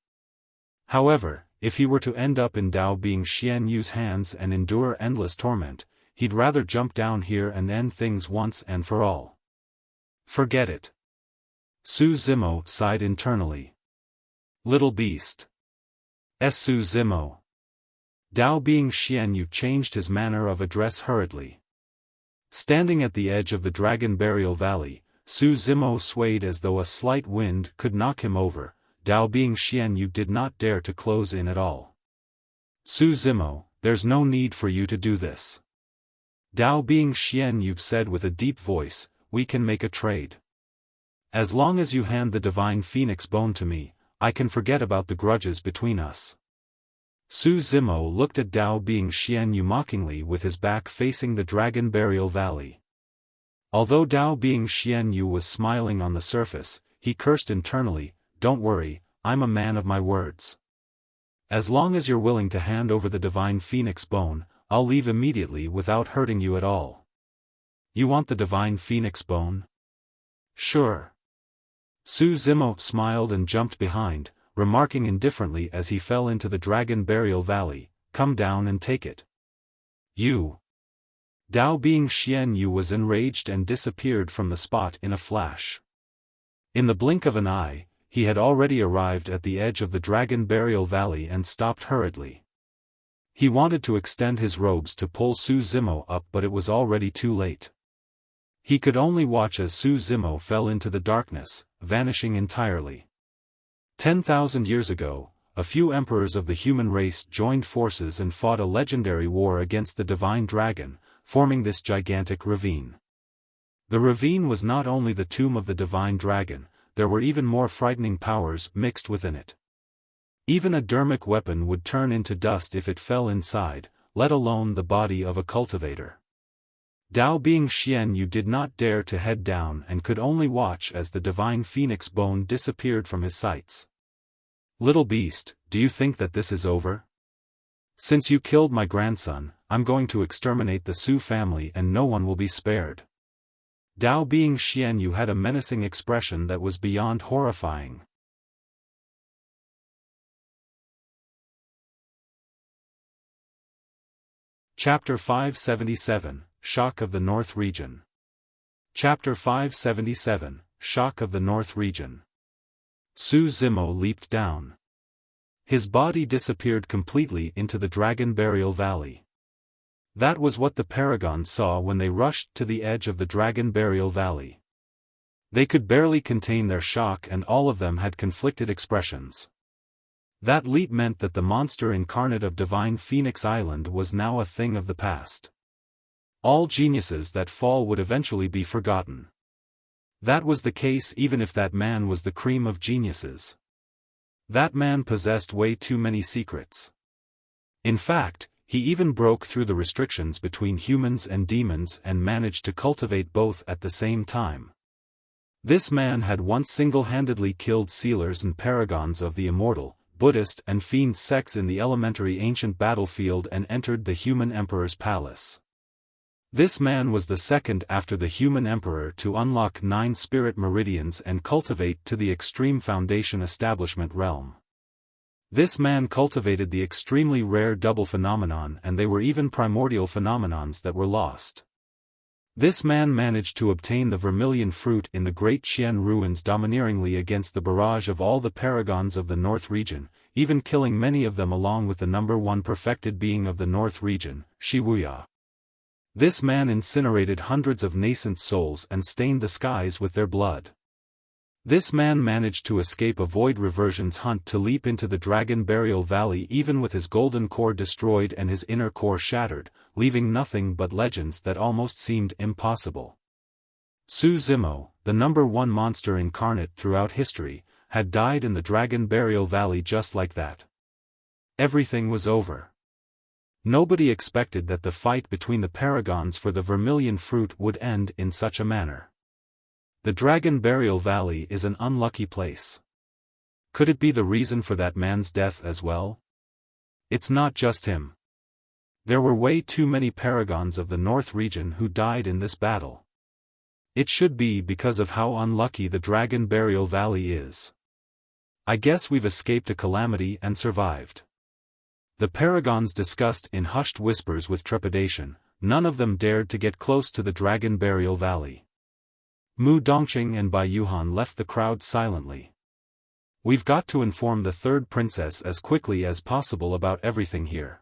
However, if he were to end up in Dao being Xianyu's hands and endure endless torment, he'd rather jump down here and end things once and for all. Forget it. Su Zimo sighed internally. Little beast. Su Zimo. Dao being Xian Yu changed his manner of address hurriedly. Standing at the edge of the Dragon Burial Valley, Su Zimo swayed as though a slight wind could knock him over. Dao being Xian Yu did not dare to close in at all. Su Zimo, there's no need for you to do this. Dao being Xian Yu said with a deep voice, we can make a trade. As long as you hand the divine phoenix bone to me, I can forget about the grudges between us. Su Zimo looked at Dao being Xian Yu mockingly with his back facing the Dragon Burial Valley. Although Dao being Xian Yu was smiling on the surface, he cursed internally, don't worry, I'm a man of my words. As long as you're willing to hand over the divine phoenix bone, I'll leave immediately without hurting you at all. You want the divine phoenix bone? Sure. Su Zimo smiled and jumped behind, remarking indifferently as he fell into the Dragon Burial Valley, come down and take it. You. Dao being Xian Yu was enraged and disappeared from the spot in a flash. In the blink of an eye, he had already arrived at the edge of the Dragon Burial Valley and stopped hurriedly. He wanted to extend his robes to pull Su Zimo up, but it was already too late. He could only watch as Su Zimo fell into the darkness, vanishing entirely. 10,000 years ago, a few emperors of the human race joined forces and fought a legendary war against the divine dragon, forming this gigantic ravine. The ravine was not only the tomb of the divine dragon, there were even more frightening powers mixed within it. Even a dermic weapon would turn into dust if it fell inside, let alone the body of a cultivator. Dao being Xian Yu did not dare to head down and could only watch as the divine phoenix bone disappeared from his sights. Little beast, do you think that this is over? Since you killed my grandson, I'm going to exterminate the Su family and no one will be spared. Dao being Xian Yu had a menacing expression that was beyond horrifying. Chapter 577, Shock of the North Region. Chapter 577, Shock of the North Region. Su Zimo leaped down. His body disappeared completely into the Dragon Burial Valley. That was what the Paragons saw when they rushed to the edge of the Dragon Burial Valley. They could barely contain their shock and all of them had conflicted expressions. That leap meant that the monster incarnate of Divine Phoenix Island was now a thing of the past. All geniuses that fall would eventually be forgotten. That was the case even if that man was the cream of geniuses. That man possessed way too many secrets. In fact, he even broke through the restrictions between humans and demons and managed to cultivate both at the same time. This man had once single-handedly killed sealers and paragons of the Immortal, Buddhist and Fiend sects in the elementary ancient battlefield and entered the human emperor's palace. This man was the second after the human emperor to unlock 9 spirit meridians and cultivate to the extreme foundation establishment realm. This man cultivated the extremely rare double phenomenon and they were even primordial phenomenons that were lost. This man managed to obtain the vermilion fruit in the great Jian ruins domineeringly against the barrage of all the paragons of the North region, even killing many of them along with the number 1 perfected being of the North region, Wuya. This man incinerated hundreds of nascent souls and stained the skies with their blood. This man managed to escape a void reversion's hunt to leap into the Dragon Burial Valley even with his golden core destroyed and his inner core shattered, leaving nothing but legends that almost seemed impossible. Su Zimo, the number 1 monster incarnate throughout history, had died in the Dragon Burial Valley just like that. Everything was over. Nobody expected that the fight between the paragons for the vermilion fruit would end in such a manner. The Dragon Burial Valley is an unlucky place. Could it be the reason for that man's death as well? It's not just him. There were way too many paragons of the North region who died in this battle. It should be because of how unlucky the Dragon Burial Valley is. I guess we've escaped a calamity and survived. The paragons discussed in hushed whispers with trepidation, none of them dared to get close to the Dragon Burial Valley. Mu Dongqing and Bai Yuhan left the crowd silently. We've got to inform the third princess as quickly as possible about everything here,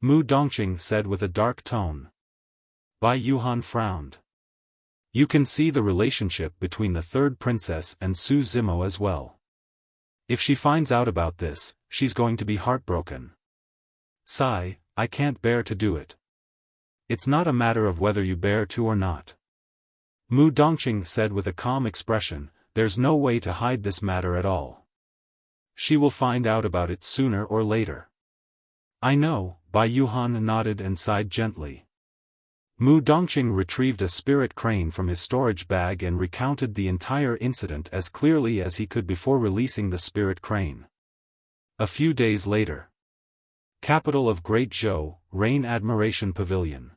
Mu Dongqing said with a dark tone. Bai Yuhan frowned. You can see the relationship between the third princess and Su Zimo as well. If she finds out about this, she's going to be heartbroken. Sigh, I can't bear to do it. It's not a matter of whether you bear to or not, Mu Dongqing said with a calm expression. There's no way to hide this matter at all. She will find out about it sooner or later. I know, Bai Yuhan nodded and sighed gently. Mu Dongqing retrieved a spirit crane from his storage bag and recounted the entire incident as clearly as he could before releasing the spirit crane. A few days later. Capital of Great Zhou, Rain Admiration Pavilion.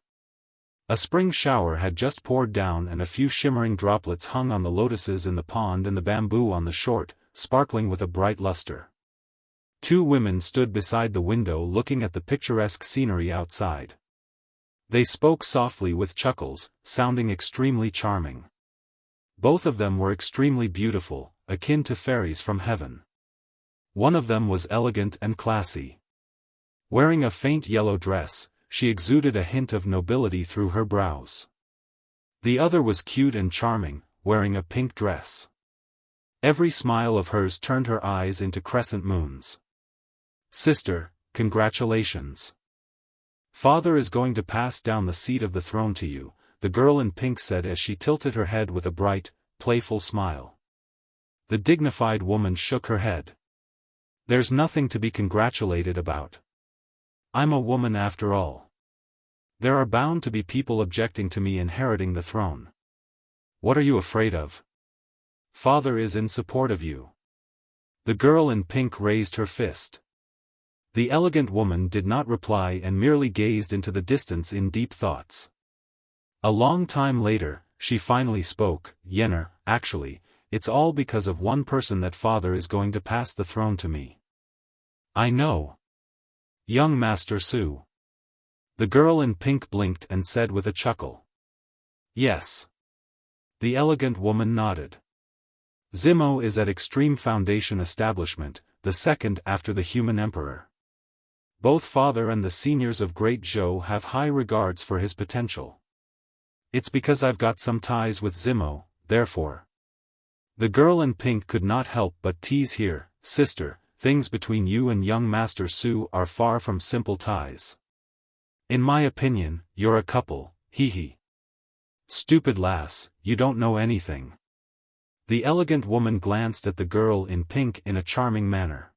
A spring shower had just poured down and a few shimmering droplets hung on the lotuses in the pond and the bamboo on the shore, sparkling with a bright luster. Two women stood beside the window looking at the picturesque scenery outside. They spoke softly with chuckles, sounding extremely charming. Both of them were extremely beautiful, akin to fairies from heaven. One of them was elegant and classy. Wearing a faint yellow dress, she exuded a hint of nobility through her brows. The other was cute and charming, wearing a pink dress. Every smile of hers turned her eyes into crescent moons. Sister, congratulations. Father is going to pass down the seat of the throne to you, the girl in pink said as she tilted her head with a bright, playful smile. The dignified woman shook her head. There's nothing to be congratulated about. I'm a woman after all. There are bound to be people objecting to me inheriting the throne. What are you afraid of? Father is in support of you. The girl in pink raised her fist. The elegant woman did not reply and merely gazed into the distance in deep thoughts. A long time later, she finally spoke. Yener, actually, it's all because of one person that father is going to pass the throne to me. I know. Young Master Su. The girl in pink blinked and said with a chuckle. Yes. The elegant woman nodded. Zimo is at Extreme Foundation Establishment, the second after the human emperor. Both father and the seniors of Great Zhou have high regards for his potential. It's because I've got some ties with Zimo, therefore. The girl in pink could not help but tease here. Sister, things between you and young Master Su are far from simple ties. In my opinion, you're a couple, hee. Stupid lass, you don't know anything. The elegant woman glanced at the girl in pink in a charming manner.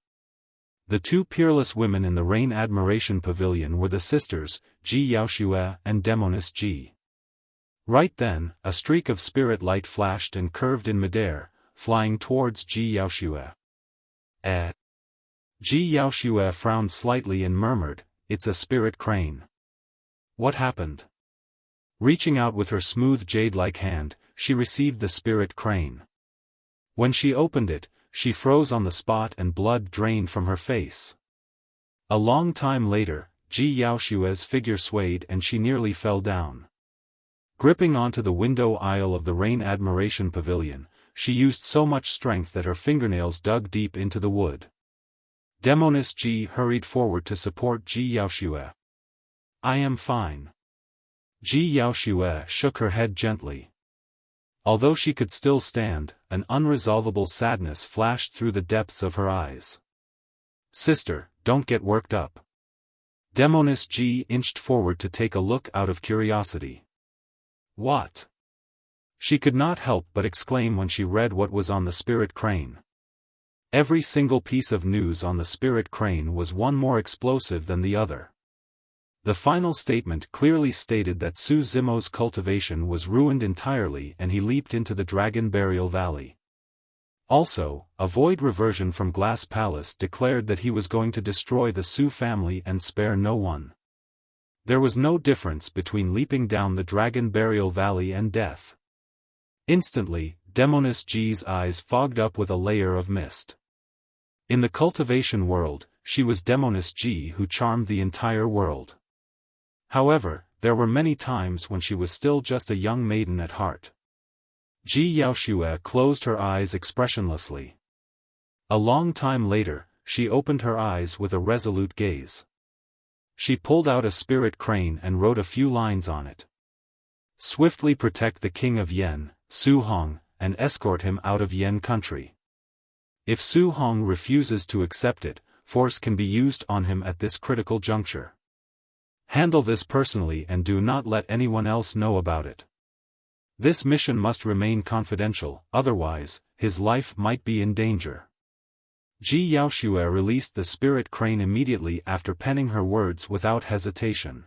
The two peerless women in the Rain Admiration Pavilion were the sisters, Ji Yaoxue and Demoness Ji. Right then, a streak of spirit light flashed and curved in midair, flying towards Ji Yaoxue. Ji Yaoxue frowned slightly and murmured, "It's a spirit crane." What happened? Reaching out with her smooth jade-like hand, she received the spirit crane. When she opened it, she froze on the spot and blood drained from her face. A long time later, Ji Yaoxue's figure swayed and she nearly fell down. Gripping onto the window aisle of the Rain Admiration Pavilion, she used so much strength that her fingernails dug deep into the wood. Demoness Ji hurried forward to support Ji Yaoxue. I am fine. Ji Yaoxue shook her head gently. Although she could still stand, an unresolvable sadness flashed through the depths of her eyes. Sister, don't get worked up. Demoness Ji inched forward to take a look out of curiosity. What? She could not help but exclaim when she read what was on the spirit crane. Every single piece of news on the spirit crane was one more explosive than the other. The final statement clearly stated that Su Zimo's cultivation was ruined entirely and he leaped into the Dragon Burial Valley. Also, a void reversion from Glass Palace declared that he was going to destroy the Su family and spare no one. There was no difference between leaping down the Dragon Burial Valley and death. Instantly, Demoness Ji's eyes fogged up with a layer of mist. In the cultivation world, she was Demoness Ji who charmed the entire world. However, there were many times when she was still just a young maiden at heart. Ji Yaoxue closed her eyes expressionlessly. A long time later, she opened her eyes with a resolute gaze. She pulled out a spirit crane and wrote a few lines on it. Swiftly protect the king of Yen, Su Hong, and escort him out of Yen country. If Su Hong refuses to accept it, force can be used on him at this critical juncture. Handle this personally and do not let anyone else know about it. This mission must remain confidential, otherwise, his life might be in danger. Ji Yaoxue released the spirit crane immediately after penning her words without hesitation.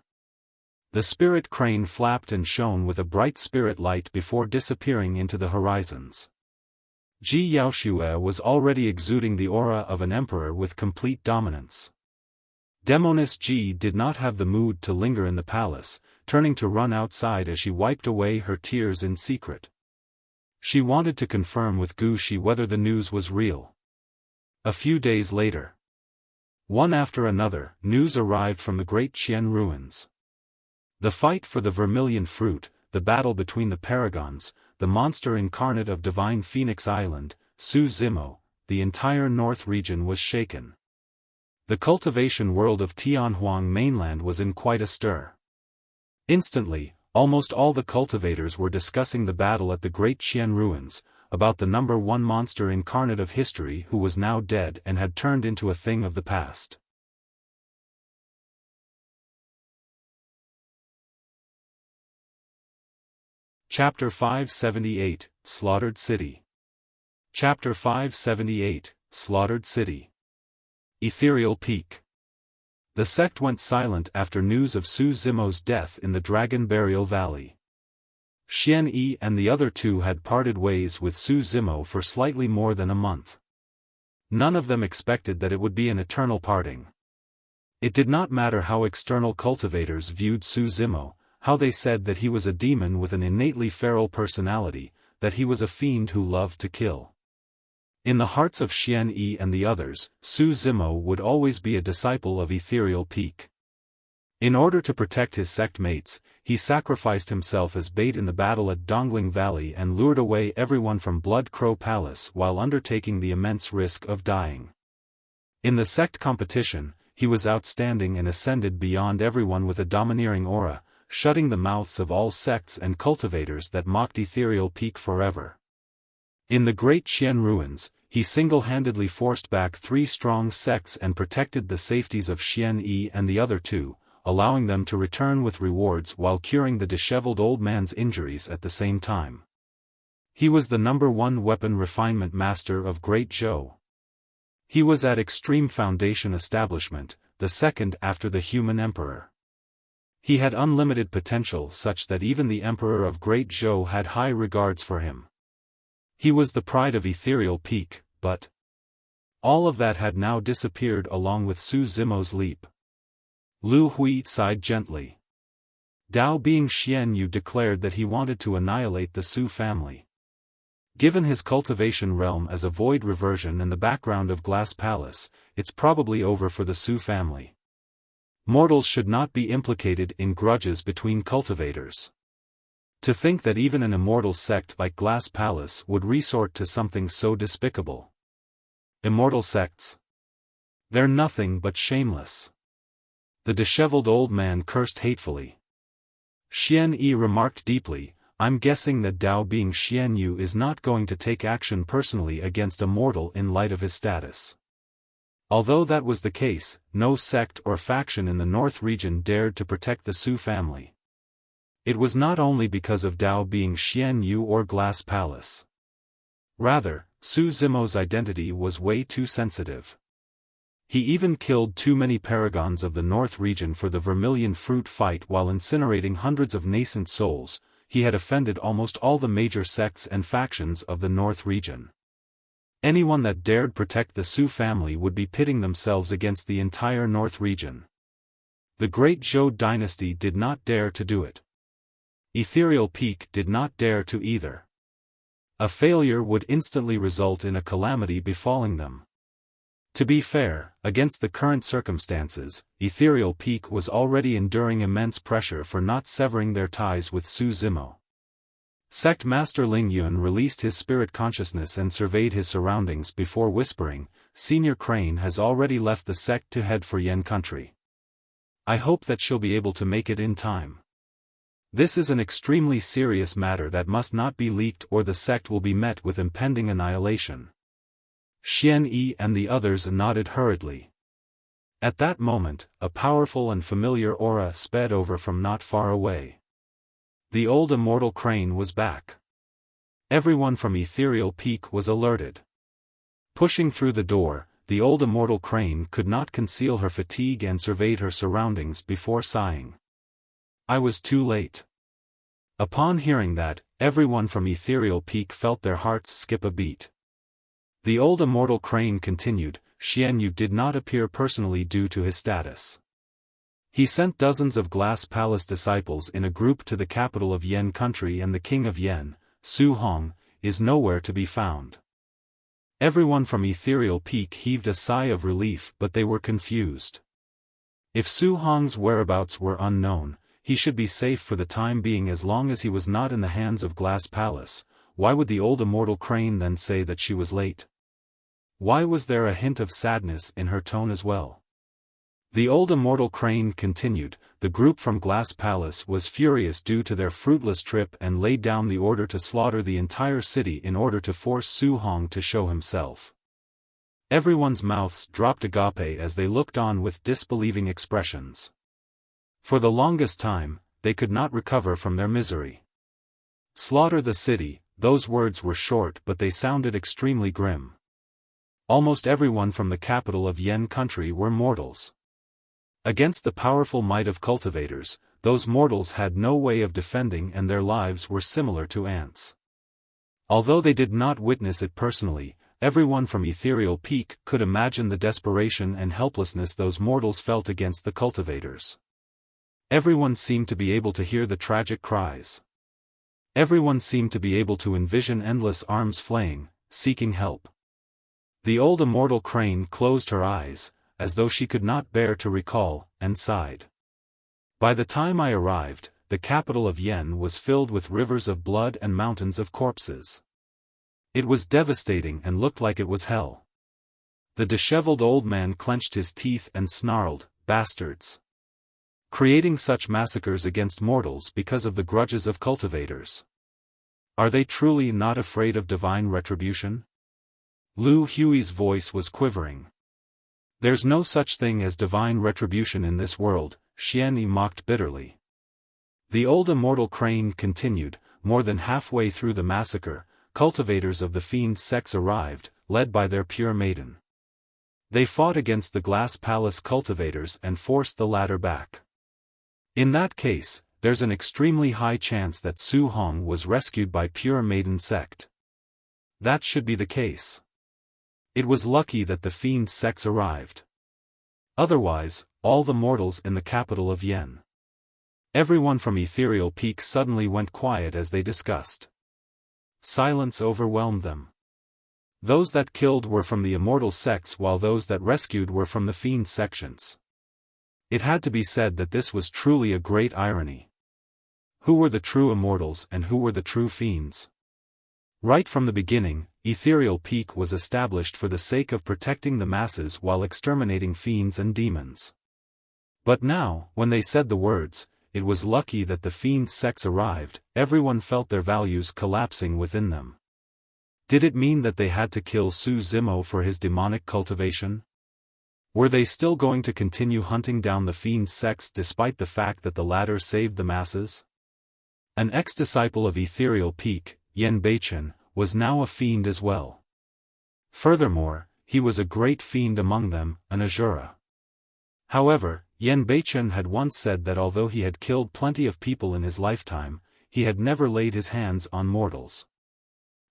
The spirit crane flapped and shone with a bright spirit light before disappearing into the horizons. Ji Yaoxue was already exuding the aura of an emperor with complete dominance. Demoness Ji did not have the mood to linger in the palace, turning to run outside as she wiped away her tears in secret. She wanted to confirm with Gu Shi whether the news was real. A few days later, one after another, news arrived from the great Jian ruins. The fight for the vermilion fruit, the battle between the paragons, the monster incarnate of divine Phoenix Island, Su Zimo, the entire north region was shaken. The cultivation world of Tianhuang mainland was in quite a stir. Instantly, almost all the cultivators were discussing the battle at the great Jian ruins, about the number one monster incarnate of history who was now dead and had turned into a thing of the past. Chapter 578, Slaughtered City. Chapter 578, Slaughtered City. Ethereal Peak. The sect went silent after news of Su Zimo's death in the Dragon Burial Valley. Xian Yi and the other two had parted ways with Su Zimo for slightly more than a month. None of them expected that it would be an eternal parting. It did not matter how external cultivators viewed Su Zimo, how they said that he was a demon with an innately feral personality, that he was a fiend who loved to kill. In the hearts of Xian Yi and the others, Su Zimo would always be a disciple of Ethereal Peak. In order to protect his sect mates, he sacrificed himself as bait in the battle at Dongling Valley and lured away everyone from Blood Crow Palace while undertaking the immense risk of dying. In the sect competition, he was outstanding and ascended beyond everyone with a domineering aura, shutting the mouths of all sects and cultivators that mocked Ethereal Peak forever. In the great Jian ruins, he single-handedly forced back 3 strong sects and protected the safeties of Xian Yi and the other 2, allowing them to return with rewards while curing the disheveled old man's injuries at the same time. He was the number 1 weapon refinement master of Great Zhou. He was at Extreme Foundation Establishment, the second after the human emperor. He had unlimited potential such that even the emperor of Great Zhou had high regards for him. He was the pride of Ethereal Peak, but all of that had now disappeared along with Su Zimo's leap. Lu Hui sighed gently. Dao Bing Xian Yu declared that he wanted to annihilate the Su family. Given his cultivation realm as a void reversion and the background of Glass Palace, it's probably over for the Su family. Mortals should not be implicated in grudges between cultivators. To think that even an immortal sect like Glass Palace would resort to something so despicable. Immortal sects. They're nothing but shameless. The disheveled old man cursed hatefully. Xian Yi remarked deeply, I'm guessing that Dao Bing Xian Yu is not going to take action personally against a mortal in light of his status. Although that was the case, no sect or faction in the North region dared to protect the Su family. It was not only because of Dao Bing Xian Yu or Glass Palace. Rather, Su Zimo's identity was way too sensitive. He even killed too many paragons of the North region for the vermilion fruit fight while incinerating hundreds of nascent souls. He had offended almost all the major sects and factions of the North region. Anyone that dared protect the Su family would be pitting themselves against the entire North region. The great Zhou dynasty did not dare to do it. Ethereal Peak did not dare to either. A failure would instantly result in a calamity befalling them. To be fair, against the current circumstances, Ethereal Peak was already enduring immense pressure for not severing their ties with Zimo. Sect Master Ling Yun released his spirit consciousness and surveyed his surroundings before whispering, "Senior Crane has already left the sect to head for Yen country. I hope that she'll be able to make it in time. This is an extremely serious matter that must not be leaked or the sect will be met with impending annihilation." Xian Yi and the others nodded hurriedly. At that moment, a powerful and familiar aura sped over from not far away. The old Immortal Crane was back. Everyone from Ethereal Peak was alerted. Pushing through the door, the old Immortal Crane could not conceal her fatigue and surveyed her surroundings before sighing. "I was too late." Upon hearing that, everyone from Ethereal Peak felt their hearts skip a beat. The old Immortal Crane continued, "Xian Yu did not appear personally due to his status. He sent dozens of Glass Palace disciples in a group to the capital of Yen country, and the king of Yen, Su Hong, is nowhere to be found." Everyone from Ethereal Peak heaved a sigh of relief, but they were confused. If Su Hong's whereabouts were unknown, he should be safe for the time being as long as he was not in the hands of Glass Palace. Why would the old Immortal Crane then say that she was late? Why was there a hint of sadness in her tone as well? The old Immortal Crane continued, "The group from Glass Palace was furious due to their fruitless trip and laid down the order to slaughter the entire city in order to force Su Hong to show himself." Everyone's mouths dropped agape as they looked on with disbelieving expressions. For the longest time, they could not recover from their misery. Slaughter the city, those words were short but they sounded extremely grim. Almost everyone from the capital of Yen country were mortals. Against the powerful might of cultivators, those mortals had no way of defending and their lives were similar to ants. Although they did not witness it personally, everyone from Ethereal Peak could imagine the desperation and helplessness those mortals felt against the cultivators. Everyone seemed to be able to hear the tragic cries. Everyone seemed to be able to envision endless arms flaying, seeking help. The old Immortal Crane closed her eyes, as though she could not bear to recall, and sighed. "By the time I arrived, the capital of Yen was filled with rivers of blood and mountains of corpses. It was devastating and looked like it was hell." The disheveled old man clenched his teeth and snarled, "Bastards! Creating such massacres against mortals because of the grudges of cultivators. Are they truly not afraid of divine retribution?" Lu Hui's voice was quivering. "There's no such thing as divine retribution in this world," Xian Yi mocked bitterly. The old Immortal Crane continued, "More than halfway through the massacre, cultivators of the fiend sects arrived, led by their pure maiden. They fought against the Glass Palace cultivators and forced the latter back. In that case, there's an extremely high chance that Su Hong was rescued by pure maiden sect. That should be the case. It was lucky that the fiend sects arrived. Otherwise, all the mortals in the capital of Yen." Everyone from Ethereal Peak suddenly went quiet as they discussed. Silence overwhelmed them. Those that killed were from the immortal sects while those that rescued were from the fiend sections. It had to be said that this was truly a great irony. Who were the true immortals and who were the true fiends? Right from the beginning, Ethereal Peak was established for the sake of protecting the masses while exterminating fiends and demons. But now, when they said the words, "It was lucky that the fiend sects arrived," everyone felt their values collapsing within them. Did it mean that they had to kill Zimo for his demonic cultivation? Were they still going to continue hunting down the fiend sects despite the fact that the latter saved the masses? An ex-disciple of Ethereal Peak, Yen Beichen, was now a fiend as well. Furthermore, he was a great fiend among them, an Asura. However, Yen Beichen had once said that although he had killed plenty of people in his lifetime, he had never laid his hands on mortals.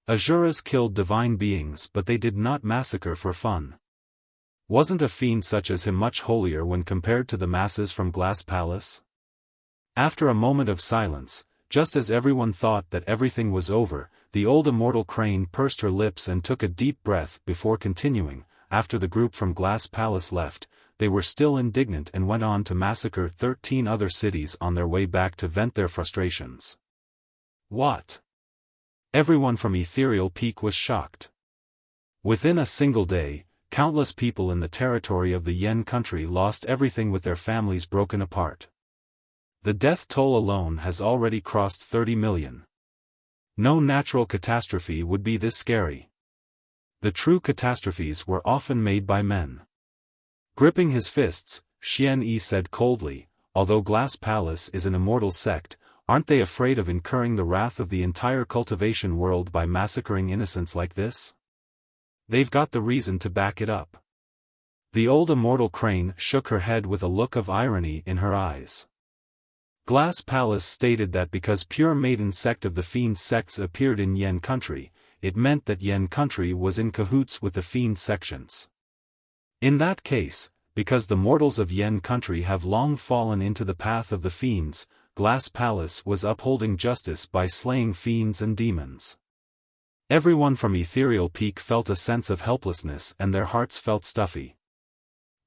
Asuras killed divine beings but they did not massacre for fun. Wasn't a fiend such as him much holier when compared to the masses from Glass Palace? After a moment of silence, just as everyone thought that everything was over, the old Immortal Crane pursed her lips and took a deep breath before continuing, after the group from Glass Palace left, they were still indignant and went on to massacre 13 other cities on their way back to vent their frustrations. What? Everyone from Ethereal Peak was shocked. Within a single day, countless people in the territory of the Yen country lost everything with their families broken apart. The death toll alone has already crossed 30 million. No natural catastrophe would be this scary. The true catastrophes were often made by men. Gripping his fists, Xian Yi said coldly, although Glass Palace is an immortal sect, aren't they afraid of incurring the wrath of the entire cultivation world by massacring innocents like this? They've got the reason to back it up. The old immortal crane shook her head with a look of irony in her eyes. Glass Palace stated that because pure maiden sect of the fiend sects appeared in Yen country, it meant that Yen country was in cahoots with the fiend sections. In that case, because the mortals of Yen country have long fallen into the path of the fiends, Glass Palace was upholding justice by slaying fiends and demons. Everyone from Ethereal Peak felt a sense of helplessness and their hearts felt stuffy.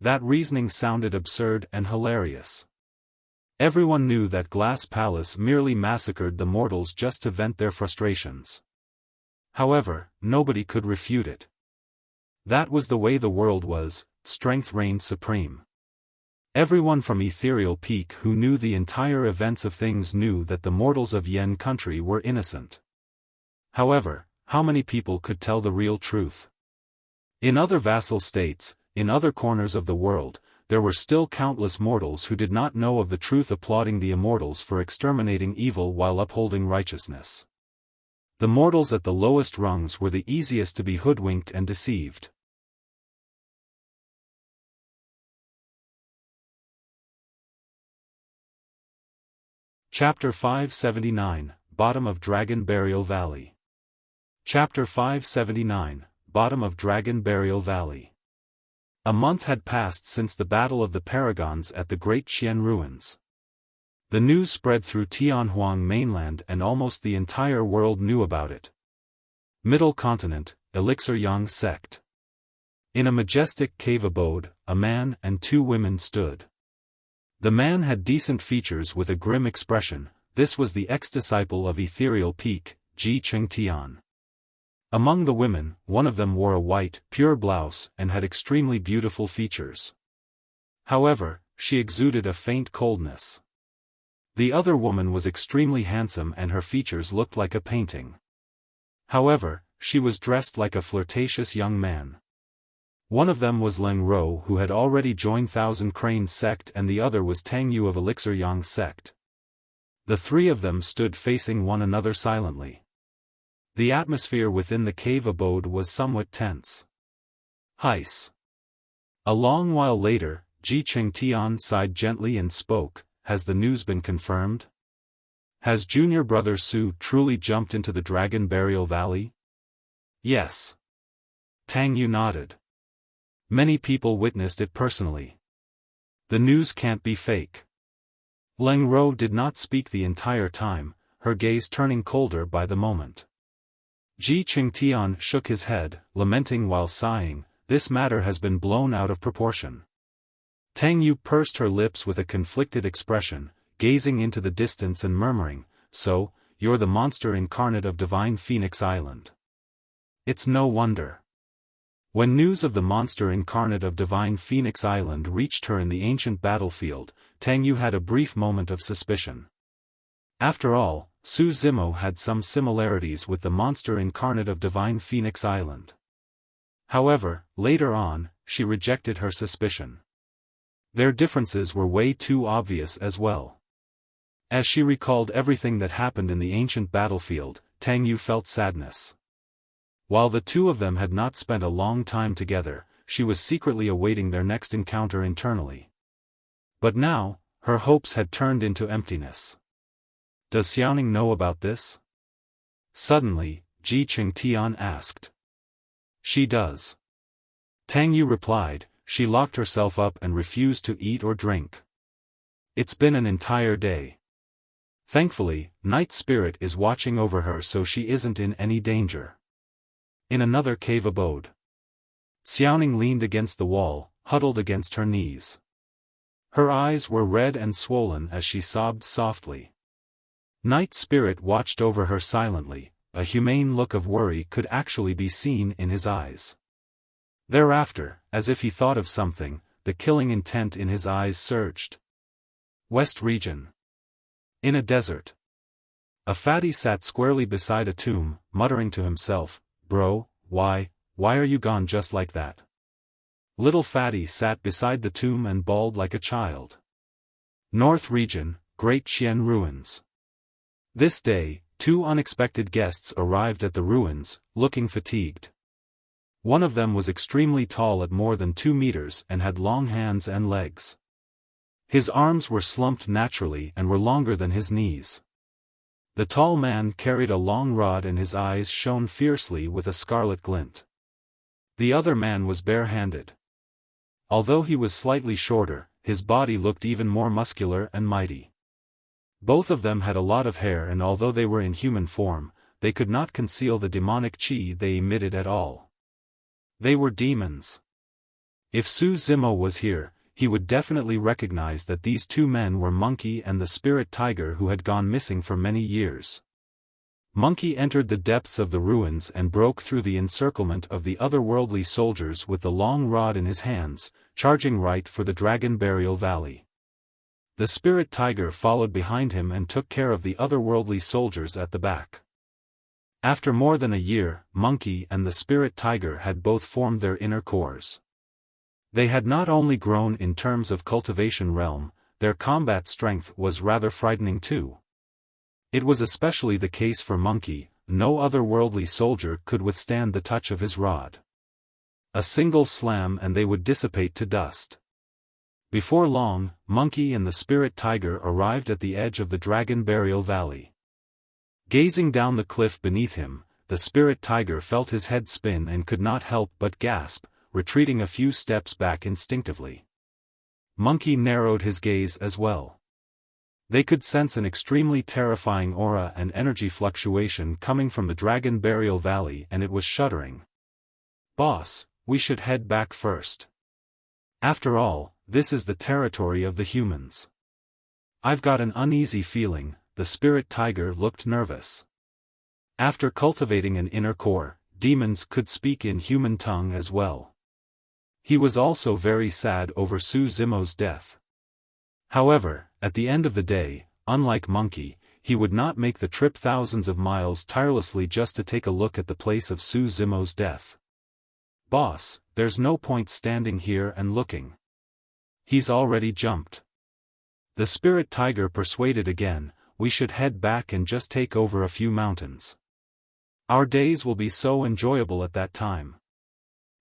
That reasoning sounded absurd and hilarious. Everyone knew that Glass Palace merely massacred the mortals just to vent their frustrations. However, nobody could refute it. That was the way the world was, strength reigned supreme. Everyone from Ethereal Peak who knew the entire events of things knew that the mortals of Yen country were innocent. However, how many people could tell the real truth? In other vassal states, in other corners of the world, there were still countless mortals who did not know of the truth, applauding the immortals for exterminating evil while upholding righteousness. The mortals at the lowest rungs were the easiest to be hoodwinked and deceived. Chapter 579, Bottom of Dragon Burial Valley. Chapter 579, Bottom of Dragon Burial Valley. A month had passed since the Battle of the Paragons at the Great Qian Ruins. The news spread through Tianhuang mainland and almost the entire world knew about it. Middle Continent, Elixir Yang sect. In a majestic cave abode, a man and two women stood. The man had decent features with a grim expression. This was the ex-disciple of Ethereal Peak, Ji Chengtian. Among the women, one of them wore a white, pure blouse and had extremely beautiful features. However, she exuded a faint coldness. The other woman was extremely handsome and her features looked like a painting. However, she was dressed like a flirtatious young man. One of them was Leng Ro, who had already joined Thousand Cranes sect, and the other was Tang Yu of Elixir Yang sect. The three of them stood facing one another silently. The atmosphere within the cave abode was somewhat tense. Heis. A long while later, Ji Chengtian sighed gently and spoke, "Has the news been confirmed? Has junior brother Su truly jumped into the Dragon Burial Valley?" "Yes." Tang Yu nodded. "Many people witnessed it personally. The news can't be fake." Leng Ro did not speak the entire time, her gaze turning colder by the moment. Ji Chengtian shook his head, lamenting while sighing, "This matter has been blown out of proportion." Tang Yu pursed her lips with a conflicted expression, gazing into the distance and murmuring, "So, you're the monster incarnate of Divine Phoenix Island." It's no wonder. When news of the monster incarnate of Divine Phoenix Island reached her in the ancient battlefield, Tang Yu had a brief moment of suspicion. After all, Su Zimo had some similarities with the monster incarnate of Divine Phoenix Island. However, later on, she rejected her suspicion. Their differences were way too obvious as well. As she recalled everything that happened in the ancient battlefield, Tang Yu felt sadness. While the two of them had not spent a long time together, she was secretly awaiting their next encounter internally. But now, her hopes had turned into emptiness. Does Xiaoning know about this? Suddenly, Ji Chengtian asked. She does. Tang Yu replied. She locked herself up and refused to eat or drink. It's been an entire day. Thankfully, Night Spirit is watching over her so she isn't in any danger. In another cave abode. Xiaoning leaned against the wall, huddled against her knees. Her eyes were red and swollen as she sobbed softly. Night Spirit watched over her silently, a humane look of worry could actually be seen in his eyes. Thereafter, as if he thought of something, the killing intent in his eyes surged. West Region. In a desert. A fatty sat squarely beside a tomb, muttering to himself, "Bro, why are you gone just like that?" Little fatty sat beside the tomb and bawled like a child. North Region, Great Xian Ruins. This day, 2 unexpected guests arrived at the ruins, looking fatigued. One of them was extremely tall at more than 2 meters and had long hands and legs. His arms were slumped naturally and were longer than his knees. The tall man carried a long rod and his eyes shone fiercely with a scarlet glint. The other man was bare-handed. Although he was slightly shorter, his body looked even more muscular and mighty. Both of them had a lot of hair, and although they were in human form, they could not conceal the demonic chi they emitted at all. They were demons. If Zimo was here, he would definitely recognize that these 2 men were Monkey and the spirit tiger who had gone missing for many years. Monkey entered the depths of the ruins and broke through the encirclement of the otherworldly soldiers with the long rod in his hands, charging right for the Dragon Burial Valley. The spirit tiger followed behind him and took care of the otherworldly soldiers at the back. After more than a year, Monkey and the spirit tiger had both formed their inner cores. They had not only grown in terms of cultivation realm, their combat strength was rather frightening too. It was especially the case for Monkey. No otherworldly soldier could withstand the touch of his rod. A single slam and they would dissipate to dust. Before long, Monkey and the spirit tiger arrived at the edge of the Dragon Burial Valley. Gazing down the cliff beneath him, the spirit tiger felt his head spin and could not help but gasp, retreating a few steps back instinctively. Monkey narrowed his gaze as well. They could sense an extremely terrifying aura and energy fluctuation coming from the Dragon Burial Valley, and it was shuddering. "Boss, we should head back first. After all, this is the territory of the humans." "I've got an uneasy feeling." The spirit tiger looked nervous. After cultivating an inner core, demons could speak in human tongue as well. He was also very sad over Zimo's death. However, at the end of the day, unlike Monkey, he would not make the trip thousands of miles tirelessly just to take a look at the place of Zimo's death. "Boss, there's no point standing here and looking. He's already jumped." The spirit tiger persuaded again, "We should head back and just take over a few mountains. Our days will be so enjoyable at that time."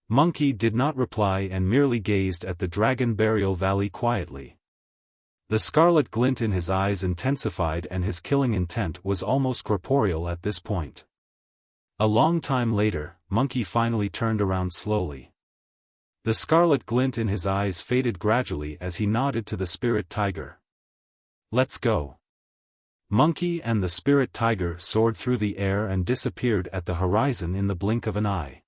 Monkey did not reply and merely gazed at the Dragon Burial Valley quietly. The scarlet glint in his eyes intensified and his killing intent was almost corporeal at this point. A long time later, Monkey finally turned around slowly. The scarlet glint in his eyes faded gradually as he nodded to the spirit tiger. "Let's go." Monkey and the spirit tiger soared through the air and disappeared at the horizon in the blink of an eye.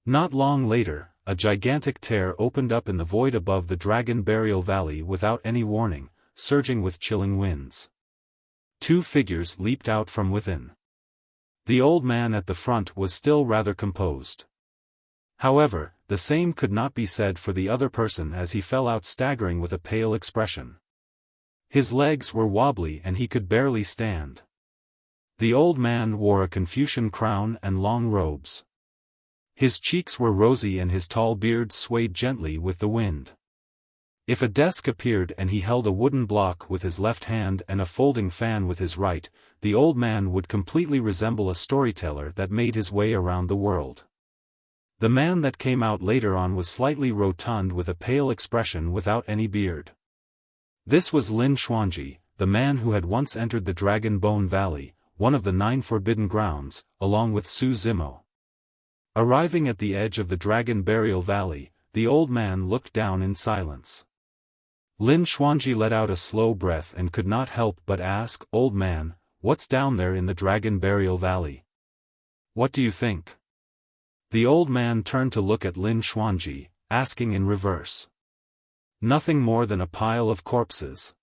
Not long later, a gigantic tear opened up in the void above the Dragon Burial Valley without any warning, surging with chilling winds. 2 figures leaped out from within. The old man at the front was still rather composed. However, the same could not be said for the other person as he fell out staggering with a pale expression. His legs were wobbly and he could barely stand. The old man wore a Confucian crown and long robes. His cheeks were rosy and his tall beard swayed gently with the wind. If a desk appeared and he held a wooden block with his left hand and a folding fan with his right, the old man would completely resemble a storyteller that made his way around the world. The man that came out later on was slightly rotund with a pale expression without any beard. This was Lin Xuanji, the man who had once entered the Dragon Bone Valley, one of the 9 forbidden grounds, along with Zimo. Arriving at the edge of the Dragon Burial Valley, the old man looked down in silence. Lin Xuanji let out a slow breath and could not help but ask, "Old man, what's down there in the Dragon Burial Valley? What do you think?" The old man turned to look at Lin Xuanji, asking in reverse. Nothing more than a pile of corpses.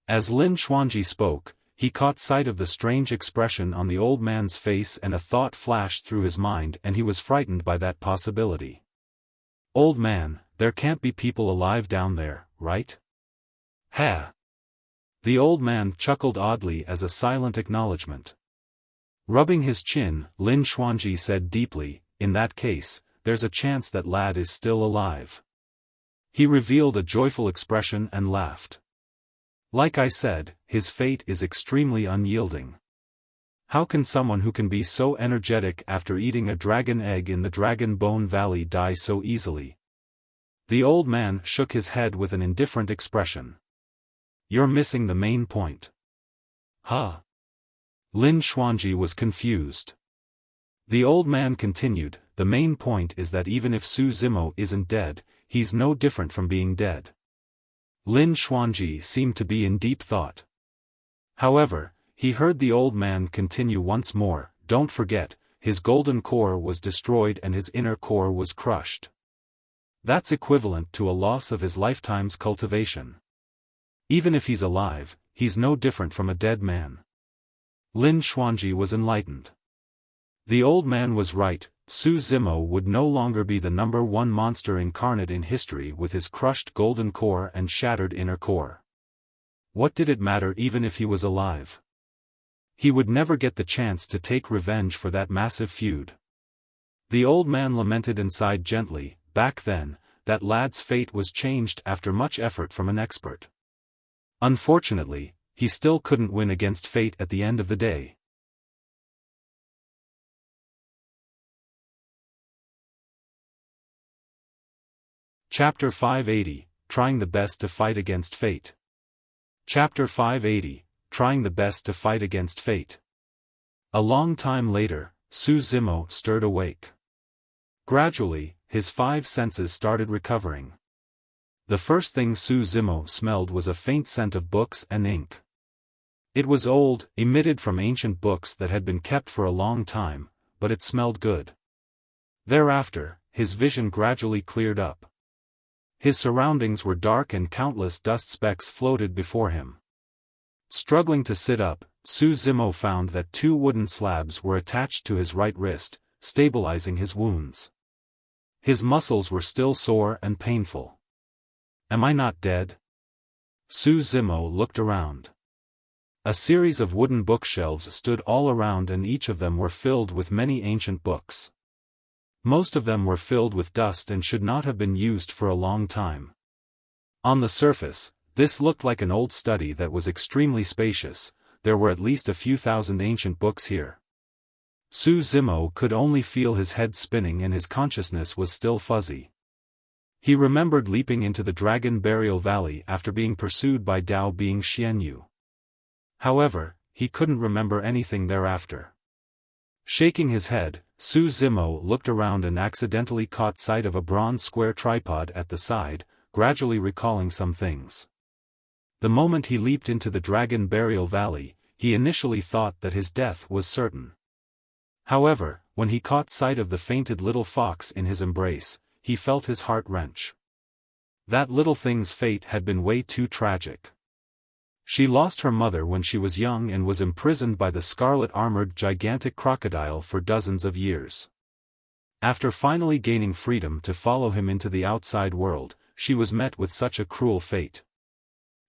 As Lin Xuanji spoke, he caught sight of the strange expression on the old man's face and a thought flashed through his mind and he was frightened by that possibility. Old man, there can't be people alive down there, right? Ha! The old man chuckled oddly as a silent acknowledgement. Rubbing his chin, Lin Xuanji said deeply, in that case, there's a chance that lad is still alive. He revealed a joyful expression and laughed. Like I said, his fate is extremely unyielding. How can someone who can be so energetic after eating a dragon egg in the Dragon Bone Valley die so easily? The old man shook his head with an indifferent expression. You're missing the main point. Huh? Lin Xuanji was confused. The old man continued, the main point is that even if Zimo isn't dead, he's no different from being dead. Lin Xuanji seemed to be in deep thought. However, he heard the old man continue once more, don't forget, his golden core was destroyed and his inner core was crushed. That's equivalent to a loss of his lifetime's cultivation. Even if he's alive, he's no different from a dead man. Lin Xuanji was enlightened. The old man was right, Zimo would no longer be the #1 monster incarnate in history with his crushed golden core and shattered inner core. What did it matter even if he was alive? He would never get the chance to take revenge for that massive feud. The old man lamented and sighed gently, back then, that lad's fate was changed after much effort from an expert. Unfortunately, he still couldn't win against fate at the end of the day. Chapter 580, Trying the Best to Fight Against Fate. Chapter 580, Trying the Best to Fight Against Fate. A long time later, Zimo stirred awake. Gradually, his 5 senses started recovering. The first thing Zimo smelled was a faint scent of books and ink. It was old, emitted from ancient books that had been kept for a long time, but it smelled good. Thereafter, his vision gradually cleared up. His surroundings were dark and countless dust specks floated before him. Struggling to sit up, Zimo found that 2 wooden slabs were attached to his right wrist, stabilizing his wounds. His muscles were still sore and painful. Am I not dead? Zimo looked around. A series of wooden bookshelves stood all around and each of them were filled with many ancient books. Most of them were filled with dust and should not have been used for a long time. On the surface, this looked like an old study that was extremely spacious. There were at least a few thousand ancient books here. Zimo could only feel his head spinning and his consciousness was still fuzzy. He remembered leaping into the Dragon Burial Valley after being pursued by Dao Bing Xianyu. However, he couldn't remember anything thereafter. Shaking his head, Zimo looked around and accidentally caught sight of a bronze square tripod at the side, gradually recalling some things. The moment he leaped into the Dragon Burial Valley, he initially thought that his death was certain. However, when he caught sight of the fainted little fox in his embrace, he felt his heart wrench. That little thing's fate had been way too tragic. She lost her mother when she was young and was imprisoned by the scarlet-armored gigantic crocodile for dozens of years. After finally gaining freedom to follow him into the outside world, she was met with such a cruel fate.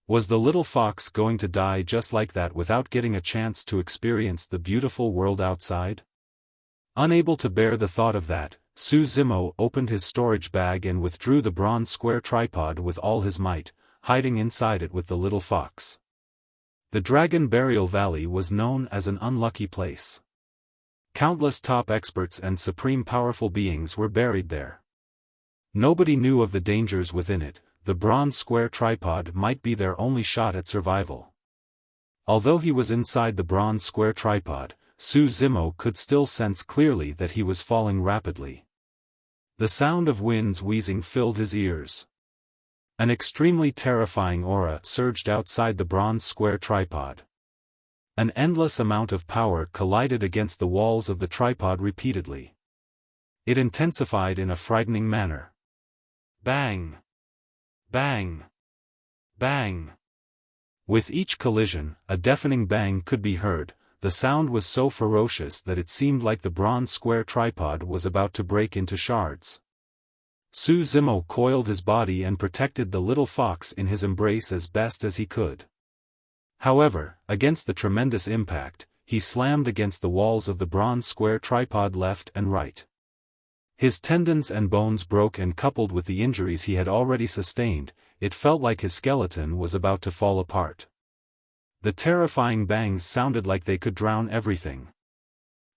Was the little fox going to die just like that without getting a chance to experience the beautiful world outside? Unable to bear the thought of that, Zimo opened his storage bag and withdrew the bronze square tripod with all his might, hiding inside it with the little fox. The Dragon Burial Valley was known as an unlucky place. Countless top experts and supreme powerful beings were buried there. Nobody knew of the dangers within it. The bronze square tripod might be their only shot at survival. Although he was inside the bronze square tripod, Zimo could still sense clearly that he was falling rapidly. The sound of winds wheezing filled his ears. An extremely terrifying aura surged outside the bronze square tripod. An endless amount of power collided against the walls of the tripod repeatedly. It intensified in a frightening manner. Bang! Bang! Bang! With each collision, a deafening bang could be heard. The sound was so ferocious that it seemed like the bronze square tripod was about to break into shards. Zimo coiled his body and protected the little fox in his embrace as best as he could. However, against the tremendous impact, he slammed against the walls of the bronze square tripod left and right. His tendons and bones broke, and coupled with the injuries he had already sustained, it felt like his skeleton was about to fall apart. The terrifying bangs sounded like they could drown everything.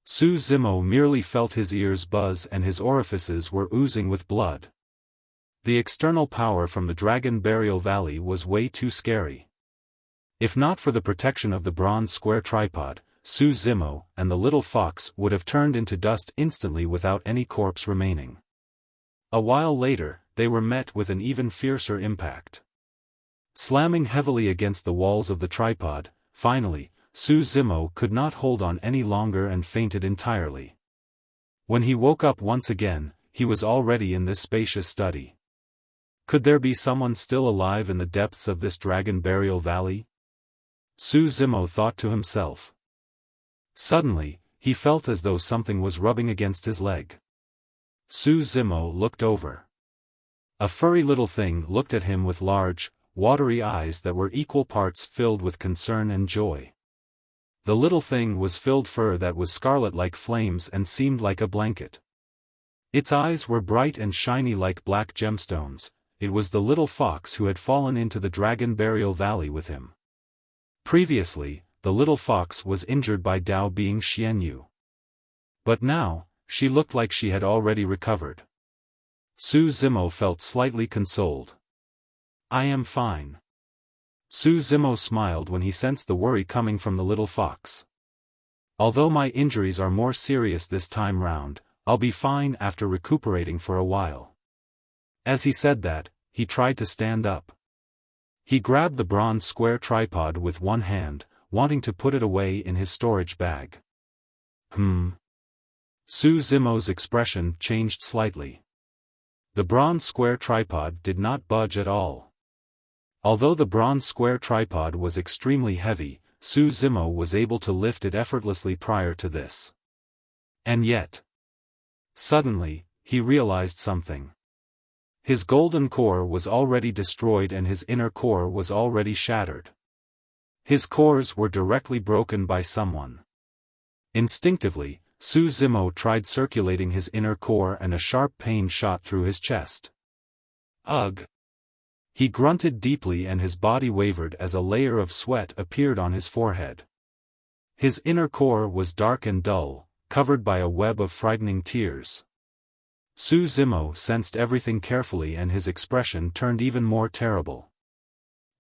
Zimo merely felt his ears buzz and his orifices were oozing with blood. The external power from the Dragon Burial Valley was way too scary. If not for the protection of the bronze square tripod, Zimo and the little fox would have turned into dust instantly without any corpse remaining. A while later, they were met with an even fiercer impact. Slamming heavily against the walls of the tripod, finally, Zimo could not hold on any longer and fainted entirely. When he woke up once again, he was already in this spacious study. Could there be someone still alive in the depths of this Dragon Burial Valley? Zimo thought to himself. Suddenly, he felt as though something was rubbing against his leg. Zimo looked over. A furry little thing looked at him with large, watery eyes that were equal parts filled with concern and joy. The little thing was filled fur that was scarlet like flames and seemed like a blanket. Its eyes were bright and shiny like black gemstones. It was the little fox who had fallen into the Dragon Burial Valley with him. Previously, the little fox was injured by Dao being Xianyu. But now, she looked like she had already recovered. Zimo felt slightly consoled. I am fine. Zimo smiled when he sensed the worry coming from the little fox. Although my injuries are more serious this time round, I'll be fine after recuperating for a while. As he said that, he tried to stand up. He grabbed the bronze square tripod with one hand, wanting to put it away in his storage bag. Zimo's expression changed slightly. The bronze square tripod did not budge at all. Although the bronze square tripod was extremely heavy, Zimo was able to lift it effortlessly prior to this. And yet, suddenly, he realized something. His golden core was already destroyed and his inner core was already shattered. His cores were directly broken by someone. Instinctively, Zimo tried circulating his inner core and a sharp pain shot through his chest. Ugh! He grunted deeply and his body wavered as a layer of sweat appeared on his forehead. His inner core was dark and dull, covered by a web of frightening tears. Zimo sensed everything carefully and his expression turned even more terrible.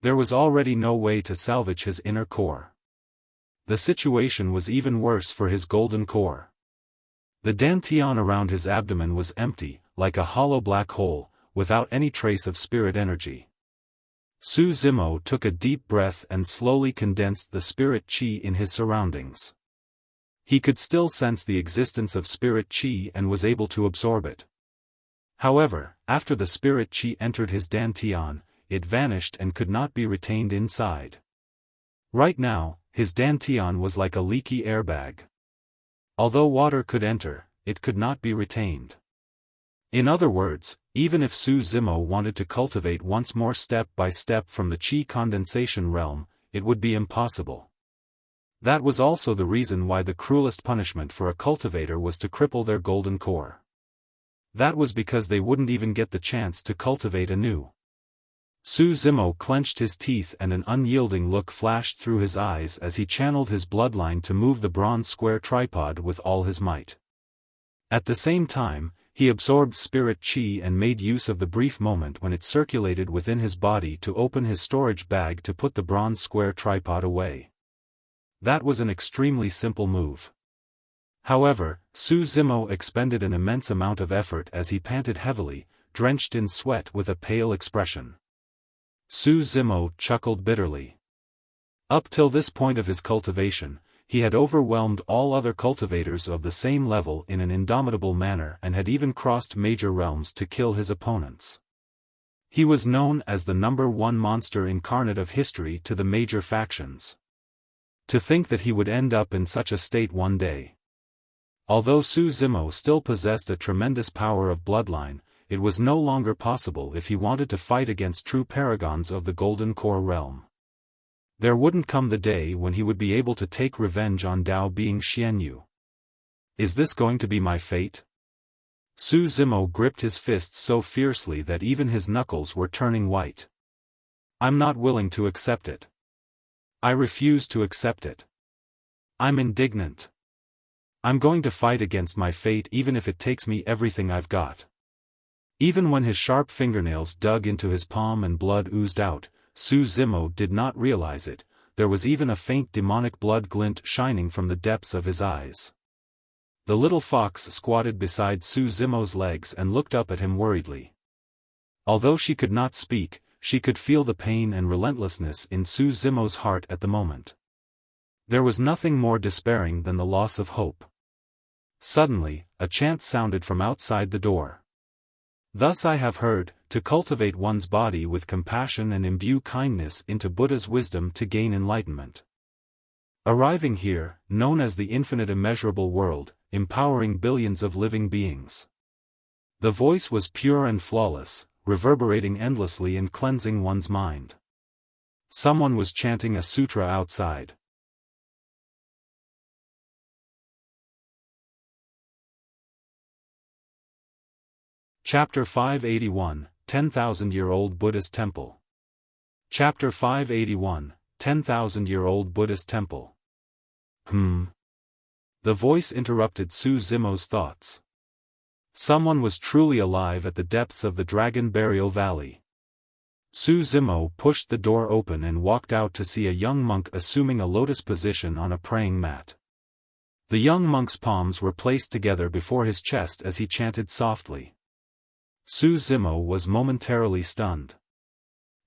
There was already no way to salvage his inner core. The situation was even worse for his golden core. The dantian around his abdomen was empty, like a hollow black hole, without any trace of spirit energy. Zimo took a deep breath and slowly condensed the spirit chi in his surroundings. He could still sense the existence of spirit chi and was able to absorb it. However, after the spirit chi entered his dantian, it vanished and could not be retained inside. Right now, his dantian was like a leaky airbag. Although water could enter, it could not be retained. In other words, even if Zimo wanted to cultivate once more step by step from the chi condensation realm, it would be impossible. That was also the reason why the cruelest punishment for a cultivator was to cripple their golden core. That was because they wouldn't even get the chance to cultivate anew. Zimo clenched his teeth and an unyielding look flashed through his eyes as he channeled his bloodline to move the bronze square tripod with all his might. At the same time, he absorbed spirit chi and made use of the brief moment when it circulated within his body to open his storage bag to put the bronze square tripod away. That was an extremely simple move. However, Zimo expended an immense amount of effort as he panted heavily, drenched in sweat with a pale expression. Zimo chuckled bitterly. Up till this point of his cultivation, he had overwhelmed all other cultivators of the same level in an indomitable manner and had even crossed major realms to kill his opponents. He was known as the #1 monster incarnate of history to the major factions. To think that he would end up in such a state one day. Although Zimo still possessed a tremendous power of bloodline, it was no longer possible if he wanted to fight against true paragons of the Golden Core realm. There wouldn't come the day when he would be able to take revenge on Dao being Xianyu. Is this going to be my fate? Zimo gripped his fists so fiercely that even his knuckles were turning white. I'm not willing to accept it. I refuse to accept it. I'm indignant. I'm going to fight against my fate even if it takes me everything I've got. Even when his sharp fingernails dug into his palm and blood oozed out, Zimo did not realize it, there was even a faint demonic blood glint shining from the depths of his eyes. The little fox squatted beside Zimo's legs and looked up at him worriedly. Although she could not speak, she could feel the pain and relentlessness in Zimo's heart at the moment. There was nothing more despairing than the loss of hope. Suddenly, a chant sounded from outside the door. Thus I have heard, to cultivate one's body with compassion and imbue kindness into Buddha's wisdom to gain enlightenment. Arriving here, known as the infinite immeasurable world, empowering billions of living beings. The voice was pure and flawless, reverberating endlessly and cleansing one's mind. Someone was chanting a sutra outside. Chapter 581, 10,000-Year-Old Buddhist Temple. Chapter 581, 10,000-Year-Old Buddhist Temple. The voice interrupted Zimo's thoughts. Someone was truly alive at the depths of the Dragon Burial Valley. Zimo pushed the door open and walked out to see a young monk assuming a lotus position on a praying mat. The young monk's palms were placed together before his chest as he chanted softly. Zimo was momentarily stunned.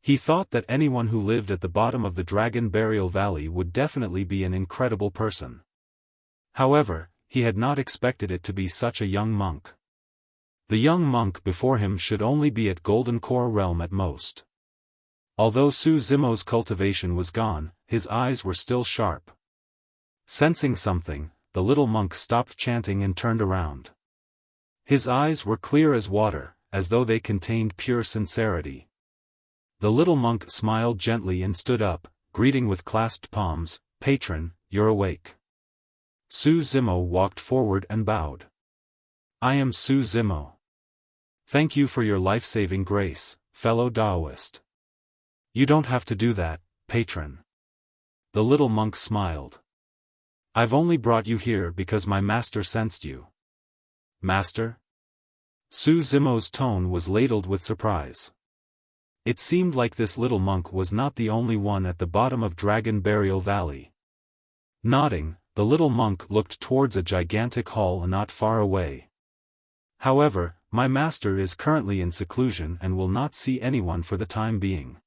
He thought that anyone who lived at the bottom of the Dragon Burial Valley would definitely be an incredible person. However, he had not expected it to be such a young monk. The young monk before him should only be at Golden Core realm at most. Although Zimo's cultivation was gone, his eyes were still sharp. Sensing something, the little monk stopped chanting and turned around. His eyes were clear as water, as though they contained pure sincerity. The little monk smiled gently and stood up, greeting with clasped palms, "Patron, you're awake." Zimo walked forward and bowed. "I am Zimo. Thank you for your life-saving grace, fellow Taoist." "You don't have to do that, patron." The little monk smiled. "I've only brought you here because my master sensed you." "Master?" Zimo's tone was ladled with surprise. It seemed like this little monk was not the only one at the bottom of Dragon Burial Valley. Nodding, the little monk looked towards a gigantic hall not far away. "However, my master is currently in seclusion and will not see anyone for the time being."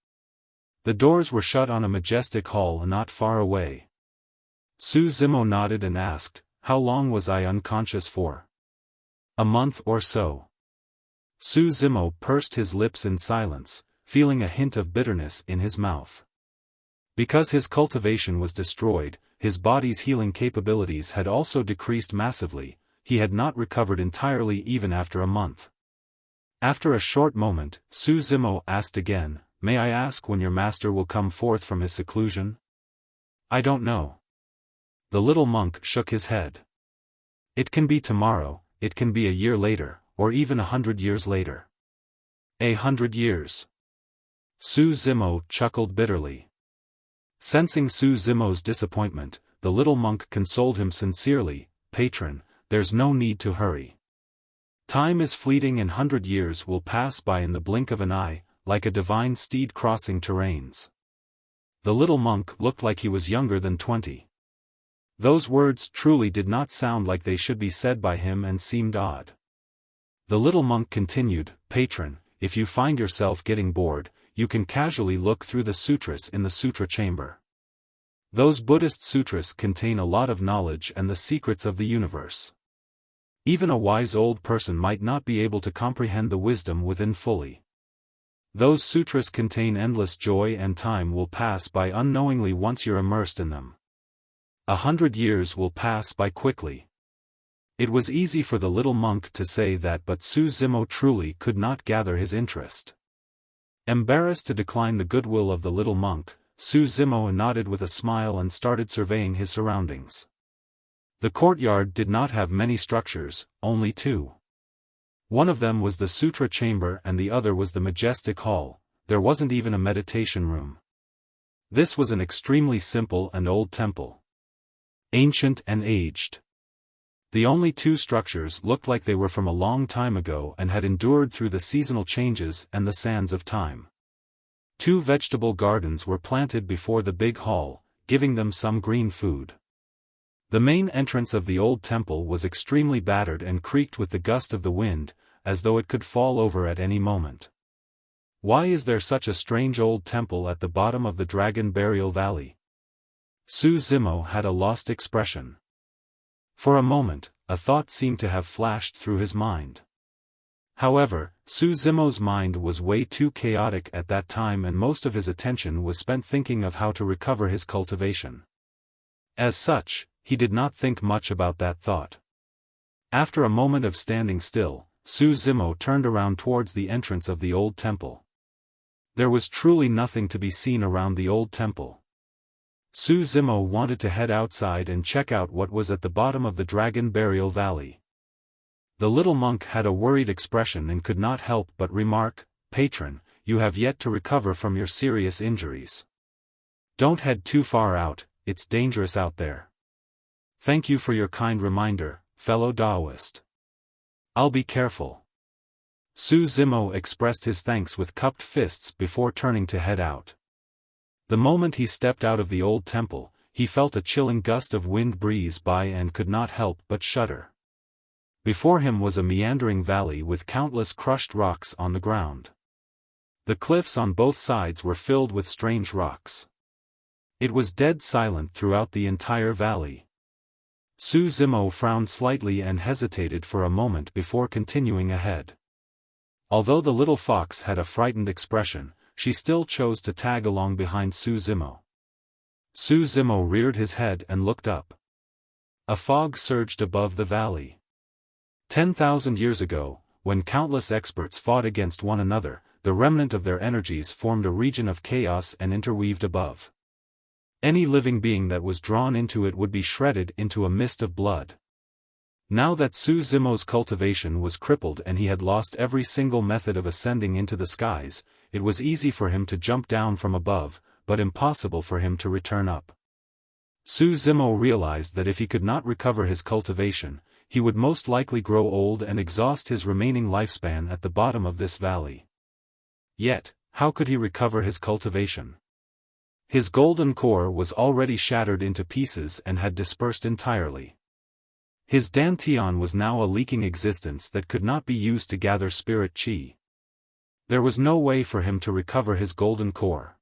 The doors were shut on a majestic hall not far away. Zimo nodded and asked, "How long was I unconscious for?" "A month or so." Zimo pursed his lips in silence, feeling a hint of bitterness in his mouth. Because his cultivation was destroyed, his body's healing capabilities had also decreased massively, he had not recovered entirely even after a month. After a short moment, Zimo asked again, "May I ask when your master will come forth from his seclusion?" "I don't know." The little monk shook his head. "It can be tomorrow, it can be a year later, or even 100 years later." "100 years." Zimo chuckled bitterly. Sensing Zimo's disappointment, the little monk consoled him sincerely, "Patron, there's no need to hurry. Time is fleeting and 100 years will pass by in the blink of an eye, like a divine steed crossing terrains." The little monk looked like he was younger than 20. Those words truly did not sound like they should be said by him and seemed odd. The little monk continued, "Patron, if you find yourself getting bored, you can casually look through the sutras in the sutra chamber. Those Buddhist sutras contain a lot of knowledge and the secrets of the universe. Even a wise old person might not be able to comprehend the wisdom within fully. Those sutras contain endless joy, and time will pass by unknowingly once you're immersed in them. 100 years will pass by quickly. It was easy for the little monk to say that, but Zimo truly could not gather his interest. Embarrassed to decline the goodwill of the little monk, Zimo nodded with a smile and started surveying his surroundings. The courtyard did not have many structures, only two. One of them was the sutra chamber and the other was the majestic hall. There wasn't even a meditation room. This was an extremely simple and old temple. Ancient and aged. The only two structures looked like they were from a long time ago and had endured through the seasonal changes and the sands of time. Two vegetable gardens were planted before the big hall, giving them some green food. The main entrance of the old temple was extremely battered and creaked with the gust of the wind, as though it could fall over at any moment. Why is there such a strange old temple at the bottom of the Dragon Burial Valley? Zimo had a lost expression. For a moment, a thought seemed to have flashed through his mind. However, Zimo's mind was way too chaotic at that time and most of his attention was spent thinking of how to recover his cultivation. As such, he did not think much about that thought. After a moment of standing still, Zimo turned around towards the entrance of the old temple. There was truly nothing to be seen around the old temple. Zimo wanted to head outside and check out what was at the bottom of the Dragon Burial Valley. The little monk had a worried expression and could not help but remark, "Patron, you have yet to recover from your serious injuries. Don't head too far out, it's dangerous out there." "Thank you for your kind reminder, fellow Taoist. I'll be careful." Zimo expressed his thanks with cupped fists before turning to head out. The moment he stepped out of the old temple, he felt a chilling gust of wind breeze by and could not help but shudder. Before him was a meandering valley with countless crushed rocks on the ground. The cliffs on both sides were filled with strange rocks. It was dead silent throughout the entire valley. Zimo frowned slightly and hesitated for a moment before continuing ahead. Although the little fox had a frightened expression, she still chose to tag along behind Zimo. Zimo reared his head and looked up. A fog surged above the valley. 10,000 years ago, when countless experts fought against one another, the remnant of their energies formed a region of chaos and interweaved above. Any living being that was drawn into it would be shredded into a mist of blood. Now that Zimo's cultivation was crippled and he had lost every single method of ascending into the skies, it was easy for him to jump down from above, but impossible for him to return up. Zimo realized that if he could not recover his cultivation, he would most likely grow old and exhaust his remaining lifespan at the bottom of this valley. Yet, how could he recover his cultivation? His golden core was already shattered into pieces and had dispersed entirely. His dantian was now a leaking existence that could not be used to gather spirit chi. There was no way for him to recover his golden core.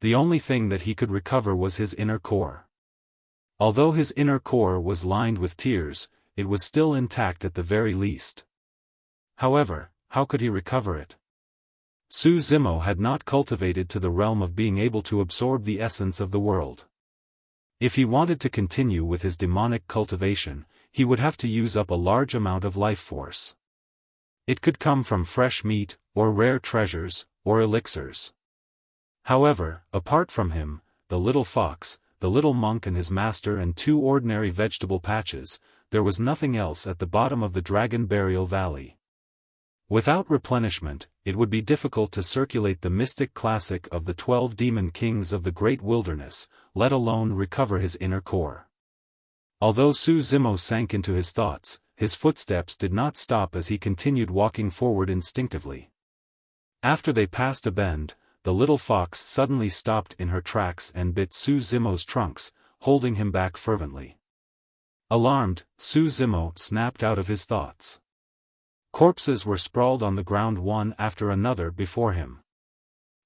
The only thing that he could recover was his inner core. Although his inner core was lined with tears, it was still intact at the very least. However, how could he recover it? Zimo had not cultivated to the realm of being able to absorb the essence of the world. If he wanted to continue with his demonic cultivation, he would have to use up a large amount of life force. It could come from fresh meat, or rare treasures, or elixirs. However, apart from him, the little fox, the little monk and his master and two ordinary vegetable patches, there was nothing else at the bottom of the Dragon Burial Valley. Without replenishment, it would be difficult to circulate the mystic classic of the 12 demon kings of the great wilderness, let alone recover his inner core. Although Zimo sank into his thoughts, his footsteps did not stop as he continued walking forward instinctively. After they passed a bend, the little fox suddenly stopped in her tracks and bit Zimo's trunks, holding him back fervently. Alarmed, Zimo snapped out of his thoughts. Corpses were sprawled on the ground one after another before him.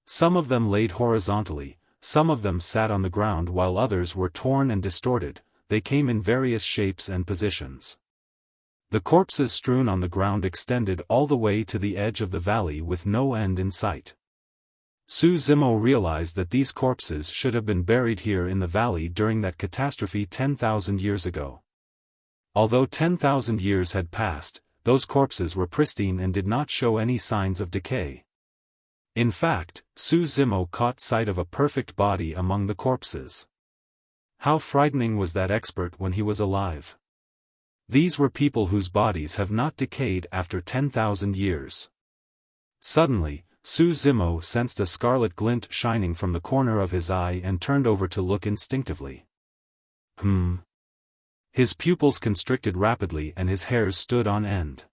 Some of them laid horizontally, some of them sat on the ground while others were torn and distorted. They came in various shapes and positions. The corpses strewn on the ground extended all the way to the edge of the valley with no end in sight. Zimo realized that these corpses should have been buried here in the valley during that catastrophe 10,000 years ago. Although 10,000 years had passed, those corpses were pristine and did not show any signs of decay. In fact, Zimo caught sight of a perfect body among the corpses. How frightening was that expert when he was alive! These were people whose bodies have not decayed after 10,000 years. Suddenly, Zimo sensed a scarlet glint shining from the corner of his eye and turned over to look instinctively. His pupils constricted rapidly and his hairs stood on end.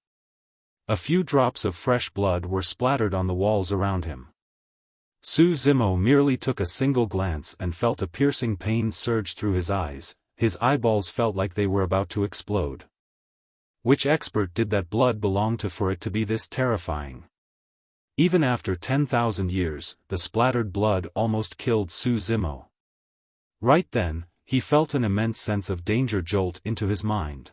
A few drops of fresh blood were splattered on the walls around him. Zimo merely took a single glance and felt a piercing pain surge through his eyes. His eyeballs felt like they were about to explode. Which expert did that blood belong to for it to be this terrifying? Even after 10,000 years, the splattered blood almost killed Zimo. Right then, he felt an immense sense of danger jolt into his mind.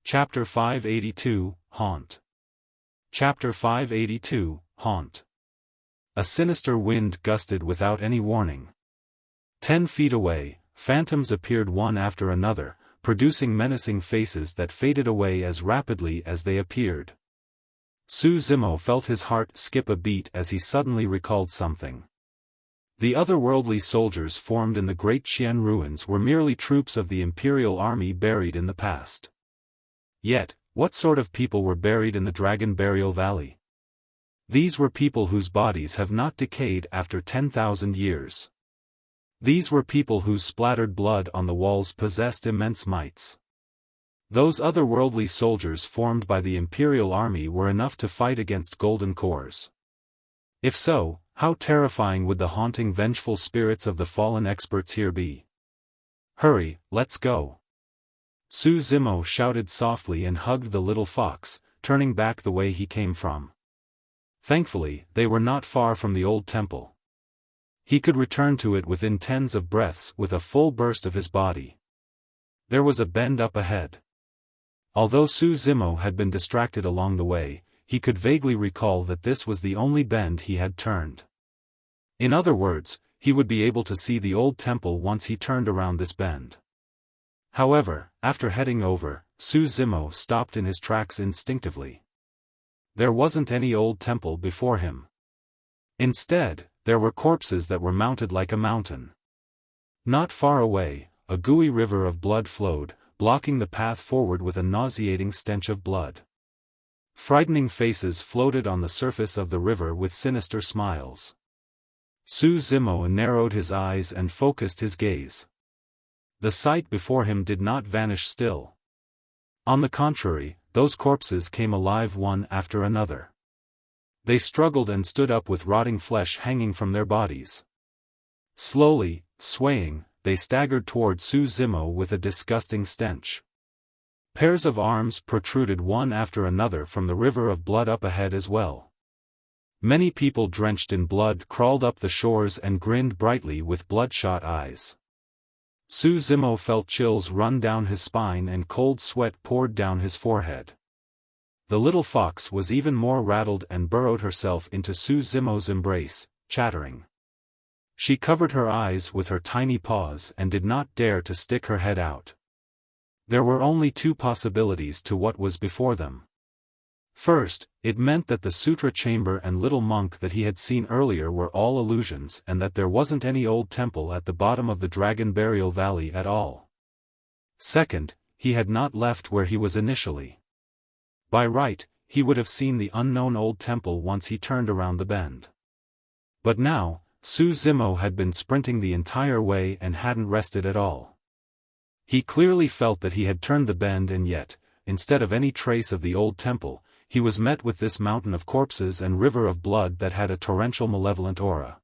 Chapter 582, Haunt. Chapter 582, Haunt. A sinister wind gusted without any warning. 10 feet away, phantoms appeared one after another, producing menacing faces that faded away as rapidly as they appeared. Zimo felt his heart skip a beat as he suddenly recalled something. The otherworldly soldiers formed in the great Jian ruins were merely troops of the imperial army buried in the past. Yet, what sort of people were buried in the Dragon Burial Valley? These were people whose bodies have not decayed after 10,000 years. These were people whose splattered blood on the walls possessed immense mights. Those otherworldly soldiers formed by the imperial army were enough to fight against golden cores. If so, how terrifying would the haunting vengeful spirits of the fallen experts here be? Hurry, let's go. Zimo shouted softly and hugged the little fox, turning back the way he came from. Thankfully, they were not far from the old temple. He could return to it within tens of breaths with a full burst of his body. There was a bend up ahead. Although Zimo had been distracted along the way, he could vaguely recall that this was the only bend he had turned. In other words, he would be able to see the old temple once he turned around this bend. However, after heading over, Zimo stopped in his tracks instinctively. There wasn't any old temple before him. Instead, there were corpses that were mounted like a mountain. Not far away, a gooey river of blood flowed, blocking the path forward with a nauseating stench of blood. Frightening faces floated on the surface of the river with sinister smiles. Zimo narrowed his eyes and focused his gaze. The sight before him did not vanish still. On the contrary, those corpses came alive one after another. They struggled and stood up with rotting flesh hanging from their bodies. Slowly, swaying, they staggered toward Zimo with a disgusting stench. Pairs of arms protruded one after another from the river of blood up ahead as well. Many people drenched in blood crawled up the shores and grinned brightly with bloodshot eyes. Zimo felt chills run down his spine and cold sweat poured down his forehead. The little fox was even more rattled and burrowed herself into Zimo's embrace, chattering. She covered her eyes with her tiny paws and did not dare to stick her head out. There were only two possibilities to what was before them. First, it meant that the Sutra chamber and little monk that he had seen earlier were all illusions and that there wasn't any old temple at the bottom of the Dragon Burial Valley at all. Second, he had not left where he was initially. By right, he would have seen the unknown old temple once he turned around the bend. But now, Zimo had been sprinting the entire way and hadn't rested at all. He clearly felt that he had turned the bend and yet, instead of any trace of the old temple, he was met with this mountain of corpses and river of blood that had a torrential malevolent aura.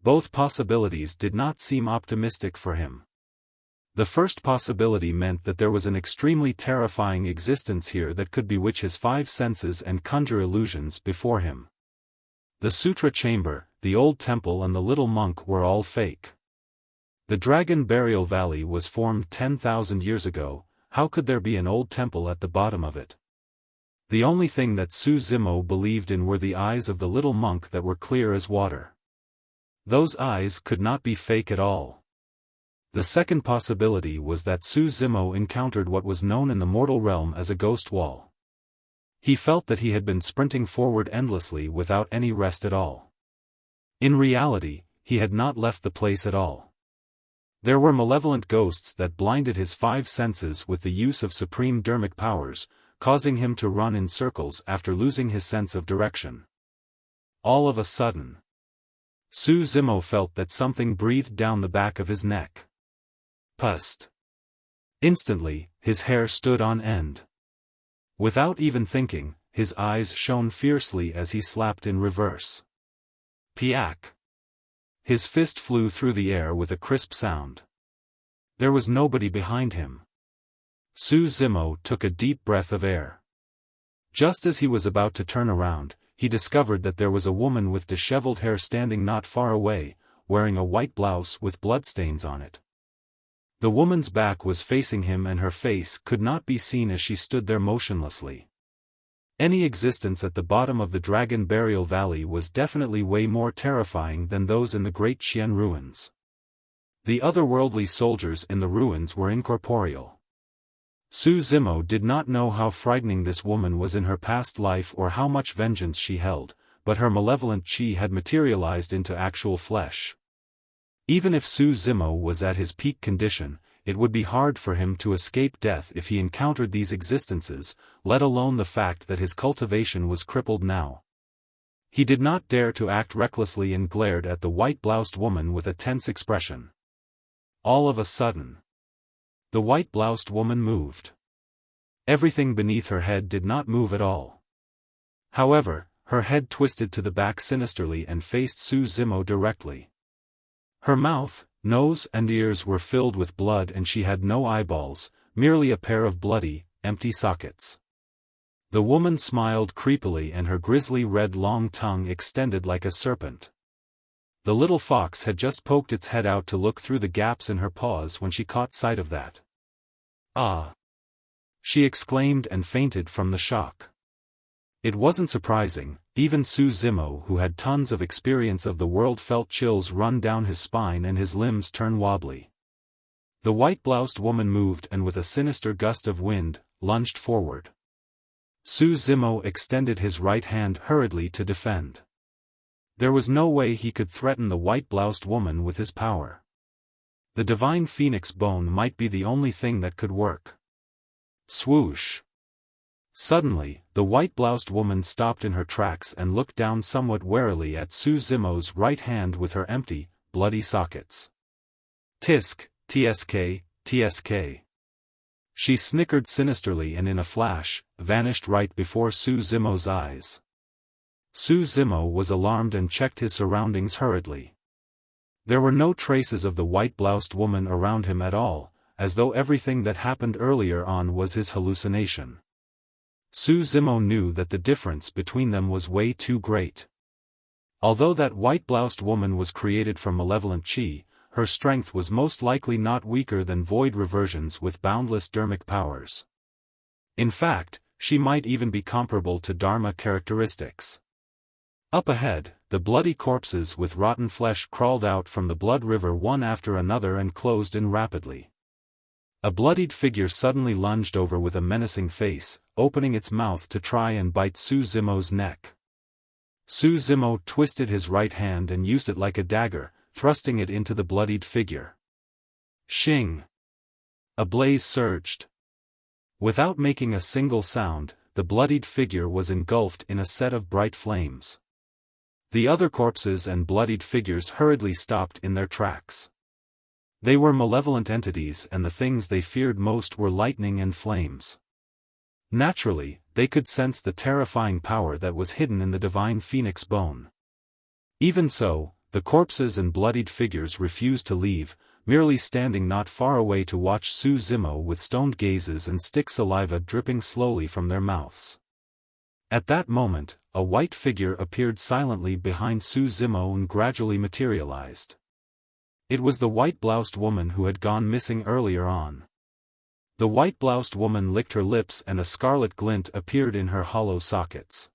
Both possibilities did not seem optimistic for him. The first possibility meant that there was an extremely terrifying existence here that could bewitch his five senses and conjure illusions before him. The Sutra Chamber, the old temple and the little monk were all fake. The Dragon Burial Valley was formed 10,000 years ago. How could there be an old temple at the bottom of it? The only thing that Zimo believed in were the eyes of the little monk that were clear as water. Those eyes could not be fake at all. The second possibility was that Zimo encountered what was known in the mortal realm as a ghost wall. He felt that he had been sprinting forward endlessly without any rest at all. In reality, he had not left the place at all. There were malevolent ghosts that blinded his five senses with the use of supreme dermic powers, causing him to run in circles after losing his sense of direction. All of a sudden, Zimo felt that something breathed down the back of his neck. Pust. Instantly, his hair stood on end. Without even thinking, his eyes shone fiercely as he slapped in reverse. Piak. His fist flew through the air with a crisp sound. There was nobody behind him. Zimo took a deep breath of air. Just as he was about to turn around, he discovered that there was a woman with disheveled hair standing not far away, wearing a white blouse with bloodstains on it. The woman's back was facing him and her face could not be seen as she stood there motionlessly. Any existence at the bottom of the Dragon Burial Valley was definitely way more terrifying than those in the Great Jian ruins. The otherworldly soldiers in the ruins were incorporeal. Zimo did not know how frightening this woman was in her past life or how much vengeance she held, but her malevolent chi had materialized into actual flesh. Even if Zimo was at his peak condition, it would be hard for him to escape death if he encountered these existences, let alone the fact that his cultivation was crippled now. He did not dare to act recklessly and glared at the white-bloused woman with a tense expression. All of a sudden, the white-bloused woman moved. Everything beneath her head did not move at all. However, her head twisted to the back sinisterly and faced Zimo directly. Her mouth, nose and ears were filled with blood and she had no eyeballs, merely a pair of bloody, empty sockets. The woman smiled creepily and her grisly red long tongue extended like a serpent. The little fox had just poked its head out to look through the gaps in her paws when she caught sight of that. "Ah!" she exclaimed and fainted from the shock. It wasn't surprising, even Zimo who had tons of experience of the world felt chills run down his spine and his limbs turn wobbly. The white-bloused woman moved and with a sinister gust of wind, lunged forward. Zimo extended his right hand hurriedly to defend. There was no way he could threaten the white-bloused woman with his power. The divine phoenix bone might be the only thing that could work. Swoosh! Suddenly, the white-bloused woman stopped in her tracks and looked down somewhat warily at Zimo's right hand with her empty, bloody sockets. Tisk, tsk, tsk. She snickered sinisterly and in a flash, vanished right before Zimo's eyes. Zimo was alarmed and checked his surroundings hurriedly. There were no traces of the white-bloused woman around him at all, as though everything that happened earlier on was his hallucination. Zimo knew that the difference between them was way too great. Although that white-bloused woman was created from malevolent chi, her strength was most likely not weaker than void reversions with boundless dermic powers. In fact, she might even be comparable to Dharma characteristics. Up ahead, the bloody corpses with rotten flesh crawled out from the blood river one after another and closed in rapidly. A bloodied figure suddenly lunged over with a menacing face, opening its mouth to try and bite Zimo's neck. Zimo twisted his right hand and used it like a dagger, thrusting it into the bloodied figure. Shing! A blaze surged. Without making a single sound, the bloodied figure was engulfed in a set of bright flames. The other corpses and bloodied figures hurriedly stopped in their tracks. They were malevolent entities and the things they feared most were lightning and flames. Naturally, they could sense the terrifying power that was hidden in the divine phoenix bone. Even so, the corpses and bloodied figures refused to leave, merely standing not far away to watch Su Zimo with stoned gazes and stick saliva dripping slowly from their mouths. At that moment, a white figure appeared silently behind Su Zimo and gradually materialized. It was the white-bloused woman who had gone missing earlier on. The white-bloused woman licked her lips and a scarlet glint appeared in her hollow sockets.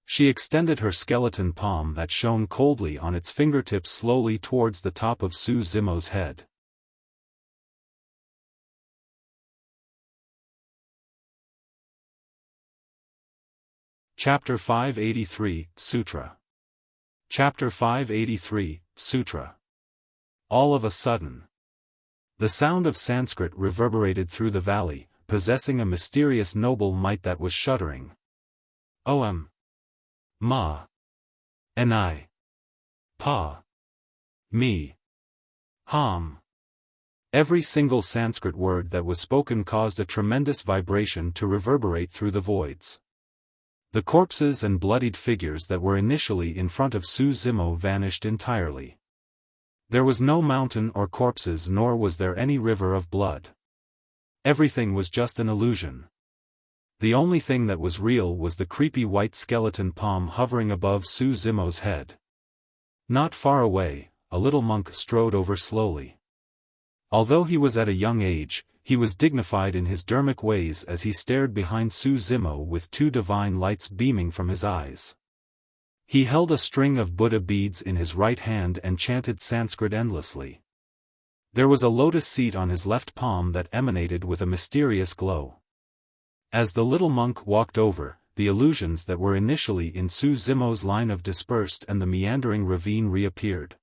She extended her skeleton palm that shone coldly on its fingertips slowly towards the top of Su Zimo's head. Chapter 583, Sutra. Chapter 583, Sutra. All of a sudden, the sound of Sanskrit reverberated through the valley, possessing a mysterious noble might that was shuddering. Om. Ma. Ni. Pa. Mi. Ham. Every single Sanskrit word that was spoken caused a tremendous vibration to reverberate through the voids. The corpses and bloodied figures that were initially in front of Su Zimo vanished entirely. There was no mountain or corpses, nor was there any river of blood. Everything was just an illusion. The only thing that was real was the creepy white skeleton palm hovering above Su Zimo's head. Not far away, a little monk strode over slowly. Although he was at a young age, he was dignified in his dharmic ways as he stared behind Su Zimo with two divine lights beaming from his eyes. He held a string of Buddha beads in his right hand and chanted Sanskrit endlessly. There was a lotus seat on his left palm that emanated with a mysterious glow. As the little monk walked over, the illusions that were initially in Su Zimo's line of dispersed and the meandering ravine reappeared.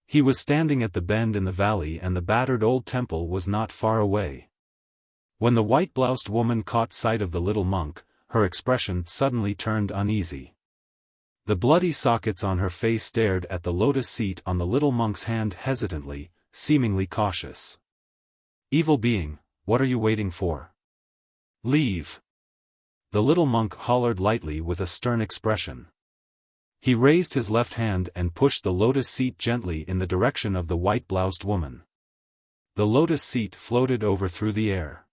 He was standing at the bend in the valley and the battered old temple was not far away. When the white-bloused woman caught sight of the little monk, her expression suddenly turned uneasy. The bloody sockets on her face stared at the lotus seat on the little monk's hand hesitantly, seemingly cautious. Evil being, what are you waiting for? Leave! The little monk hollered lightly with a stern expression. He raised his left hand and pushed the lotus seat gently in the direction of the white-bloused woman. The lotus seat floated over through the air.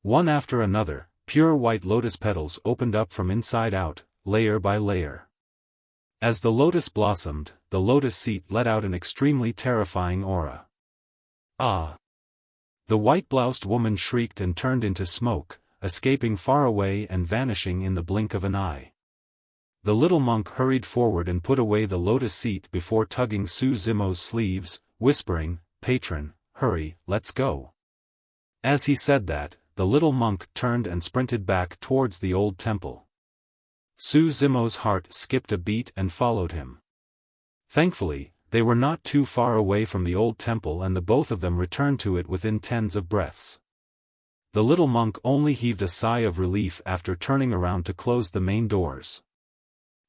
One after another, pure white lotus petals opened up from inside out, layer by layer. As the lotus blossomed, the lotus seat let out an extremely terrifying aura. Ah! The white-bloused woman shrieked and turned into smoke, escaping far away and vanishing in the blink of an eye. The little monk hurried forward and put away the lotus seat before tugging Su Zimo's sleeves, whispering, "Patron, hurry, let's go." As he said that, the little monk turned and sprinted back towards the old temple. Su Zimo's heart skipped a beat and followed him. Thankfully, they were not too far away from the old temple and the both of them returned to it within tens of breaths. The little monk only heaved a sigh of relief after turning around to close the main doors.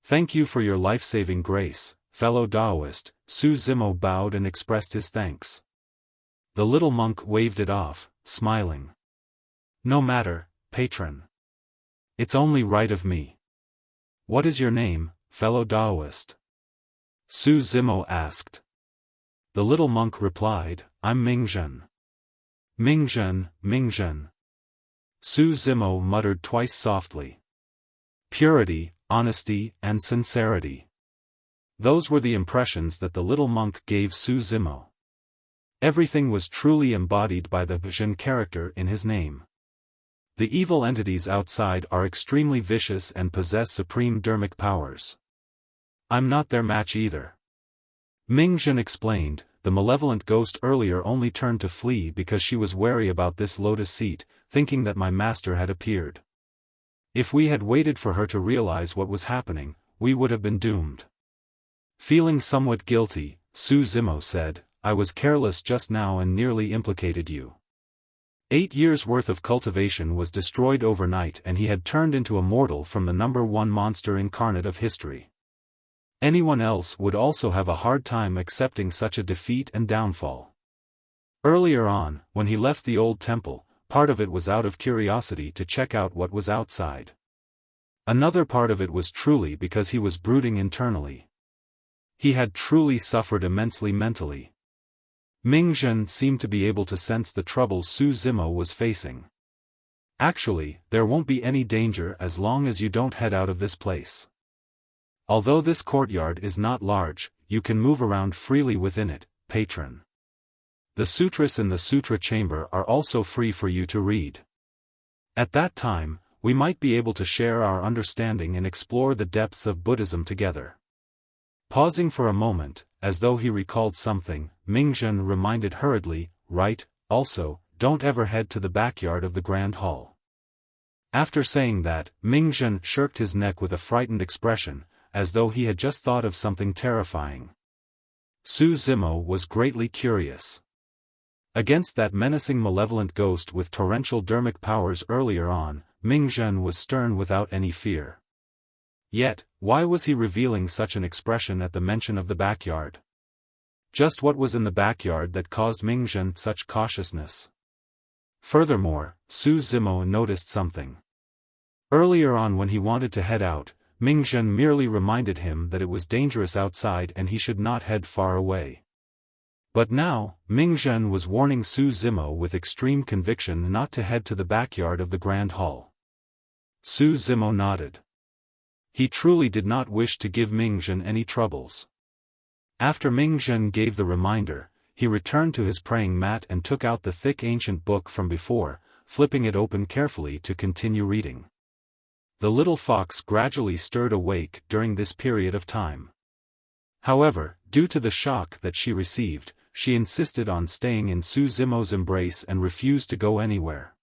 "Thank you for your life-saving grace, fellow Taoist," Su Zimo bowed and expressed his thanks. The little monk waved it off, smiling. "No matter, patron. It's only right of me." "What is your name, fellow Taoist?" Su Zimo asked. The little monk replied, "I'm Mingzhen." "Mingzhen, Mingzhen." Su Zimo muttered twice softly. Purity, honesty, and sincerity. Those were the impressions that the little monk gave Su Zimo. Everything was truly embodied by the Jian character in his name. The evil entities outside are extremely vicious and possess supreme dharmic powers. I'm not their match either. Mingzhen explained, the malevolent ghost earlier only turned to flee because she was wary about this lotus seat, thinking that my master had appeared. If we had waited for her to realize what was happening, we would have been doomed. Feeling somewhat guilty, Su Zimo said, "I was careless just now and nearly implicated you." 8 years' worth of cultivation was destroyed overnight and he had turned into a mortal from the #1 monster incarnate of history. Anyone else would also have a hard time accepting such a defeat and downfall. Earlier on, when he left the old temple, part of it was out of curiosity to check out what was outside. Another part of it was truly because he was brooding internally. He had truly suffered immensely mentally. Mingzhen seemed to be able to sense the trouble Su Zimo was facing. Actually, there won't be any danger as long as you don't head out of this place. Although this courtyard is not large, you can move around freely within it, patron. The sutras in the sutra chamber are also free for you to read. At that time, we might be able to share our understanding and explore the depths of Buddhism together. Pausing for a moment, as though he recalled something, Mingzhen reminded hurriedly, right, also, don't ever head to the backyard of the Grand Hall. After saying that, Mingzhen shirked his neck with a frightened expression, as though he had just thought of something terrifying. Su Zimo was greatly curious. Against that menacing malevolent ghost with torrential dermic powers earlier on, Mingzhen was stern without any fear. Yet, why was he revealing such an expression at the mention of the backyard? Just what was in the backyard that caused Mingzhen such cautiousness? Furthermore, Su Zimo noticed something. Earlier on when he wanted to head out, Mingzhen merely reminded him that it was dangerous outside and he should not head far away. But now, Mingzhen was warning Su Zimo with extreme conviction not to head to the backyard of the Grand Hall. Su Zimo nodded. He truly did not wish to give Mingzhen any troubles. After Mingzhen gave the reminder, he returned to his praying mat and took out the thick ancient book from before, flipping it open carefully to continue reading. The little fox gradually stirred awake during this period of time. However, due to the shock that she received, she insisted on staying in Su Zimo's embrace and refused to go anywhere.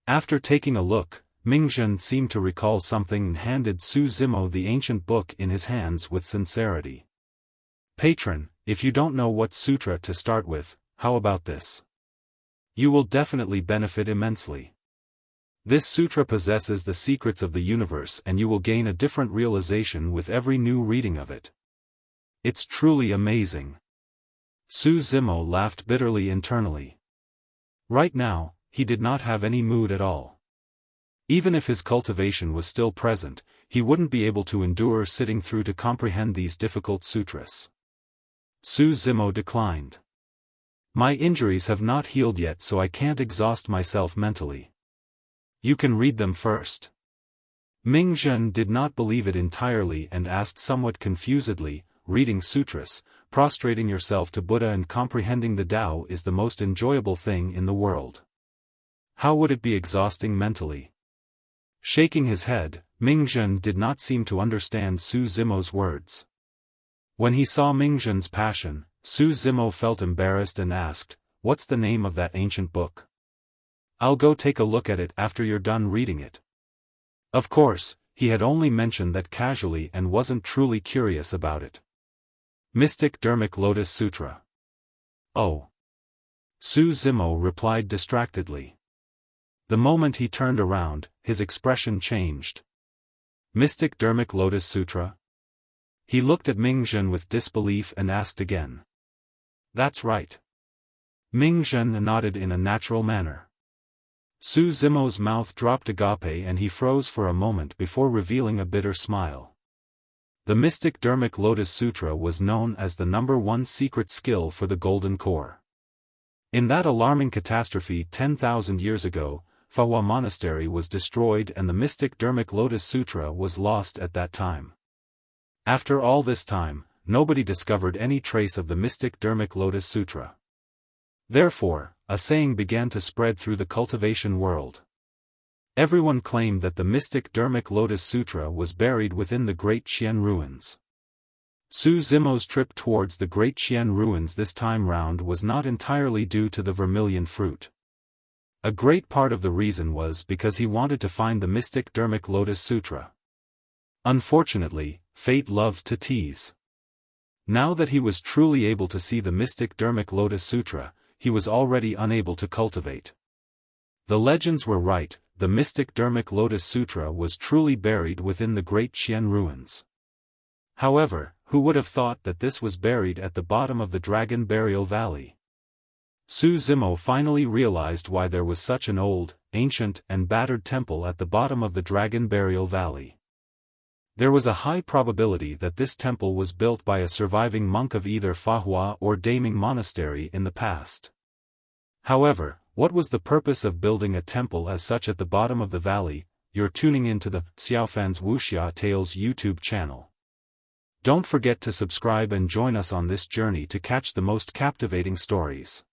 After taking a look, Mingzhen seemed to recall something and handed Su Zimo the ancient book in his hands with sincerity. Patron, if you don't know what sutra to start with, how about this? You will definitely benefit immensely. This sutra possesses the secrets of the universe and you will gain a different realization with every new reading of it. It's truly amazing. Su Zimo laughed bitterly internally. Right now, he did not have any mood at all. Even if his cultivation was still present, he wouldn't be able to endure sitting through to comprehend these difficult sutras. Su Zimo declined. My injuries have not healed yet so I can't exhaust myself mentally. You can read them first. Mingzhen did not believe it entirely and asked somewhat confusedly, reading sutras, prostrating yourself to Buddha and comprehending the Tao is the most enjoyable thing in the world. How would it be exhausting mentally? Shaking his head, Mingzhen did not seem to understand Su Zimo's words. When he saw Mingzhen's passion, Su Zimo felt embarrassed and asked, "What's the name of that ancient book? I'll go take a look at it after you're done reading it." Of course, he had only mentioned that casually and wasn't truly curious about it. Mystic Dermic Lotus Sutra. Oh. Su Zimo replied distractedly. The moment he turned around, his expression changed. Mystic Dermic Lotus Sutra? He looked at Mingzhen with disbelief and asked again. That's right. Mingzhen nodded in a natural manner. Su Zimo's mouth dropped agape and he froze for a moment before revealing a bitter smile. The Mystic Dermic Lotus Sutra was known as the #1 secret skill for the Golden Core. In that alarming catastrophe 10,000 years ago, Wuya Monastery was destroyed and the Mystic Dermic Lotus Sutra was lost at that time. After all this time, nobody discovered any trace of the Mystic Dermic Lotus Sutra. Therefore, a saying began to spread through the cultivation world. Everyone claimed that the Mystic Dermic Lotus Sutra was buried within the Great Jian ruins. Su Zimo's trip towards the Great Jian ruins this time round was not entirely due to the vermilion fruit. A great part of the reason was because he wanted to find the Mystic Dermic Lotus Sutra. Unfortunately, fate loved to tease. Now that he was truly able to see the Mystic Dermic Lotus Sutra, he was already unable to cultivate. The legends were right, the Mystic Dermic Lotus Sutra was truly buried within the Great Jian ruins. However, who would have thought that this was buried at the bottom of the Dragon Burial Valley? Su Zimo finally realized why there was such an old, ancient and battered temple at the bottom of the Dragon Burial Valley. There was a high probability that this temple was built by a surviving monk of either Fahua or Daming Monastery in the past. However, what was the purpose of building a temple as such at the bottom of the valley? You're tuning into the Xiaofan's Wuxia Tales YouTube channel. Don't forget to subscribe and join us on this journey to catch the most captivating stories.